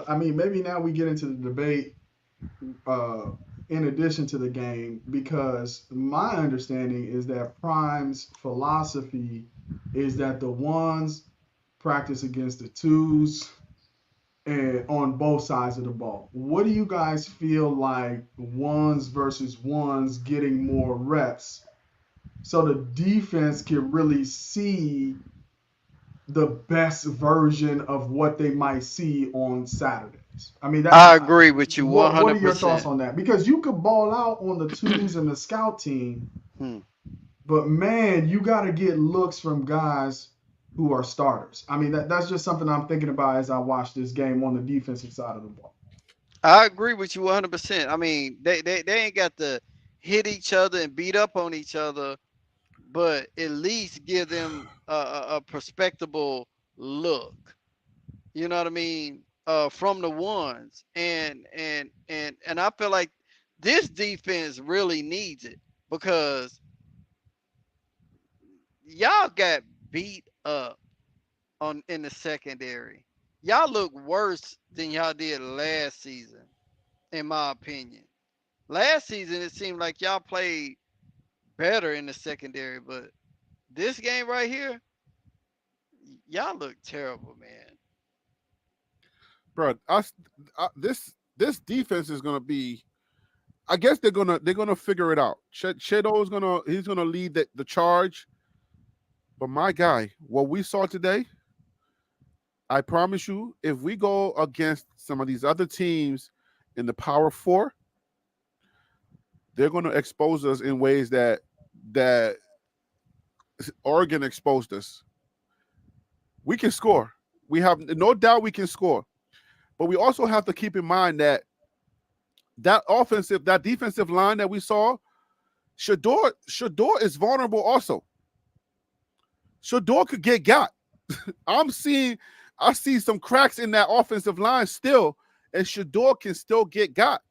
I mean, maybe now we get into the debate. Uh, in addition to the game, because my understanding is that Prime's philosophy is that the ones practice against the twos and on both sides of the ball. What do you guys feel like ones versus ones getting more reps so the defense can really see the best version of what they might see on Saturdays? I mean, that I agree with you what are your thoughts 100%. on that? Because you could ball out on the twos and the scout team, Hmm. but man, you got to get looks from guys who are starters. I mean, that's just something I'm thinking about as I watch this game on the defensive side of the ball. I agree with you 100%. I mean, they ain't got to hit each other and beat up on each other, but at least give them a perspectable look. You know what I mean? From the ones, and I feel like this defense really needs it because y'all got beat up on in the secondary. Y'all look worse than y'all did last season, in my opinion. Last season, it seemed like y'all played better in the secondary, but this game right here, y'all look terrible, man. Bro, this defense is gonna be. I guess they're gonna figure it out. Chedo is gonna lead the charge. But my guy, what we saw today, I promise you, if we go against some of these other teams in the Power Four, they're gonna expose us in ways that Oregon exposed us. We can score. We have no doubt we can score. But we also have to keep in mind that defensive line that we saw, Shador is vulnerable also. Shador could get got. I'm seeing I see some cracks in that offensive line still, and Shador can still get got.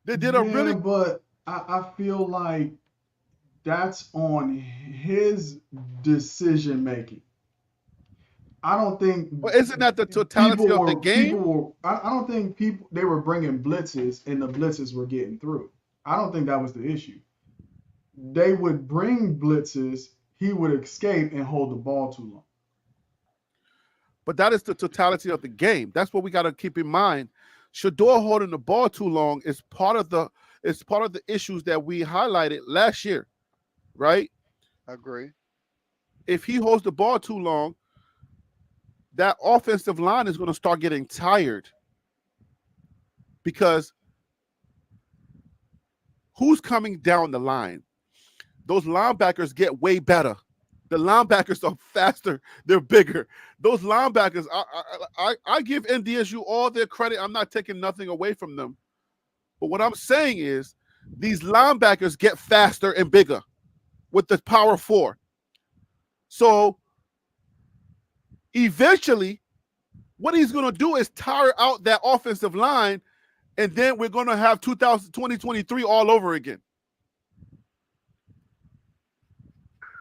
They did a Yeah, really but I feel like that's on his decision making. I don't think well, isn't that the totality of the people game? were I don't think people they were bringing blitzes and the blitzes were getting through. I don't think that was the issue. They would bring blitzes, he would escape and hold the ball too long. But that is the totality of the game. That's what we got to keep in mind. Shador holding the ball too long is part of the issues that we highlighted last year, right? I agree. If he holds the ball too long, that offensive line is going to start getting tired because who's coming down the line? Those linebackers get way better. The linebackers are faster. They're bigger. Those linebackers, I give NDSU all their credit. I'm not taking nothing away from them. But what I'm saying is these linebackers get faster and bigger with the power four. So eventually, what he's going to do is tire out that offensive line, and then we're going to have 2023 all over again.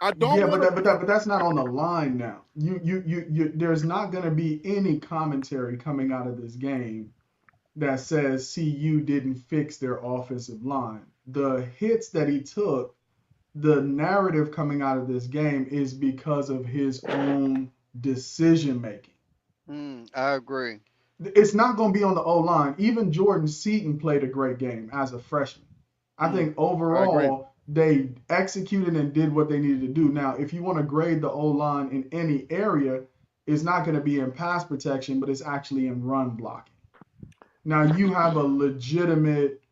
I don't Yeah, want to. but that's not on the line now. You there's not going to be any commentary coming out of this game that says CU didn't fix their offensive line. The hits that he took, the narrative coming out of this game is because of his own decision making. I agree. It's not going to be on the O line. Even Jordan Seaton played a great game as a freshman. I think I agree. overall they executed and did what they needed to do. Now, if you want to grade the O line in any area, it's not going to be in pass protection, but it's actually in run blocking. Now you have a legitimate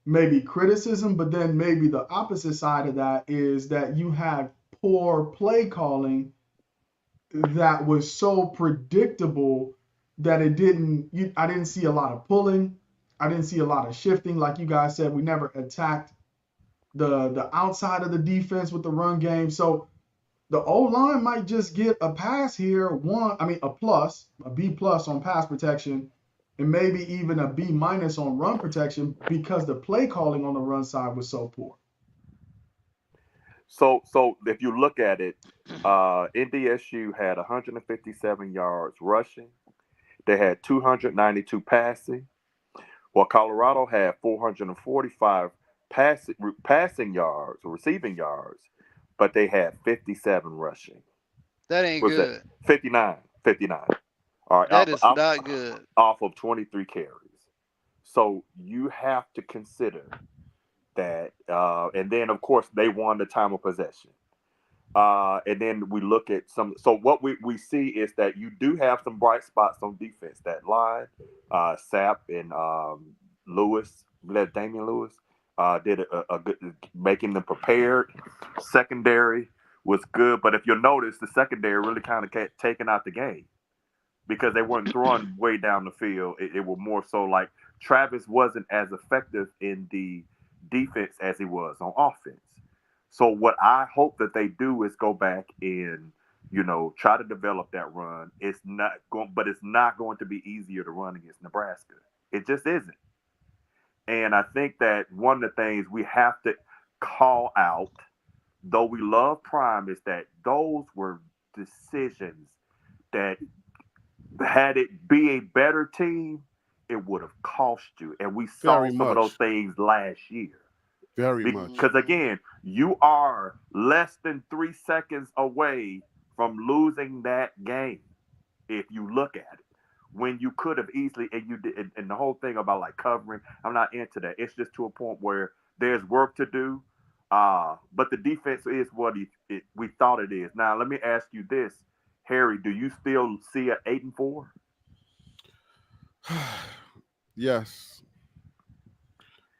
maybe criticism, but then maybe the opposite side of that is that you had poor play calling that was so predictable that I didn't see a lot of pulling. I didn't see a lot of shifting. Like you guys said, we never attacked the outside of the defense with the run game. So the O line might just get a pass here, a plus, a B plus on pass protection, and maybe even a B minus on run protection because the play calling on the run side was so poor. So if you look at it, NDSU had 157 yards rushing. They had 292 passing. Well, Colorado had 445 passing yards or receiving yards, but they had 57 rushing. That ain't Was that good. 59? 59. All right, That is not good. off of 23 carries. So you have to consider that. And then, of course, they won the time of possession. And then we look at some. So what we see is that you do have some bright spots on defense. That line, Sapp and Lewis, Damian Lewis, did a good, making them prepared. Secondary was good, but if you'll notice, the secondary really kind of taken out the game because they weren't throwing way down the field. It was more so like Travis wasn't as effective in the defense as he was on offense. So what I hope that they do is go back and try to develop that run. It's not going, but it's not going to be easier to run against Nebraska. It just isn't. And I think that one of the things we have to call out, though we love Prime, is that those were decisions that had it be a better team, it would have cost you. And we saw Very some of those much. things last year. Very much. Because Mhm. again, you are less than 3 seconds away from losing that game if you look at it. When you could have easily, and you did, and the whole thing about like covering, I'm not into that. It's just to a point where there's work to do. But the defense is what we thought it is. Now, let me ask you this, Harry: do you still see an 8-4? Yes.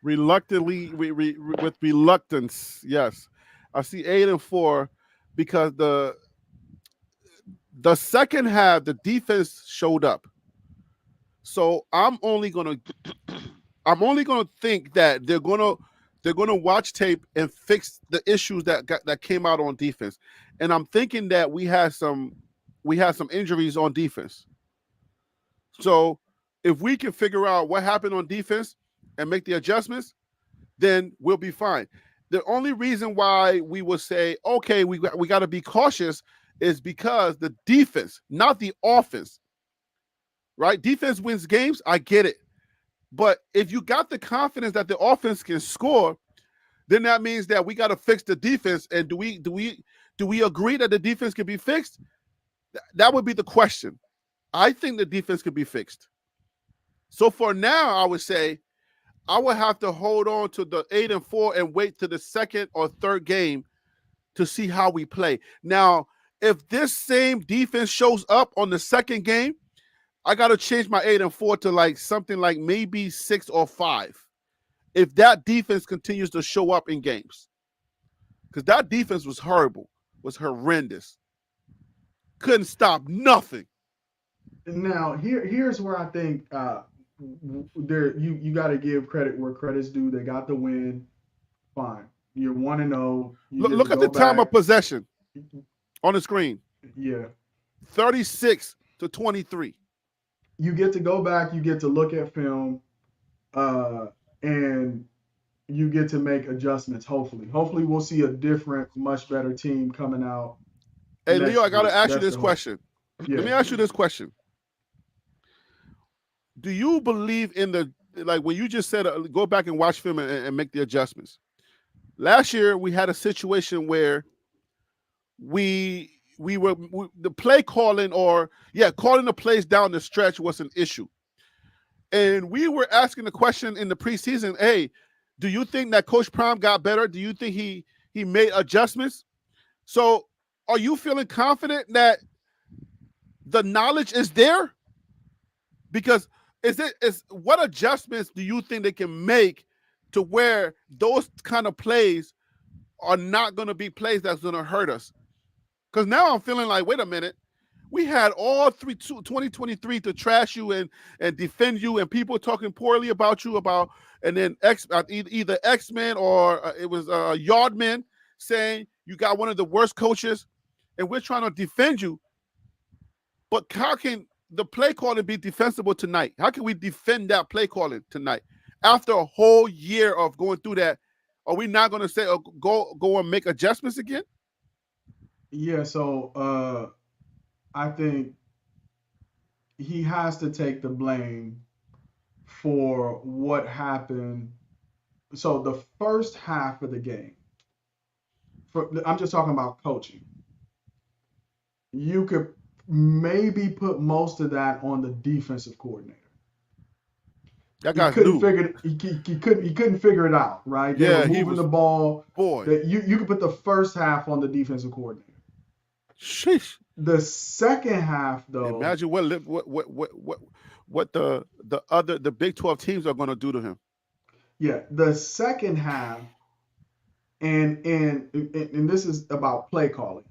Reluctantly, with reluctance, yes. I see 8-4 because the second half the defense showed up. So I'm only gonna think that they're gonna watch tape and fix the issues that came out on defense. And I'm thinking that we had some injuries on defense. So if we can figure out what happened on defense and make the adjustments, then we'll be fine. The only reason why we would say, okay, we got to be cautious is because the defense, not the offense, right? Defense wins games. I get it. But if you got the confidence that the offense can score, then that means that we got to fix the defense. And do we agree that the defense can be fixed? That would be the question. I think the defense could be fixed. So for now, I would say I would have to hold on to the 8-4 and wait to the second or third game to see how we play. Now, if this same defense shows up on the second game, I got to change my 8-4 to like something like maybe 6 or 5. If that defense continues to show up in games, because that defense was horrible, was horrendous, couldn't stop nothing. Now here's where I think there you got to give credit where credit's due. They got the win. Fine. You're 1-0. You Look, get to look at the go time of back. possession on the screen: Yeah. 36-23. You get to go back. You get to look at film, and you get to make adjustments. Hopefully we'll see a different, much better team coming out Hey, Leo, next I got to week. ask you That's this the hope. question. Let Yeah. me ask you this question. Do you believe in like when you just said, go back and watch film and make the adjustments? Last year, we had a situation where the play calling calling the plays down the stretch was an issue. And we were asking the question in the preseason, hey, do you think that Coach Prime got better? Do you think he made adjustments? So are you feeling confident that the knowledge is there? Because is what adjustments do you think they can make to where those kind of plays are not going to be plays that's going to hurt us? Because now I'm feeling like, wait a minute, we had all 2023 to trash you and defend you, and people talking poorly about you and then either X-Men or it was Yardman saying you got one of the worst coaches, and we're trying to defend you. But how can the play calling be defensible tonight? How can we defend that play calling tonight after a whole year of going through that? Are we not going to say go and make adjustments again? Yeah. So I think he has to take the blame for what happened. So the first half of the game, I'm just talking about coaching. You could maybe put most of that on the defensive coordinator. That He guy's couldn't new. figure it. He couldn't figure it out. Right? They Yeah, were he moving was the ball. boy. You could put the first half on the defensive coordinator. Sheesh. The second half, though, Imagine what the Big 12 teams are going to do to him. yeah, the second half, and this is about play calling,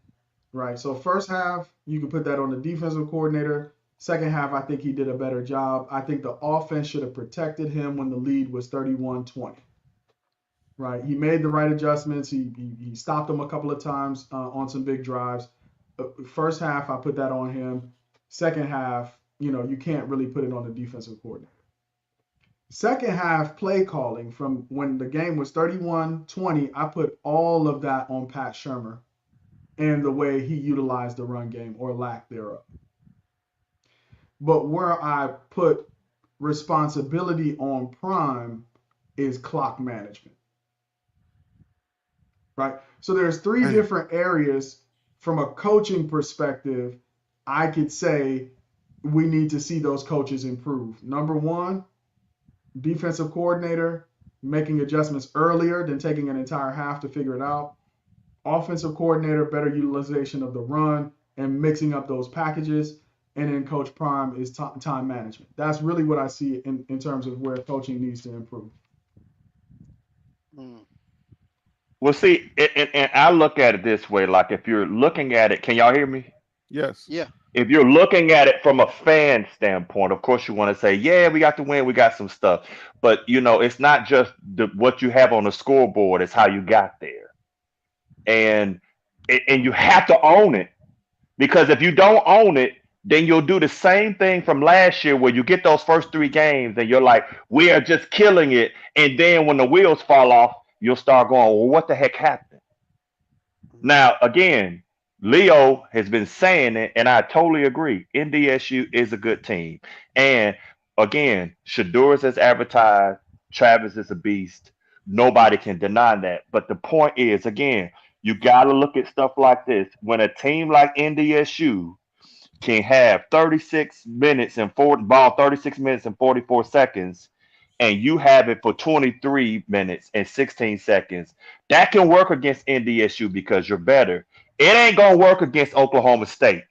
right? So first half, you can put that on the defensive coordinator. Second half, I think he did a better job. I think the offense should have protected him when the lead was 31-20. Right? He made the right adjustments. He stopped them a couple of times on some big drives. First half, I put that on him. Second half, you can't really put it on the defensive coordinator. Second half play calling from when the game was 31-20, I put all of that on Pat Shurmur and the way he utilized the run game or lack thereof. But where I put responsibility on Prime is clock management. Right? So there's three different areas from a coaching perspective I could say we need to see those coaches improve. Number one, defensive coordinator making adjustments earlier than taking an entire half to figure it out. Offensive coordinator, better utilization of the run and mixing up those packages. And then Coach Prime is time management. That's really what I see in terms of where coaching needs to improve. Well, see, and I look at it this way. Like, if you're looking at it, can y'all hear me? Yes. Yeah. If you're looking at it from a fan standpoint, of course you want to say, yeah, we got to win, we got some stuff. But, it's not just what you have on the scoreboard, it's how you got there. And you have to own it. Because if you don't own it, then you'll do the same thing from last year where you get those first 3 games and you're like, we are just killing it. And then when the wheels fall off, you'll start going, well, what the heck happened? Now, again, Leo has been saying it, and I totally agree. NDSU is a good team. And again, Shadur's as advertised, Travis is a beast. Nobody can deny that. But the point is, again, you got to look at stuff like this. When a team like NDSU can have 36 minutes and 44 seconds, and you have it for 23 minutes and 16 seconds, that can work against NDSU because you're better. It ain't going to work against Oklahoma State,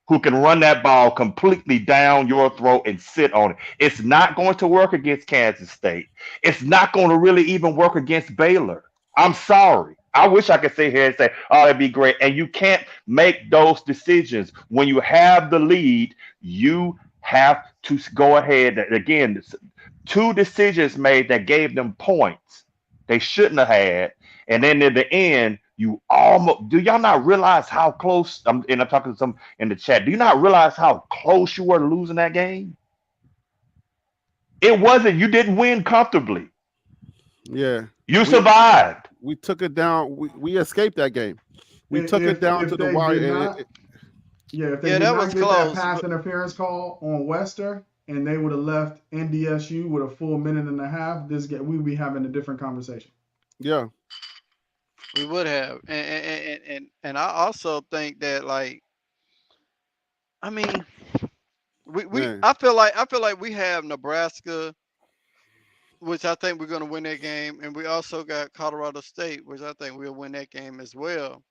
who can run that ball completely down your throat and sit on it. It's not going to work against Kansas State. It's not going to really even work against Baylor. I'm sorry. I wish I could sit here and say, oh, that'd be great. And you can't make those decisions. When you have the lead, you have to go ahead. Again, 2 decisions made that gave them points they shouldn't have had. And then in the end, do y'all not realize how close, and I'm talking to some in the chat, do you not realize how close you were to losing that game? You didn't win comfortably. Yeah. You survived. We took it down. We escaped that game. We took it down to the wire. If they did that not was get close, that pass interference call on Wester and they would have left NDSU with a full minute and a half, we'd be having a different conversation. Yeah. We would have. And I also think that, like, I mean, I feel like we have Nebraska, which I think we're going to win that game, and we also got Colorado State, which I think we'll win that game as well,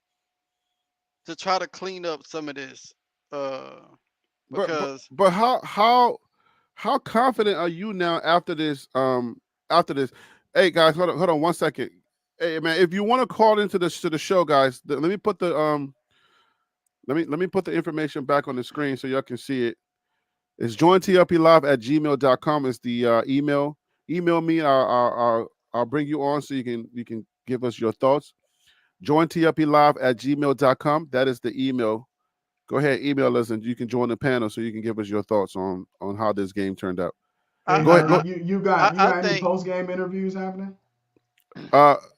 to try to clean up some of this. Because but how confident are you now after this? Hey guys, hold on 1 second. Hey man, if you want to call into the show, guys, let me put the let me put the information back on the screen so y'all can see it. It's jointlplive@gmail.com is the email. Email me. I'll bring you on so you can give us your thoughts. jointlplive@gmail.com. That is the email. Go ahead, email us, and you can join the panel so you can give us your thoughts on how this game turned out. Go ahead. You got any post game interviews happening?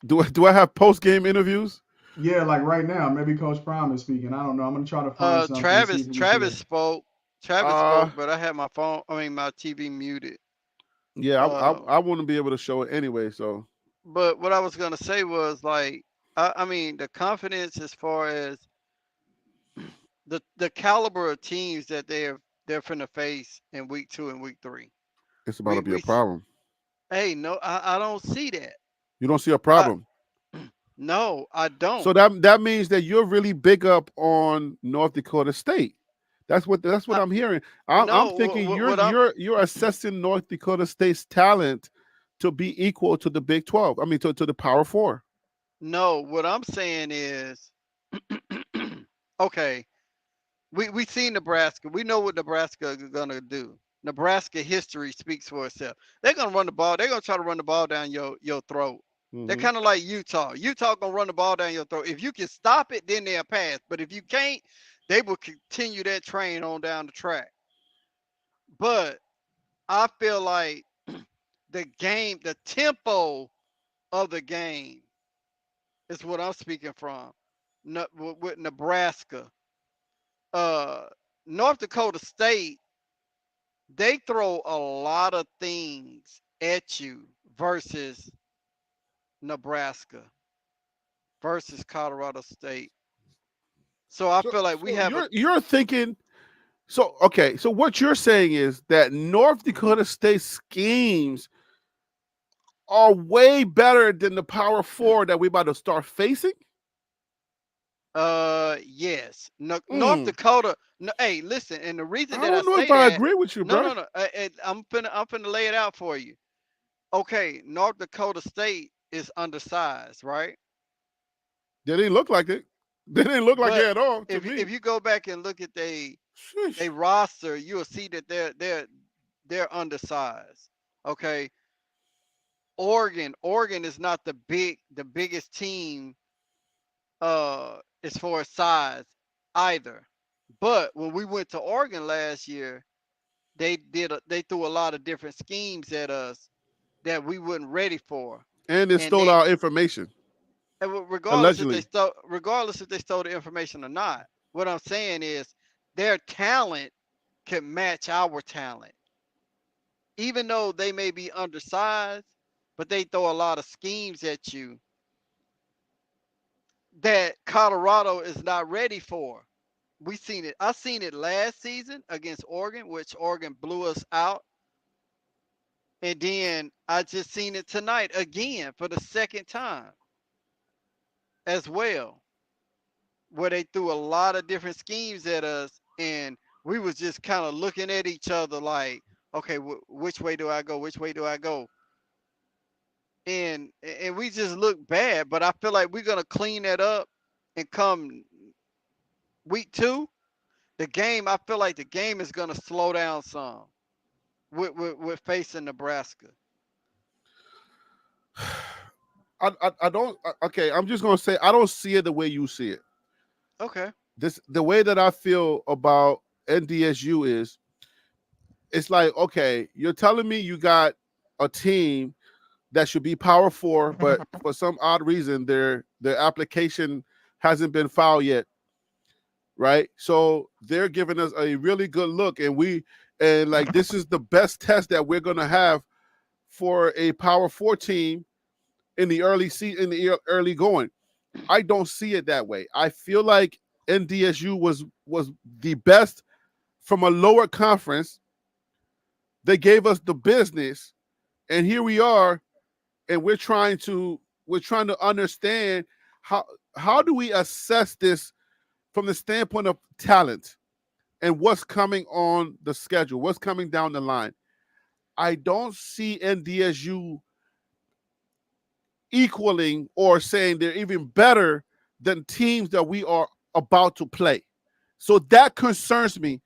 Do I have post game interviews? Yeah, like right now. Maybe Coach Prime is speaking. I don't know. I'm gonna try to find something. Travis spoke. Travis spoke, but I had my TV muted. Yeah, Uh, I want to be able to show it anyway. So but what I was gonna say was like, I mean, the confidence as far as the caliber of teams that they're finna face in week 2 and week 3. it's about to We be a we s- problem. hey no, I don't see that. You don't see a I problem. no, I So don't. that means that you're really big up on North Dakota State. That's what I, I'm hearing. I'm no, thinking what I'm you're assessing North Dakota State's talent to be equal to the Big 12. I mean to the Power Four. no, what I'm saying is, okay, we see Nebraska. We know what Nebraska is gonna do. Nebraska history speaks for itself. They're gonna run the ball. They're gonna try to run the ball down your throat. They're Hmm. kind of like Utah. Utah gonna run the ball down your throat. If you can stop it, then they'll pass. But if you can't, they will continue that train on down the track. But I feel like the tempo of the game is what I'm speaking from. With Nebraska, uh, North Dakota State, they throw a lot of things at you versus Nebraska versus Colorado State. So I So feel like we so have a you're thinking so okay. So what you're saying is that North Dakota State schemes are way better than the Power Four that we about to start facing. yes. No, North Mm, Dakota. No, hey, listen, and the reason I that I don't know if say I that, agree with you, no, bro. no, no. I'm finna lay it out for you. Okay, North Dakota State is undersized, right? They didn't look like it. They didn't look like it But at all to if me. you go back and look at they Sheesh. roster, you'll see that they're undersized. Okay, Oregon is not the biggest team as far as size either. But when we went to Oregon last year, they threw a lot of different schemes at us that we wasn't ready for. And they And stole they our information, allegedly. regardless if they stole the information or not, what I'm saying is their talent can match our talent. Even though they may be undersized, but they throw a lot of schemes at you that Colorado is not ready for. We seen it. I seen it last season against Oregon, which Oregon blew us out. And then I just seen it tonight again for the second time as well, where they threw a lot of different schemes at us, and we was just kind of looking at each other like, okay, which way do I go? Which way do I go? And we just look bad. But I feel like we're gonna clean that up and come week 2. The game, I feel like the game is gonna slow down some with facing Nebraska. I don't. Okay, I'm just gonna say I don't see it the way you see it. Okay. The way that I feel about NDSU is it's like okay, you're telling me you got a team that should be Power Four, but for some odd reason their application hasn't been filed yet, right? So they're giving us a really good look, and like this is the best test that we're gonna have for a Power Four team in the early going. I don't see it that way. I feel like NDSU was the best from a lower conference. They gave us the business, and here we are, and we're trying to understand how how do we assess this from the standpoint of talent and what's coming on the schedule, what's coming down the line. I don't see NDSU equaling or saying they're even better than teams that we are about to play. So that concerns me.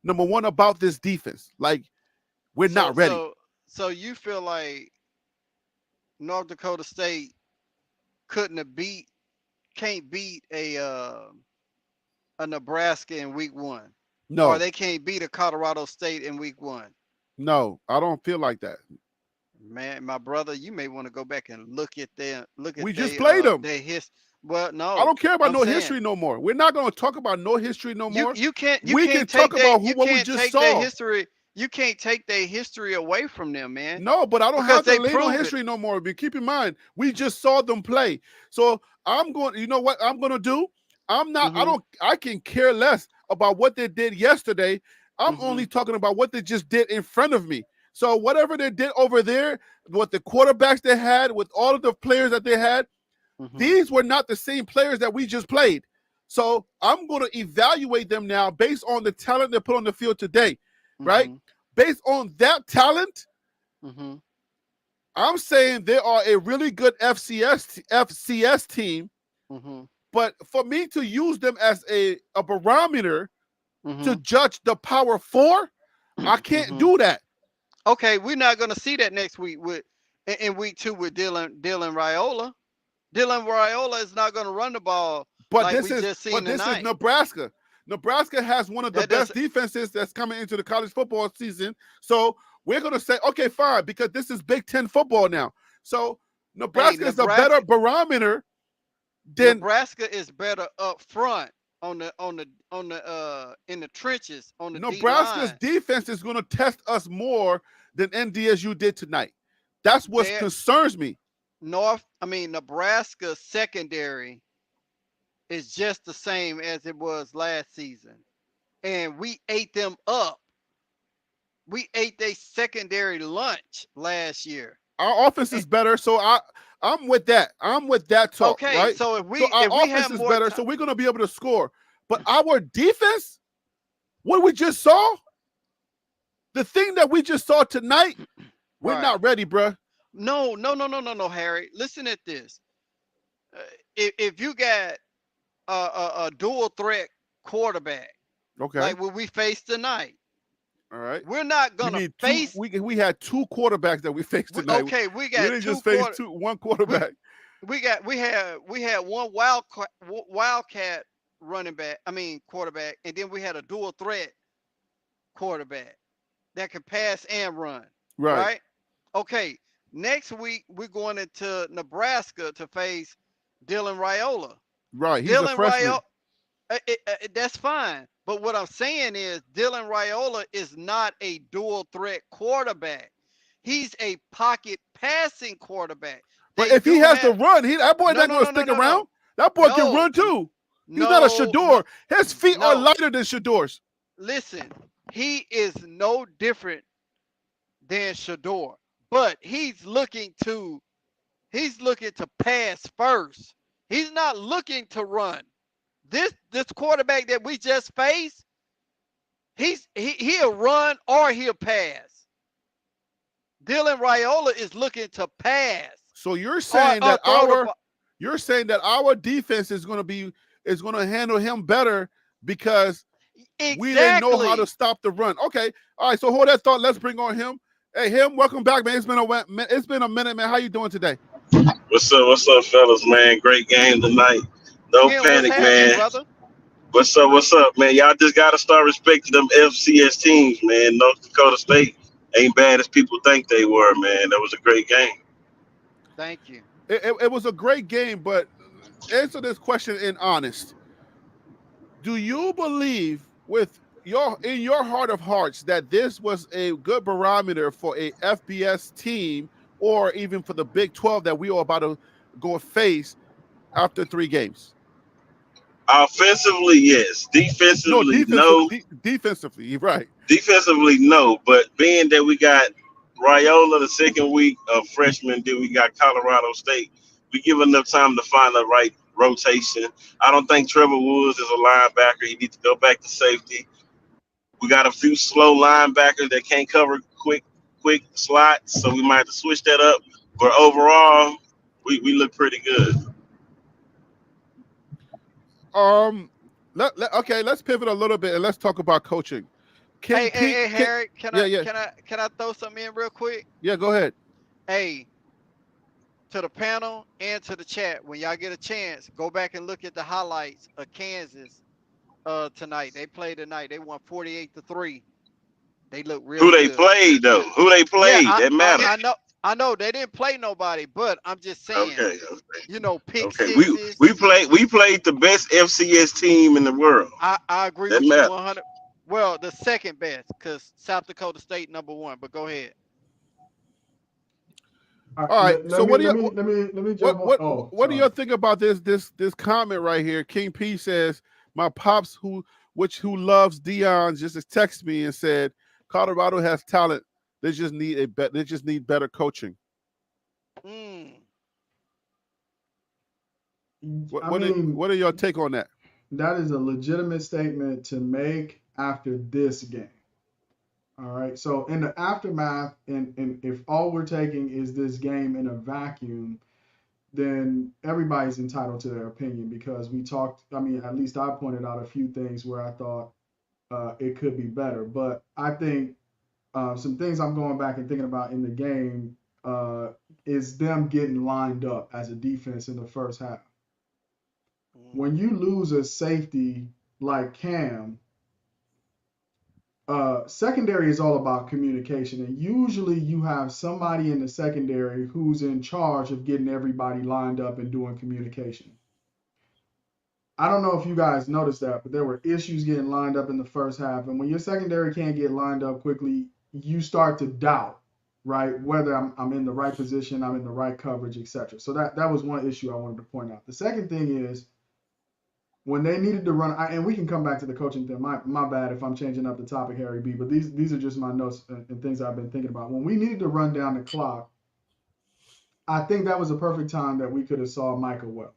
Number one about this defense, like we're So not ready. so so you feel like North Dakota State couldn't have beat can't beat a Nebraska in week 1, or No, they can't beat a Colorado State in week 1. no, I don't feel like that. Man, my brother, you may want to go back and look at We just played them. their his. Well, I no, don't care about I'm no saying history no more. We're not going to talk about no history no you more. you can't you We can can't talk take about you what we can't just take their saw. history you can't take their history away from them, man. No, but I don't Because have to they lean on proved it. history no more. But keep in mind, we just saw them play. So I'm going. You know what I'm going to do? I'm not. I Mhm. don't. I can care less about what they did yesterday. I'm Mhm. only talking about what they just did in front of me. So whatever they did over there, what the quarterbacks they had, with all of the players that they had, Mhm. these were not the same players that we just played. So I'm going to evaluate them now based on the talent they put on the field today, right? Mhm. Based on that talent, Mhm. I'm saying they are a really good FCS team. Mhm. But for me to use them as a barometer to Mhm. judge the Power Four, I can't Mhm. do that. Okay, we're not gonna see that next week with in week 2 with Dylan Raiola. Dylan Raiola is not gonna run the ball But like this we is just seen but this is tonight. Nebraska. Nebraska has one of the That best doesn't. defenses that's coming into the college football season. So we're gonna say, okay, fine, because this is Big Ten football now. So Hey, Nebraska is a better barometer than Nebraska is better up front in the trenches on the D Nebraska's line. defense is gonna test us more than NDSU did tonight. That's what Their concerns me. Nebraska secondary is just the same as it was last season. And we ate them up. We ate their secondary lunch last year. Our offense And- is better, so I'm with that. I'm with that talk, okay, right? so So our if we offense have is more better, time, so we're gonna be able to score. But our defense, what we just saw, the thing that we just saw tonight, we're right? not ready, bruh. No, Harry. Listen at this. Uh, if you got a dual threat quarterback Okay, like what we faced tonight, all right. we're not You gonna mean two? face. We had two quarterbacks that we faced tonight. Okay, we We got didn't just face one We quarterback. we had one wildcat running back. I mean quarterback, and then we had a dual threat quarterback that can pass and run. Right, Right? Okay. Next week we're going into Nebraska to face Dylan Raiola. right. He's a Dylan Raiola, freshman. that's fine. But what I'm saying is Dylan Raiola is not a dual threat quarterback. He's a pocket passing quarterback. But They if he do has to have run, that boy no not no gonna no no stick no around. no That boy can no run too. He's not a no no Shador. His feet are no. lighter than Shador's. Listen, he is no different than Shador, but he's looking to pass first. He's not looking to run. This quarterback that we just faced, he'll run or he'll pass. Dylan Raiola is looking to pass So you're saying or that throw the ball. our defense is going to handle him better because we didn't know how to Exactly. stop the run. Okay, all right. So hold that thought. Let's bring on him. Hey, him. Welcome back, man. It's been a minute, man. How you doing today? What's up, fellas, man? Great game tonight. No Ken, what's panic, happening, man. brother? What's up, man? Y'all just gotta start respecting them FCS teams, man. North Dakota State ain't bad as people think they were, man. That was a great game. Thank you. It was a great game, but answer this question in honest. Do you believe in your heart of hearts that this was a good barometer for a FBS team or even for the Big 12 that we are about to go face after 3 games? Offensively, yes. No, Defensively, no. defensively, you're right. Defensively, no. But being that we got Raiola the second week of freshman, then we got Colorado State, we give enough time to find the right rotation. I don't think Trevor Woods is a linebacker. He needs to go back to safety. We got a few slow linebackers that can't cover quick slots, so we might have to switch that up. But overall, we look pretty good. Okay, let's pivot a little bit and let's talk about coaching. Hey, Harry, yeah. can I throw something in real quick? Yeah, go ahead. Hey, to the panel and to the chat, when y'all get a chance, go back and look at the highlights of Kansas tonight. They played tonight. They won 48-3. They look real Who they good. played though? Who they played? Yeah, That matters. I know they didn't play nobody, but I'm just saying, Okay. pick Okay. sixes. We played the best FCS team in the world. I agree That with you matters. Well, the second best, because South Dakota State #1. But go ahead. All right, All right. let So me what do let you me let me let me what jump on. what Oh, what do sorry. you think about this comment right here? King P says, "My pops who loves Dion just texted me and said Colorado has talent. They just need better coaching." Mm. I mean, What are your take on that? that is a legitimate statement to make after this game. All right. So in the aftermath, and if all we're taking is this game in a vacuum, then everybody's entitled to their opinion because we talked. I mean, at least I pointed out a few things where I thought it could be better. But I think some things I'm going back and thinking about in the game is them getting lined up as a defense in the first half. When you lose a safety like Cam, secondary is all about communication, and usually you have somebody in the secondary who's in charge of getting everybody lined up and doing communication. I don't know if you guys noticed that, but there were issues getting lined up in the first half, and when your secondary can't get lined up quickly, you start to doubt, right, whether I'm in the right position, I'm in the right coverage, etc. So that was one issue I wanted to point out. The second thing is when they needed to run, and we can come back to the coaching thing. My bad if I'm changing up the topic, Harry B. But these are just my notes and things I've been thinking about. When we needed to run down the clock, I think that was a perfect time that we could have saw Michael Wells.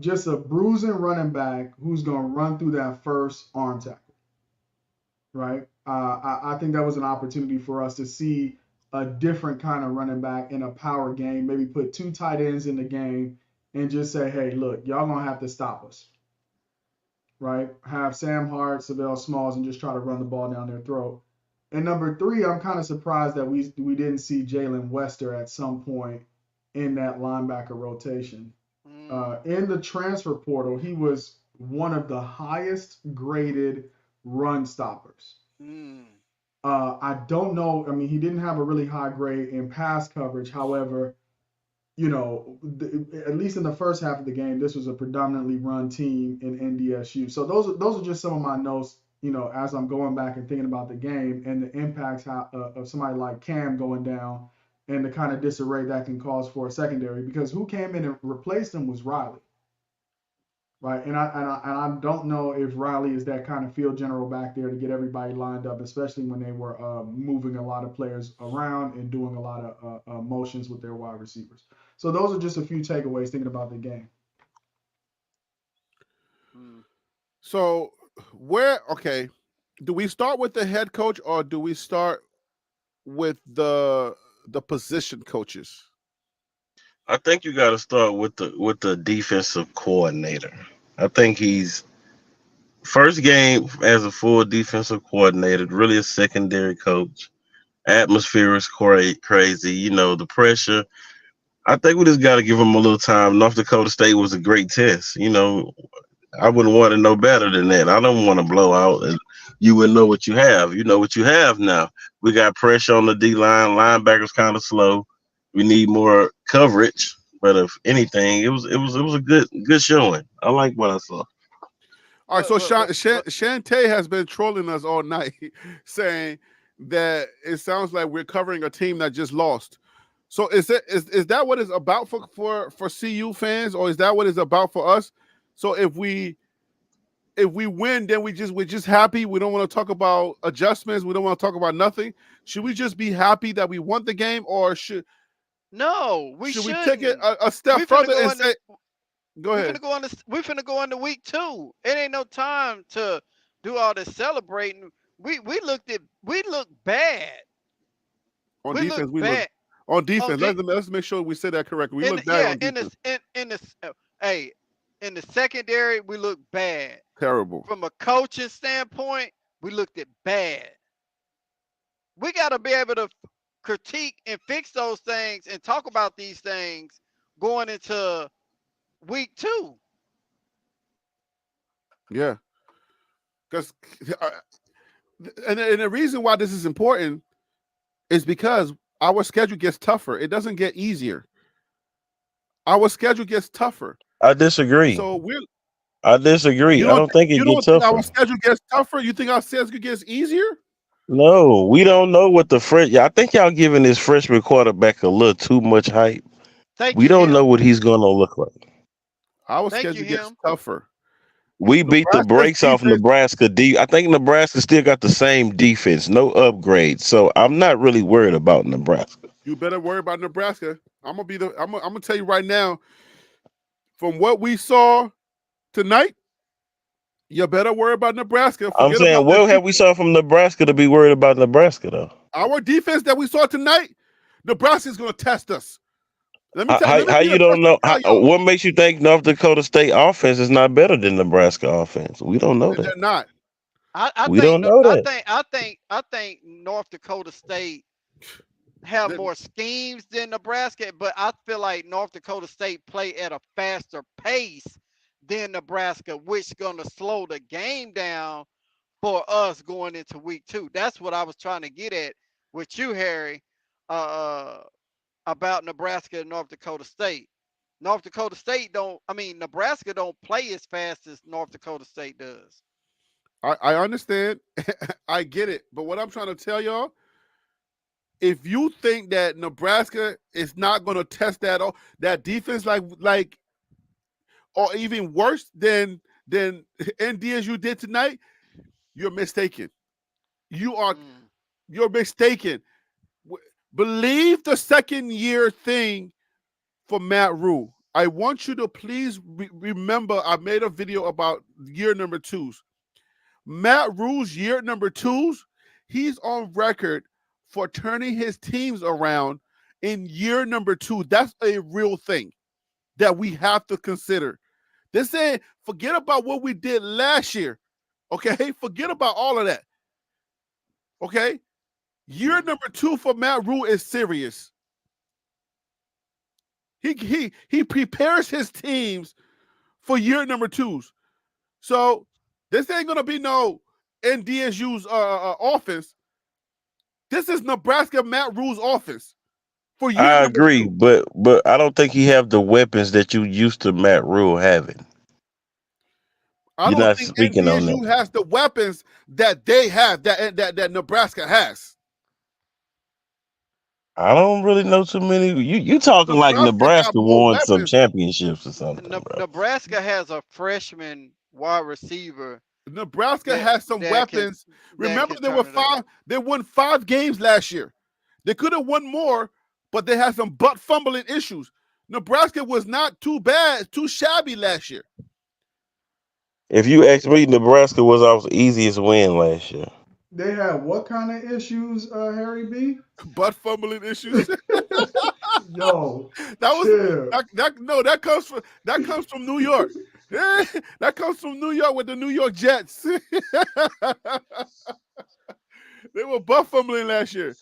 Just a bruising running back who's going to run through that first arm tackle, right? I think that was an opportunity for us to see a different kind of running back in a power game. Maybe put two tight ends in the game and just say, hey, look, y'all gonna have to stop us, right? Have Sam Hart, Savell Smalls, and just try to run the ball down their throat. And number three, I'm kind of surprised that we didn't see Jalen Wester at some point in that linebacker rotation. In the transfer portal, he was one of the highest graded run stoppers. I don't know. I mean, he didn't have a really high grade in pass coverage. However, you know, at least in the first half of the game, this was a predominantly run team in NDSU. So those are just some of my notes, you know, as I'm going back and thinking about the game and the impacts of somebody like Cam going down and the kind of disarray that can cause for a secondary. Because who came in and replaced him was Riley, right? And I don't know if Riley is that kind of field general back there to get everybody lined up, especially when they were moving a lot of players around and doing a lot of motions with their wide receivers. So those are just a few takeaways thinking about the game. So okay, do we start with the head coach or do we start with the position coaches? I think you got to start with the defensive coordinator. I think he's first game as a full defensive coordinator, really a secondary coach. Atmosphere is crazy. You know, the pressure. I think we just got to give him a little time. North Dakota State was a great test. You know, I wouldn't want to know better than that. I don't want to blow out and you wouldn't know what you have. You know what you have now. We got pressure on the D line. Linebackers kind of slow. We need more coverage. But if anything, it was a good showing. I like what I saw. All right, so Shantae has been trolling us all night, saying that it sounds like we're covering a team that just lost. So is that what it's about for CU fans, or is that what it's about for us? So if we win, then we're just happy. We don't want to talk about adjustments. We don't want to talk about nothing. Should we just be happy that we won the game, or should we take it a step further and say? Go ahead. We finna go into week 2. It ain't no time to do all this celebrating. We looked bad. On defense, on defense. Let's make sure we say that correctly. We look bad on defense. In the secondary, we look bad. Terrible. From a coaching standpoint, we looked bad. We got to be able to critique and fix those things and talk about these things going into week 2. Yeah. Because and the reason why this is important is because our schedule gets tougher. It doesn't get easier. Our schedule gets tougher. I disagree. So I disagree. I don't think it You gets don't think our tougher. schedule gets tougher? You think our schedule gets easier? No, we don't know what the fresh. I think y'all giving this freshman quarterback a little too much hype. Thank We you, don't know him. what he's gonna look like. Our Thank you, schedule gets him. tougher. We beat the Nebraska's brakes off defense. Nebraska. I think Nebraska still got the same defense, no upgrades. So I'm not really worried about Nebraska. You better worry about Nebraska. I'm gonna tell you right now. From what we saw tonight, you better worry about Nebraska. I'm Forget about saying, their what have we defense. saw from Nebraska to be worried about Nebraska though? Our defense that we saw tonight, Nebraska's gonna test us. Let me How be the you first don't to know? tell y'all. What makes you think North Dakota State offense is not better than Nebraska offense? We don't know They're that. not. I We think don't no- know that. I think North Dakota State have They're- more schemes than Nebraska, but I feel like North Dakota State play at a faster pace than Nebraska, which gonna slow the game down for us going into week 2. That's what I was trying to get at with you, Harry, uh, about Nebraska and North Dakota State. North Dakota State don't. I mean, Nebraska don't play as fast as North Dakota State does. I understand. I get it. But what I'm trying to tell y'all, if you think that Nebraska is not gonna test that defense like or even worse than NDSU did tonight, you're mistaken. You are Mm. you're mistaken. Believe the second year thing for Matt Rule. I want you to please remember I made a video about year number twos. Matt Rule's year number twos, he's on record for turning his teams around in year number two. That's a real thing that we have to consider. This ain't forget about what we did last year. Okay, forget about all of that. Okay, year number two for Matt Rule is serious. He prepares his teams for year number twos. So this ain't gonna be no NDSU's offense. This is Nebraska Matt Rule's offense for year I number agree, two. but I don't think he have the weapons that you used to Matt Rule having. I You're don't not think speaking on NDSU that. has the weapons that they have that Nebraska has. I don't really know too many. You talking like Nebraska got Nebraska more won some weapons. championships or something, bro. Nebraska has a freshman wide receiver Nebraska that has some that can weapons. that Remember, can turn it up. they won 5 games last year. They could have won more, but they had some butt fumbling issues. Nebraska was not too bad, too shabby last year. If you ask me, Nebraska was our easiest win last year. They had what kind of issues, Harry B? Butt fumbling issues. Yo, That was chill. that no, that comes from New York. That comes from New York with the New York Jets. They were butt fumbling last year.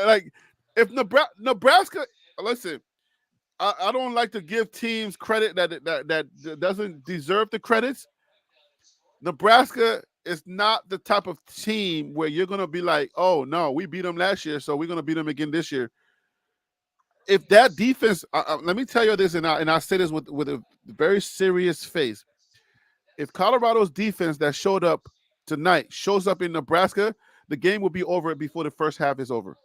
Like if Nebraska, listen, I don't like to give teams credit that doesn't deserve the credits. Nebraska is not the type of team where you're gonna be like, oh no, we beat them last year, so we're gonna beat them again this year. If that defense, let me tell you this, and I say this with a very serious face. If Colorado's defense that showed up tonight shows up in Nebraska, the game will be over before the first half is over.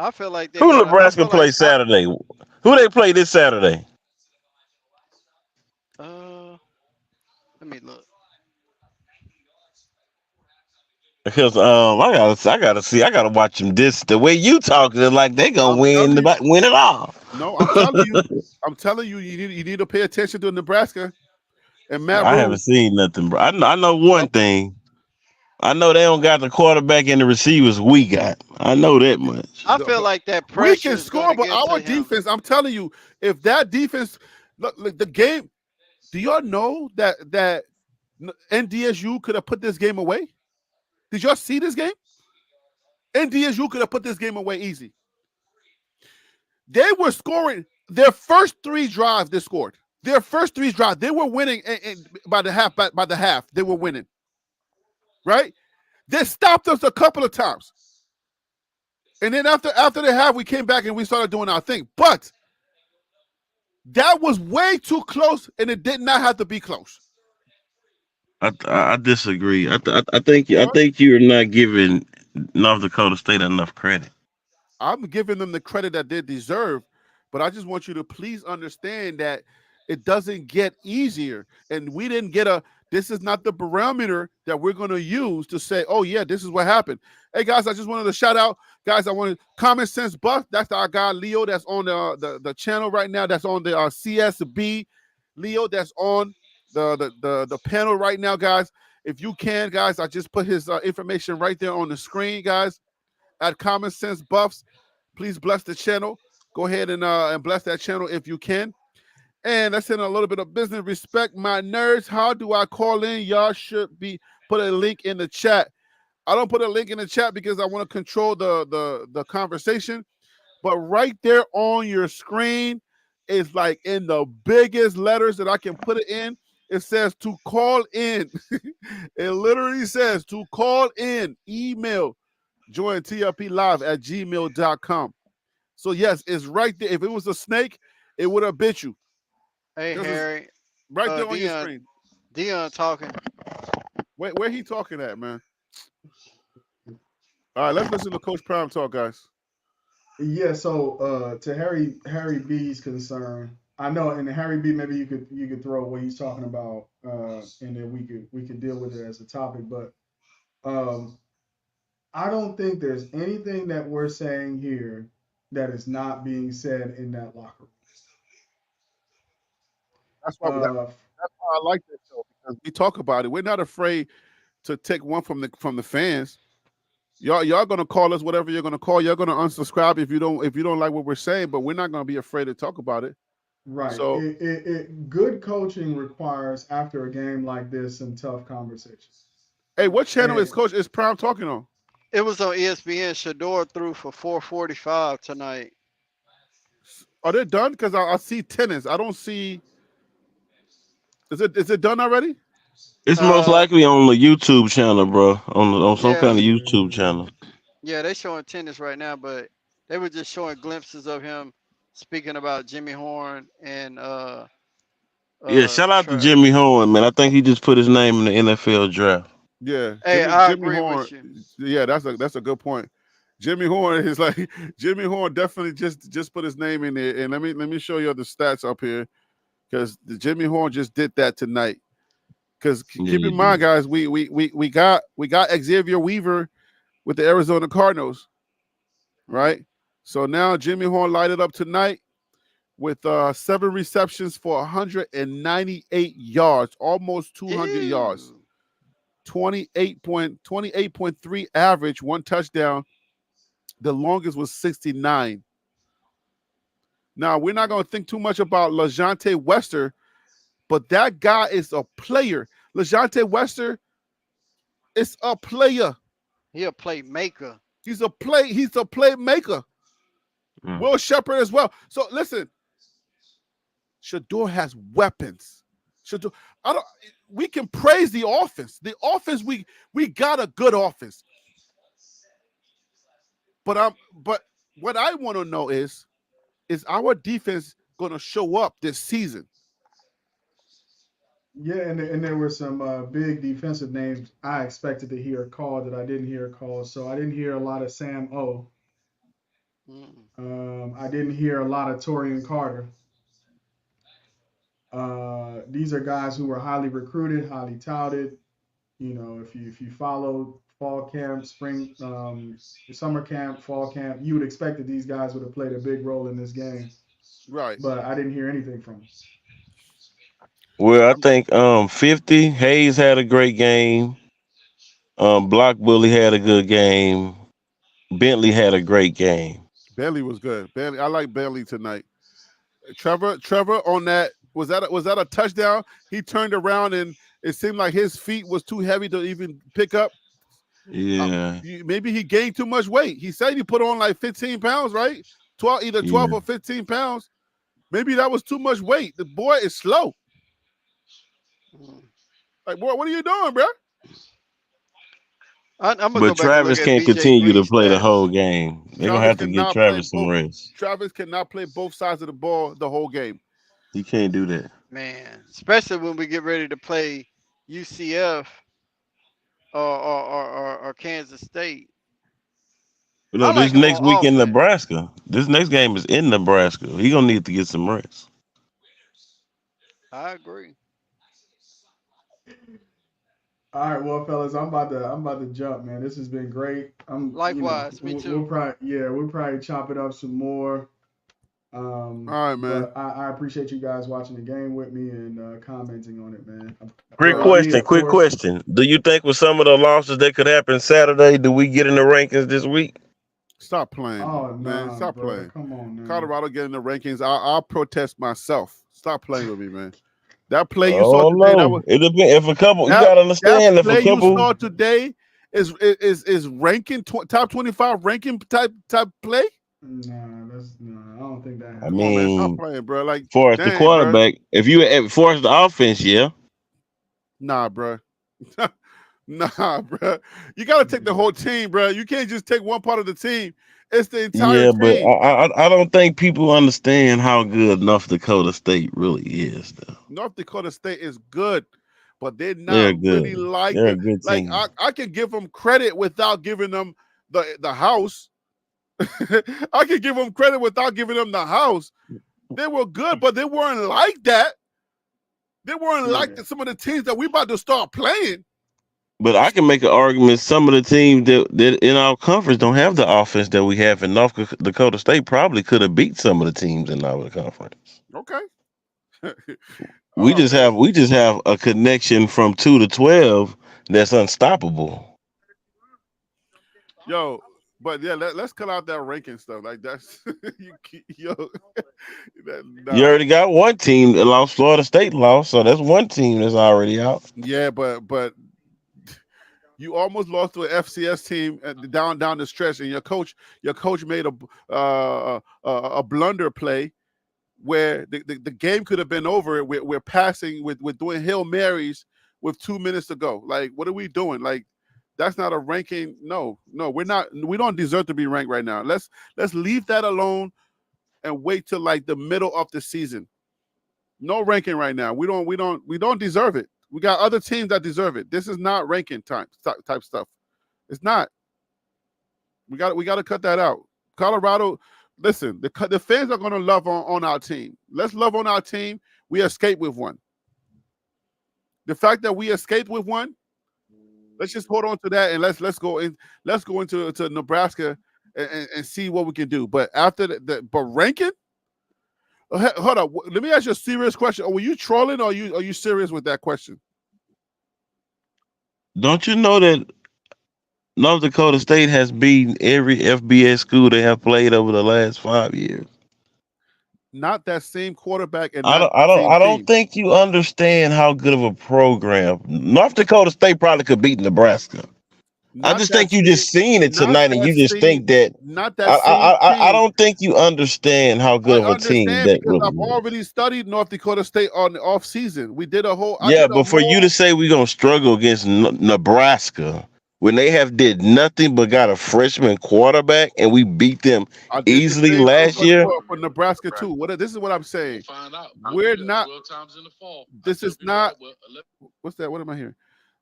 I feel like they're Who gonna. I Nebraska feel like play Saturday? Who they play this Saturday? uh. Let me look. Because I gotta watch them. This the way you talking, it's like they gonna I'm telling you, win it all. no, I'm telling you, you need to pay attention to Nebraska and Matt I Rule. haven't seen nothing, bro. I know one I'm, thing. I know they don't got the quarterback and the receivers we got. I know that much. I feel but like that we pressure can is gonna score, but get our to him. defense, I'm telling you, if that defense, look the game. Do y'all know that NDSU could have put this game away? Did y'all see this game? NDSU could have put this game away easy. They were scoring their first 3 drives. They scored their first 3 drives. They were winning by the half. By the half, they were winning. Right? They stopped us a couple of times, and then after the half, we came back and we started doing our thing. But That was way too close, and it did not have to be close. I disagree. I What? think you're not giving North Dakota State enough credit. I'm giving them the credit that they deserve, but I just want you to please understand that it doesn't get easier. And we didn't get a, this is not the barometer that we're going to use to say, oh, yeah, this is what happened. Hey, guys, I just wanted to shout out, guys, I wanted Common Sense Buff. That's our guy, Leo, that's on the channel right now. That's on the CSB. Leo, that's on the panel right now, guys. If you can, guys, I just put his information right there on the screen, guys, at Common Sense Buffs. Please bless the channel. Go ahead and bless that channel if you can. And let's send a little bit of business. Respect my nerds. How do I call in? Y'all should be put a link in the chat. I don't put a link in the chat because I want to control the conversation. But right there on your screen is like in the biggest letters that I can put it in. It says to call in. It literally says to call in. Email join TLP live at gmail.com. So yes, it's right there. If it was a snake, it would have bit you. Hey Because it's Harry, right there on your Dion, screen. Dion talking. Where he talking at, man? All right, let's listen to Coach Prime talk, guys. Yeah, so to Harry B's concern, I know, and Harry B, maybe you could throw what he's talking about, and then we could deal with it as a topic. But um, I don't think there's anything that we're saying here that is not being said in that locker That's why room. that's why I like this show because we talk about it. We're not afraid to take one from the fans. Y'all gonna call us whatever you're gonna call. You're gonna unsubscribe if you don't like what we're saying, but we're not gonna be afraid to talk about it. Right. So Good coaching requires after a game like this some tough conversations. hey, what channel And is Prime talking on? It was on ESPN. Shador threw for 445 tonight. Are they done? Because I see tennis. I don't see. Is it done already? It's most Uh, likely on the YouTube channel, bro. On some yeah, kind of YouTube channel. yeah, they showing tennis right now, but they were just showing glimpses of him speaking about Jimmy Horn and Yeah, shout out to Trav. Jimmy Horn, man. I think he just put his name in the NFL draft. Yeah, Hey, Jimmy I Jimmy agree with Horn. you. Yeah, that's a good point. Jimmy Horn is like Jimmy Horn definitely just put his name in there. And let me show you the stats up here because the Jimmy Horn just did that tonight. Because Yeah, keep you in mind, did. guys, we got Xavier Weaver with the Arizona Cardinals, right? So now Jimmy Horn lighted up tonight with 7 receptions for 198 yards, almost 200 yards. Ew. 28.3 average, 1 touchdown. The longest was 69. Now we're not going to think too much about LaJohntay Wester, but that guy is a player. LaJohntay Wester is a player. He a playmaker. He's a playmaker. Mm. Will Shepard as well. So listen, Shador has weapons. Shador, I don't. We can praise the offense. The offense, we got a good offense. But what I want to know is our defense going to show up this season? yeah, and there were some big defensive names I expected to hear called that I didn't hear called. So I didn't hear a lot of Sam O. Mm. I didn't hear a lot of Torian Carter. These are guys who were highly recruited, highly touted. You know, if you followed fall camp, spring, summer camp, fall camp, you would expect that these guys would have played a big role in this game. Right. But I didn't hear anything from them. Well, I think 50 Hayes had a great game. Block Bully had a good game. Bentley had a great game. Bailey was good. Bailey, I like Bailey tonight. Trevor on that was that a touchdown? He turned around and it seemed like his feet was too heavy to even pick up. Yeah, Maybe he gained too much weight. He said he put on like 15 pounds, right? 12, either 12 yeah. or 15 pounds. Maybe that was too much weight. The boy is slow. Mm. Like, boy, what are you doing, bro? I'm gonna go But back and look Travis at can't BJ continue to Green play the stats. whole game. They're gonna Travis have to get cannot play Travis some both. rest. Travis cannot play both sides of the ball the whole game. He can't do that. Man, especially when we get ready to play UCF or Kansas State. You I know, like this him next on week in offense. Nebraska. This next game is in Nebraska. He gonna need to get some rest. I agree. All right, well, fellas, I'm about to jump, man. This has been great. Likewise, me We'll too. we'll probably chop it up some more. All right, man. But I appreciate you guys watching the game with me and commenting on it, man. Quick All right. Me, question. of Quick course. question. Do you think with some of the losses that could happen Saturday, do we get in the rankings this week? Stop playing, Oh man. nah, Stop brother, playing. come on now. Colorado getting the rankings. I'll protest myself. Stop playing with me, man. That play you saw Oh today, that no. was It depends. If a couple, you that gotta that understand. If a play you couple, saw today is ranking top 25 ranking type play. I don't think that I Come happened. on, man. Stop mean, playing, bro. Like, for the dang, bro. quarterback, if you force the offense, yeah. Nah, bro. Nah, bro. You got to take the Yeah. whole team, bro. You can't just take one part of the team. It's the entire Yeah, but team. I don't think people understand how good North Dakota State really is, though. North Dakota State is good, but they're They're not really good. like They're a the good like. team. I can give them credit without giving them the house. I can give them credit without giving them the house. They were good, but they weren't like that. They weren't like Yeah. some of the teams that we about to start playing. But I can make an argument some of the teams that in our conference don't have the offense that we have in Dakota State probably could have beat some of the teams in our conference. Okay. We All right, just man. have we just have a connection from 2 to 12 that's unstoppable. Yo, but yeah, let's cut out that ranking stuff. Like that's yo, You nah. already got one team that lost. Florida State lost, so that's one team that's already out. Yeah, but you almost lost to an FCS team down the stretch, and your coach made a blunder play where the game could have been over. We're passing with doing Hail Marys with 2 minutes to go. Like, what are we doing? Like, that's not a ranking. No, we're not. We don't deserve to be ranked right now. Let's leave that alone and wait till like the middle of the season. No ranking right now. We don't deserve it. We got other teams that deserve it. This is not ranking type stuff. It's not. We got to cut that out. Colorado, listen, the fans are going to love on our team. Let's love on our team. We escaped with one. The fact that we escaped with one, let's just hold on to that and let's go into Nebraska and see what we can do. But after but ranking, hold up. Let me ask you a serious question. Were you trolling or are you serious with that question? Don't you know that North Dakota State has beaten every FBS school they have played over the last 5 years? Not that same quarterback and I not don't, I the don't, same I don't team. think you understand how good of a program North Dakota State probably could beat Nebraska. I Not just that think you same. just seen it Not tonight, and that you just same. think that Not that same I team. don't think you understand how good I of a team understand that because really I've is. already studied North Dakota State on the off season. We did a whole. I Yeah, did a but for you to whole. say we're gonna struggle against Nebraska when they have did nothing but got a freshman quarterback and we beat them I did the easily same thing last year, for Nebraska too. This is what I'm saying. We're not. This is not. What's that? What am I hearing?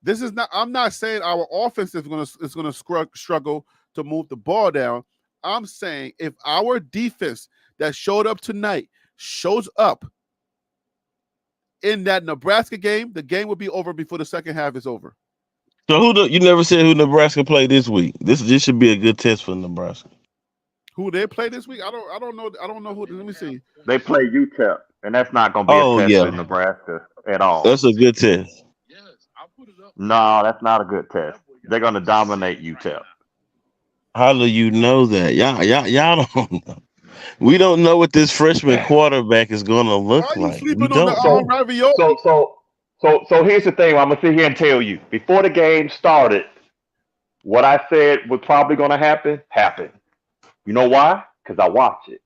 This is not. I'm not saying our offense is gonna struggle to move the ball down. I'm saying if our defense that showed up tonight shows up in that Nebraska game, the game will be over before the second half is over. so you never said who Nebraska played this week. This should be a good test for Nebraska. Who they play this week? I don't know who. Let me see. They play UTEP, and that's not going to be a Oh test for yeah, Nebraska at all. that's a good test. No, that's not a good test. They're going to dominate UTEP. How do you know that? Y'all don't know. We don't know what this freshman quarterback is gonna Why look are you like. We sleeping on the don't know. ravioli? So here's the thing. I'm gonna sit here and tell you. Before the game started, what I said was probably gonna happen happened. You know why? Because I watch it.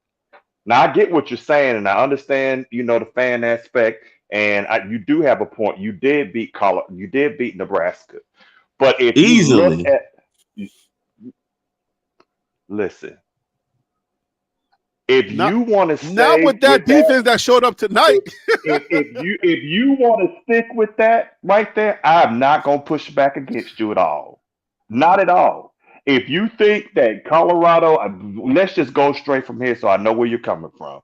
Now I get what you're saying, and I understand, the fan aspect, and you do have a point. You did beat You did beat Nebraska, but if you look Easily. at, listen, If Not you want to not stay with that with that, defense that showed up tonight. if you want to stick with that right there, I'm not gonna push back against you at all. Not at all. If you think that Colorado, let's just go straight from here, so I know where you're coming from.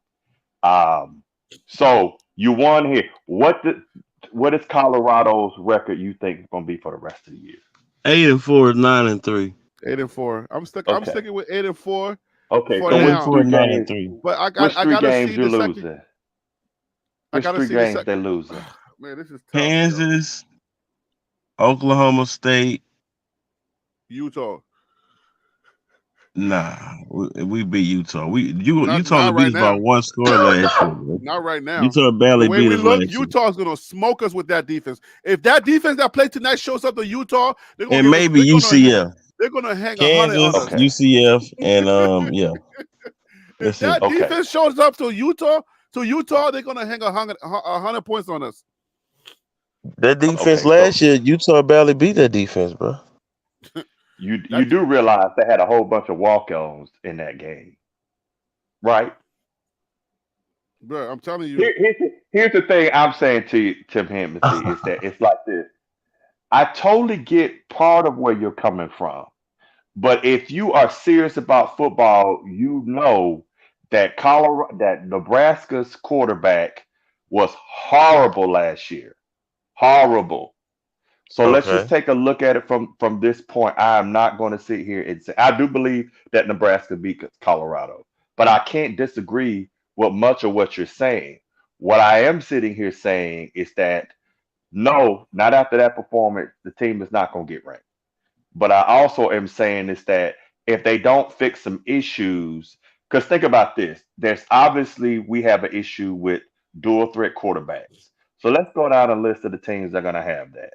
Um, so you won here. What is Colorado's record? You think is gonna be for the rest of the year? 8-4, 9-3. 8-4. I'm Okay. sticking with 8-4 Okay. for So Eight which and now. four, three nine and games? three. But Which I three gotta games see you the second. losing? I Which gotta three see the games second. they losing? Man, this is tough, yo. Kansas, Oklahoma State. Utah. Nah, we beat Utah. Utah Not only beat right us by now. one score last year, bro. Not right now. Utah The barely way beat we us look, last year. Utah's gonna smoke us with that defense. If that defense that played tonight shows up to Utah, they're gonna And give us. maybe UCF, They're gonna hang 100 on Kansas, us. Okay. UCF, and yeah, If that's it. that Okay. defense shows up to Utah, they're gonna hang 100 points on us. That defense Okay. So last year, Utah barely beat that defense, bro. you That do realize they had a whole bunch of walk-ons in that game, right? bro, I'm telling you, Here's the thing I'm saying to you, Tim Hemsey, is that it's like this. I totally get part of where you're coming from. But if you are serious about football, you know that Nebraska's quarterback was horrible last year. Horrible. So let's just Okay. take a look at it from this point. I am not going to sit here and say I do believe that Nebraska beat Colorado, but I can't disagree with much of what you're saying. What I am sitting here saying is that no, not after that performance, the team is not going to get ranked. But I also am saying is that if they don't fix some issues, because think about this, there's obviously we have an issue with dual threat quarterbacks. So let's go down a list of the teams that are going to have that.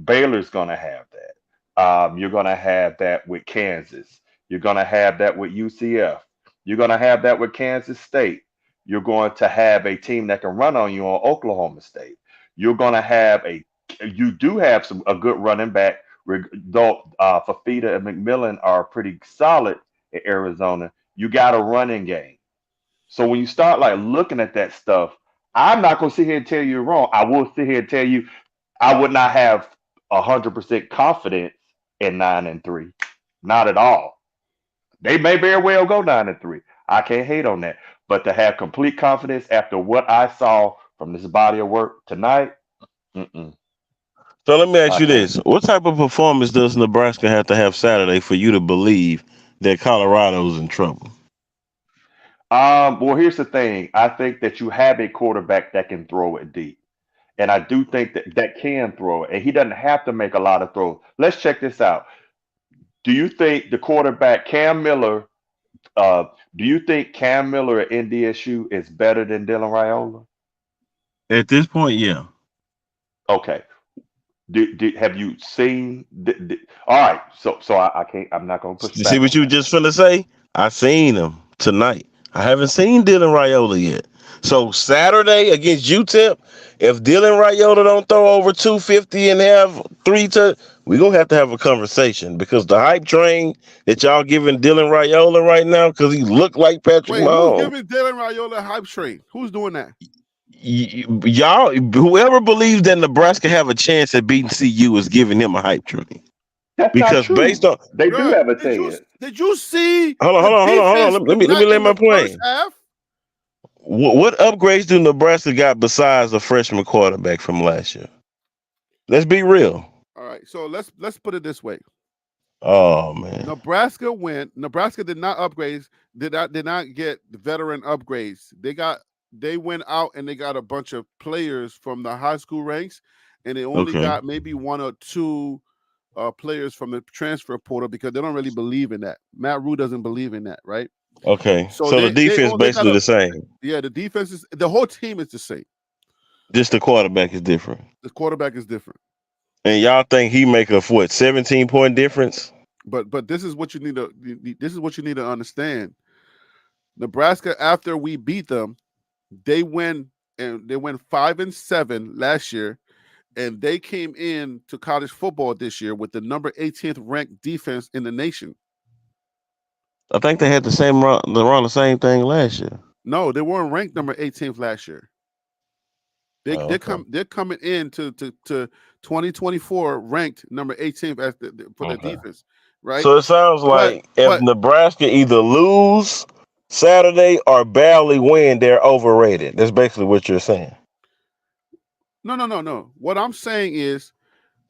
Baylor's going to have that. You're going to have that with Kansas. You're going to have that with UCF. You're going to have that with Kansas State. You're going to have a team that can run on you on Oklahoma State. You're going to have you do have a good running back though Fafita and McMillan are pretty solid in Arizona, you got a running game. So when you start like looking at that stuff, I'm not gonna sit here and tell you you're wrong. I will sit here and tell you I would not have 100% confidence in 9-3. Not at all. They may very well go 9-3. I can't hate on that. But to have complete confidence after what I saw from this body of work tonight, mm-mm, So let me ask I you can't. this: what type of performance does Nebraska have to have Saturday for you to believe that Colorado's in trouble? Well, here's the thing. I think that you have a quarterback that can throw it deep. And I do think that can throw it. And he doesn't have to make a lot of throws. Let's check this out. Do you think the quarterback, Cam Miller, uh, do you think Cam Miller at NDSU is better than Dylan Raiola? At this point, yeah. Okay. Have you seen? All right. So I can't. I'm not going to push You see back what on you that. just finna say? I seen him tonight. I haven't seen Dylan Raiola yet. So Saturday against UTEP, if Dylan Raiola don't throw over 250 and have we gonna have to have a conversation because the hype train that y'all giving Dylan Raiola right now because he look like Patrick wait, who's Mahomes. giving Dylan Raiola hype train? Who's doing that? Y'all, whoever believes that Nebraska have a chance at beating CU is giving him a hype train That's not because based true. on They do Bro, have a did chance. you see hold on, the hold on, hold on, hold defense on. Let me tonight lay in my the first plane. half? What upgrades do Nebraska got besides a freshman quarterback from last year? Let's be real. All right, so let's put it this way. Oh man. Nebraska did not upgrade, did not get veteran upgrades. They went out and they got a bunch of players from the high school ranks, and they only Okay. got maybe one or two players from the transfer portal because they don't really believe in that. Matt Rue doesn't believe in that, right? Okay. So So the defense they got basically the same. the defense is the whole team is the same. Just the quarterback is different. The quarterback is different. And y'all think he make a 17-point difference? But this is what you need to understand. Nebraska, after we beat them, they went 5-7 last year, and they came in to college football this year with the number 18th ranked defense in the nation. I think they had around the same thing last year. No, they weren't ranked number 18th last year. Oh, okay. They're coming in to 2024 ranked number 18th as for their Okay. defense, right? So it sounds But like if but Nebraska either lose Saturday or barely win, they're overrated. That's basically what you're saying. no. What I'm saying is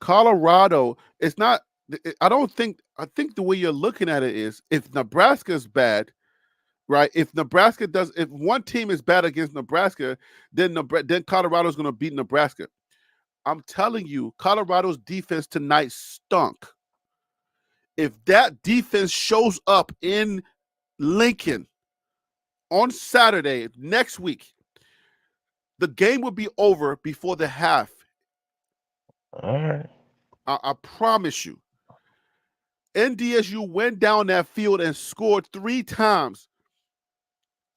Colorado. It's not. I don't think. I think the way you're looking at it is if Nebraska's bad, right? If one team is bad against Nebraska, then Colorado's going to beat Nebraska. I'm telling you, Colorado's defense tonight stunk. If that defense shows up in Lincoln on Saturday next week, the game will be over before the half. All right. I promise you. NDSU went down that field and scored 3 times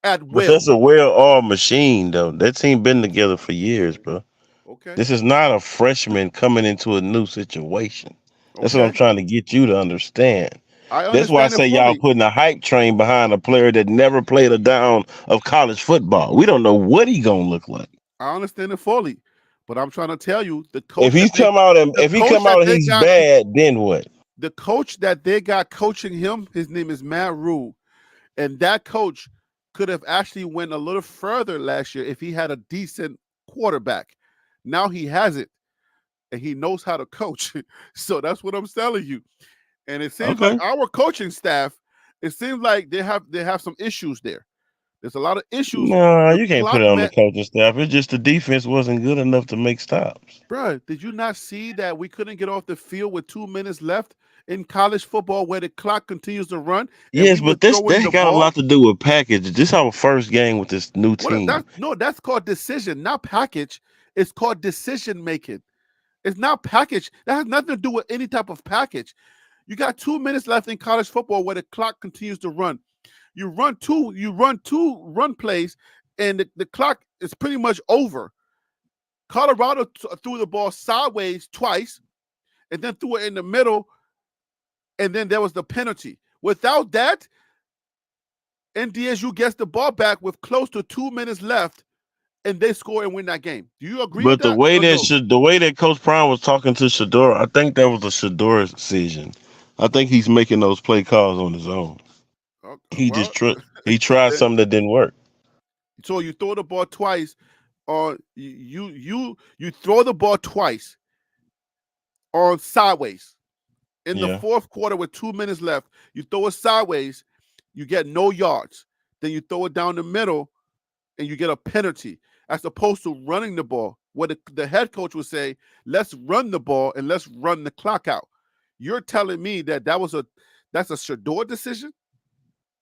at But that's will. a well-oiled machine, though. That team been together for years, bro. Okay. This is not a freshman coming into a new situation. That's what I'm Okay. trying to get you to understand. I That's why I understand it say y'all fully. putting a hype train behind a player that never played a down of college football. We don't know what he gonna look like. I understand it fully. But I'm trying to tell you, If he's come out and if he come out and he's bad, then what? the coach that they got coaching him, his name is Matt Rule. And that coach could have actually went a little further last year if he had a decent quarterback. Now he has it, and he knows how to coach. So that's what I'm telling you. And it seems like Okay. our coaching staff, it seems like they have some issues there. There's a lot of issues. No, The you can't put clock it on the man, coaching staff. It's just the defense wasn't good enough to make stops. bro. Did you not see that we couldn't get off the field with 2 minutes left in college football, where the clock continues to run, and Yes, we were but this throwing that the got a ball? lot to do with package. This is our first game with this new What? team. That's called decision, not package. It's called decision making. It's not package. That has nothing to do with any type of package. You got 2 minutes left in college football where the clock continues to run. You run two run plays, and the clock is pretty much over. Colorado threw the ball sideways twice, and then threw it in the middle, and then there was the penalty. Without that, NDSU gets the ball back with close to 2 minutes left, and they score and win that game. Do you agree with But that or no? the way that Coach Prime was talking to Shador, I think that was a Shador decision. I think he's making those play calls on his own. He Well, just he tried something that didn't work. so you throw the ball twice, or you throw the ball twice on sideways in the Yeah. fourth quarter with 2 minutes left. You throw it sideways, you get no yards. Then you throw it down the middle, and you get a penalty, as opposed to running the ball. What the head coach would say, let's run the ball and let's run the clock out. You're telling me that's a Shador decision?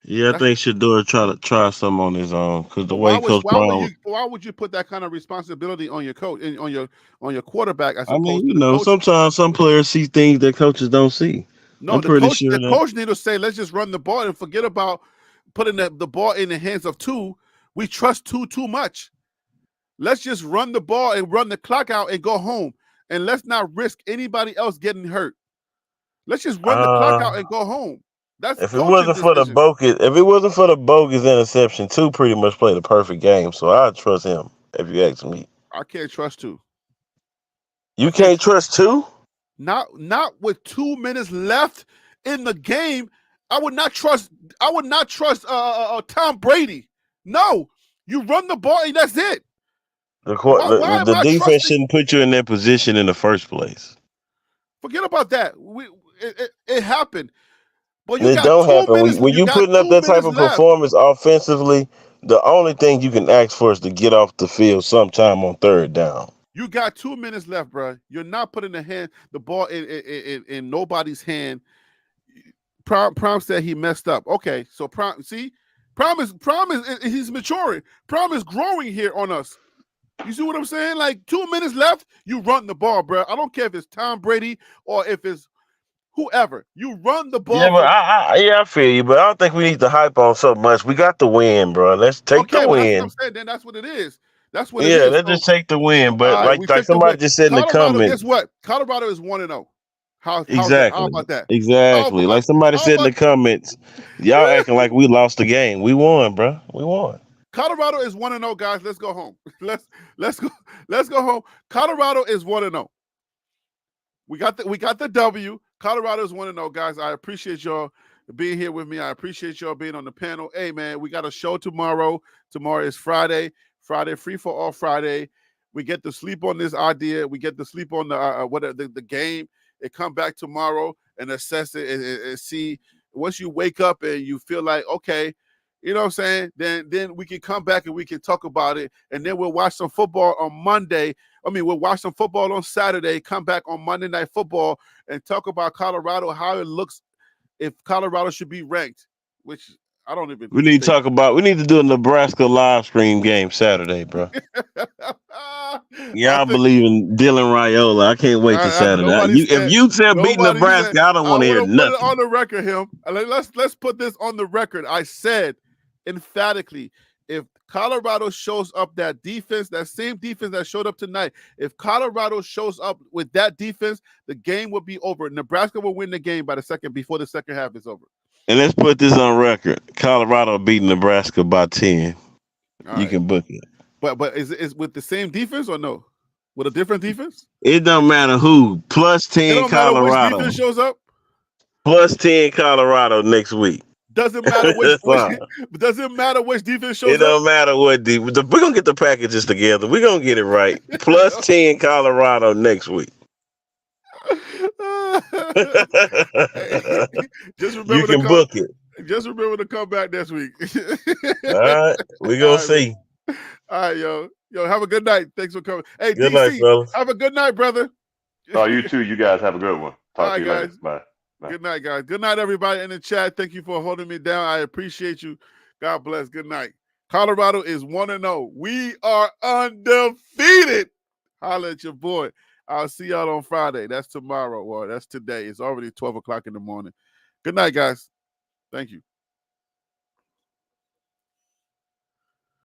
Yeah, I That's think Shador try something on his own because the But way Coach Prime. why would you put that kind of responsibility on your coach and on your quarterback as I mean, opposed to the coach? sometimes some players see things that coaches don't see. No, I'm pretty sure the that. coach need to say, let's just run the ball and forget about putting the ball in the hands of two. We trust two too much. Let's just run the ball and run the clock out and go home. And let's not risk anybody else getting hurt. Let's just run the clock out Uh, and go home. That's if it coaching wasn't for the decision. bogus interception, two pretty much played a perfect game. So I trust him. If you ask me, I can't trust two. I you can't can't trust two. not with 2 minutes left in the game. I would not trust Tom Brady. No, you run the ball and that's it. Why am The I defense trusting? shouldn't put you in that position in the first place. Forget about that. It happened. But It don't happen when you you got putting up 2 that type minutes of left. performance offensively. The only thing you can ask for is to get off the field sometime on third down. You got 2 minutes left, bro. You're not putting the ball in nobody's hand. Prom said he messed up. Okay, so Prom is he's maturing. Prom is growing here on us. You see what I'm saying? Like 2 minutes left, you run the ball, bro. I don't care if it's Tom Brady or if it's whoever. You run the Yeah, ball but for I feel you, but I don't think we need to hype on so much. We got the win, bro. Let's take the okay, but that's what I'm win. saying. Then that's what it is. That's what it Yeah, is. let's So just take the win. all But right, we like take the somebody win. just said in the Colorado, comments, guess what? Colorado is 1-0. How Exactly. about that? Exactly. Like somebody how said in about the comments, y'all acting like we lost the game. We won, bro. We won. Colorado is 1-0, guys. Let's go home. Let's go home. Colorado is 1-0. We got the W. Colorado is 1-0, guys. I appreciate y'all being here with me. I appreciate y'all being on the panel. Hey, man, we got a show tomorrow. Tomorrow is Friday. Friday, free for all Friday. We get to sleep on this idea. We get to sleep on the game and come back tomorrow and assess it and see. Once you wake up and you feel like, okay, you know what I'm saying? Then we can come back and we can talk about it. And then we'll watch some football on Monday. We'll watch some football on Saturday, come back on Monday Night Football and talk about Colorado, how it looks, if Colorado should be ranked, which I don't even We need to think. talk about. We need to do a Nebraska live stream game Saturday, bro. Y'all believe in Dylan Raiola. I can't wait to Saturday. If you said beat Nebraska, I don't want to hear want to put it nothing. on the record, him. Let's put this on the record. I said emphatically, if Colorado shows up that defense, that same defense that showed up tonight, if Colorado shows up with that defense, the game will be over. Nebraska will win the game before the second half is over. And let's put this on record. Colorado beat Nebraska by 10. All you right. can book it. But is with the same defense or no? With a different defense? It don't matter who. Plus 10 It don't Colorado. matter which defense shows up? Plus 10 Colorado next week. Doesn't matter doesn't matter which defense shows up. It don't matter what we're gonna get the packages together. We're gonna get it right. Plus 10 Colorado next week. Just remember you can book it. Just remember to come back next week. All right, we're gonna see. Man. All right, yo, have a good night. Thanks for coming. Hey, good DC, night, fellas. Have a good night, brother. Oh, you too. You guys have a good one. Talk to you later. Bye. Good night, guys. Good night, everybody in the chat. Thank you for holding me down. I appreciate you. God bless. Good night. Colorado is 1-0. We are undefeated. Holla at your boy. I'll see y'all on Friday. That's tomorrow. Well, that's today. It's already 12 o'clock in the morning. Good night, guys. Thank you.